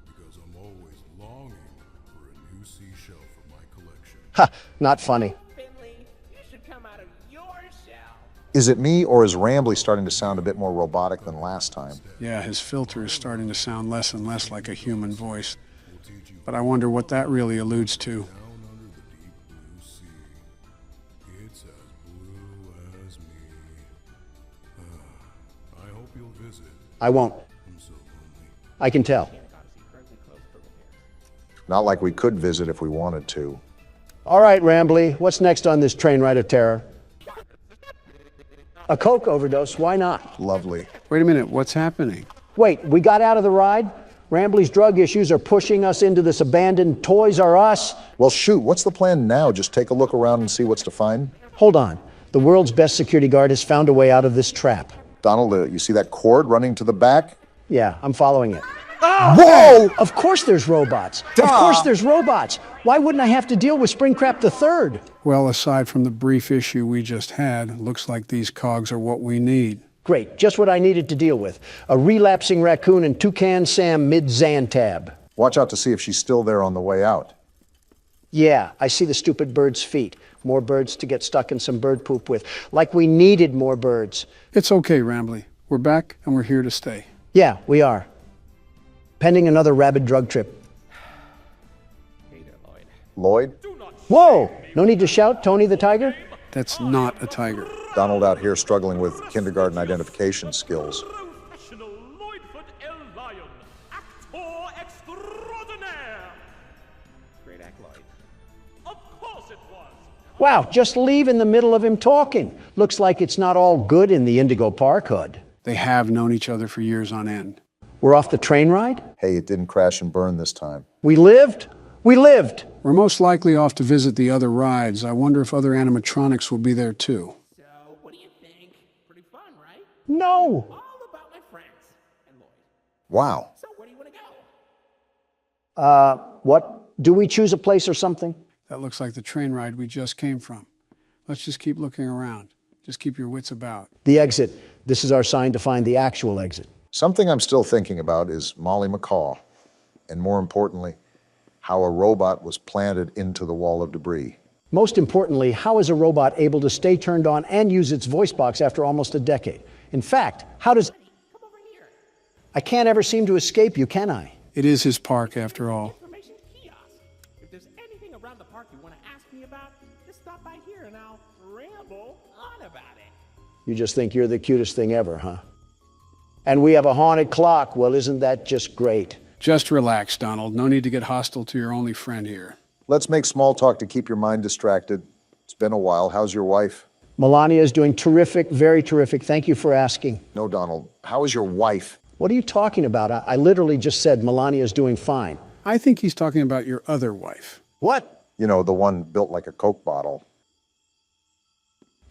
Speaker 13: because I'm always longing for a new seashell for my collection.
Speaker 1: Ha, not funny.
Speaker 9: Finley, you should come out of your shell.
Speaker 3: Is it me, or is Rambly starting to sound a bit more robotic than last time?
Speaker 2: Yeah, his filter is starting to sound less and less like a human voice. But I wonder what that really alludes to.
Speaker 13: Down under the deep blue sea, it's
Speaker 1: I won't.
Speaker 13: I'm so lonely.
Speaker 1: I can tell.
Speaker 3: Not like we could visit if we wanted to.
Speaker 1: All right, Rambly, what's next on this train ride of terror? A coke overdose, why not?
Speaker 3: Lovely.
Speaker 2: Wait a minute, what's happening?
Speaker 1: Wait, we got out of the ride? Rambly's drug issues are pushing us into this abandoned Toys R Us.
Speaker 3: Well, shoot, what's the plan now? Just take a look around and see what's to find?
Speaker 1: Hold on. The world's best security guard has found a way out of this trap.
Speaker 3: Donald, you see that cord running to the back?
Speaker 1: Yeah, I'm following it.
Speaker 3: Whoa!
Speaker 1: Of course there's robots. Of course there's robots. Why wouldn't I have to deal with Springtrap III?
Speaker 2: Well, aside from the brief issue we just had, looks like these cogs are what we need.
Speaker 1: Great, just what I needed to deal with. A relapsing raccoon and Toucan Sam mid-Xantab.
Speaker 3: Watch out to see if she's still there on the way out.
Speaker 1: Yeah, I see the stupid bird's feet. More birds to get stuck in some bird poop with. Like we needed more birds.
Speaker 2: It's okay, Rambly. We're back and we're here to stay.
Speaker 1: Yeah, we are. Pending another rabid drug trip.
Speaker 3: Lloyd?
Speaker 1: Whoa! No need to shout, Tony the Tiger?
Speaker 2: That's not a tiger.
Speaker 3: Donald out here struggling with kindergarten identification skills.
Speaker 14: Professional Lloydfoot El Lion, actor extraordinaire.
Speaker 9: Great act, Lloyd.
Speaker 14: Of course it was.
Speaker 1: Wow, just leave in the middle of him talking. Looks like it's not all good in the Indigo Park hood.
Speaker 2: They have known each other for years on end.
Speaker 1: We're off the train ride?
Speaker 3: Hey, it didn't crash and burn this time.
Speaker 1: We lived? We lived!
Speaker 2: We're most likely off to visit the other rides. I wonder if other animatronics will be there too.
Speaker 9: So, what do you think? Pretty fun, right?
Speaker 1: No!
Speaker 9: All about my friends and Lloyd.
Speaker 3: Wow.
Speaker 9: So, where do you want to go?
Speaker 1: What? Do we choose a place or something?
Speaker 2: That looks like the train ride we just came from. Let's just keep looking around. Just keep your wits about.
Speaker 1: The exit. This is our sign to find the actual exit.
Speaker 3: Something I'm still thinking about is Molly Macaw, and more importantly, how a robot was planted into the wall of debris.
Speaker 1: Most importantly, how is a robot able to stay turned on and use its voice box after almost a decade? In fact, how does...
Speaker 9: Come over here.
Speaker 1: I can't ever seem to escape you, can I?
Speaker 2: It is his park after all.
Speaker 9: Information kiosk. If there's anything around the park you want to ask me about, just stop by here and I'll ramble on about it.
Speaker 1: You just think you're the cutest thing ever, huh? And we have a haunted clock. Well, isn't that just great?
Speaker 2: Just relax, Donald. No need to get hostile to your only friend here.
Speaker 3: Let's make small talk to keep your mind distracted. It's been a while. How's your wife?
Speaker 1: Melania is doing terrific, very terrific. Thank you for asking.
Speaker 3: No, Donald. How is your wife?
Speaker 1: What are you talking about? I literally just said Melania is doing fine.
Speaker 2: I think he's talking about your other wife.
Speaker 1: What?
Speaker 3: You know, the one built like a Coke bottle.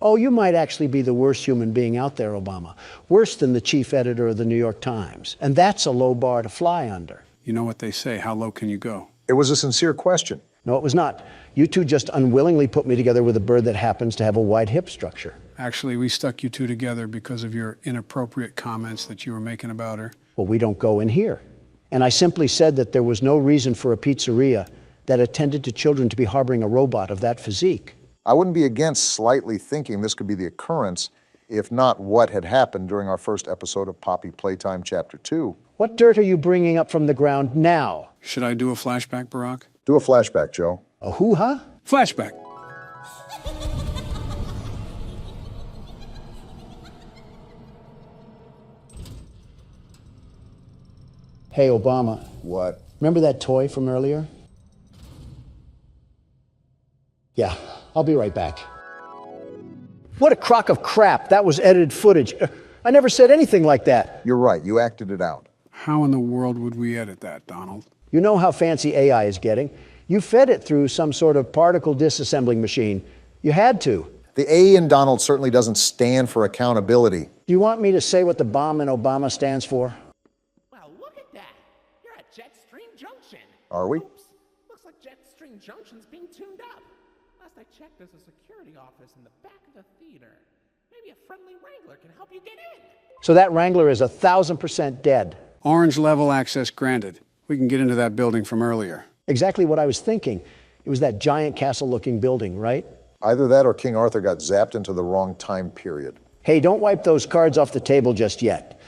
Speaker 1: Oh, you might actually be the worst human being out there, Obama. Worse than the chief editor of the New York Times. And that's a low bar to fly under.
Speaker 2: You know what they say, how low can you go?
Speaker 3: It was a sincere question.
Speaker 1: No, it was not. You two just unwillingly put me together with a bird that happens to have a wide hip structure.
Speaker 2: Actually, we stuck you two together because of your inappropriate comments that you were making about her.
Speaker 1: Well, we don't go in here. And I simply said that there was no reason for a pizzeria that attended to children to be harboring a robot of that physique.
Speaker 3: I wouldn't be against slightly thinking this could be the occurrence, if not what had happened during our first episode of Poppy Playtime Chapter 2.
Speaker 1: What dirt are you bringing up from the ground now?
Speaker 2: Should I do a flashback, Barack?
Speaker 3: Do a flashback, Joe.
Speaker 1: A hoo-ha?
Speaker 2: Flashback.
Speaker 1: Hey, Obama.
Speaker 3: What?
Speaker 1: Remember that toy from earlier? Yeah, I'll be right back. What a crock of crap. That was edited footage. I never said anything like that.
Speaker 3: You're right. You acted it out.
Speaker 2: How in the world would we edit that, Donald?
Speaker 1: You know how fancy AI is getting. You fed it through some sort of particle disassembling machine. You had to.
Speaker 3: The A in Donald certainly doesn't stand for accountability.
Speaker 1: Do you want me to say what the bomb in Obama stands for?
Speaker 9: Well, look at that. You're at Jetstream Junction.
Speaker 3: Are we?
Speaker 9: Oops. Looks like Jetstream Junction's being tuned up. Last I checked, there's a security office in the back of the theater. Maybe a friendly wrangler can help you get in.
Speaker 1: So that wrangler is 1,000% dead.
Speaker 2: Orange level access granted. We can get into that building from earlier.
Speaker 1: Exactly what I was thinking. It was that giant castle-looking building, right?
Speaker 3: Either that or King Arthur got zapped into the wrong time period.
Speaker 1: Hey, don't wipe those cards off the table just yet.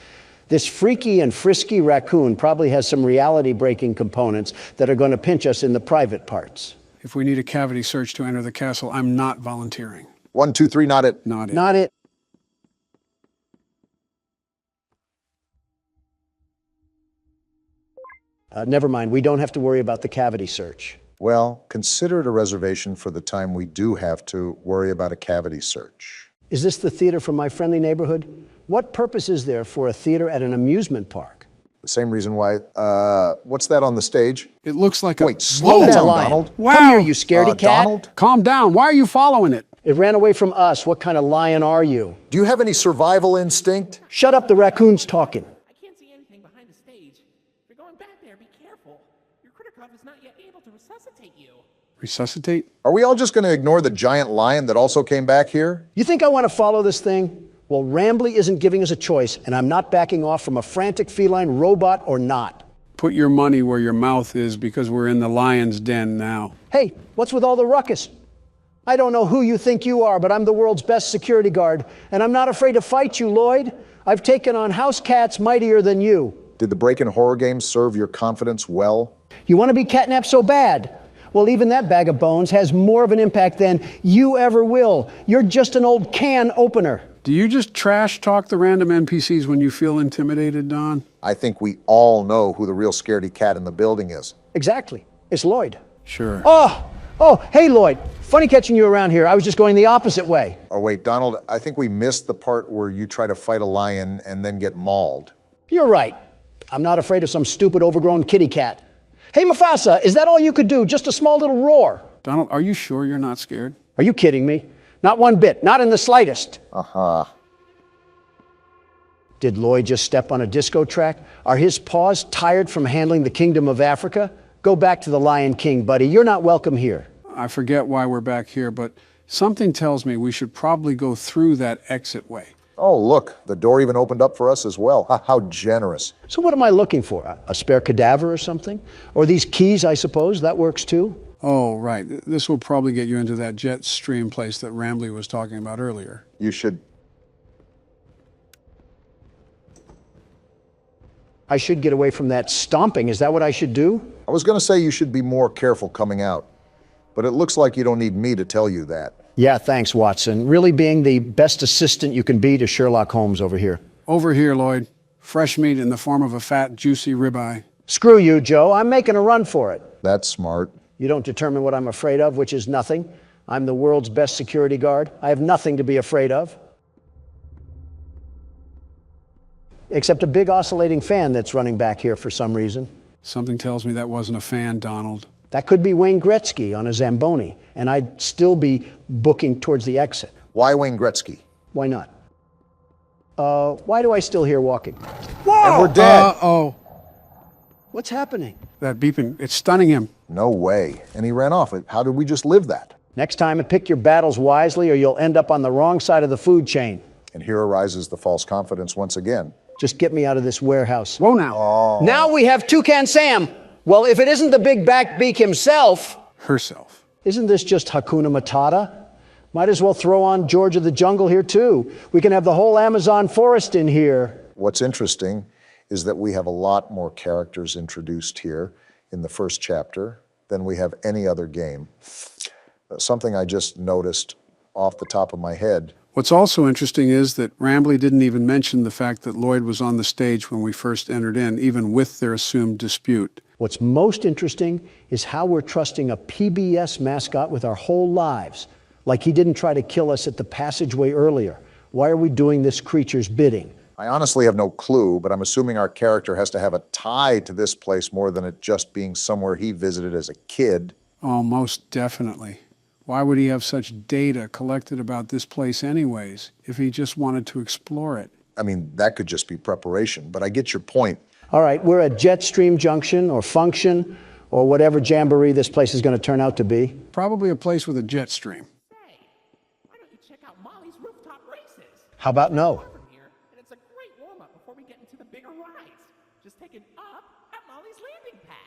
Speaker 1: This freaky and frisky raccoon probably has some reality-breaking components that are going to pinch us in the private parts.
Speaker 2: If we need a cavity search to enter the castle, I'm not volunteering.
Speaker 3: 1, 2, 3, not it.
Speaker 2: Not it.
Speaker 1: Not it. Never mind, we don't have to worry about the cavity search.
Speaker 3: Well, consider it a reservation for the time we do have to worry about a cavity search.
Speaker 1: Is this the theater from my friendly neighborhood? What purpose is there for a theater at an amusement park?
Speaker 3: The same reason why, what's that on the stage?
Speaker 2: It looks like
Speaker 3: Wait,
Speaker 2: a...
Speaker 3: slow down, Donald.
Speaker 2: Wow.
Speaker 1: Come here, you scaredy cat.
Speaker 3: Donald?
Speaker 2: Calm down. Why are you following it?
Speaker 1: It ran away from us. What kind of lion are you?
Speaker 3: Do you have any survival instinct?
Speaker 1: Shut up, the raccoon's talking.
Speaker 9: I can't see anything behind the stage. If you're going back there, be careful. Your critter cuff is not yet able to resuscitate you.
Speaker 2: Resuscitate?
Speaker 3: Are we all just going to ignore the giant lion that also came back here?
Speaker 1: You think I want to follow this thing? Well, Rambly isn't giving us a choice, and I'm not backing off from a frantic feline robot or not.
Speaker 2: Put your money where your mouth is, because we're in the lion's den now.
Speaker 1: Hey, what's with all the ruckus? I don't know who you think you are, but I'm the world's best security guard, and I'm not afraid to fight you, Lloyd. I've taken on house cats mightier than you.
Speaker 3: Did the break-in horror game serve your confidence well?
Speaker 1: You want to be catnapped so bad? Well, even that bag of bones has more of an impact than you ever will. You're just an old can opener.
Speaker 2: Do you just trash talk the random NPCs when you feel intimidated, Don?
Speaker 3: I think we all know who the real scaredy cat in the building is.
Speaker 1: Exactly. It's Lloyd.
Speaker 2: Sure.
Speaker 1: Oh, hey, Lloyd. Funny catching you around here. I was just going the opposite way.
Speaker 3: Oh, wait, Donald, I think we missed the part where you try to fight a lion and then get mauled.
Speaker 1: You're right. I'm not afraid of some stupid overgrown kitty cat. Hey, Mufasa, is that all you could do? Just a small little roar?
Speaker 2: Donald, are you sure you're not scared?
Speaker 1: Are you kidding me? Not one bit. Not in the slightest.
Speaker 3: Uh-huh.
Speaker 1: Did Lloyd just step on a disco track? Are his paws tired from handling the kingdom of Africa? Go back to the Lion King, buddy. You're not welcome here.
Speaker 2: I forget why we're back here, but something tells me we should probably go through that exit way.
Speaker 3: Oh, look, the door even opened up for us as well. How generous.
Speaker 1: So what am I looking for? A spare cadaver or something? Or these keys, I suppose? That works too?
Speaker 2: Oh, right. This will probably get you into that jet stream place that Rambly was talking about earlier.
Speaker 3: You should...
Speaker 1: I should get away from that stomping. Is that what I should do?
Speaker 3: I was going to say you should be more careful coming out, but it looks like you don't need me to tell you that.
Speaker 1: Yeah, thanks, Watson. Really being the best assistant you can be to Sherlock Holmes over here.
Speaker 2: Over here, Lloyd. Fresh meat in the form of a fat, juicy ribeye.
Speaker 1: Screw you, Joe. I'm making a run for it.
Speaker 3: That's smart.
Speaker 1: You don't determine what I'm afraid of, which is nothing. I'm the world's best security guard. I have nothing to be afraid of. Except a big oscillating fan that's running back here for some reason.
Speaker 2: Something tells me that wasn't a fan, Donald.
Speaker 1: That could be Wayne Gretzky on a Zamboni, and I'd still be booking towards the exit.
Speaker 3: Why Wayne Gretzky?
Speaker 1: Why not? Why do I still hear walking?
Speaker 3: Whoa! And we're dead.
Speaker 2: Uh-oh.
Speaker 1: What's happening?
Speaker 2: That beeping, it's stunning him.
Speaker 3: No way. And he ran off. How did we just live that?
Speaker 1: Next time, pick your battles wisely or you'll end up on the wrong side of the food chain.
Speaker 3: And here arises the false confidence once again.
Speaker 1: Just get me out of this warehouse.
Speaker 2: Whoa now.
Speaker 3: Oh.
Speaker 1: Now we have Toucan Sam. Well, if it isn't the big backbeak himself.
Speaker 2: Herself.
Speaker 1: Isn't this just Hakuna Matata? Might as well throw on George of the Jungle here too. We can have the whole Amazon forest in here.
Speaker 3: What's interesting is that we have a lot more characters introduced here in the first chapter than we have any other game. Something I just noticed off the top of my head.
Speaker 2: What's also interesting is that Rambly didn't even mention the fact that Lloyd was on the stage when we first entered in, even with their assumed dispute.
Speaker 1: What's most interesting is how we're trusting a PBS mascot with our whole lives, like he didn't try to kill us at the passageway earlier. Why are we doing this creature's bidding?
Speaker 3: I honestly have no clue, but I'm assuming our character has to have a tie to this place more than it just being somewhere he visited as a kid.
Speaker 2: Oh, most definitely. Why would he have such data collected about this place anyways, if he just wanted to explore it?
Speaker 3: I mean, that could just be preparation, but I get your point.
Speaker 1: All right, we're at Jetstream Junction or Function or whatever jamboree this place is going to turn out to be.
Speaker 2: Probably a place with a jet stream.
Speaker 9: Say, why don't you check out Molly's rooftop races?
Speaker 1: How about no?
Speaker 9: From here, and it's a great warm-up before we get into the bigger rides. Just take it up at Molly's landing pad.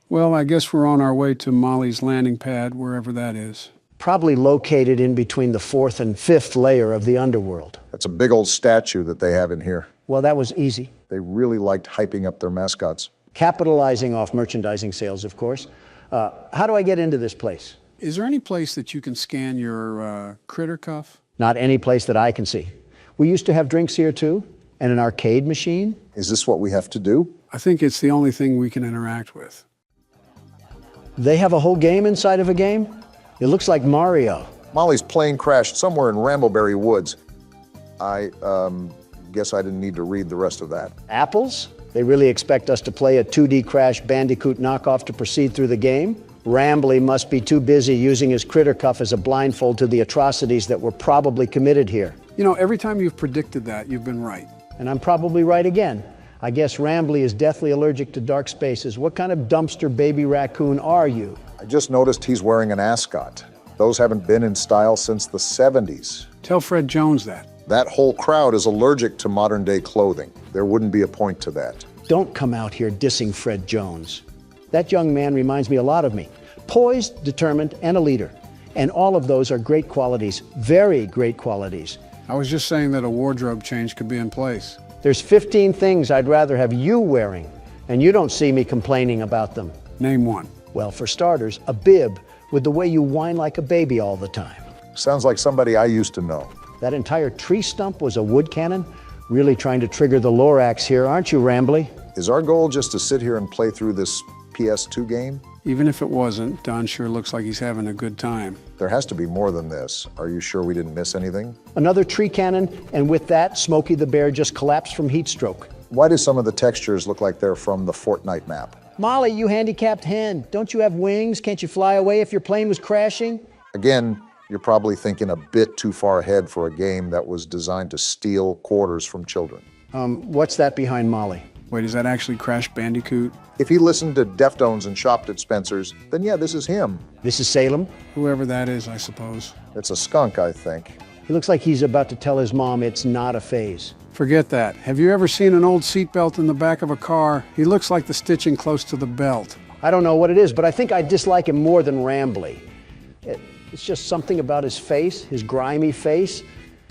Speaker 2: Well, I guess we're on our way to Molly's landing pad, wherever that is.
Speaker 1: Probably located in between the 4th and 5th layer of the underworld.
Speaker 3: That's a big old statue that they have in here.
Speaker 1: Well, that was easy.
Speaker 3: They really liked hyping up their mascots.
Speaker 1: Capitalizing off merchandising sales, of course. How do I get into this place?
Speaker 2: Is there any place that you can scan your critter cuff?
Speaker 1: Not any place that I can see. We used to have drinks here, too. And an arcade machine?
Speaker 3: Is this what we have to do?
Speaker 2: I think it's the only thing we can interact with.
Speaker 1: They have a whole game inside of a game? It looks like Mario.
Speaker 3: Molly's plane crashed somewhere in Rambleberry Woods. I guess I didn't need to read the rest of that.
Speaker 1: Apples? They really expect us to play a 2D Crash Bandicoot knockoff to proceed through the game? Rambly must be too busy using his critter cuff as a blindfold to the atrocities that were probably committed here.
Speaker 2: You know, every time you've predicted that, you've been right.
Speaker 1: And I'm probably right again. I guess Rambly is deathly allergic to dark spaces. What kind of dumpster baby raccoon are you?
Speaker 3: I just noticed he's wearing an ascot. Those haven't been in style since the 70s.
Speaker 2: Tell Fred Jones that.
Speaker 3: That whole crowd is allergic to modern-day clothing. There wouldn't be a point to that.
Speaker 1: Don't come out here dissing Fred Jones. That young man reminds me a lot of me. Poised, determined, and a leader. And all of those are great qualities, very great qualities.
Speaker 2: I was just saying that a wardrobe change could be in place.
Speaker 1: There's 15 things I'd rather have you wearing, and you don't see me complaining about them.
Speaker 2: Name one.
Speaker 1: Well, for starters, a bib with the way you whine like a baby all the time.
Speaker 3: Sounds like somebody I used to know.
Speaker 1: That entire tree stump was a wood cannon? Really trying to trigger the Lorax here, aren't you, Rambly?
Speaker 3: Is our goal just to sit here and play through this PS2 game?
Speaker 2: Even if it wasn't, Don sure looks like he's having a good time.
Speaker 3: There has to be more than this. Are you sure we didn't miss anything?
Speaker 1: Another tree cannon, and with that, Smokey the Bear just collapsed from heat stroke.
Speaker 3: Why do some of the textures look like they're from the Fortnite map?
Speaker 1: Molly, you handicapped hen. Don't you have wings? Can't you fly away if your plane was crashing?
Speaker 3: Again, you're probably thinking a bit too far ahead for a game that was designed to steal quarters from children.
Speaker 1: What's that behind Molly?
Speaker 2: Wait, is that actually Crash Bandicoot?
Speaker 3: If he listened to Deftones and shopped at Spencer's, then yeah, this is him.
Speaker 1: This is Salem?
Speaker 2: Whoever that is, I suppose.
Speaker 3: It's a skunk, I think.
Speaker 1: He looks like he's about to tell his mom it's not a phase.
Speaker 2: Forget that. Have you ever seen an old seatbelt in the back of a car? He looks like the stitching close to the belt.
Speaker 1: I don't know what it is, but I think I dislike him more than Rambly. It's just something about his face, his grimy face.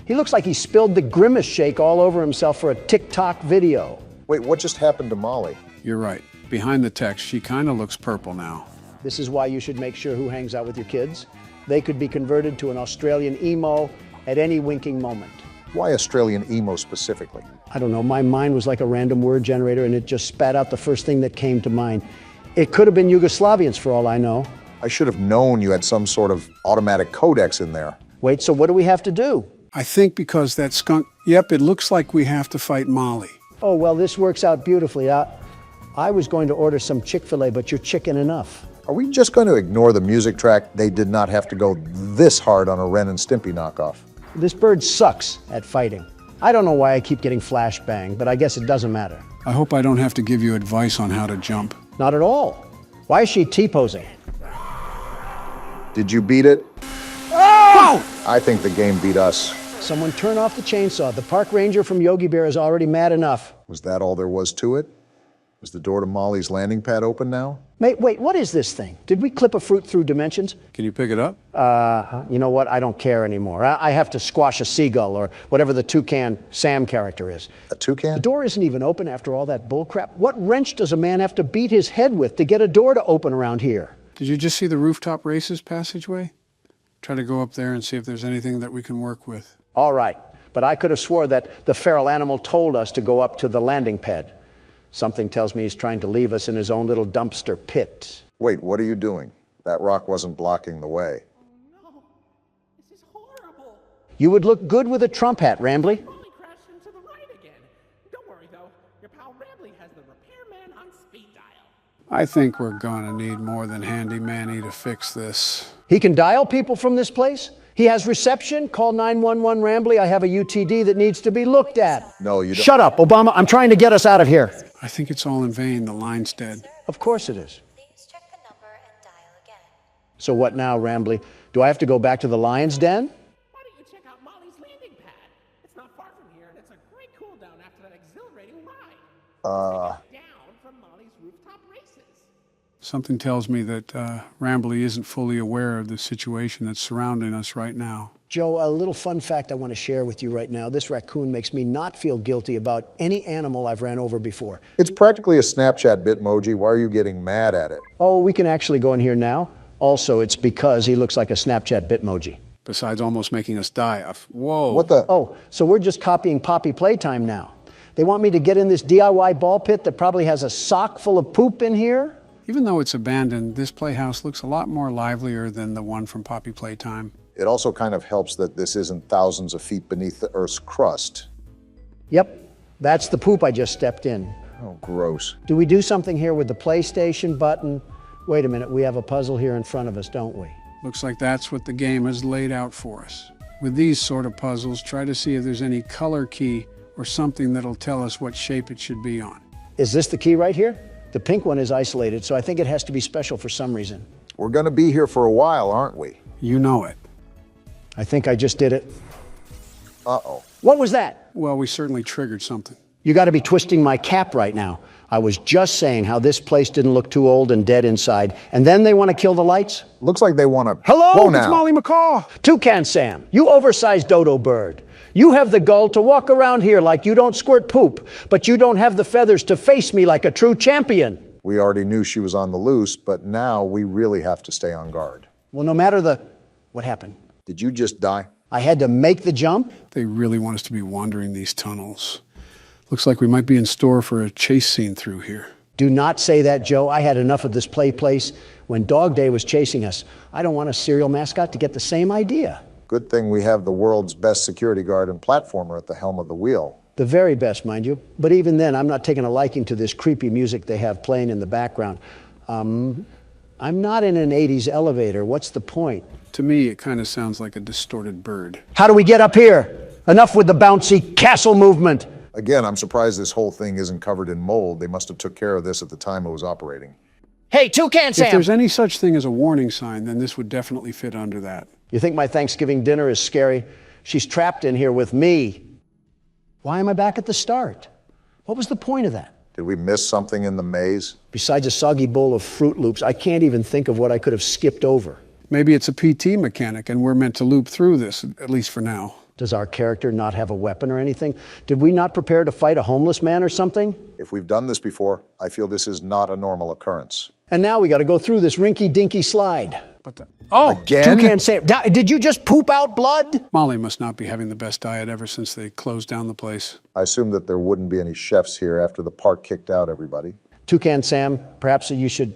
Speaker 1: He looks like he spilled the Grimace shake all over himself for a TikTok video.
Speaker 3: Wait, what just happened to Molly?
Speaker 2: You're right. Behind the text, she kind of looks purple now.
Speaker 1: This is why you should make sure who hangs out with your kids. They could be converted to an Australian emo at any winking moment.
Speaker 3: Why Australian emo specifically?
Speaker 1: I don't know, my mind was like a random word generator and it just spat out the first thing that came to mind. It could have been Yugoslavians for all I know.
Speaker 3: I should have known you had some sort of automatic codex in there.
Speaker 1: Wait, so what do we have to do?
Speaker 2: I think because that skunk, yep, it looks like we have to fight Molly.
Speaker 1: Oh, well, this works out beautifully. I was going to order some Chick-fil-A, but you're chicken enough.
Speaker 3: Are we just going to ignore the music track? They did not have to go this hard on a Ren and Stimpy knockoff.
Speaker 1: This bird sucks at fighting. I don't know why I keep getting flashbang, but I guess it doesn't matter.
Speaker 2: I hope I don't have to give you advice on how to jump.
Speaker 1: Not at all. Why is she T-posing?
Speaker 3: Did you beat it?
Speaker 1: Oh!
Speaker 3: I think the game beat us.
Speaker 1: Someone turn off the chainsaw. The park ranger from Yogi Bear is already mad enough.
Speaker 3: Was that all there was to it? Is the door to Molly's landing pad open now?
Speaker 1: Wait, what is this thing? Did we clip a fruit through dimensions?
Speaker 2: Can you pick it up?
Speaker 1: You know what? I don't care anymore. I have to squash a seagull or whatever the toucan Sam character is.
Speaker 3: A toucan?
Speaker 1: The door isn't even open after all that bullcrap. What wrench does a man have to beat his head with to get a door to open around here?
Speaker 2: Did you just see the rooftop races passageway? Try to go up there and see if there's anything that we can work with.
Speaker 1: All right, but I could have swore that the feral animal told us to go up to the landing pad. Something tells me he's trying to leave us in his own little dumpster pit.
Speaker 3: Wait, what are you doing? That rock wasn't blocking the way.
Speaker 9: No, this is horrible.
Speaker 1: You would look good with a Trump hat, Rambly.
Speaker 9: Molly crashed into the right again. Don't worry though, your pal Rambly has the repairman on speed dial.
Speaker 2: I think we're gonna need more than Handy Manny to fix this.
Speaker 1: He can dial people from this place? He has reception. Call 911 Rambly. I have a UTD that needs to be looked at.
Speaker 3: No, you don't.
Speaker 1: Shut up, Obama. I'm trying to get us out of here.
Speaker 2: I think it's all in vain. The line's dead.
Speaker 1: Of course it is. So what now, Rambly? Do I have to go back to the lion's den?
Speaker 9: Why don't you check out Molly's landing pad? It's not far from here, and it's a great cool down after that exhilarating ride. Down from Molly's rooftop races.
Speaker 2: Something tells me that Rambly isn't fully aware of the situation that's surrounding us right now.
Speaker 1: Joe, a little fun fact I want to share with you right now. This raccoon makes me not feel guilty about any animal I've ran over before.
Speaker 3: It's practically a Snapchat Bitmoji. Why are you getting mad at it?
Speaker 1: Oh, we can actually go in here now. Also, it's because he looks like a Snapchat Bitmoji.
Speaker 2: Besides almost making us die. Whoa.
Speaker 3: What the?
Speaker 1: Oh, so we're just copying Poppy Playtime now. They want me to get in this DIY ball pit that probably has a sock full of poop in here?
Speaker 2: Even though it's abandoned, this playhouse looks a lot more livelier than the one from Poppy Playtime.
Speaker 3: It also kind of helps that this isn't thousands of feet beneath the Earth's crust.
Speaker 1: Yep, that's the poop I just stepped in.
Speaker 3: Oh, gross.
Speaker 1: Do we do something here with the PlayStation button? Wait a minute, we have a puzzle here in front of us, don't we?
Speaker 2: Looks like that's what the game has laid out for us. With these sort of puzzles, try to see if there's any color key or something that'll tell us what shape it should be on.
Speaker 1: Is this the key right here? The pink one is isolated, so I think it has to be special for some reason.
Speaker 3: We're gonna be here for a while, aren't we?
Speaker 2: You know it.
Speaker 1: I think I just did it.
Speaker 3: Uh-oh.
Speaker 1: What was that?
Speaker 2: Well, we certainly triggered something.
Speaker 1: You gotta be twisting my cap right now. I was just saying how this place didn't look too old and dead inside, and then they want to kill the lights?
Speaker 3: Looks like they want to...
Speaker 1: Hello,
Speaker 3: Whoa,
Speaker 1: it's
Speaker 3: now.
Speaker 1: Molly Macaw. Toucan Sam, you oversized dodo bird. You have the gall to walk around here like you don't squirt poop, but you don't have the feathers to face me like a true champion.
Speaker 3: We already knew she was on the loose, but now we really have to stay on guard.
Speaker 1: Well, no matter what happened?
Speaker 3: Did you just die?
Speaker 1: I had to make the jump?
Speaker 2: They really want us to be wandering these tunnels. Looks like we might be in store for a chase scene through here.
Speaker 1: Do not say that, Joe. I had enough of this play place when Dog Day was chasing us. I don't want a serial mascot to get the same idea.
Speaker 3: Good thing we have the world's best security guard and platformer at the helm of the wheel.
Speaker 1: The very best, mind you. But even then, I'm not taking a liking to this creepy music they have playing in the background. I'm not in an 80s elevator. What's the point?
Speaker 2: To me, it kind of sounds like a distorted bird.
Speaker 1: How do we get up here? Enough with the bouncy castle movement.
Speaker 3: Again, I'm surprised this whole thing isn't covered in mold. They must have took care of this at the time it was operating.
Speaker 1: Hey, Toucan Sam!
Speaker 2: If there's any such thing as a warning sign, then this would definitely fit under that.
Speaker 1: You think my Thanksgiving dinner is scary? She's trapped in here with me. Why am I back at the start? What was the point of that?
Speaker 3: Did we miss something in the maze?
Speaker 1: Besides a soggy bowl of Fruit Loops, I can't even think of what I could have skipped over.
Speaker 2: Maybe it's a PT mechanic and we're meant to loop through this, at least for now.
Speaker 1: Does our character not have a weapon or anything? Did we not prepare to fight a homeless man or something?
Speaker 3: If we've done this before, I feel this is not a normal occurrence.
Speaker 1: And now we got to go through this rinky-dinky slide.
Speaker 2: Oh,
Speaker 3: again?
Speaker 1: Toucan Sam, did you just poop out blood?
Speaker 2: Molly must not be having the best diet ever since they closed down the place.
Speaker 3: I assume that there wouldn't be any chefs here after the park kicked out everybody.
Speaker 1: Toucan Sam, perhaps you should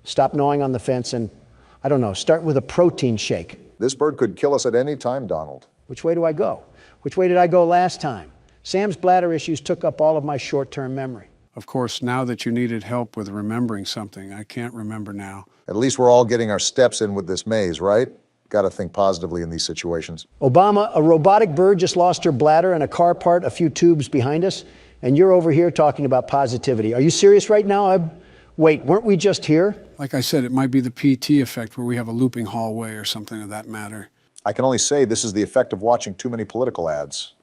Speaker 1: stop gnawing on the fence and, I don't know, start with a protein shake.
Speaker 3: This bird could kill us at any time, Donald.
Speaker 1: Which way do I go? Which way did I go last time? Sam's bladder issues took up all of my short-term memory.
Speaker 2: Of course, now that you needed help with remembering something, I can't remember now.
Speaker 3: At least we're all getting our steps in with this maze, right? Got to think positively in these situations.
Speaker 1: Obama, a robotic bird just lost her bladder and a car part a few tubes behind us, and you're over here talking about positivity. Are you serious right now? Wait, weren't we just here?
Speaker 2: Like I said, it might be the PT effect where we have a looping hallway or something of that matter.
Speaker 3: I can only say this is the effect of watching too many political ads.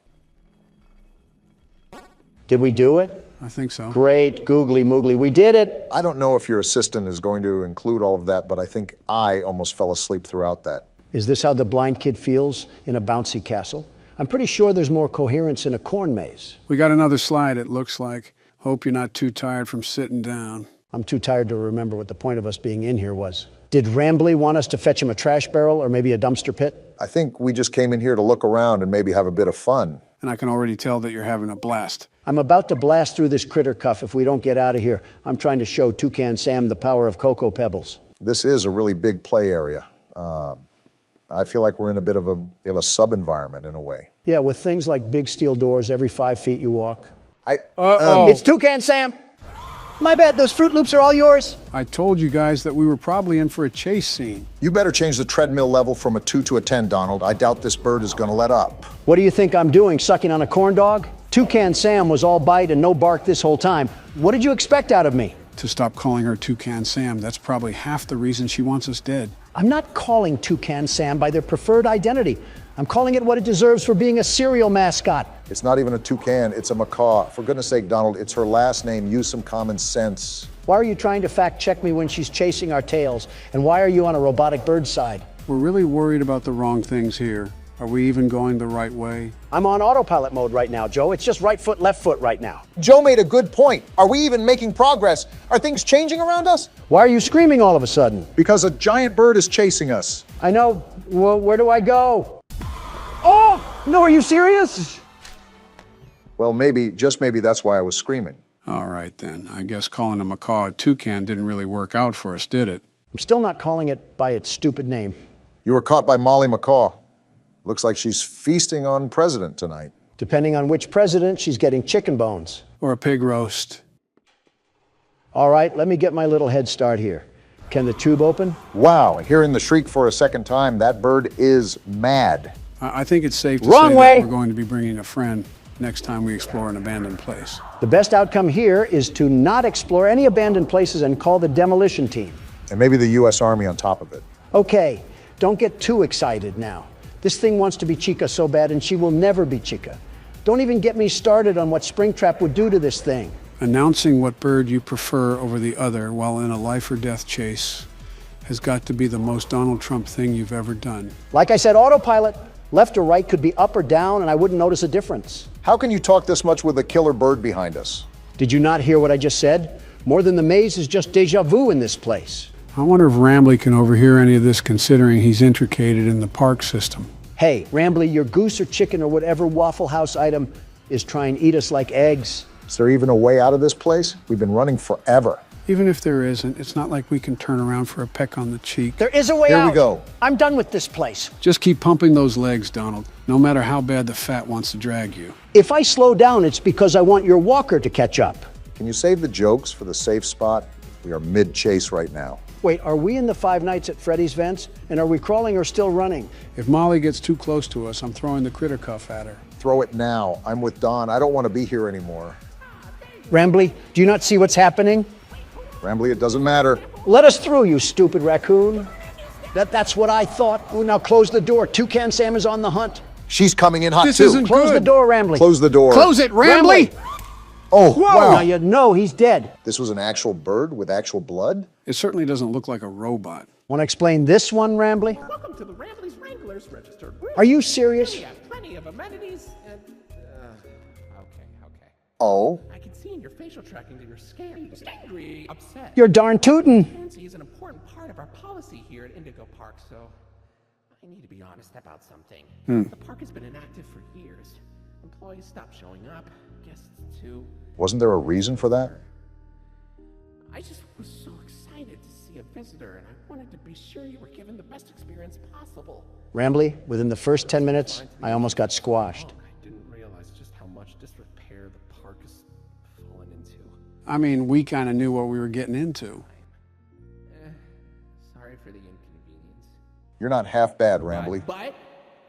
Speaker 1: Did we do it?
Speaker 2: I think so.
Speaker 1: Great, googly moogly, we did it.
Speaker 3: I don't know if your assistant is going to include all of that, but I think I almost fell asleep throughout that.
Speaker 1: Is this how the blind kid feels in a bouncy castle? I'm pretty sure there's more coherence in a corn maze.
Speaker 2: We got another slide, it looks like. Hope you're not too tired from sitting down.
Speaker 1: I'm too tired to remember what the point of us being in here was. Did Rambley want us to fetch him a trash barrel or maybe a dumpster pit?
Speaker 3: I think we just came in here to look around and maybe have a bit of fun.
Speaker 2: And I can already tell that you're having a blast.
Speaker 1: I'm about to blast through this critter cuff if we don't get out of here. I'm trying to show Toucan Sam the power of Cocoa Pebbles.
Speaker 3: This is a really big play area. I feel like we're in a bit of a sub-environment in a way.
Speaker 1: Yeah, with things like big steel doors every 5 feet you walk.
Speaker 2: Uh-oh.
Speaker 1: It's Toucan Sam! My bad, those Fruit Loops are all yours.
Speaker 2: I told you guys that we were probably in for a chase scene.
Speaker 3: You better change the treadmill level from a 2 to a 10, Donald. I doubt this bird is going to let up.
Speaker 1: What do you think I'm doing, sucking on a corn dog? Toucan Sam was all bite and no bark this whole time. What did you expect out of me?
Speaker 2: To stop calling her Toucan Sam. That's probably half the reason she wants us dead.
Speaker 1: I'm not calling Toucan Sam by their preferred identity. I'm calling it what it deserves for being a serial mascot.
Speaker 3: It's not even a toucan, it's a macaw. For goodness sake, Donald, it's her last name. Use some common sense.
Speaker 1: Why are you trying to fact check me when she's chasing our tails? And why are you on a robotic bird's side?
Speaker 2: We're really worried about the wrong things here. Are we even going the right way?
Speaker 1: I'm on autopilot mode right now, Joe. It's just right foot, left foot right now.
Speaker 8: Joe made a good point. Are we even making progress? Are things changing around us?
Speaker 1: Why are you screaming all of a sudden?
Speaker 3: Because a giant bird is chasing us.
Speaker 1: I know. Well, where do I go? Oh, no, are you serious?
Speaker 3: Well, maybe, just maybe that's why I was screaming.
Speaker 2: All right, then. I guess calling a macaw a toucan didn't really work out for us, did it?
Speaker 1: I'm still not calling it by its stupid name.
Speaker 3: You were caught by Molly Macaw. Looks like she's feasting on President tonight.
Speaker 1: Depending on which president, she's getting chicken bones.
Speaker 2: Or a pig roast.
Speaker 1: All right, let me get my little head start here. Can the tube open?
Speaker 3: Wow, hearing the shriek for a second time, that bird is mad.
Speaker 2: I think it's safe to
Speaker 1: Wrong
Speaker 2: say
Speaker 1: way.
Speaker 2: that we're going to be bringing a friend next time we explore an abandoned place.
Speaker 1: The best outcome here is to not explore any abandoned places and call the demolition team.
Speaker 3: And maybe the U.S. Army on top of it.
Speaker 1: Okay, don't get too excited now. This thing wants to be Chica so bad, and she will never be Chica. Don't even get me started on what Springtrap would do to this thing.
Speaker 2: Announcing what bird you prefer over the other while in a life or death chase has got to be the most Donald Trump thing you've ever done.
Speaker 1: Like I said, autopilot, left or right could be up or down, and I wouldn't notice a difference.
Speaker 3: How can you talk this much with a killer bird behind us?
Speaker 1: Did you not hear what I just said? More than the maze is just deja vu in this place.
Speaker 2: I wonder if Rambley can overhear any of this, considering he's intricated in the park system.
Speaker 1: Hey, Rambley, your goose or chicken or whatever Waffle House item is trying to eat us like eggs.
Speaker 3: Is there even a way out of this place? We've been running forever.
Speaker 2: Even if there isn't, it's not like we can turn around for a peck on the cheek.
Speaker 1: There is a way out.
Speaker 3: Here we go.
Speaker 1: I'm done with this place.
Speaker 2: Just keep pumping those legs, Donald, no matter how bad the fat wants to drag you.
Speaker 1: If I slow down, it's because I want your walker to catch up.
Speaker 3: Can you save the jokes for the safe spot? We are mid-chase right now.
Speaker 1: Wait, are we in the 5 Nights at Freddy's vents? And are we crawling or still running?
Speaker 2: If Molly gets too close to us, I'm throwing the critter cuff at her.
Speaker 3: Throw it now. I'm with Don. I don't want to be here anymore.
Speaker 1: Rambley, do you not see what's happening?
Speaker 3: Rambley, it doesn't matter.
Speaker 1: Let us through, you stupid raccoon. That's what I thought. Oh, now close the door. Toucan Sam is on the hunt.
Speaker 3: She's coming in hot
Speaker 2: This
Speaker 3: too.
Speaker 2: isn't
Speaker 1: Close the
Speaker 2: good.
Speaker 1: door, Rambley.
Speaker 3: Close the door.
Speaker 2: Close it, Rambley!
Speaker 3: Oh,
Speaker 1: Now
Speaker 3: wow.
Speaker 1: you know he's dead.
Speaker 3: This was an actual bird with actual blood?
Speaker 2: It certainly doesn't look like a robot.
Speaker 1: Want to explain this one, Rambley?
Speaker 9: Welcome to the Rambley's Wranglers registered room.
Speaker 1: Are you serious?
Speaker 9: We have plenty of amenities and... okay.
Speaker 3: Oh.
Speaker 9: I can see in your facial tracking that you're angry, upset.
Speaker 1: You're darn tootin'.
Speaker 9: Transparency is an important part of our policy here at Indigo Park, so I need to be honest about something. The park has been inactive for years. Employees stopped showing up, guests too.
Speaker 3: Wasn't there a reason for that?
Speaker 9: I just was so excited to see a visitor, and I wanted to be sure you were given the best experience possible.
Speaker 1: Rambley, within the first 10 minutes, I almost got squashed.
Speaker 9: I didn't realize just how much disrepair the park has fallen into.
Speaker 2: I mean, we kind of knew what we were getting into.
Speaker 9: Sorry for the inconvenience.
Speaker 3: You're not half bad, Rambley.
Speaker 9: But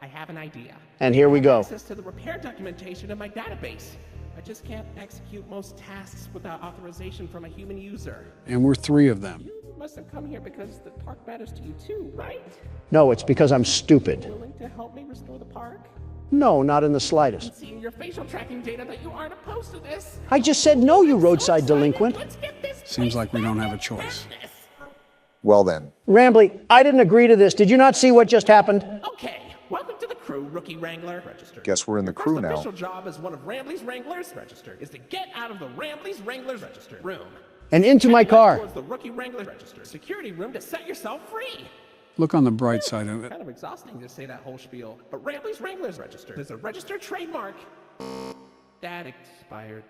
Speaker 9: I have an idea.
Speaker 1: And here we go.
Speaker 9: Access to the repair documentation in my database. I just can't execute most tasks without authorization from a human user.
Speaker 2: And we're 3 of them.
Speaker 9: You must have come here because the park matters to you too, right?
Speaker 1: No, it's because I'm stupid.
Speaker 9: Willing to help me restore the park?
Speaker 1: No, not in the slightest.
Speaker 9: Seeing your facial tracking data that you aren't opposed to this.
Speaker 1: I just said no, you roadside delinquent.
Speaker 9: Let's get this
Speaker 2: Seems like we don't have a choice.
Speaker 3: Well then.
Speaker 1: Rambley, I didn't agree to this. Did you not see what just happened?
Speaker 9: Okay, welcome to the crew, Rookie Wrangler. Registered.
Speaker 3: Guess we're in the crew
Speaker 9: First
Speaker 3: now.
Speaker 9: official job as one of Rambley's Wranglers, registered, is to get out of the Rambley's Wranglers registered room.
Speaker 1: And into my
Speaker 9: Head
Speaker 1: car.
Speaker 9: towards the Rookie Wrangler registered security room to set yourself free.
Speaker 2: Look on the bright side of it.
Speaker 9: Kind of exhausting to say that whole spiel, but Rambley's Wranglers registered is a registered trademark that expired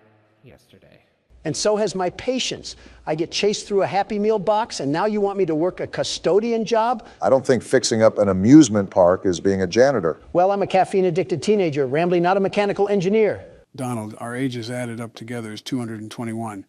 Speaker 9: yesterday.
Speaker 1: And so has my patience. I get chased through a Happy Meal box, and now you want me to work a custodian job?
Speaker 3: I don't think fixing up an amusement park is being a janitor.
Speaker 1: Well, I'm a caffeine-addicted teenager, Rambley, not a mechanical engineer.
Speaker 2: Donald, our ages added up together is 221.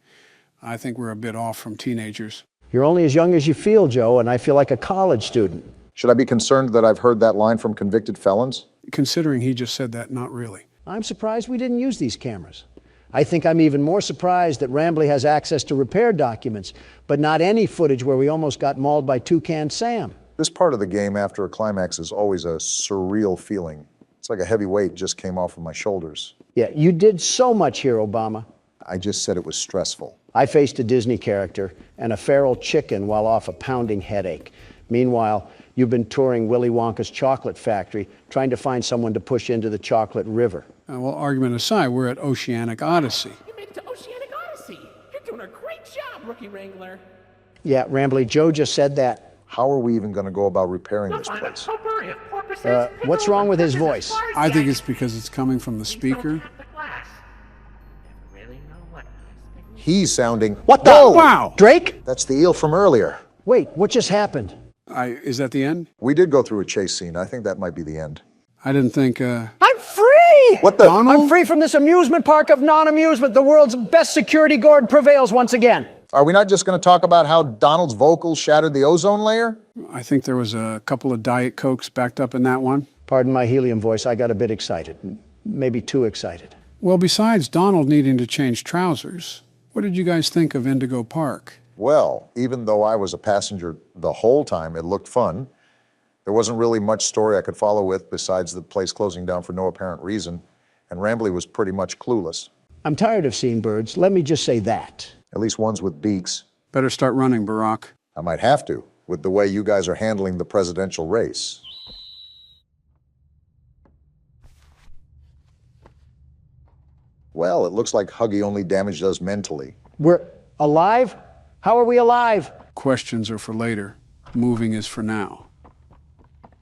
Speaker 2: I think we're a bit off from teenagers.
Speaker 1: You're only as young as you feel, Joe, and I feel like a college student.
Speaker 3: Should I be concerned that I've heard that line from convicted felons?
Speaker 2: Considering he just said that, not really.
Speaker 1: I'm surprised we didn't use these cameras. I think I'm even more surprised that Rambley has access to repair documents, but not any footage where we almost got mauled by Toucan Sam.
Speaker 3: This part of the game after a climax is always a surreal feeling. It's like a heavy weight just came off of my shoulders.
Speaker 1: Yeah, you did so much here, Obama.
Speaker 3: I just said it was stressful.
Speaker 1: I faced a Disney character and a feral chicken while off a pounding headache. Meanwhile, you've been touring Willy Wonka's chocolate factory, trying to find someone to push into the chocolate river.
Speaker 2: Well, argument aside, we're at Oceanic Odyssey.
Speaker 9: You made it to Oceanic Odyssey. You're doing a great job, Rookie Wrangler.
Speaker 1: Yeah, Rambley, Joe just said that.
Speaker 3: How are we even going to go about repairing this place?
Speaker 1: What's wrong with his voice?
Speaker 2: I think it's because it's coming from the speaker.
Speaker 3: He's sounding...
Speaker 1: What the?
Speaker 3: Whoa!
Speaker 2: Wow!
Speaker 1: Drake?
Speaker 3: That's the eel from earlier.
Speaker 1: Wait, what just happened?
Speaker 2: Is that the end?
Speaker 3: We did go through a chase scene. I think that might be the end.
Speaker 2: I didn't think,
Speaker 1: I'm free!
Speaker 3: What the?
Speaker 2: Donald?
Speaker 1: I'm free from this amusement park of non-amusement. The world's best security guard prevails once again.
Speaker 3: Are we not just going to talk about how Donald's vocals shattered the ozone layer?
Speaker 2: I think there was a couple of Diet Cokes backed up in that one.
Speaker 1: Pardon my helium voice, I got a bit excited. Maybe too excited.
Speaker 2: Well, besides Donald needing to change trousers, what did you guys think of Indigo Park?
Speaker 3: Well, even though I was a passenger the whole time, it looked fun. There wasn't really much story I could follow with besides the place closing down for no apparent reason, and Rambley was pretty much clueless.
Speaker 1: I'm tired of seeing birds, let me just say that.
Speaker 3: At least ones with beaks.
Speaker 2: Better start running, Barack.
Speaker 3: I might have to, with the way you guys are handling the presidential race. Well, it looks like Huggy only damaged us mentally.
Speaker 1: We're alive? How are we alive?
Speaker 2: Questions are for later. Moving is for now.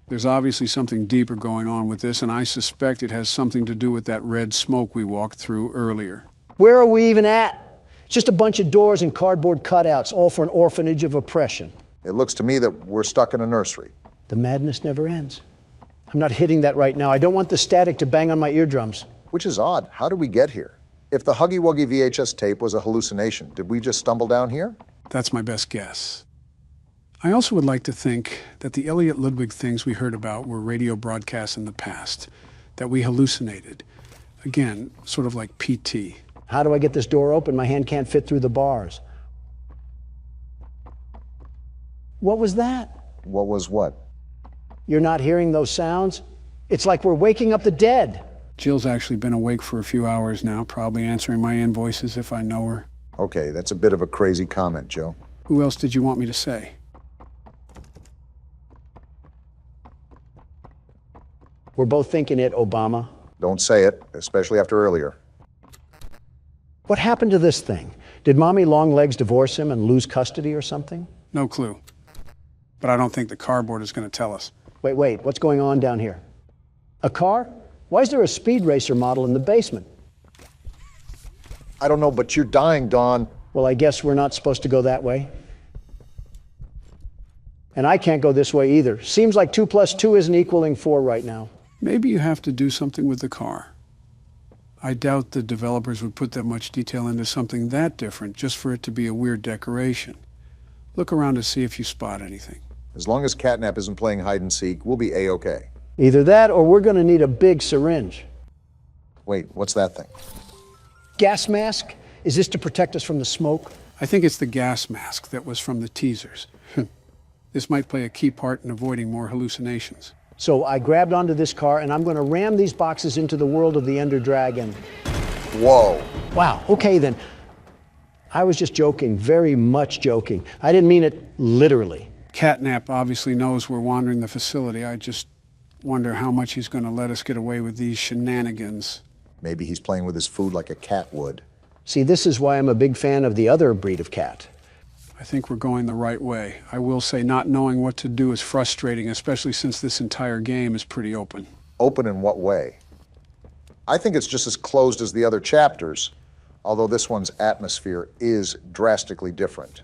Speaker 2: There's obviously something deeper going on with this, and I suspect it has something to do with that red smoke we walked through earlier.
Speaker 1: Where are we even at? It's just a bunch of doors and cardboard cutouts, all for an orphanage of oppression.
Speaker 3: It looks to me that we're stuck in a nursery.
Speaker 1: The madness never ends. I'm not hitting that right now. I don't want the static to bang on my eardrums.
Speaker 3: Which is odd. How did we get here? If the Huggy Wuggy VHS tape was a hallucination, did we just stumble down here?
Speaker 2: That's my best guess. I also would like to think that the Elliot Ludwig things we heard about were radio broadcasts in the past, that we hallucinated. Again, sort of like PT.
Speaker 1: How do I get this door open? My hand can't fit through the bars. What was that?
Speaker 3: What was what?
Speaker 1: You're not hearing those sounds? It's like we're waking up the dead.
Speaker 2: Jill's actually been awake for a few hours now, probably answering my invoices if I know her.
Speaker 3: Okay, that's a bit of a crazy comment, Joe.
Speaker 2: Who else did you want me to say?
Speaker 1: We're both thinking it, Obama.
Speaker 3: Don't say it, especially after earlier.
Speaker 1: What happened to this thing? Did Mommy Longlegs divorce him and lose custody or something?
Speaker 2: No clue. But I don't think the cardboard is going to tell us.
Speaker 1: Wait, what's going on down here? A car? Why is there a speed racer model in the basement?
Speaker 3: I don't know, but you're dying, Don.
Speaker 1: Well, I guess we're not supposed to go that way. And I can't go this way either. Seems like 2 + 2 isn't equaling 4 right now.
Speaker 2: Maybe you have to do something with the car. I doubt the developers would put that much detail into something that different just for it to be a weird decoration. Look around to see if you spot anything.
Speaker 3: As long as Catnap isn't playing hide and seek, we'll be A-okay.
Speaker 1: Either that or we're going to need a big syringe.
Speaker 3: Wait, what's that thing?
Speaker 1: Gas mask? Is this to protect us from the smoke?
Speaker 2: I think it's the gas mask that was from the teasers. This might play a key part in avoiding more hallucinations.
Speaker 1: So I grabbed onto this car and I'm going to ram these boxes into the world of the Ender Dragon.
Speaker 3: Whoa.
Speaker 1: Wow, okay then. I was just joking, very much joking. I didn't mean it literally.
Speaker 2: Catnap obviously knows we're wandering the facility. I just wonder how much he's going to let us get away with these shenanigans.
Speaker 3: Maybe he's playing with his food like a cat would.
Speaker 1: See, this is why I'm a big fan of the other breed of cat.
Speaker 2: I think we're going the right way. I will say not knowing what to do is frustrating, especially since this entire game is pretty open.
Speaker 3: Open in what way? I think it's just as closed as the other chapters, although this one's atmosphere is drastically different.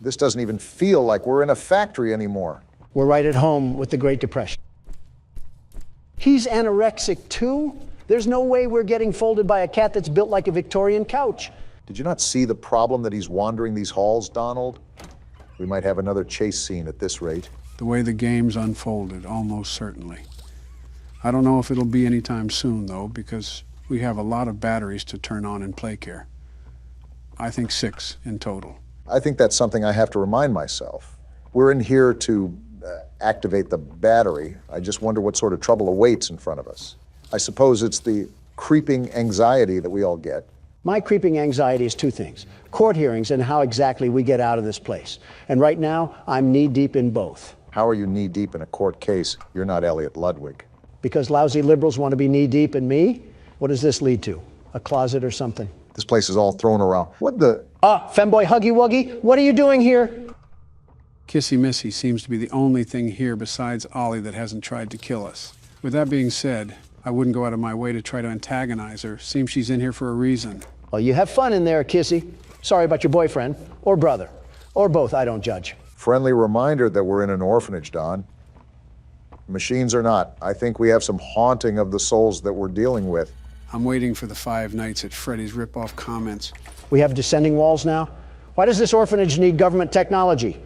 Speaker 3: This doesn't even feel like we're in a factory anymore.
Speaker 1: We're right at home with the Great Depression. He's anorexic too? There's no way we're getting folded by a cat that's built like a Victorian couch.
Speaker 3: Did you not see the problem that he's wandering these halls, Donald? We might have another chase scene at this rate.
Speaker 2: The way the game's unfolded, almost certainly. I don't know if it'll be anytime soon, though, because we have a lot of batteries to turn on in Playcare. I think 6 in total.
Speaker 3: I think that's something I have to remind myself. We're in here to activate the battery. I just wonder what sort of trouble awaits in front of us. I suppose it's the creeping anxiety that we all get.
Speaker 1: My creeping anxiety is 2 things. Court hearings and how exactly we get out of this place. And right now, I'm knee-deep in both.
Speaker 3: How are you knee-deep in a court case? You're not Elliot Ludwig.
Speaker 1: Because lousy liberals want to be knee-deep in me? What does this lead to? A closet or something?
Speaker 3: This place is all thrown around. What the?
Speaker 1: Femboy Huggy Wuggy, what are you doing here?
Speaker 2: Kissy Missy seems to be the only thing here besides Ollie that hasn't tried to kill us. With that being said, I wouldn't go out of my way to try to antagonize her. Seems she's in here for a reason.
Speaker 1: Well, you have fun in there, Kissy. Sorry about your boyfriend, or brother, or both, I don't judge.
Speaker 3: Friendly reminder that we're in an orphanage, Don. Machines or not, I think we have some haunting of the souls that we're dealing with.
Speaker 2: I'm waiting for the 5 Nights at Freddy's rip-off comments.
Speaker 1: We have descending walls now? Why does this orphanage need government technology?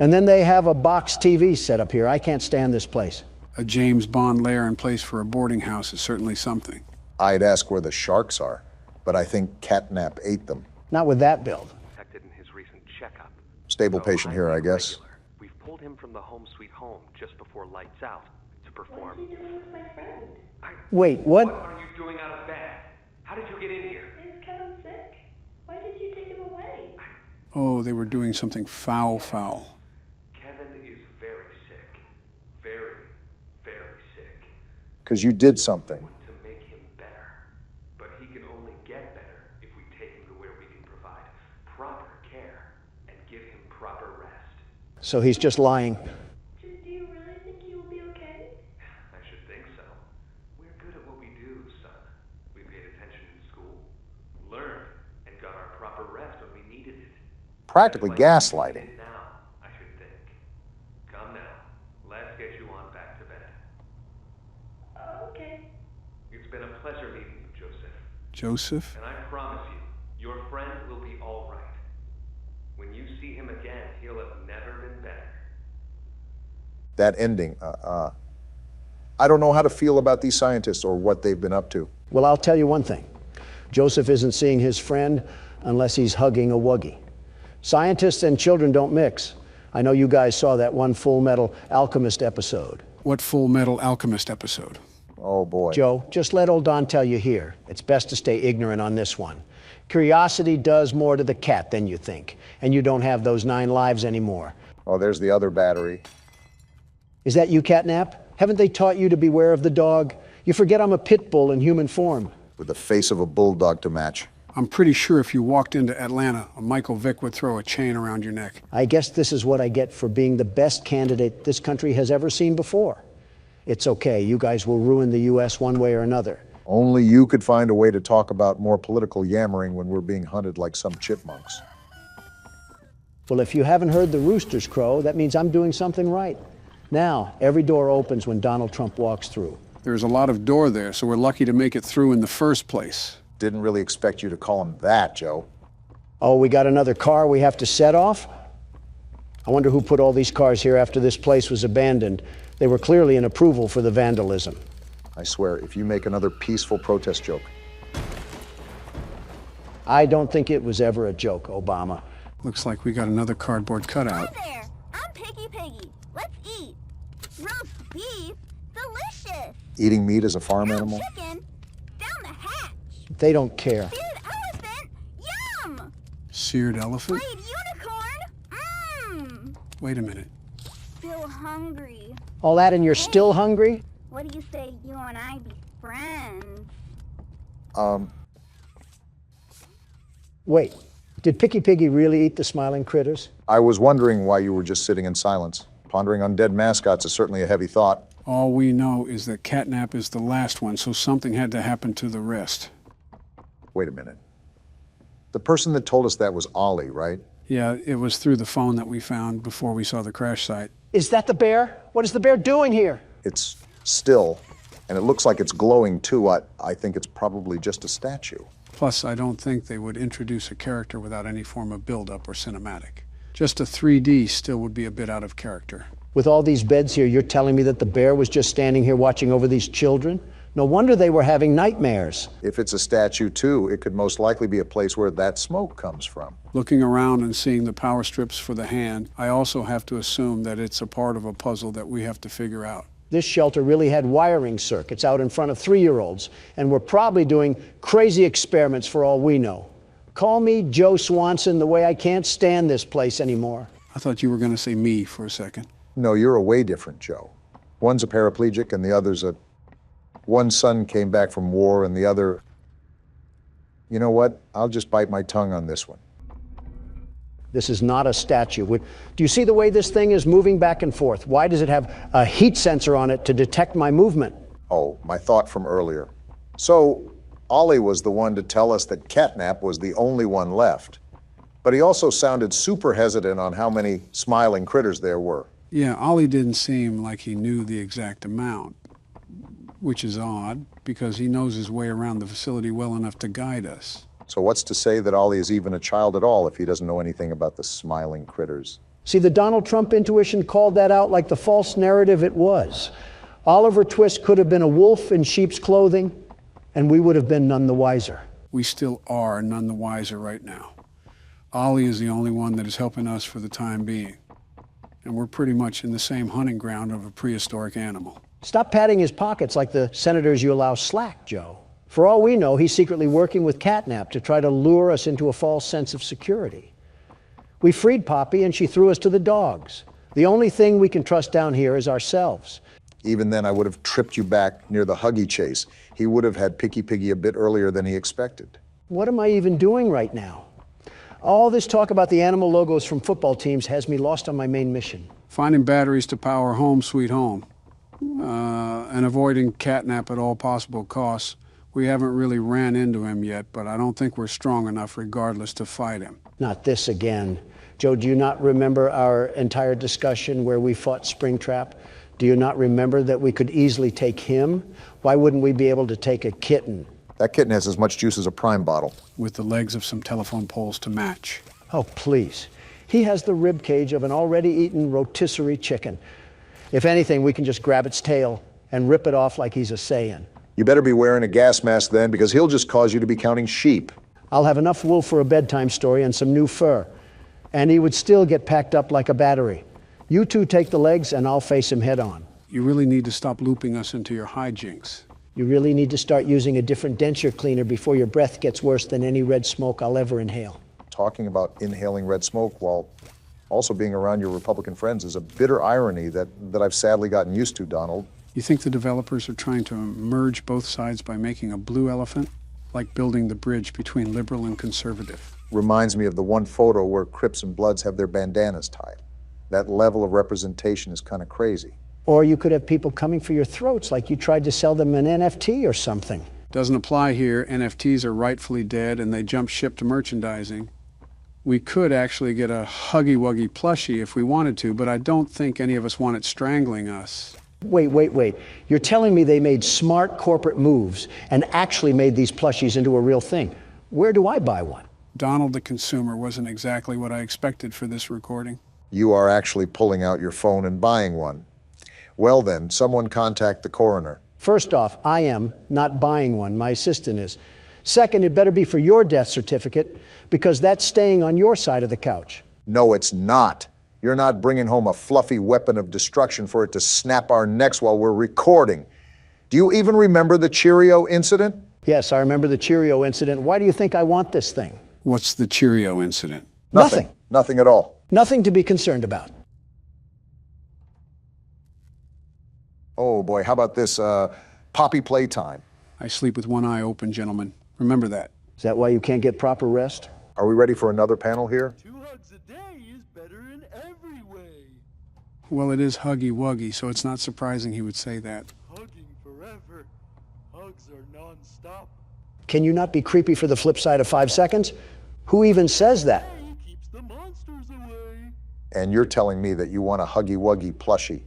Speaker 1: And then they have a box TV set up here. I can't stand this place.
Speaker 2: A James Bond lair in place for a boarding house is certainly something.
Speaker 3: I'd ask where the sharks are, but I think catnap ate them.
Speaker 1: Not with that build.
Speaker 15: In his recent checkup.
Speaker 3: Stable patient here, I guess.
Speaker 15: We've pulled him from the home sweet home just before lights out to perform.
Speaker 16: What are you doing with my friend?
Speaker 1: Wait, what?
Speaker 15: What are you doing out of bed? How did you get in here?
Speaker 16: Is Kevin sick? Why did you take him away?
Speaker 2: Oh, they were doing something foul.
Speaker 15: Kevin is very sick. Very, very sick.
Speaker 3: Because you did something.
Speaker 15: To make him better. But he can only get better if we take him to where we can provide proper care and give him proper rest.
Speaker 1: So he's just lying.
Speaker 16: Do you really think he will be okay?
Speaker 15: I should think so. We're good at what we do, son. We paid attention in school, learned, and got our proper rest when we needed it.
Speaker 3: Practically gaslighting.
Speaker 15: Now, I should think. Come now, let's get you on back to bed.
Speaker 16: Okay.
Speaker 15: It's been a pleasure meeting you, Joseph.
Speaker 2: Joseph?
Speaker 15: And I promise you, your friend will be all right. When you see him again, he'll have never been better.
Speaker 3: That ending, I don't know how to feel about these scientists or what they've been up to.
Speaker 1: Well, I'll tell you one thing. Joseph isn't seeing his friend unless he's hugging a wuggy. Scientists and children don't mix. I know you guys saw that one Full Metal Alchemist episode.
Speaker 2: What Full Metal Alchemist episode?
Speaker 3: Oh, boy.
Speaker 1: Joe, just let old Don tell you here. It's best to stay ignorant on this one. Curiosity does more to the cat than you think, and you don't have those 9 lives anymore.
Speaker 3: Oh, there's the other battery.
Speaker 1: Is that you, Catnap? Haven't they taught you to beware of the dog? You forget I'm a pit bull in human form.
Speaker 3: With the face of a bulldog to match.
Speaker 2: I'm pretty sure if you walked into Atlanta, a Michael Vick would throw a chain around your neck.
Speaker 1: I guess this is what I get for being the best candidate this country has ever seen before. It's okay, you guys will ruin the U.S. one way or another.
Speaker 3: Only you could find a way to talk about more political yammering when we're being hunted like some chipmunks.
Speaker 1: Well, if you haven't heard the roosters crow, that means I'm doing something right. Now, every door opens when Donald Trump walks through.
Speaker 2: There's a lot of door there, so we're lucky to make it through in the first place.
Speaker 3: Didn't really expect you to call him that, Joe.
Speaker 1: Oh, we got another car we have to set off? I wonder who put all these cars here after this place was abandoned. They were clearly an approval for the vandalism.
Speaker 3: I swear, if you make another peaceful protest joke.
Speaker 1: I don't think it was ever a joke, Obama.
Speaker 2: Looks like we got another cardboard cutout.
Speaker 17: Hi there, I'm Piggy. Let's eat. Roast beef, delicious.
Speaker 3: Eating meat as a farm animal?
Speaker 17: Chicken, down the hatch.
Speaker 1: They don't care.
Speaker 17: Seared elephant, yum.
Speaker 2: Seared elephant?
Speaker 17: Played unicorn,
Speaker 2: Wait a minute.
Speaker 17: Still hungry.
Speaker 1: All that and you're still hungry?
Speaker 17: What do you say you and I be friends?
Speaker 1: Wait, did Picky Piggy really eat the smiling critters?
Speaker 3: I was wondering why you were just sitting in silence. Pondering on dead mascots is certainly a heavy thought.
Speaker 2: All we know is that Catnap is the last one, so something had to happen to the rest.
Speaker 3: Wait a minute. The person that told us that was Ollie, right?
Speaker 2: Yeah, it was through the phone that we found before we saw the crash site.
Speaker 1: Is that the bear? What is the bear doing here?
Speaker 3: It's still, and it looks like it's glowing too. I think it's probably just a statue.
Speaker 2: Plus, I don't think they would introduce a character without any form of build-up or cinematic. Just a 3D still would be a bit out of character.
Speaker 1: With all these beds here, you're telling me that the bear was just standing here watching over these children? No wonder they were having nightmares.
Speaker 3: If it's a statue too, it could most likely be a place where that smoke comes from.
Speaker 2: Looking around and seeing the power strips for the hand, I also have to assume that it's a part of a puzzle that we have to figure out.
Speaker 1: This shelter really had wiring circuits out in front of 3-year-olds, and we're probably doing crazy experiments for all we know. Call me Joe Swanson the way I can't stand this place anymore.
Speaker 2: I thought you were going to say me for a second.
Speaker 3: No, you're a way different Joe. One's a paraplegic and the other's a... One son came back from war and the other... You know what? I'll just bite my tongue on this one.
Speaker 1: This is not a statue. Do you see the way this thing is moving back and forth? Why does it have a heat sensor on it to detect my movement?
Speaker 3: Oh, my thought from earlier. So, Ollie was the one to tell us that Catnap was the only one left. But he also sounded super hesitant on how many smiling critters there were.
Speaker 2: Yeah, Ollie didn't seem like he knew the exact amount, which is odd because he knows his way around the facility well enough to guide us.
Speaker 3: So what's to say that Ollie is even a child at all if he doesn't know anything about the smiling critters?
Speaker 1: See, the Donald Trump intuition called that out like the false narrative it was. Oliver Twist could have been a wolf in sheep's clothing, and we would have been none the wiser.
Speaker 2: We still are none the wiser right now. Ollie is the only one that is helping us for the time being. And we're pretty much in the same hunting ground of a prehistoric animal.
Speaker 1: Stop patting his pockets like the senators you allow slack, Joe. For all we know, he's secretly working with Catnap to try to lure us into a false sense of security. We freed Poppy and she threw us to the dogs. The only thing we can trust down here is ourselves.
Speaker 3: Even then, I would have tripped you back near the Huggy chase. He would have had Picky Piggy a bit earlier than he expected.
Speaker 1: What am I even doing right now? All this talk about the animal logos from football teams has me lost on my main mission.
Speaker 2: Finding batteries to power Home Sweet Home and avoiding Catnap at all possible costs. We haven't really ran into him yet, but I don't think we're strong enough regardless to fight him.
Speaker 1: Not this again. Joe, do you not remember our entire discussion where we fought Springtrap? Do you not remember that we could easily take him? Why wouldn't we be able to take a kitten?
Speaker 3: That kitten has as much juice as a prime bottle.
Speaker 2: With the legs of some telephone poles to match.
Speaker 1: Oh, please. He has the rib cage of an already eaten rotisserie chicken. If anything, we can just grab its tail and rip it off like he's a Saiyan.
Speaker 3: You better be wearing a gas mask then, because he'll just cause you to be counting sheep.
Speaker 1: I'll have enough wool for a bedtime story and some new fur. And he would still get packed up like a battery. You two take the legs and I'll face him head on.
Speaker 2: You really need to stop looping us into your hijinks.
Speaker 1: You really need to start using a different denture cleaner before your breath gets worse than any red smoke I'll ever inhale.
Speaker 3: Talking about inhaling red smoke while also being around your Republican friends is a bitter irony that I've sadly gotten used to, Donald.
Speaker 2: You think the developers are trying to merge both sides by making a blue elephant? Like building the bridge between liberal and conservative.
Speaker 3: Reminds me of the one photo where Crips and Bloods have their bandanas tied. That level of representation is kind of crazy.
Speaker 1: Or you could have people coming for your throats like you tried to sell them an NFT or something.
Speaker 2: Doesn't apply here. NFTs are rightfully dead and they jump ship to merchandising. We could actually get a Huggy Wuggy plushie if we wanted to, but I don't think any of us want it strangling us.
Speaker 1: Wait. You're telling me they made smart corporate moves and actually made these plushies into a real thing. Where do I buy one?
Speaker 2: Donald the consumer wasn't exactly what I expected for this recording.
Speaker 3: You are actually pulling out your phone and buying one. Well then, someone contact the coroner.
Speaker 1: First off, I am not buying one. My assistant is. Second, it better be for your death certificate because that's staying on your side of the couch.
Speaker 3: No, it's not. You're not bringing home a fluffy weapon of destruction for it to snap our necks while we're recording. Do you even remember the Cheerio incident?
Speaker 1: Yes, I remember the Cheerio incident. Why do you think I want this thing?
Speaker 2: What's the Cheerio incident?
Speaker 1: Nothing.
Speaker 3: Nothing at all.
Speaker 1: Nothing to be concerned about.
Speaker 3: Oh boy, how about this Poppy Playtime?
Speaker 2: I sleep with one eye open, gentlemen. Remember that.
Speaker 1: Is that why you can't get proper rest?
Speaker 3: Are we ready for another panel here?
Speaker 14: 2 hugs a day is better in every way.
Speaker 2: Well, it is Huggy Wuggy, so it's not surprising he would say that.
Speaker 14: Hugging forever. Hugs are non-stop.
Speaker 1: Can you not be creepy for the flip side of 5 seconds? Who even says that?
Speaker 14: Keeps the monsters away.
Speaker 3: And you're telling me that you want a Huggy Wuggy plushie.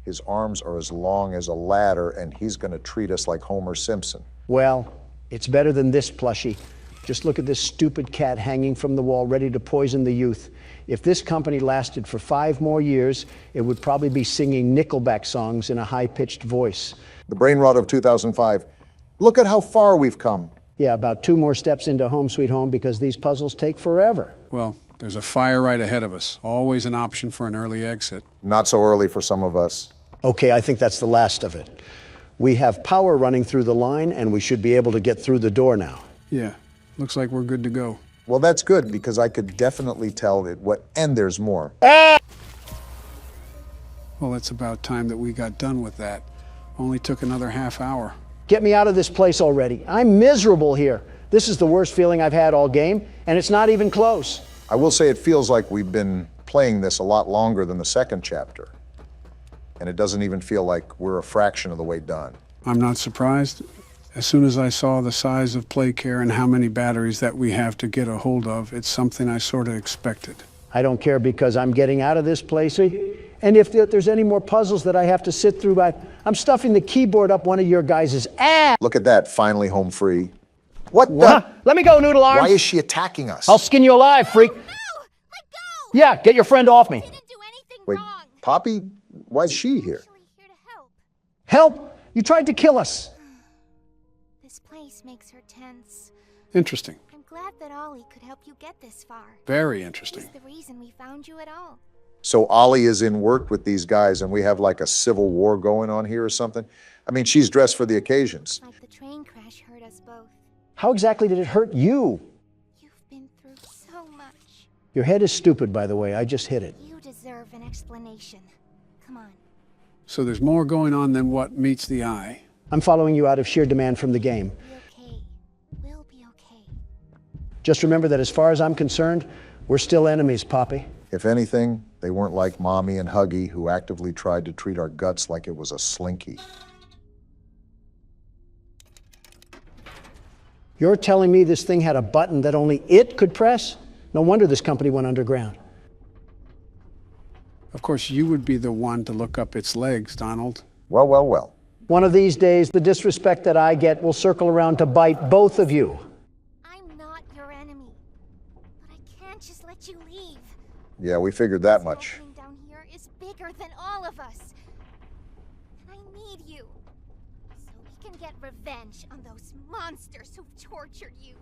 Speaker 3: His arms are as long as a ladder, and he's going to treat us like Homer Simpson.
Speaker 1: Well, it's better than this plushie. Just look at this stupid cat hanging from the wall, ready to poison the youth. If this company lasted for 5 more years, it would probably be singing Nickelback songs in a high-pitched voice.
Speaker 3: The brain rot of 2005. Look at how far we've come.
Speaker 1: Yeah, about 2 more steps into Home Sweet Home because these puzzles take forever.
Speaker 2: Well, there's a fire right ahead of us. Always an option for an early exit.
Speaker 3: Not so early for some of us.
Speaker 1: Okay, I think that's the last of it. We have power running through the line, and we should be able to get through the door now.
Speaker 2: Yeah, looks like we're good to go.
Speaker 3: Well, that's good, because I could definitely tell it and there's more.
Speaker 2: Well, it's about time that we got done with that. Only took another half hour.
Speaker 1: Get me out of this place already. I'm miserable here. This is the worst feeling I've had all game, and it's not even close.
Speaker 3: I will say it feels like we've been playing this a lot longer than the second chapter. And it doesn't even feel like we're a fraction of the way done.
Speaker 2: I'm not surprised. As soon as I saw the size of Playcare and how many batteries that we have to get a hold of, it's something I sort of expected.
Speaker 1: I don't care because I'm getting out of this place. And if there's any more puzzles that I have to sit through, I'm stuffing the keyboard up one of your guys' ass.
Speaker 3: Look at that, finally home free. What the?
Speaker 1: Let me go, Noodle Arms.
Speaker 3: Why is she attacking us?
Speaker 1: I'll skin you alive, freak. No, let go. Yeah, get your friend off me.
Speaker 3: Wait, Poppy, why is she here?
Speaker 1: Help? You tried to kill us.
Speaker 17: This place makes her tense.
Speaker 2: Interesting.
Speaker 17: I'm glad that Ollie could help you get this far.
Speaker 2: Very interesting.
Speaker 17: He's the reason we found you at all.
Speaker 3: So Ollie is in work with these guys and we have like a civil war going on here or something? I mean, she's dressed for the occasions.
Speaker 17: Like the train crash hurt us both.
Speaker 1: How exactly did it hurt you?
Speaker 17: You've been through so much.
Speaker 1: Your head is stupid, by the way. I just hit it.
Speaker 17: You deserve an explanation. Come on.
Speaker 2: So there's more going on than what meets the eye.
Speaker 1: I'm following you out of sheer demand from the game.
Speaker 17: Be okay. We'll be okay.
Speaker 1: Just remember that as far as I'm concerned, we're still enemies, Poppy.
Speaker 3: If anything, they weren't like Mommy and Huggy, who actively tried to treat our guts like it was a slinky.
Speaker 1: You're telling me this thing had a button that only it could press? No wonder this company went underground.
Speaker 2: Of course, you would be the one to look up its legs, Donald.
Speaker 3: Well, well, well.
Speaker 1: One of these days, the disrespect that I get will circle around to bite both of you.
Speaker 17: I'm not your enemy, but I can't just let you leave.
Speaker 3: Yeah, we figured that much.
Speaker 17: This down here is bigger than all of us. And I need you. So we can get revenge on those monsters who've tortured you.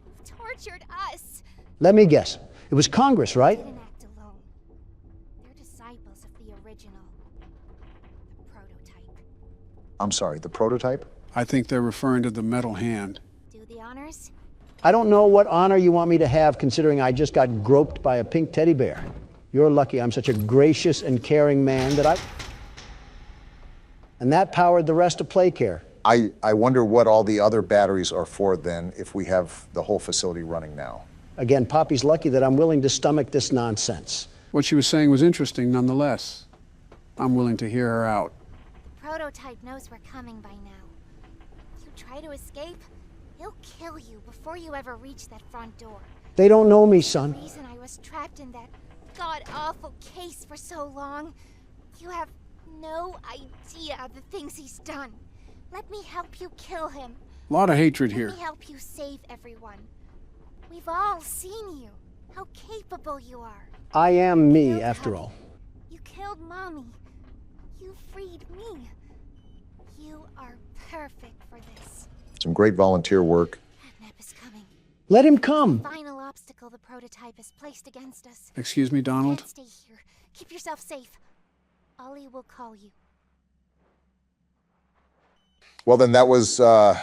Speaker 17: Who've tortured us.
Speaker 1: Let me guess. It was Congress, right?
Speaker 17: They didn't act alone. They're disciples of the original. The prototype.
Speaker 3: I'm sorry, the prototype?
Speaker 2: I think they're referring to the metal hand.
Speaker 17: Do the honors?
Speaker 1: I don't know what honor you want me to have, considering I just got groped by a pink teddy bear. You're lucky I'm such a gracious and caring man that And that powered the rest of Playcare.
Speaker 3: I wonder what all the other batteries are for then, if we have the whole facility running now.
Speaker 1: Again, Poppy's lucky that I'm willing to stomach this nonsense.
Speaker 2: What she was saying was interesting nonetheless. I'm willing to hear her out.
Speaker 17: The prototype knows we're coming by now. If you try to escape, he'll kill you before you ever reach that front door.
Speaker 1: They don't know me, son.
Speaker 17: The reason I was trapped in that god-awful case for so long, you have no idea of the things he's done. Let me help you kill him.
Speaker 2: A lot of hatred here.
Speaker 17: Let me help you save everyone. We've all seen you, how capable you are.
Speaker 1: I am me, after all.
Speaker 17: You killed Mommy. You freed me. You are perfect for this.
Speaker 3: Some great volunteer work.
Speaker 17: FNAF is coming.
Speaker 1: Let him come.
Speaker 17: The final obstacle the prototype has placed against us.
Speaker 2: Excuse me, Donald?
Speaker 17: Stay here. Keep yourself safe. Ollie will call you.
Speaker 3: Well, then that was a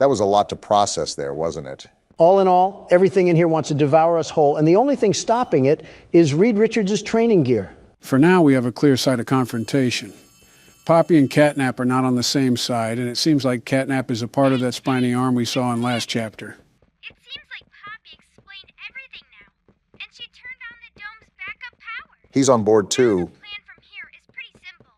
Speaker 3: lot to process there, wasn't it?
Speaker 1: All in all, everything in here wants to devour us whole, and the only thing stopping it is Reed Richards' training gear.
Speaker 2: For now, we have a clear side of confrontation. Poppy and Catnap are not on the same side, and it seems like Catnap is a part of that spiny arm we saw in last chapter.
Speaker 17: It seems like Poppy explained everything now, and she turned on the dome's backup power.
Speaker 3: He's on board too.
Speaker 17: The plan from here is pretty simple.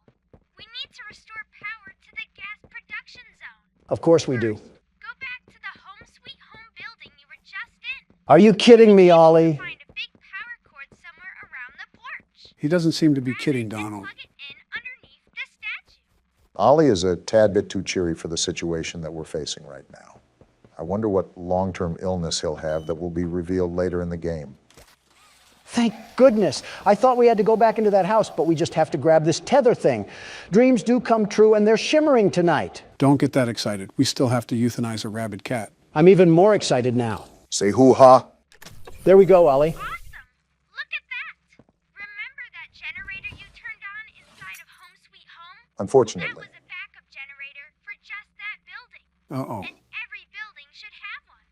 Speaker 17: We need to restore power to the gas production zone.
Speaker 1: Of course we do.
Speaker 17: Go back to the home sweet home building you were just in.
Speaker 1: Are you kidding me, Ollie?
Speaker 17: Find a big power cord somewhere around the porch.
Speaker 2: He doesn't seem to be kidding, Donald.
Speaker 17: Plug it in underneath the statue.
Speaker 3: Ollie is a tad bit too cheery for the situation that we're facing right now. I wonder what long-term illness he'll have that will be revealed later in the game.
Speaker 1: Thank goodness. I thought we had to go back into that house, but we just have to grab this tether thing. Dreams do come true, and they're shimmering tonight.
Speaker 2: Don't get that excited. We still have to euthanize a rabid cat.
Speaker 1: I'm even more excited now.
Speaker 3: Say hoo-ha.
Speaker 1: There we go, Ollie.
Speaker 17: Awesome! Look at that! Remember that generator you turned on inside of Home Sweet Home?
Speaker 3: Unfortunately.
Speaker 17: That was a backup generator for just that building.
Speaker 2: Uh-oh.
Speaker 17: And every building should have one.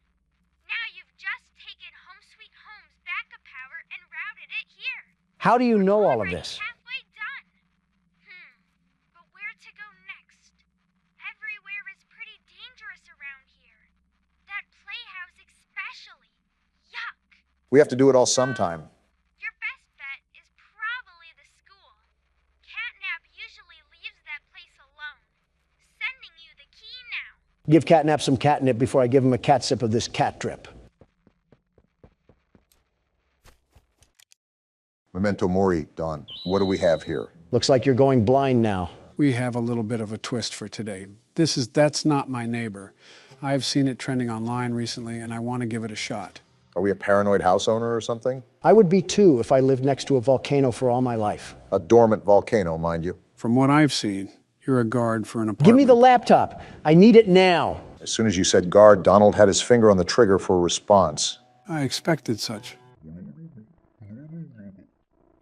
Speaker 17: Now you've just taken Home Sweet Home's backup power and routed it here.
Speaker 1: How do you know all of this?
Speaker 17: Halfway done. But where to go next? Everywhere is pretty dangerous around here. That playhouse especially. Yuck.
Speaker 3: We have to do it all sometime.
Speaker 17: Your best bet is probably the school. Catnap usually leaves that place alone. Sending you the key now.
Speaker 1: Give Catnap some catnip before I give him a cat sip of this cat drip.
Speaker 3: Memento mori, Don. What do we have here?
Speaker 1: Looks like you're going blind now.
Speaker 2: We have a little bit of a twist for today. That's not my neighbor. I've seen it trending online recently, and I want to give it a shot.
Speaker 3: Are we a paranoid house owner or something?
Speaker 1: I would be too if I lived next to a volcano for all my life.
Speaker 3: A dormant volcano, mind you.
Speaker 2: From what I've seen, you're a guard for an apartment.
Speaker 1: Give me the laptop. I need it now.
Speaker 3: As soon as you said guard, Donald had his finger on the trigger for a response.
Speaker 2: I expected such.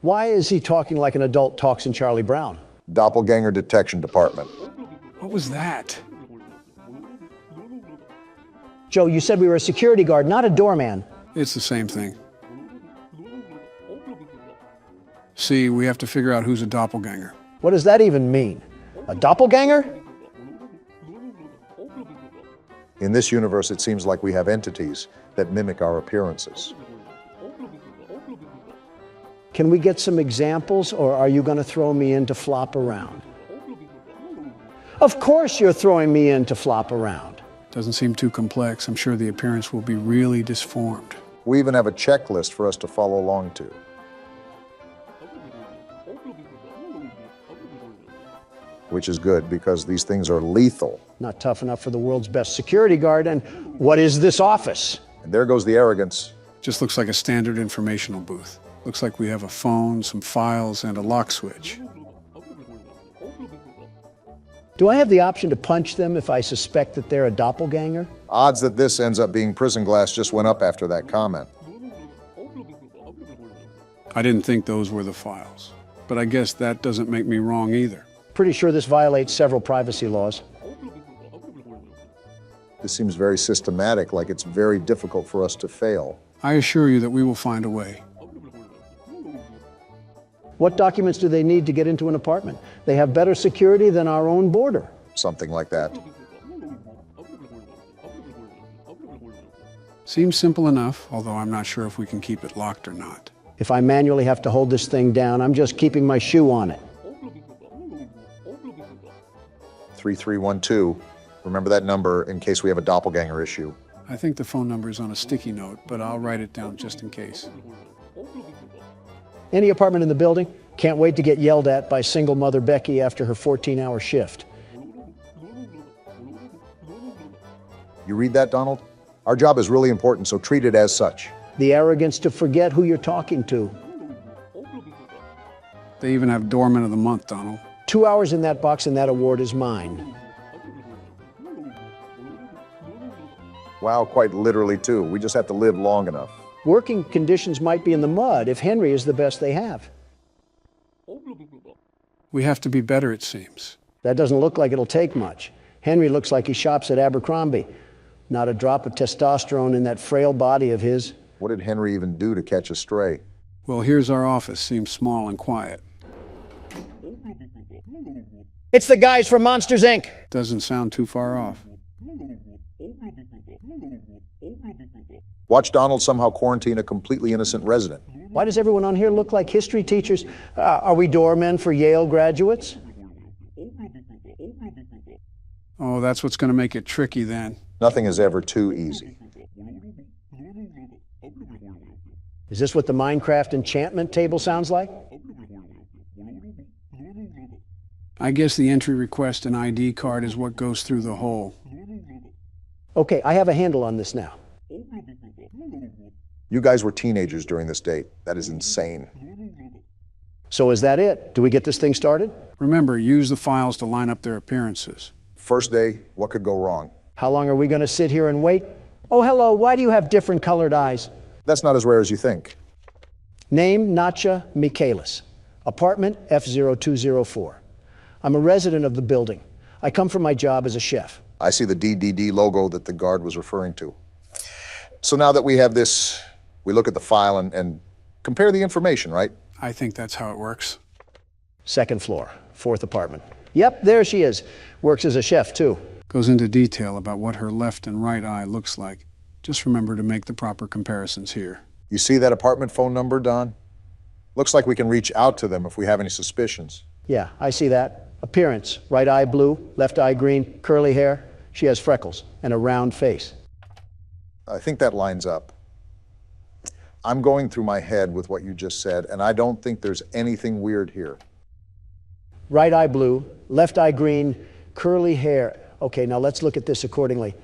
Speaker 1: Why is he talking like an adult talks in Charlie Brown?
Speaker 3: Doppelganger Detection Department.
Speaker 2: What was that?
Speaker 1: Joe, you said we were a security guard, not a doorman.
Speaker 2: It's the same thing. See, we have to figure out who's a doppelganger.
Speaker 1: What does that even mean? A doppelganger?
Speaker 3: In this universe, it seems like we have entities that mimic our appearances.
Speaker 1: Can we get some examples, or are you going to throw me in to flop around? Of course you're throwing me in to flop around.
Speaker 2: Doesn't seem too complex. I'm sure the appearance will be really disformed.
Speaker 3: We even have a checklist for us to follow along to. Which is good, because these things are lethal.
Speaker 1: Not tough enough for the world's best security guard, and what is this office?
Speaker 3: And there goes the arrogance.
Speaker 2: Just looks like a standard informational booth. Looks like we have a phone, some files, and a lock switch.
Speaker 1: Do I have the option to punch them if I suspect that they're a doppelganger?
Speaker 3: Odds that this ends up being prison glass just went up after that comment.
Speaker 2: I didn't think those were the files, but I guess that doesn't make me wrong either.
Speaker 1: Pretty sure this violates several privacy laws.
Speaker 3: This seems very systematic, like it's very difficult for us to fail.
Speaker 2: I assure you that we will find a way.
Speaker 1: What documents do they need to get into an apartment? They have better security than our own border.
Speaker 3: Something like that.
Speaker 2: Seems simple enough, although I'm not sure if we can keep it locked or not.
Speaker 1: If I manually have to hold this thing down, I'm just keeping my shoe on it.
Speaker 3: 3312. Remember that number in case we have a doppelganger issue.
Speaker 2: I think the phone number is on a sticky note, but I'll write it down just in case.
Speaker 1: Any apartment in the building? Can't wait to get yelled at by single mother Becky after her 14-hour shift.
Speaker 3: You read that, Donald? Our job is really important, so treat it as such.
Speaker 1: The arrogance to forget who you're talking to.
Speaker 2: They even have Doorman of the Month, Donald.
Speaker 1: 2 hours in that box and that award is mine.
Speaker 3: Wow, quite literally too. We just have to live long enough.
Speaker 1: Working conditions might be in the mud if Henry is the best they have.
Speaker 2: We have to be better, it seems.
Speaker 1: That doesn't look like it'll take much. Henry looks like he shops at Abercrombie. Not a drop of testosterone in that frail body of his.
Speaker 3: What did Henry even do to catch a stray?
Speaker 2: Well, here's our office. Seems small and quiet.
Speaker 1: It's the guys from Monsters, Inc.
Speaker 2: Doesn't sound too far off.
Speaker 3: Watch Donald somehow quarantine a completely innocent resident.
Speaker 1: Why does everyone on here look like history teachers? Are we doormen for Yale graduates?
Speaker 2: Oh, that's what's going to make it tricky then.
Speaker 3: Nothing is ever too easy.
Speaker 1: Is this what the Minecraft enchantment table sounds like?
Speaker 2: I guess the entry request and ID card is what goes through the hole.
Speaker 1: Okay, I have a handle on this now.
Speaker 3: You guys were teenagers during this date. That is insane.
Speaker 1: So is that it? Do we get this thing started?
Speaker 2: Remember, use the files to line up their appearances.
Speaker 3: First day, what could go wrong?
Speaker 1: How long are we going to sit here and wait? Oh, hello, why do you have different colored eyes?
Speaker 3: That's not as rare as you think.
Speaker 1: Name, Natcha Michaelis. Apartment F0204. I'm a resident of the building. I come from my job as a chef.
Speaker 3: I see the DDD logo that the guard was referring to. So now that we have this, we look at the file and compare the information, right?
Speaker 2: I think that's how it works.
Speaker 1: Second floor, fourth apartment. Yep, there she is. Works as a chef, too.
Speaker 2: Goes into detail about what her left and right eye looks like. Just remember to make the proper comparisons here.
Speaker 3: You see that apartment phone number, Don? Looks like we can reach out to them if we have any suspicions.
Speaker 1: Yeah, I see that. Appearance, right eye blue, left eye green, curly hair. She has freckles and a round face.
Speaker 3: I think that lines up. I'm going through my head with what you just said, and I don't think there's anything weird here.
Speaker 1: Right eye blue, left eye green, curly hair. Okay, now let's look at this accordingly.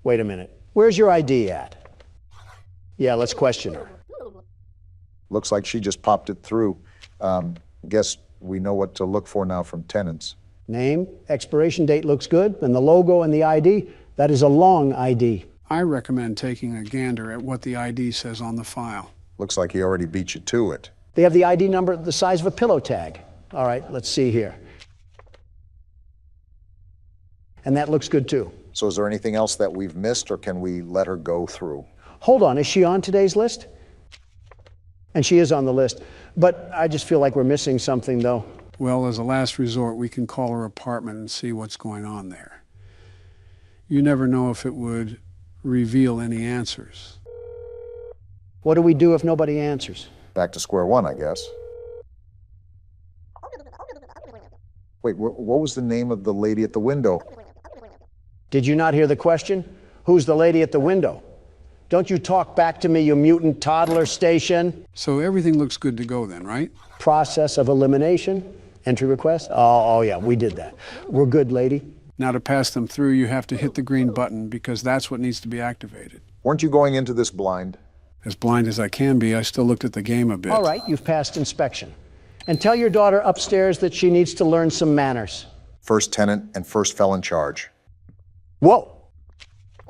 Speaker 1: Wait a minute. Where's your ID at? Yeah, let's question her.
Speaker 3: Looks like she just popped it through. Guess we know what to look for now from tenants.
Speaker 1: Name, expiration date looks good, and the logo and the ID, that is a long ID.
Speaker 2: I recommend taking a gander at what the ID says on the file.
Speaker 3: Looks like he already beat you to it.
Speaker 1: They have the ID number the size of a pillow tag. All right, let's see here. And that looks good too.
Speaker 3: So is there anything else that we've missed, or can we let her go through?
Speaker 1: Hold on, is she on today's list? And she is on the list, but I just feel like we're missing something though.
Speaker 2: Well, as a last resort, we can call her apartment and see what's going on there. You never know if it would reveal any answers.
Speaker 1: What do we do if nobody answers?
Speaker 3: Back to square one, I guess. Wait, what was the name of the lady at the window?
Speaker 1: Did you not hear the question? Who's the lady at the window? Don't you talk back to me, you mutant toddler station.
Speaker 2: So everything looks good to go then, right?
Speaker 1: Process of elimination, entry request. Oh yeah, we did that. We're good, lady.
Speaker 2: Now to pass them through, you have to hit the green button because that's what needs to be activated.
Speaker 3: Weren't you going into this blind?
Speaker 2: As blind as I can be, I still looked at the game a bit.
Speaker 1: All right, you've passed inspection. And tell your daughter upstairs that she needs to learn some manners.
Speaker 3: First tenant and first felon charge.
Speaker 1: Whoa!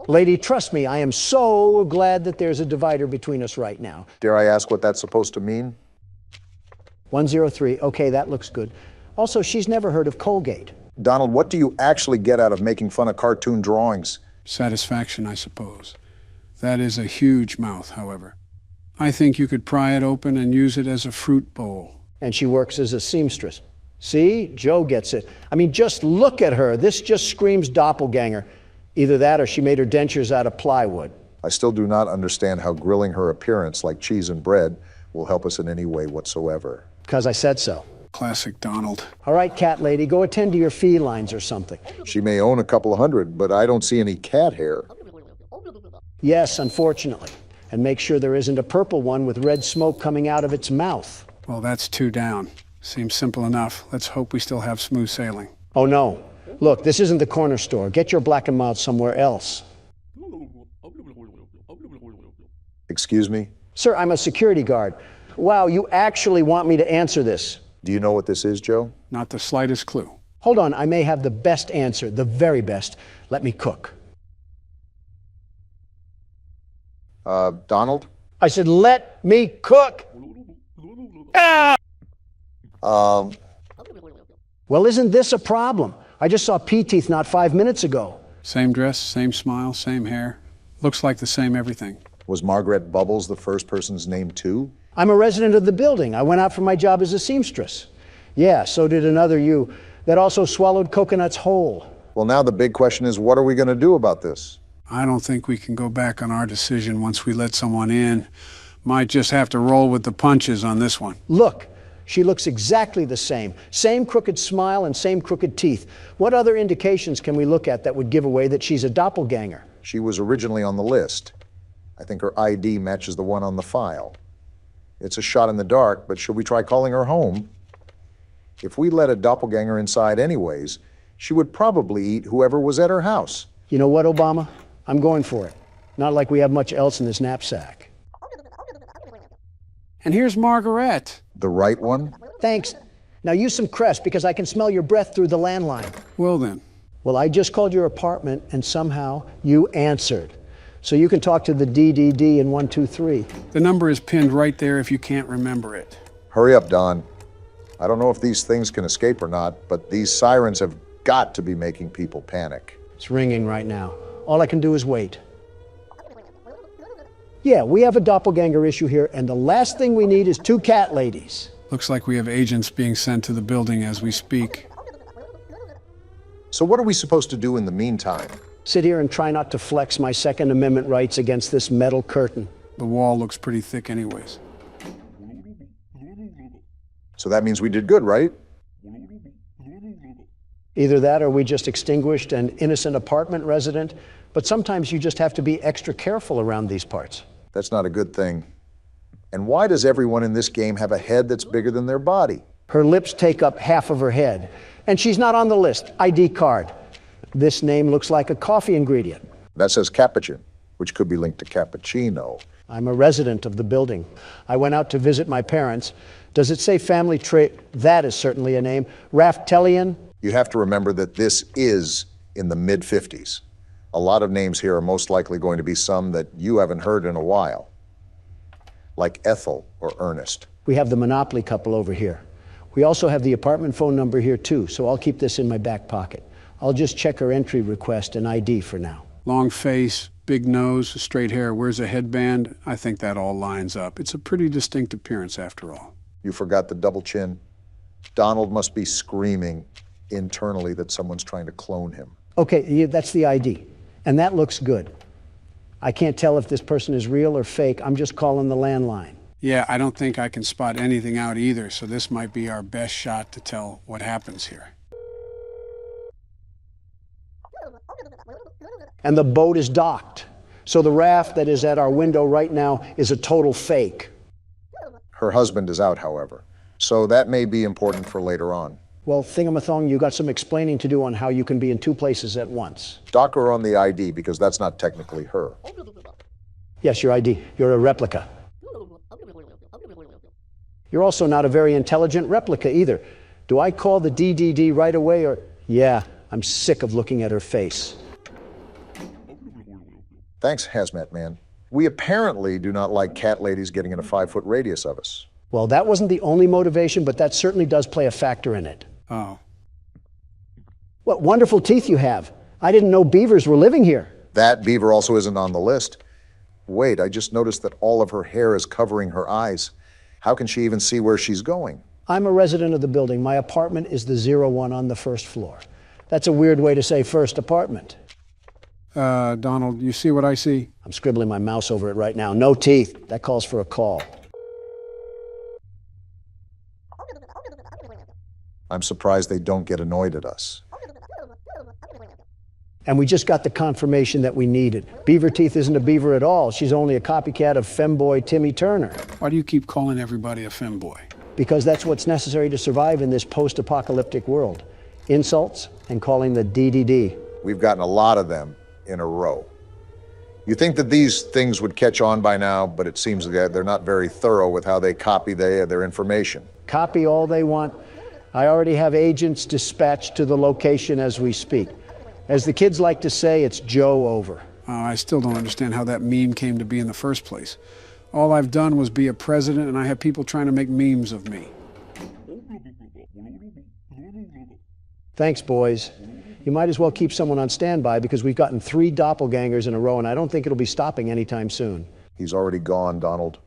Speaker 1: Lady, trust me, I am so glad that there's a divider between us right now.
Speaker 3: Dare I ask what that's supposed to mean?
Speaker 1: 103, okay, that looks good. Also, she's never heard of Colgate.
Speaker 3: Donald, what do you actually get out of making fun of cartoon drawings?
Speaker 2: Satisfaction, I suppose. That is a huge mouth, however. I think you could pry it open and use it as a fruit bowl.
Speaker 1: And she works as a seamstress. See, Joe gets it. I mean, just look at her. This just screams doppelganger. Either that or she made her dentures out of plywood.
Speaker 3: I still do not understand how grilling her appearance like cheese and bread will help us in any way whatsoever.
Speaker 1: Because I said so.
Speaker 2: Classic Donald.
Speaker 1: All right, cat lady, go attend to your felines or something.
Speaker 3: She may own a couple of hundred, but I don't see any cat hair.
Speaker 1: Yes, unfortunately. And make sure there isn't a purple one with red smoke coming out of its mouth.
Speaker 2: Well, that's 2 down. Seems simple enough. Let's hope we still have smooth sailing.
Speaker 1: Oh, no. Look, this isn't the corner store. Get your black and mild somewhere else.
Speaker 3: Excuse me?
Speaker 1: Sir, I'm a security guard. Wow, you actually want me to answer this.
Speaker 3: Do you know what this is, Joe?
Speaker 2: Not the slightest clue.
Speaker 1: Hold on, I may have the best answer, the very best. Let me cook.
Speaker 3: Donald?
Speaker 1: I said, let me cook. Ah! Well, isn't this a problem? I just saw P-Teeth not 5 minutes ago.
Speaker 2: Same dress, same smile, same hair. Looks like the same everything.
Speaker 3: Was Margaret Bubbles the first person's name too?
Speaker 1: I'm a resident of the building. I went out for my job as a seamstress. Yeah, so did another you that also swallowed coconuts whole.
Speaker 3: Well, now the big question is, what are we going to do about this?
Speaker 2: I don't think we can go back on our decision once we let someone in. Might just have to roll with the punches on this one.
Speaker 1: Look, she looks exactly the same. Same crooked smile and same crooked teeth. What other indications can we look at that would give away that she's a doppelganger?
Speaker 3: She was originally on the list. I think her ID matches the one on the file. It's a shot in the dark, but should we try calling her home? If we let a doppelganger inside anyways, she would probably eat whoever was at her house.
Speaker 1: You know what, Obama? I'm going for it. Not like we have much else in this knapsack.
Speaker 2: And here's Margaret.
Speaker 3: The right one?
Speaker 1: Thanks. Now use some Crest because I can smell your breath through the landline.
Speaker 2: Well then.
Speaker 1: Well, I just called your apartment and somehow you answered. So you can talk to the DDD in 123.
Speaker 2: The number is pinned right there if you can't remember it.
Speaker 3: Hurry up, Don. I don't know if these things can escape or not, but these sirens have got to be making people panic.
Speaker 1: It's ringing right now. All I can do is wait. Yeah, we have a doppelganger issue here, and the last thing we need is 2 cat ladies.
Speaker 2: Looks like we have agents being sent to the building as we speak.
Speaker 3: So what are we supposed to do in the meantime?
Speaker 1: Sit here and try not to flex my Second Amendment rights against this metal curtain.
Speaker 2: The wall looks pretty thick anyways.
Speaker 3: So that means we did good, right?
Speaker 1: Either that or we just extinguished an innocent apartment resident, but sometimes you just have to be extra careful around these parts.
Speaker 3: That's not a good thing. And why does everyone in this game have a head that's bigger than their body?
Speaker 1: Her lips take up half of her head, and she's not on the list. ID card. This name looks like a coffee ingredient.
Speaker 3: That says Capuchin, which could be linked to cappuccino.
Speaker 1: I'm a resident of the building. I went out to visit my parents. Does it say family trait? That is certainly a name. Raftelian?
Speaker 3: You have to remember that this is in the mid-50s. A lot of names here are most likely going to be some that you haven't heard in a while, like Ethel or Ernest.
Speaker 1: We have the Monopoly couple over here. We also have the apartment phone number here too, so I'll keep this in my back pocket. I'll just check her entry request and ID for now.
Speaker 2: Long face, big nose, straight hair, wears a headband. I think that all lines up. It's a pretty distinct appearance after all.
Speaker 3: You forgot the double chin. Donald must be screaming internally that someone's trying to clone him.
Speaker 1: Okay, that's the ID, and that looks good. I can't tell if this person is real or fake. I'm just calling the landline.
Speaker 2: Yeah, I don't think I can spot anything out either, so this might be our best shot to tell what happens here.
Speaker 1: And the boat is docked. So the raft that is at our window right now is a total fake.
Speaker 3: Her husband is out, however, so that may be important for later on.
Speaker 1: Well, Thingamathong, you got some explaining to do on how you can be in two places at once.
Speaker 3: Dock her on the ID, because that's not technically her.
Speaker 1: Yes, your ID. You're a replica. You're also not a very intelligent replica either. Do I call the DDD right away or... Yeah, I'm sick of looking at her face.
Speaker 3: Thanks, Hazmat Man. We apparently do not like cat ladies getting in a 5-foot radius of us.
Speaker 1: Well, that wasn't the only motivation, but that certainly does play a factor in it.
Speaker 2: Oh.
Speaker 1: What wonderful teeth you have. I didn't know beavers were living here.
Speaker 3: That beaver also isn't on the list. Wait, I just noticed that all of her hair is covering her eyes. How can she even see where she's going?
Speaker 1: I'm a resident of the building. My apartment is the 01 on the first floor. That's a weird way to say first apartment.
Speaker 2: Donald, you see what I see?
Speaker 1: I'm scribbling my mouse over it right now. No teeth. That calls for a call.
Speaker 3: I'm surprised they don't get annoyed at us.
Speaker 1: And we just got the confirmation that we needed. Beaver Teeth isn't a beaver at all. She's only a copycat of femboy Timmy Turner.
Speaker 2: Why do you keep calling everybody a femboy?
Speaker 1: Because that's what's necessary to survive in this post-apocalyptic world. Insults and calling the DDD.
Speaker 3: We've gotten a lot of them in a row. You think that these things would catch on by now, but it seems that they're not very thorough with how they copy their information.
Speaker 1: Copy all they want. I already have agents dispatched to the location as we speak. As the kids like to say, it's Joe over.
Speaker 2: I still don't understand how that meme came to be in the first place. All I've done was be a president, and I have people trying to make memes of me.
Speaker 1: Thanks, boys. You might as well keep someone on standby because we've gotten 3 doppelgangers in a row, and I don't think it'll be stopping anytime soon.
Speaker 3: He's already gone, Donald.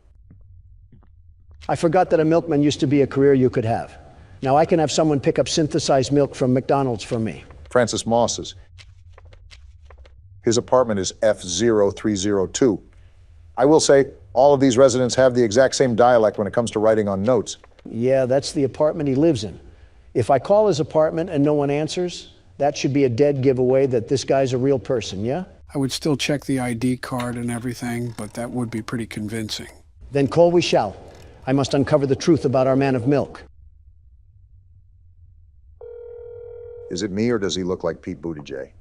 Speaker 1: I forgot that a milkman used to be a career you could have. Now I can have someone pick up synthesized milk from McDonald's for me.
Speaker 3: Francis Moss's. His apartment is F0302. I will say, all of these residents have the exact same dialect when it comes to writing on notes.
Speaker 1: Yeah, that's the apartment he lives in. If I call his apartment and no one answers, that should be a dead giveaway that this guy's a real person, yeah?
Speaker 2: I would still check the ID card and everything, but that would be pretty convincing.
Speaker 1: Then call we shall. I must uncover the truth about our man of milk.
Speaker 3: Is it me, or does he look like Pete Buttigieg?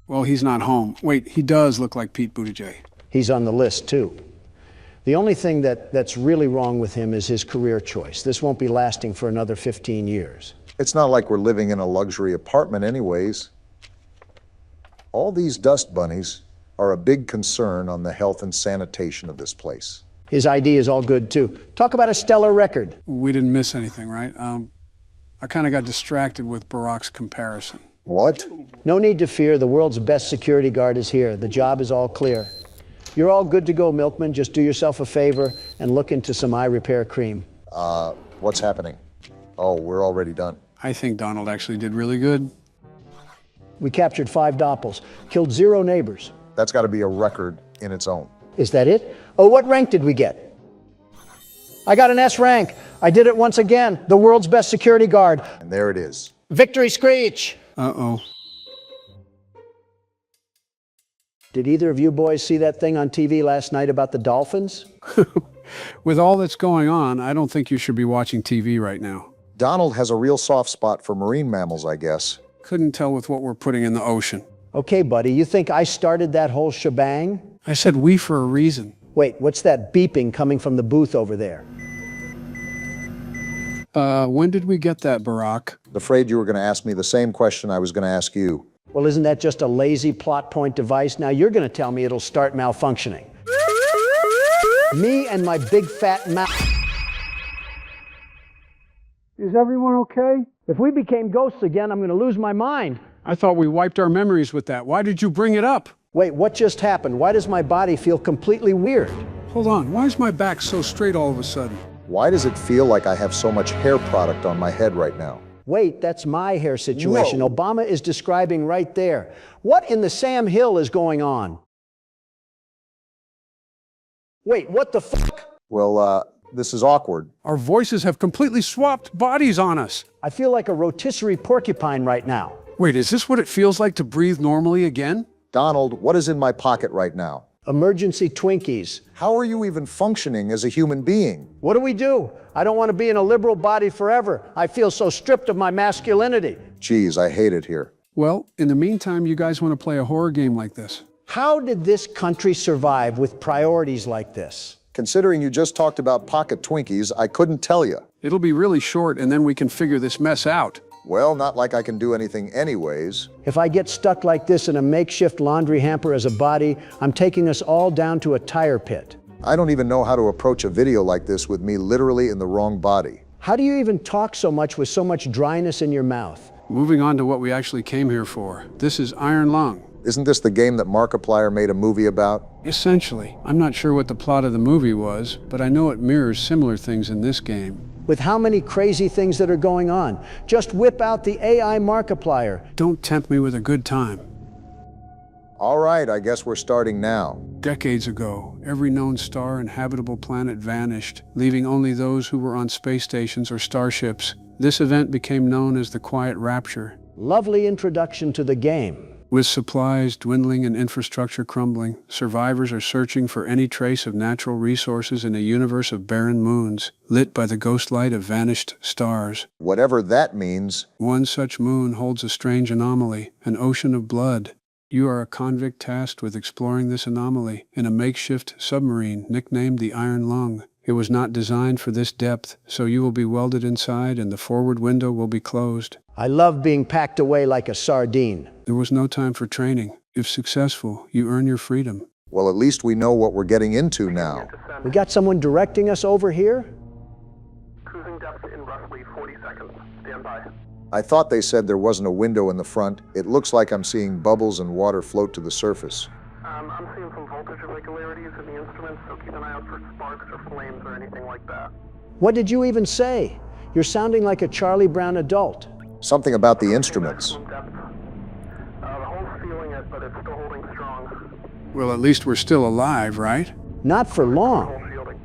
Speaker 2: Well, he's not home. Wait, he does look like Pete Buttigieg.
Speaker 1: He's on the list, too. The only thing that's really wrong with him is his career choice. This won't be lasting for another 15 years.
Speaker 3: It's not like we're living in a luxury apartment anyways. All these dust bunnies are a big concern on the health and sanitation of this place.
Speaker 1: His ID is all good, too. Talk about a stellar record.
Speaker 2: We didn't miss anything, right? I kind of got distracted with Barack's comparison.
Speaker 3: What?
Speaker 1: No need to fear. The world's best security guard is here. The job is all clear. You're all good to go, Milkman. Just do yourself a favor and look into some eye repair cream.
Speaker 3: What's happening? Oh, we're already done.
Speaker 2: I think Donald actually did really good.
Speaker 1: We captured 5 doppels, killed 0 neighbors.
Speaker 3: That's got to be a record in its own.
Speaker 1: Is that it? Oh, what rank did we get? I got an S rank. I did it once again. The world's best security guard.
Speaker 3: And there it is.
Speaker 1: Victory screech!
Speaker 2: Uh-oh.
Speaker 1: Did either of you boys see that thing on TV last night about the dolphins?
Speaker 2: With all that's going on, I don't think you should be watching TV right now.
Speaker 3: Donald has a real soft spot for marine mammals, I guess.
Speaker 2: Couldn't tell with what we're putting in the ocean.
Speaker 1: Okay, buddy, you think I started that whole shebang?
Speaker 2: I said we for a reason.
Speaker 1: Wait, what's that beeping coming from the booth over there?
Speaker 2: When did we get that, Barack?
Speaker 3: Afraid you were going to ask me the same question I was going to ask you.
Speaker 1: Well, isn't that just a lazy plot point device? Now you're going to tell me it'll start malfunctioning. Me and my big fat mouth.
Speaker 2: Is everyone okay?
Speaker 1: If we became ghosts again, I'm going to lose my mind.
Speaker 2: I thought we wiped our memories with that. Why did you bring it up?
Speaker 1: Wait, what just happened? Why does my body feel completely weird?
Speaker 2: Hold on, why is my back so straight all of a sudden?
Speaker 3: Why does it feel like I have so much hair product on my head right now?
Speaker 1: Wait, that's my hair situation.
Speaker 3: Whoa.
Speaker 1: Obama is describing right there. What in the Sam Hill is going on? Wait, what the fuck?
Speaker 3: Well, this is awkward.
Speaker 2: Our voices have completely swapped bodies on us.
Speaker 1: I feel like a rotisserie porcupine right now.
Speaker 2: Wait, is this what it feels like to breathe normally again?
Speaker 3: Donald, what is in my pocket right now?
Speaker 1: Emergency Twinkies.
Speaker 3: How are you even functioning as a human being?
Speaker 1: What do? I don't want to be in a liberal body forever. I feel so stripped of my masculinity.
Speaker 3: Geez, I hate it here.
Speaker 2: Well, in the meantime, you guys want to play a horror game like this?
Speaker 1: How did this country survive with priorities like this?
Speaker 3: Considering you just talked about pocket Twinkies, I couldn't tell you.
Speaker 2: It'll be really short, and then we can figure this mess out.
Speaker 3: Well, not like I can do anything anyways.
Speaker 1: If I get stuck like this in a makeshift laundry hamper as a body, I'm taking us all down to a tire pit.
Speaker 3: I don't even know how to approach a video like this with me literally in the wrong body.
Speaker 1: How do you even talk so much with so much dryness in your mouth?
Speaker 2: Moving on to what we actually came here for. This is Iron Lung.
Speaker 3: Isn't this the game that Markiplier made a movie about?
Speaker 2: Essentially. I'm not sure what the plot of the movie was, but I know it mirrors similar things in this game.
Speaker 1: With how many crazy things that are going on? Just whip out the AI Markiplier.
Speaker 2: Don't tempt me with a good time.
Speaker 3: All right, I guess we're starting now.
Speaker 2: Decades ago, every known star and habitable planet vanished, leaving only those who were on space stations or starships. This event became known as the Quiet Rapture.
Speaker 1: Lovely introduction to the game.
Speaker 2: With supplies dwindling and infrastructure crumbling, survivors are searching for any trace of natural resources in a universe of barren moons, lit by the ghost light of vanished stars.
Speaker 3: Whatever that means.
Speaker 2: One such moon holds a strange anomaly, an ocean of blood. You are a convict tasked with exploring this anomaly in a makeshift submarine nicknamed the Iron Lung. It was not designed for this depth, so you will be welded inside and the forward window will be closed.
Speaker 1: I love being packed away like a sardine.
Speaker 2: There was no time for training. If successful, you earn your freedom.
Speaker 3: Well, at least we know what we're getting into now.
Speaker 1: We got someone directing us over here?
Speaker 9: Cruising depth in roughly 40 seconds. Stand by.
Speaker 3: I thought they said there wasn't a window in the front. It looks like I'm seeing bubbles and water float to the surface.
Speaker 9: I'm seeing some voltage irregularities in the instruments, so keep an eye out for sparks or flames or anything like that.
Speaker 1: What did you even say? You're sounding like a Charlie Brown adult.
Speaker 3: Something about the instruments.
Speaker 9: The hole's feeling it, but it's still holding strong.
Speaker 2: Well, at least we're still alive, right?
Speaker 1: Not for long.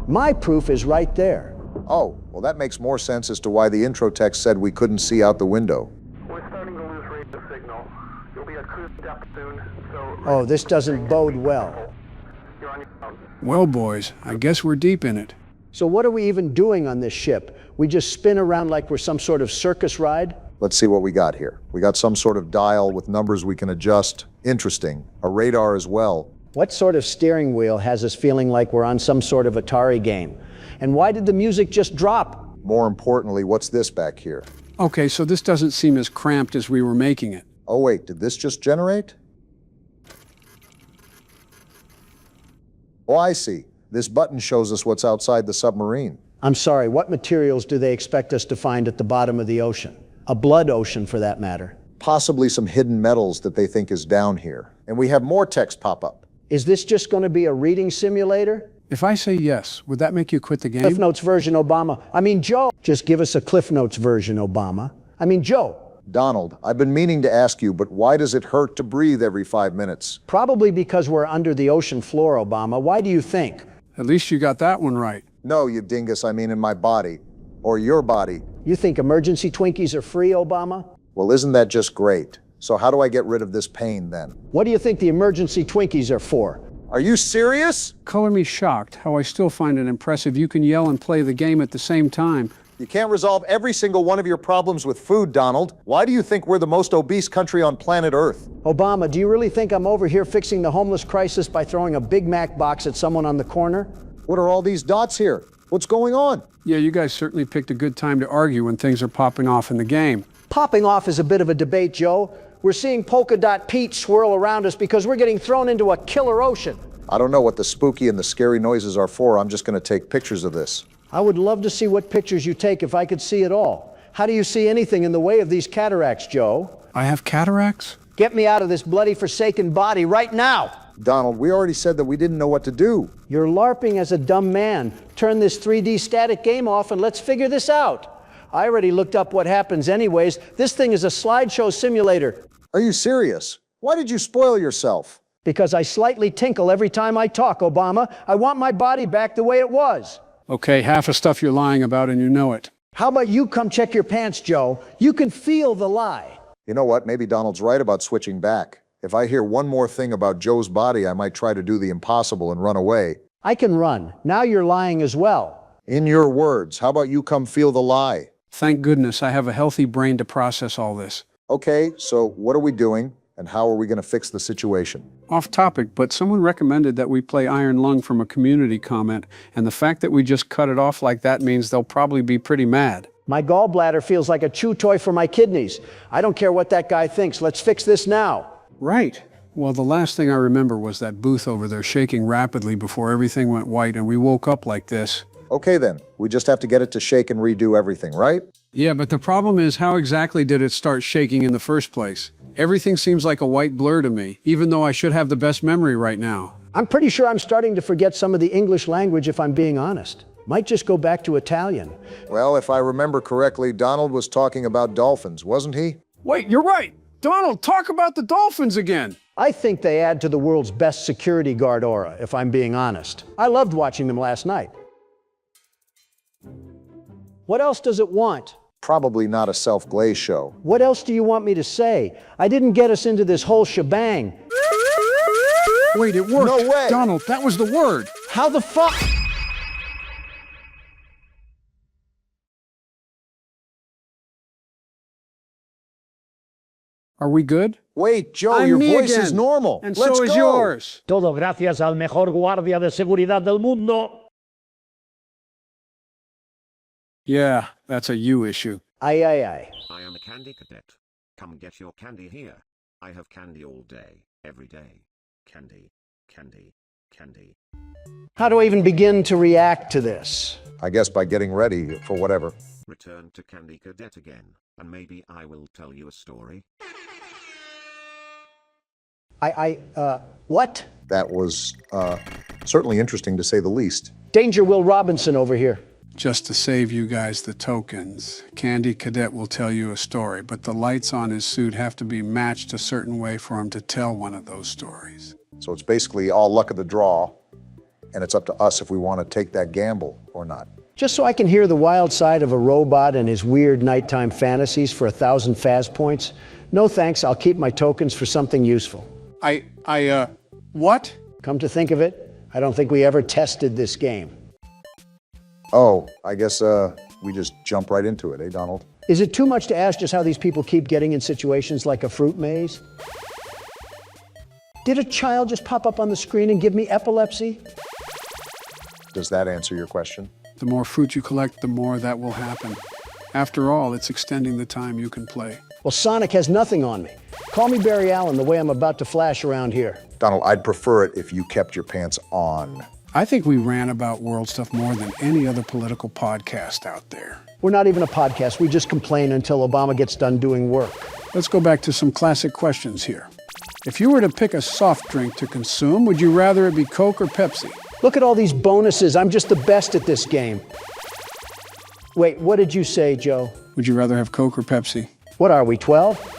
Speaker 1: My proof is right there.
Speaker 3: Oh, well that makes more sense as to why the intro text said we couldn't see out the window.
Speaker 9: We're starting to lose radio signal. You'll be at cruise depth soon, so...
Speaker 1: Oh, this doesn't bode well.
Speaker 9: You're on your own.
Speaker 2: Well, boys, I guess we're deep in it.
Speaker 1: So what are we even doing on this ship? We just spin around like we're some sort of circus ride?
Speaker 3: Let's see what we got here. We got some sort of dial with numbers we can adjust. Interesting. A radar as well.
Speaker 1: What sort of steering wheel has us feeling like we're on some sort of Atari game? And why did the music just drop?
Speaker 3: More importantly, what's this back here?
Speaker 2: Okay, so this doesn't seem as cramped as we were making it.
Speaker 3: Oh wait, did this just generate? Oh, I see. This button shows us what's outside the submarine.
Speaker 1: I'm sorry, what materials do they expect us to find at the bottom of the ocean? A blood ocean, for that matter.
Speaker 3: Possibly some hidden metals that they think is down here. And we have more text pop up.
Speaker 1: Is this just going to be a reading simulator?
Speaker 2: If I say yes, would that make you quit the game?
Speaker 1: Cliff Notes version Obama. I mean, Joe. Just give us a Cliff Notes version Obama. I mean, Joe.
Speaker 3: Donald, I've been meaning to ask you, but why does it hurt to breathe every 5 minutes?
Speaker 1: Probably because we're under the ocean floor, Obama. Why do you think?
Speaker 2: At least you got that one right.
Speaker 3: No, you dingus, I mean in my body. Or your body.
Speaker 1: You think emergency Twinkies are free, Obama?
Speaker 3: Well, isn't that just great? So how do I get rid of this pain then?
Speaker 1: What do you think the emergency Twinkies are for?
Speaker 3: Are you serious?
Speaker 2: Color me shocked how I still find it impressive you can yell and play the game at the same time.
Speaker 3: You can't resolve every single one of your problems with food, Donald. Why do you think we're the most obese country on planet Earth?
Speaker 1: Obama, do you really think I'm over here fixing the homeless crisis by throwing a Big Mac box at someone on the corner?
Speaker 3: What are all these dots here? What's going on?
Speaker 2: Yeah, you guys certainly picked a good time to argue when things are popping off in the game.
Speaker 1: Popping off is a bit of a debate, Joe. We're seeing Polka Dot Pete swirl around us because we're getting thrown into a killer ocean.
Speaker 3: I don't know what the spooky and the scary noises are for. I'm just going to take pictures of this.
Speaker 1: I would love to see what pictures you take if I could see it all. How do you see anything in the way of these cataracts, Joe?
Speaker 2: I have cataracts?
Speaker 1: Get me out of this bloody forsaken body right now!
Speaker 3: Donald, we already said that we didn't know what to do.
Speaker 1: You're LARPing as a dumb man. Turn this 3D static game off and let's figure this out. I already looked up what happens anyways. This thing is a slideshow simulator.
Speaker 3: Are you serious? Why did you spoil yourself?
Speaker 1: Because I slightly tinkle every time I talk, Obama. I want my body back the way it was.
Speaker 2: Okay, half the stuff you're lying about and you know it.
Speaker 1: How about you come check your pants, Joe? You can feel the lie.
Speaker 3: You know what? Maybe Donald's right about switching back. If I hear one more thing about Joe's body, I might try to do the impossible and run away.
Speaker 1: I can run. Now you're lying as well.
Speaker 3: In your words, how about you come feel the lie?
Speaker 2: Thank goodness I have a healthy brain to process all this.
Speaker 3: Okay, so what are we doing, and how are we going to fix the situation?
Speaker 2: Off topic, but someone recommended that we play Iron Lung from a community comment, and the fact that we just cut it off like that means they'll probably be pretty mad.
Speaker 1: My gallbladder feels like a chew toy for my kidneys. I don't care what that guy thinks. Let's fix this now.
Speaker 2: Right. Well, the last thing I remember was that booth over there shaking rapidly before everything went white and we woke up like this.
Speaker 3: Okay then, we just have to get it to shake and redo everything, right?
Speaker 2: Yeah, but the problem is, how exactly did it start shaking in the first place? Everything seems like a white blur to me, even though I should have the best memory right now.
Speaker 1: I'm pretty sure I'm starting to forget some of the English language if I'm being honest. Might just go back to Italian.
Speaker 3: Well, if I remember correctly, Donald was talking about dolphins, wasn't he?
Speaker 2: Wait, you're right! Donald, talk about the dolphins again!
Speaker 1: I think they add to the world's best security guard aura, if I'm being honest. I loved watching them last night. What else does it want?
Speaker 3: Probably not a self-glaze show.
Speaker 1: What else do you want me to say? I didn't get us into this whole shebang.
Speaker 2: Wait, it worked!
Speaker 3: No way!
Speaker 2: Donald, that was the word!
Speaker 1: How the fuck?
Speaker 2: Are we good?
Speaker 3: Wait, Joe,
Speaker 2: I'm
Speaker 3: your
Speaker 2: me
Speaker 3: voice
Speaker 2: again.
Speaker 3: is normal.
Speaker 2: And
Speaker 3: Let's
Speaker 2: so is
Speaker 3: go.
Speaker 2: yours.
Speaker 18: Todo gracias al mejor guardia de seguridad del mundo.
Speaker 2: Yeah, that's a you issue.
Speaker 1: Aye, aye, aye.
Speaker 19: I am a candy cadet. Come get your candy here. I have candy all day, every day. Candy, candy, candy.
Speaker 1: How do I even begin to react to this?
Speaker 3: I guess by getting ready for whatever.
Speaker 19: Return to Candy Cadet again, and maybe I will tell you a story.
Speaker 1: What?
Speaker 3: That was, certainly interesting to say the least.
Speaker 1: Danger Will Robinson over here.
Speaker 2: Just to save you guys the tokens, Candy Cadet will tell you a story, but the lights on his suit have to be matched a certain way for him to tell one of those stories.
Speaker 3: So it's basically all luck of the draw, and it's up to us if we want to take that gamble or not.
Speaker 1: Just so I can hear the wild side of a robot and his weird nighttime fantasies for 1,000 Faz points? No thanks, I'll keep my tokens for something useful.
Speaker 2: What?
Speaker 1: Come to think of it, I don't think we ever tested this game.
Speaker 3: Oh, I guess, we just jump right into it, eh, Donald?
Speaker 1: Is it too much to ask just how these people keep getting in situations like a fruit maze? Did a child just pop up on the screen and give me epilepsy?
Speaker 3: Does that answer your question?
Speaker 2: The more fruit you collect, the more that will happen. After all, it's extending the time you can play.
Speaker 1: Well, Sonic has nothing on me. Call me Barry Allen the way I'm about to flash around here.
Speaker 3: Donald, I'd prefer it if you kept your pants on.
Speaker 2: I think we ran about world stuff more than any other political podcast out there.
Speaker 1: We're not even a podcast. We just complain until Obama gets done doing work.
Speaker 2: Let's go back to some classic questions here. If you were to pick a soft drink to consume, would you rather it be Coke or Pepsi?
Speaker 1: Look at all these bonuses. I'm just the best at this game. Wait, what did you say, Joe?
Speaker 2: Would you rather have Coke or Pepsi?
Speaker 1: What are we, 12?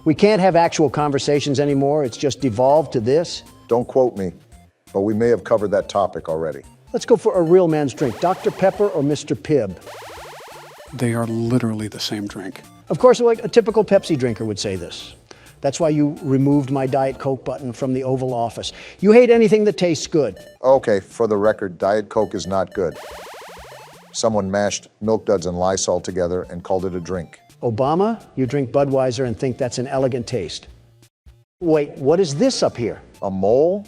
Speaker 1: We can't have actual conversations anymore. It's just devolved to this.
Speaker 3: Don't quote me, but we may have covered that topic already.
Speaker 1: Let's go for a real man's drink. Dr. Pepper or Mr. Pibb?
Speaker 2: They are literally the same drink.
Speaker 1: Of course, like a typical Pepsi drinker would say this. That's why you removed my Diet Coke button from the Oval Office. You hate anything that tastes good.
Speaker 3: Okay, for the record, Diet Coke is not good. Someone mashed Milk Duds and Lysol together and called it a drink.
Speaker 1: Obama, you drink Budweiser and think that's an elegant taste. Wait, what is this up here?
Speaker 3: A mole?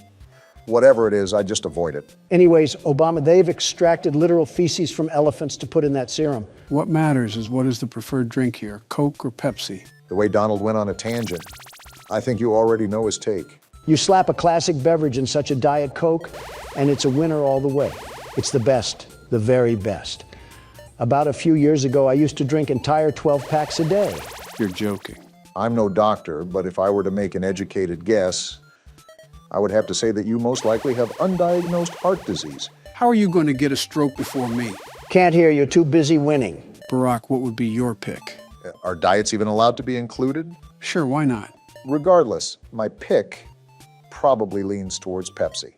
Speaker 3: Whatever it is, I just avoid it.
Speaker 1: Anyways, Obama, they've extracted literal feces from elephants to put in that serum.
Speaker 2: What matters is what is the preferred drink here, Coke or Pepsi?
Speaker 3: The way Donald went on a tangent, I think you already know his take.
Speaker 1: You slap a classic beverage in such a Diet Coke, and it's a winner all the way. It's the best, the very best. About a few years ago, I used to drink entire 12 packs a day.
Speaker 2: You're joking.
Speaker 3: I'm no doctor, but if I were to make an educated guess, I would have to say that you most likely have undiagnosed heart disease.
Speaker 2: How are you going to get a stroke before me?
Speaker 1: Can't hear you, too busy winning.
Speaker 2: Barack, what would be your pick?
Speaker 3: Are diets even allowed to be included?
Speaker 2: Sure, why not?
Speaker 3: Regardless, my pick probably leans towards Pepsi.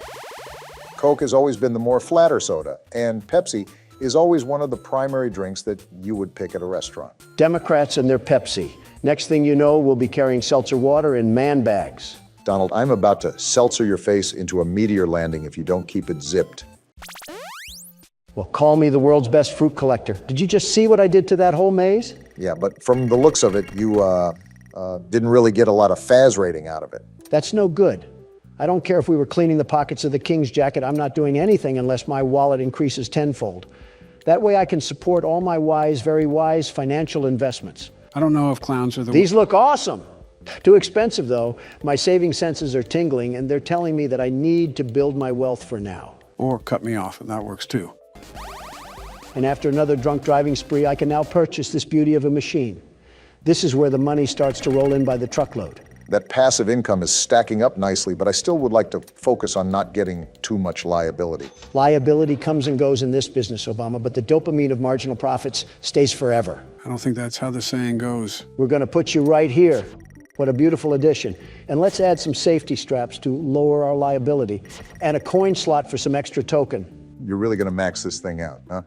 Speaker 3: Coke has always been the more flatter soda, and Pepsi is always one of the primary drinks that you would pick at a restaurant.
Speaker 1: Democrats and their Pepsi. Next thing you know, we'll be carrying seltzer water in man bags.
Speaker 3: Donald, I'm about to seltzer your face into a meteor landing if you don't keep it zipped.
Speaker 1: Well, call me the world's best fruit collector. Did you just see what I did to that whole maze?
Speaker 3: Yeah, but from the looks of it, you didn't really get a lot of Faz rating out of it.
Speaker 1: That's no good. I don't care if we were cleaning the pockets of the king's jacket. I'm not doing anything unless my wallet increases tenfold. That way I can support all my wise, very wise financial investments.
Speaker 2: I don't know if clowns are the...
Speaker 1: These look awesome. Too expensive, though. My saving senses are tingling, and they're telling me that I need to build my wealth for now.
Speaker 2: Or cut me off, and that works too.
Speaker 1: And after another drunk driving spree, I can now purchase this beauty of a machine. This is where the money starts to roll in by the truckload.
Speaker 3: That passive income is stacking up nicely, but I still would like to focus on not getting too much liability.
Speaker 1: Liability comes and goes in this business, Obama, but the dopamine of marginal profits stays forever.
Speaker 2: I don't think that's how the saying goes.
Speaker 1: We're going to put you right here. What a beautiful addition. And let's add some safety straps to lower our liability, and a coin slot for some extra token.
Speaker 3: You're really going to max this thing out, huh?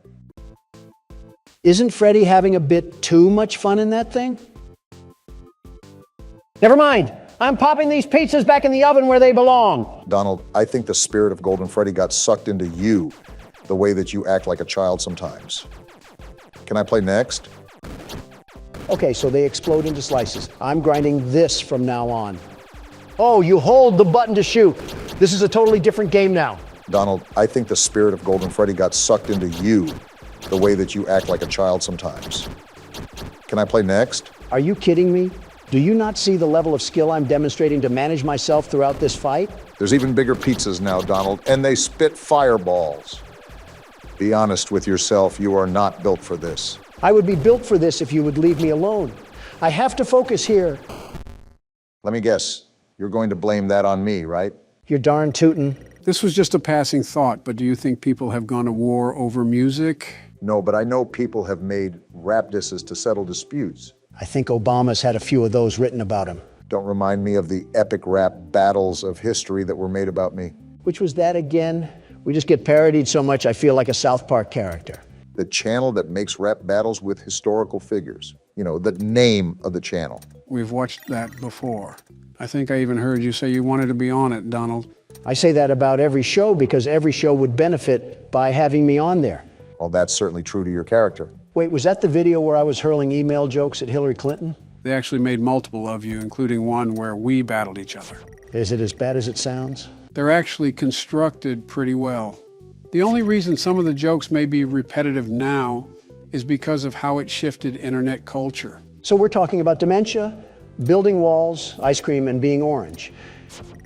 Speaker 1: Isn't Freddy having a bit too much fun in that thing?
Speaker 18: Never mind. I'm popping these pizzas back in the oven where they belong.
Speaker 3: Donald, I think the spirit of Golden Freddy got sucked into you, the way that you act like a child sometimes. Can I play next?
Speaker 1: Okay, so they explode into slices. I'm grinding this from now on. Oh, you hold the button to shoot. This is a totally different game now.
Speaker 3: Donald, I think the spirit of Golden Freddy got sucked into you, the way that you act like a child sometimes. Can I play next?
Speaker 1: Are you kidding me? Do you not see the level of skill I'm demonstrating to manage myself throughout this fight?
Speaker 3: There's even bigger pizzas now, Donald, and they spit fireballs. Be honest with yourself, you are not built for this.
Speaker 1: I would be built for this if you would leave me alone. I have to focus here.
Speaker 3: Let me guess, you're going to blame that on me, right?
Speaker 1: You're darn tootin'.
Speaker 2: This was just a passing thought, but do you think people have gone to war over music?
Speaker 3: No, but I know people have made rap disses to settle disputes.
Speaker 1: I think Obama's had a few of those written about him.
Speaker 3: Don't remind me of the epic rap battles of history that were made about me.
Speaker 1: Which was that again? We just get parodied so much I feel like a South Park character.
Speaker 3: The channel that makes rap battles with historical figures. You know, the name of the channel.
Speaker 2: We've watched that before. I think I even heard you say you wanted to be on it, Donald.
Speaker 1: I say that about every show because every show would benefit by having me on there.
Speaker 3: Well, that's certainly true to your character.
Speaker 1: Wait, was that the video where I was hurling email jokes at Hillary Clinton?
Speaker 2: They actually made multiple of you, including one where we battled each other.
Speaker 1: Is it as bad as it sounds?
Speaker 2: They're actually constructed pretty well. The only reason some of the jokes may be repetitive now is because of how it shifted internet culture.
Speaker 1: So we're talking about dementia, building walls, ice cream, and being orange.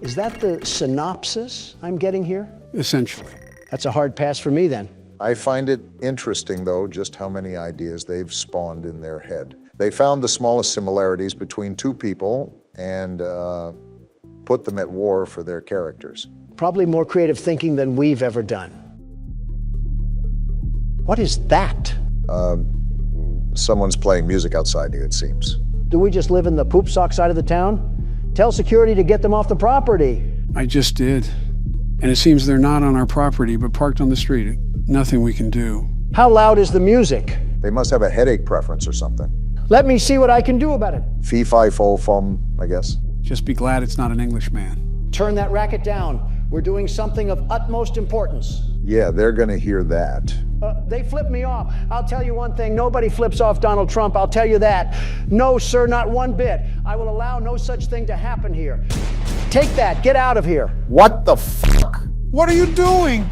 Speaker 1: Is that the synopsis I'm getting here?
Speaker 2: Essentially.
Speaker 1: That's a hard pass for me then.
Speaker 3: I find it interesting, though, just how many ideas they've spawned in their head. They found the smallest similarities between two people and put them at war for their characters.
Speaker 1: Probably more creative thinking than we've ever done. What is that?
Speaker 3: Someone's playing music outside you, it seems.
Speaker 1: Do we just live in the poop sock side of the town? Tell security to get them off the property.
Speaker 2: I just did. And it seems they're not on our property, but parked on the street. Nothing we can do.
Speaker 1: How loud is the music?
Speaker 3: They must have a headache preference or something.
Speaker 1: Let me see what I can do about it.
Speaker 3: Fee, fi, fo, fum, I guess.
Speaker 2: Just be glad it's not an Englishman.
Speaker 1: Turn that racket down. We're doing something of utmost importance.
Speaker 3: Yeah, they're gonna hear that.
Speaker 1: They flip me off. I'll tell you one thing, nobody flips off Donald Trump, I'll tell you that. No, sir, not one bit. I will allow no such thing to happen here. Take that, get out of here.
Speaker 3: What the fuck?
Speaker 2: What are you doing?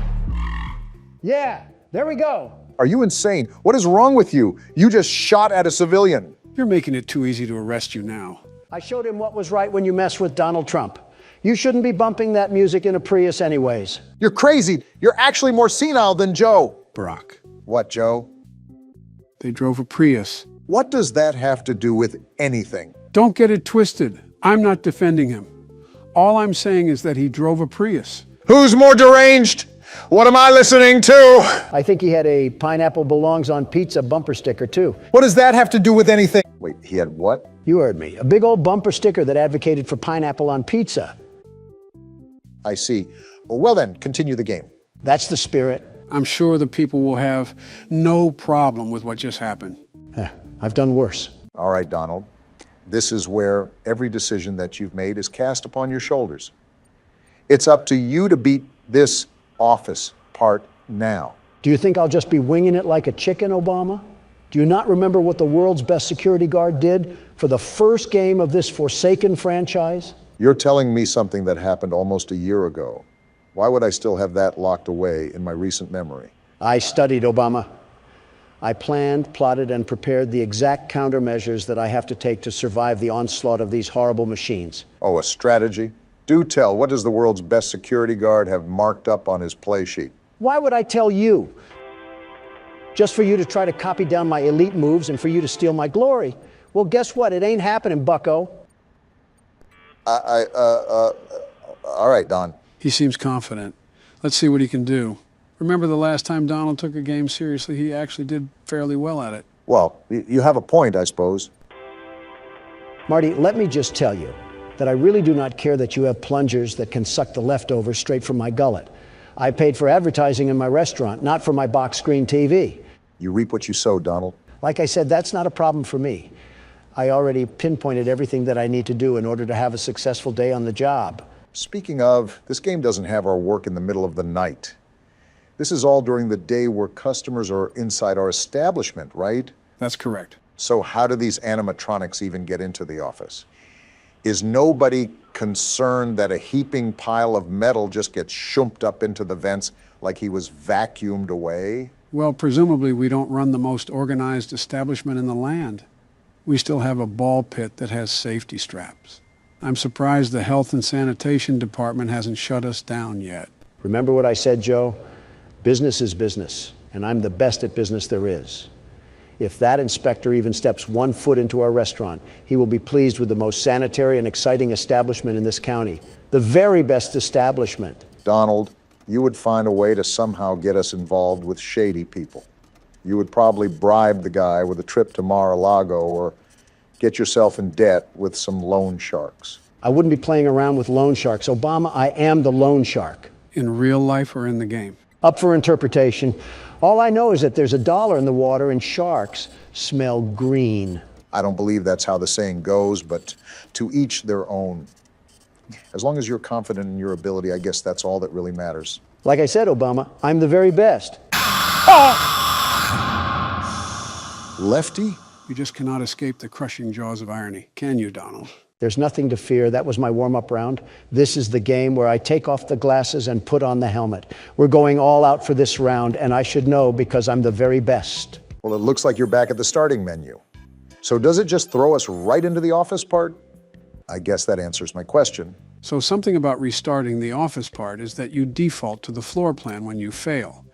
Speaker 1: Yeah, there we go.
Speaker 3: Are you insane? What is wrong with you? You just shot at a civilian.
Speaker 2: You're making it too easy to arrest you now.
Speaker 1: I showed him what was right when you mess with Donald Trump. You shouldn't be bumping that music in a Prius anyways.
Speaker 8: You're crazy. You're actually more senile than Joe.
Speaker 2: Barack.
Speaker 3: What, Joe?
Speaker 2: They drove a Prius.
Speaker 3: What does that have to do with anything?
Speaker 2: Don't get it twisted. I'm not defending him. All I'm saying is that he drove a Prius.
Speaker 8: Who's more deranged? What am I listening to?
Speaker 1: I think he had a pineapple belongs on pizza bumper sticker too.
Speaker 8: What does that have to do with anything?
Speaker 3: Wait, he had what?
Speaker 1: You heard me. A big old bumper sticker that advocated for pineapple on pizza.
Speaker 3: I see. Well then, continue the game.
Speaker 1: That's the spirit.
Speaker 2: I'm sure the people will have no problem with what just happened.
Speaker 1: I've done worse.
Speaker 3: All right, Donald. This is where every decision that you've made is cast upon your shoulders. It's up to you to beat this office part now.
Speaker 1: Do you think I'll just be winging it like a chicken, Obama? Do you not remember what the world's best security guard did for the first game of this forsaken franchise?
Speaker 3: You're telling me something that happened almost a year ago. Why would I still have that locked away in my recent memory?
Speaker 1: I studied, Obama. I planned, plotted, and prepared the exact countermeasures that I have to take to survive the onslaught of these horrible machines.
Speaker 3: Oh, a strategy? Do tell, what does the world's best security guard have marked up on his play sheet?
Speaker 1: Why would I tell you? Just for you to try to copy down my elite moves and for you to steal my glory. Well, guess what? It ain't happening, bucko.
Speaker 3: All right, Don.
Speaker 2: He seems confident. Let's see what he can do. Remember the last time Donald took a game seriously, he actually did fairly well at it.
Speaker 3: Well, you have a point, I suppose.
Speaker 1: Marty, let me just tell you that I really do not care that you have plungers that can suck the leftovers straight from my gullet. I paid for advertising in my restaurant, not for my box screen TV.
Speaker 3: You reap what you sow, Donald.
Speaker 1: Like I said, that's not a problem for me. I already pinpointed everything that I need to do in order to have a successful day on the job.
Speaker 3: Speaking of, this game doesn't have our work in the middle of the night. This is all during the day where customers are inside our establishment, right?
Speaker 2: That's correct.
Speaker 3: So how do these animatronics even get into the office? Is nobody concerned that a heaping pile of metal just gets shumped up into the vents like he was vacuumed away?
Speaker 2: Well, presumably we don't run the most organized establishment in the land. We still have a ball pit that has safety straps. I'm surprised the health and sanitation department hasn't shut us down yet.
Speaker 1: Remember what I said, Joe? Business is business, and I'm the best at business there is. If that inspector even steps 1 foot into our restaurant, he will be pleased with the most sanitary and exciting establishment in this county. The very best establishment.
Speaker 3: Donald, you would find a way to somehow get us involved with shady people. You would probably bribe the guy with a trip to Mar-a-Lago or get yourself in debt with some loan sharks.
Speaker 1: I wouldn't be playing around with loan sharks. Obama, I am the loan shark.
Speaker 2: In real life or in the game?
Speaker 1: Up for interpretation. All I know is that there's $1 in the water and sharks smell green.
Speaker 3: I don't believe that's how the saying goes, but to each their own. As long as you're confident in your ability, I guess that's all that really matters.
Speaker 1: Like I said, Obama, I'm the very best.
Speaker 3: Lefty?
Speaker 2: You just cannot escape the crushing jaws of irony, can you, Donald?
Speaker 1: There's nothing to fear. That was my warm-up round. This is the game where I take off the glasses and put on the helmet. We're going all out for this round, and I should know because I'm the very best.
Speaker 3: Well, it looks like you're back at the starting menu. So does it just throw us right into the office part? I guess that answers my question.
Speaker 2: So something about restarting the office part is that you default to the floor plan when you fail.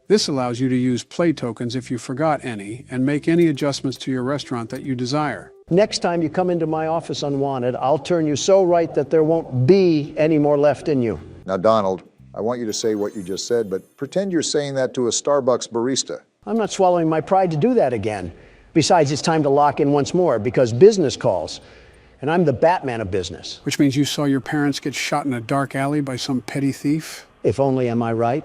Speaker 2: This allows you to use play tokens if you forgot any and make any adjustments to your restaurant that you desire.
Speaker 1: Next time you come into my office unwanted, I'll turn you so right that there won't be any more left in you.
Speaker 3: Now, Donald, I want you to say what you just said, but pretend you're saying that to a Starbucks barista.
Speaker 1: I'm not swallowing my pride to do that again. Besides, it's time to lock in once more because business calls. And I'm the Batman of business.
Speaker 2: Which means you saw your parents get shot in a dark alley by some petty thief?
Speaker 1: If only, am I right?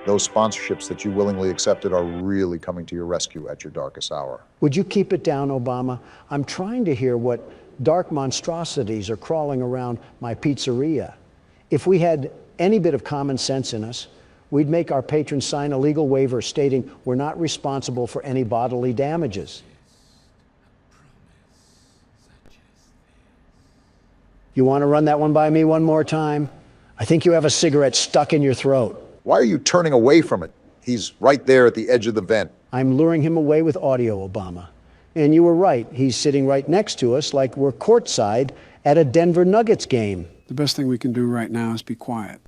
Speaker 3: Those sponsorships that you willingly accepted are really coming to your rescue at your darkest hour.
Speaker 1: Would you keep it down, Obama? I'm trying to hear what dark monstrosities are crawling around my pizzeria. If we had any bit of common sense in us, we'd make our patrons sign a legal waiver stating we're not responsible for any bodily damages. You want to run that one by me one more time? I think you have a cigarette stuck in your throat.
Speaker 3: Why are you turning away from it? He's right there at the edge of the vent.
Speaker 1: I'm luring him away with audio, Obama. And you were right. He's sitting right next to us like we're courtside at a Denver Nuggets game.
Speaker 2: The best thing we can do right now is be quiet.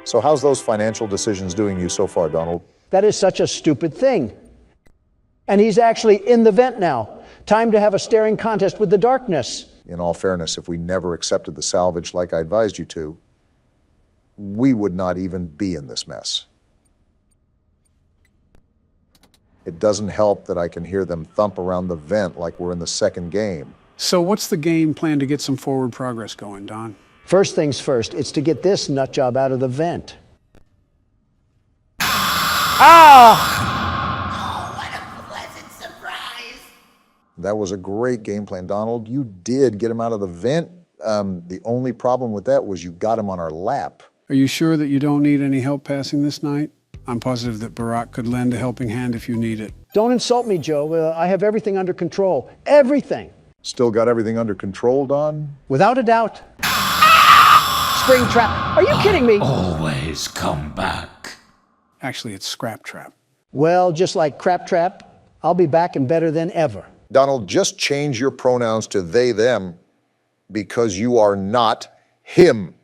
Speaker 3: So how's those financial decisions doing you so far, Donald?
Speaker 1: That is such a stupid thing. And he's actually in the vent now. Time to have a staring contest with the darkness.
Speaker 3: In all fairness, if we never accepted the salvage like I advised you to, we would not even be in this mess. It doesn't help that I can hear them thump around the vent like we're in the second game.
Speaker 2: So what's the game plan to get some forward progress going, Don?
Speaker 1: First things first, it's to get this nutjob out of the vent. Ah!
Speaker 3: That was a great game plan, Donald. You did get him out of the vent. The only problem with that was you got him on our lap.
Speaker 2: Are you sure that you don't need any help passing this night? I'm positive that Barack could lend a helping hand if you need it.
Speaker 1: Don't insult me, Joe. I have everything under control. Everything.
Speaker 3: Still got everything under control, Don?
Speaker 1: Without a doubt. Spring trap. Are you kidding me?
Speaker 5: Always come back.
Speaker 2: Actually, it's Scrap Trap.
Speaker 1: Well, just like Crap Trap, I'll be back and better than ever.
Speaker 3: Donald, just change your pronouns to they, them, because you are not him.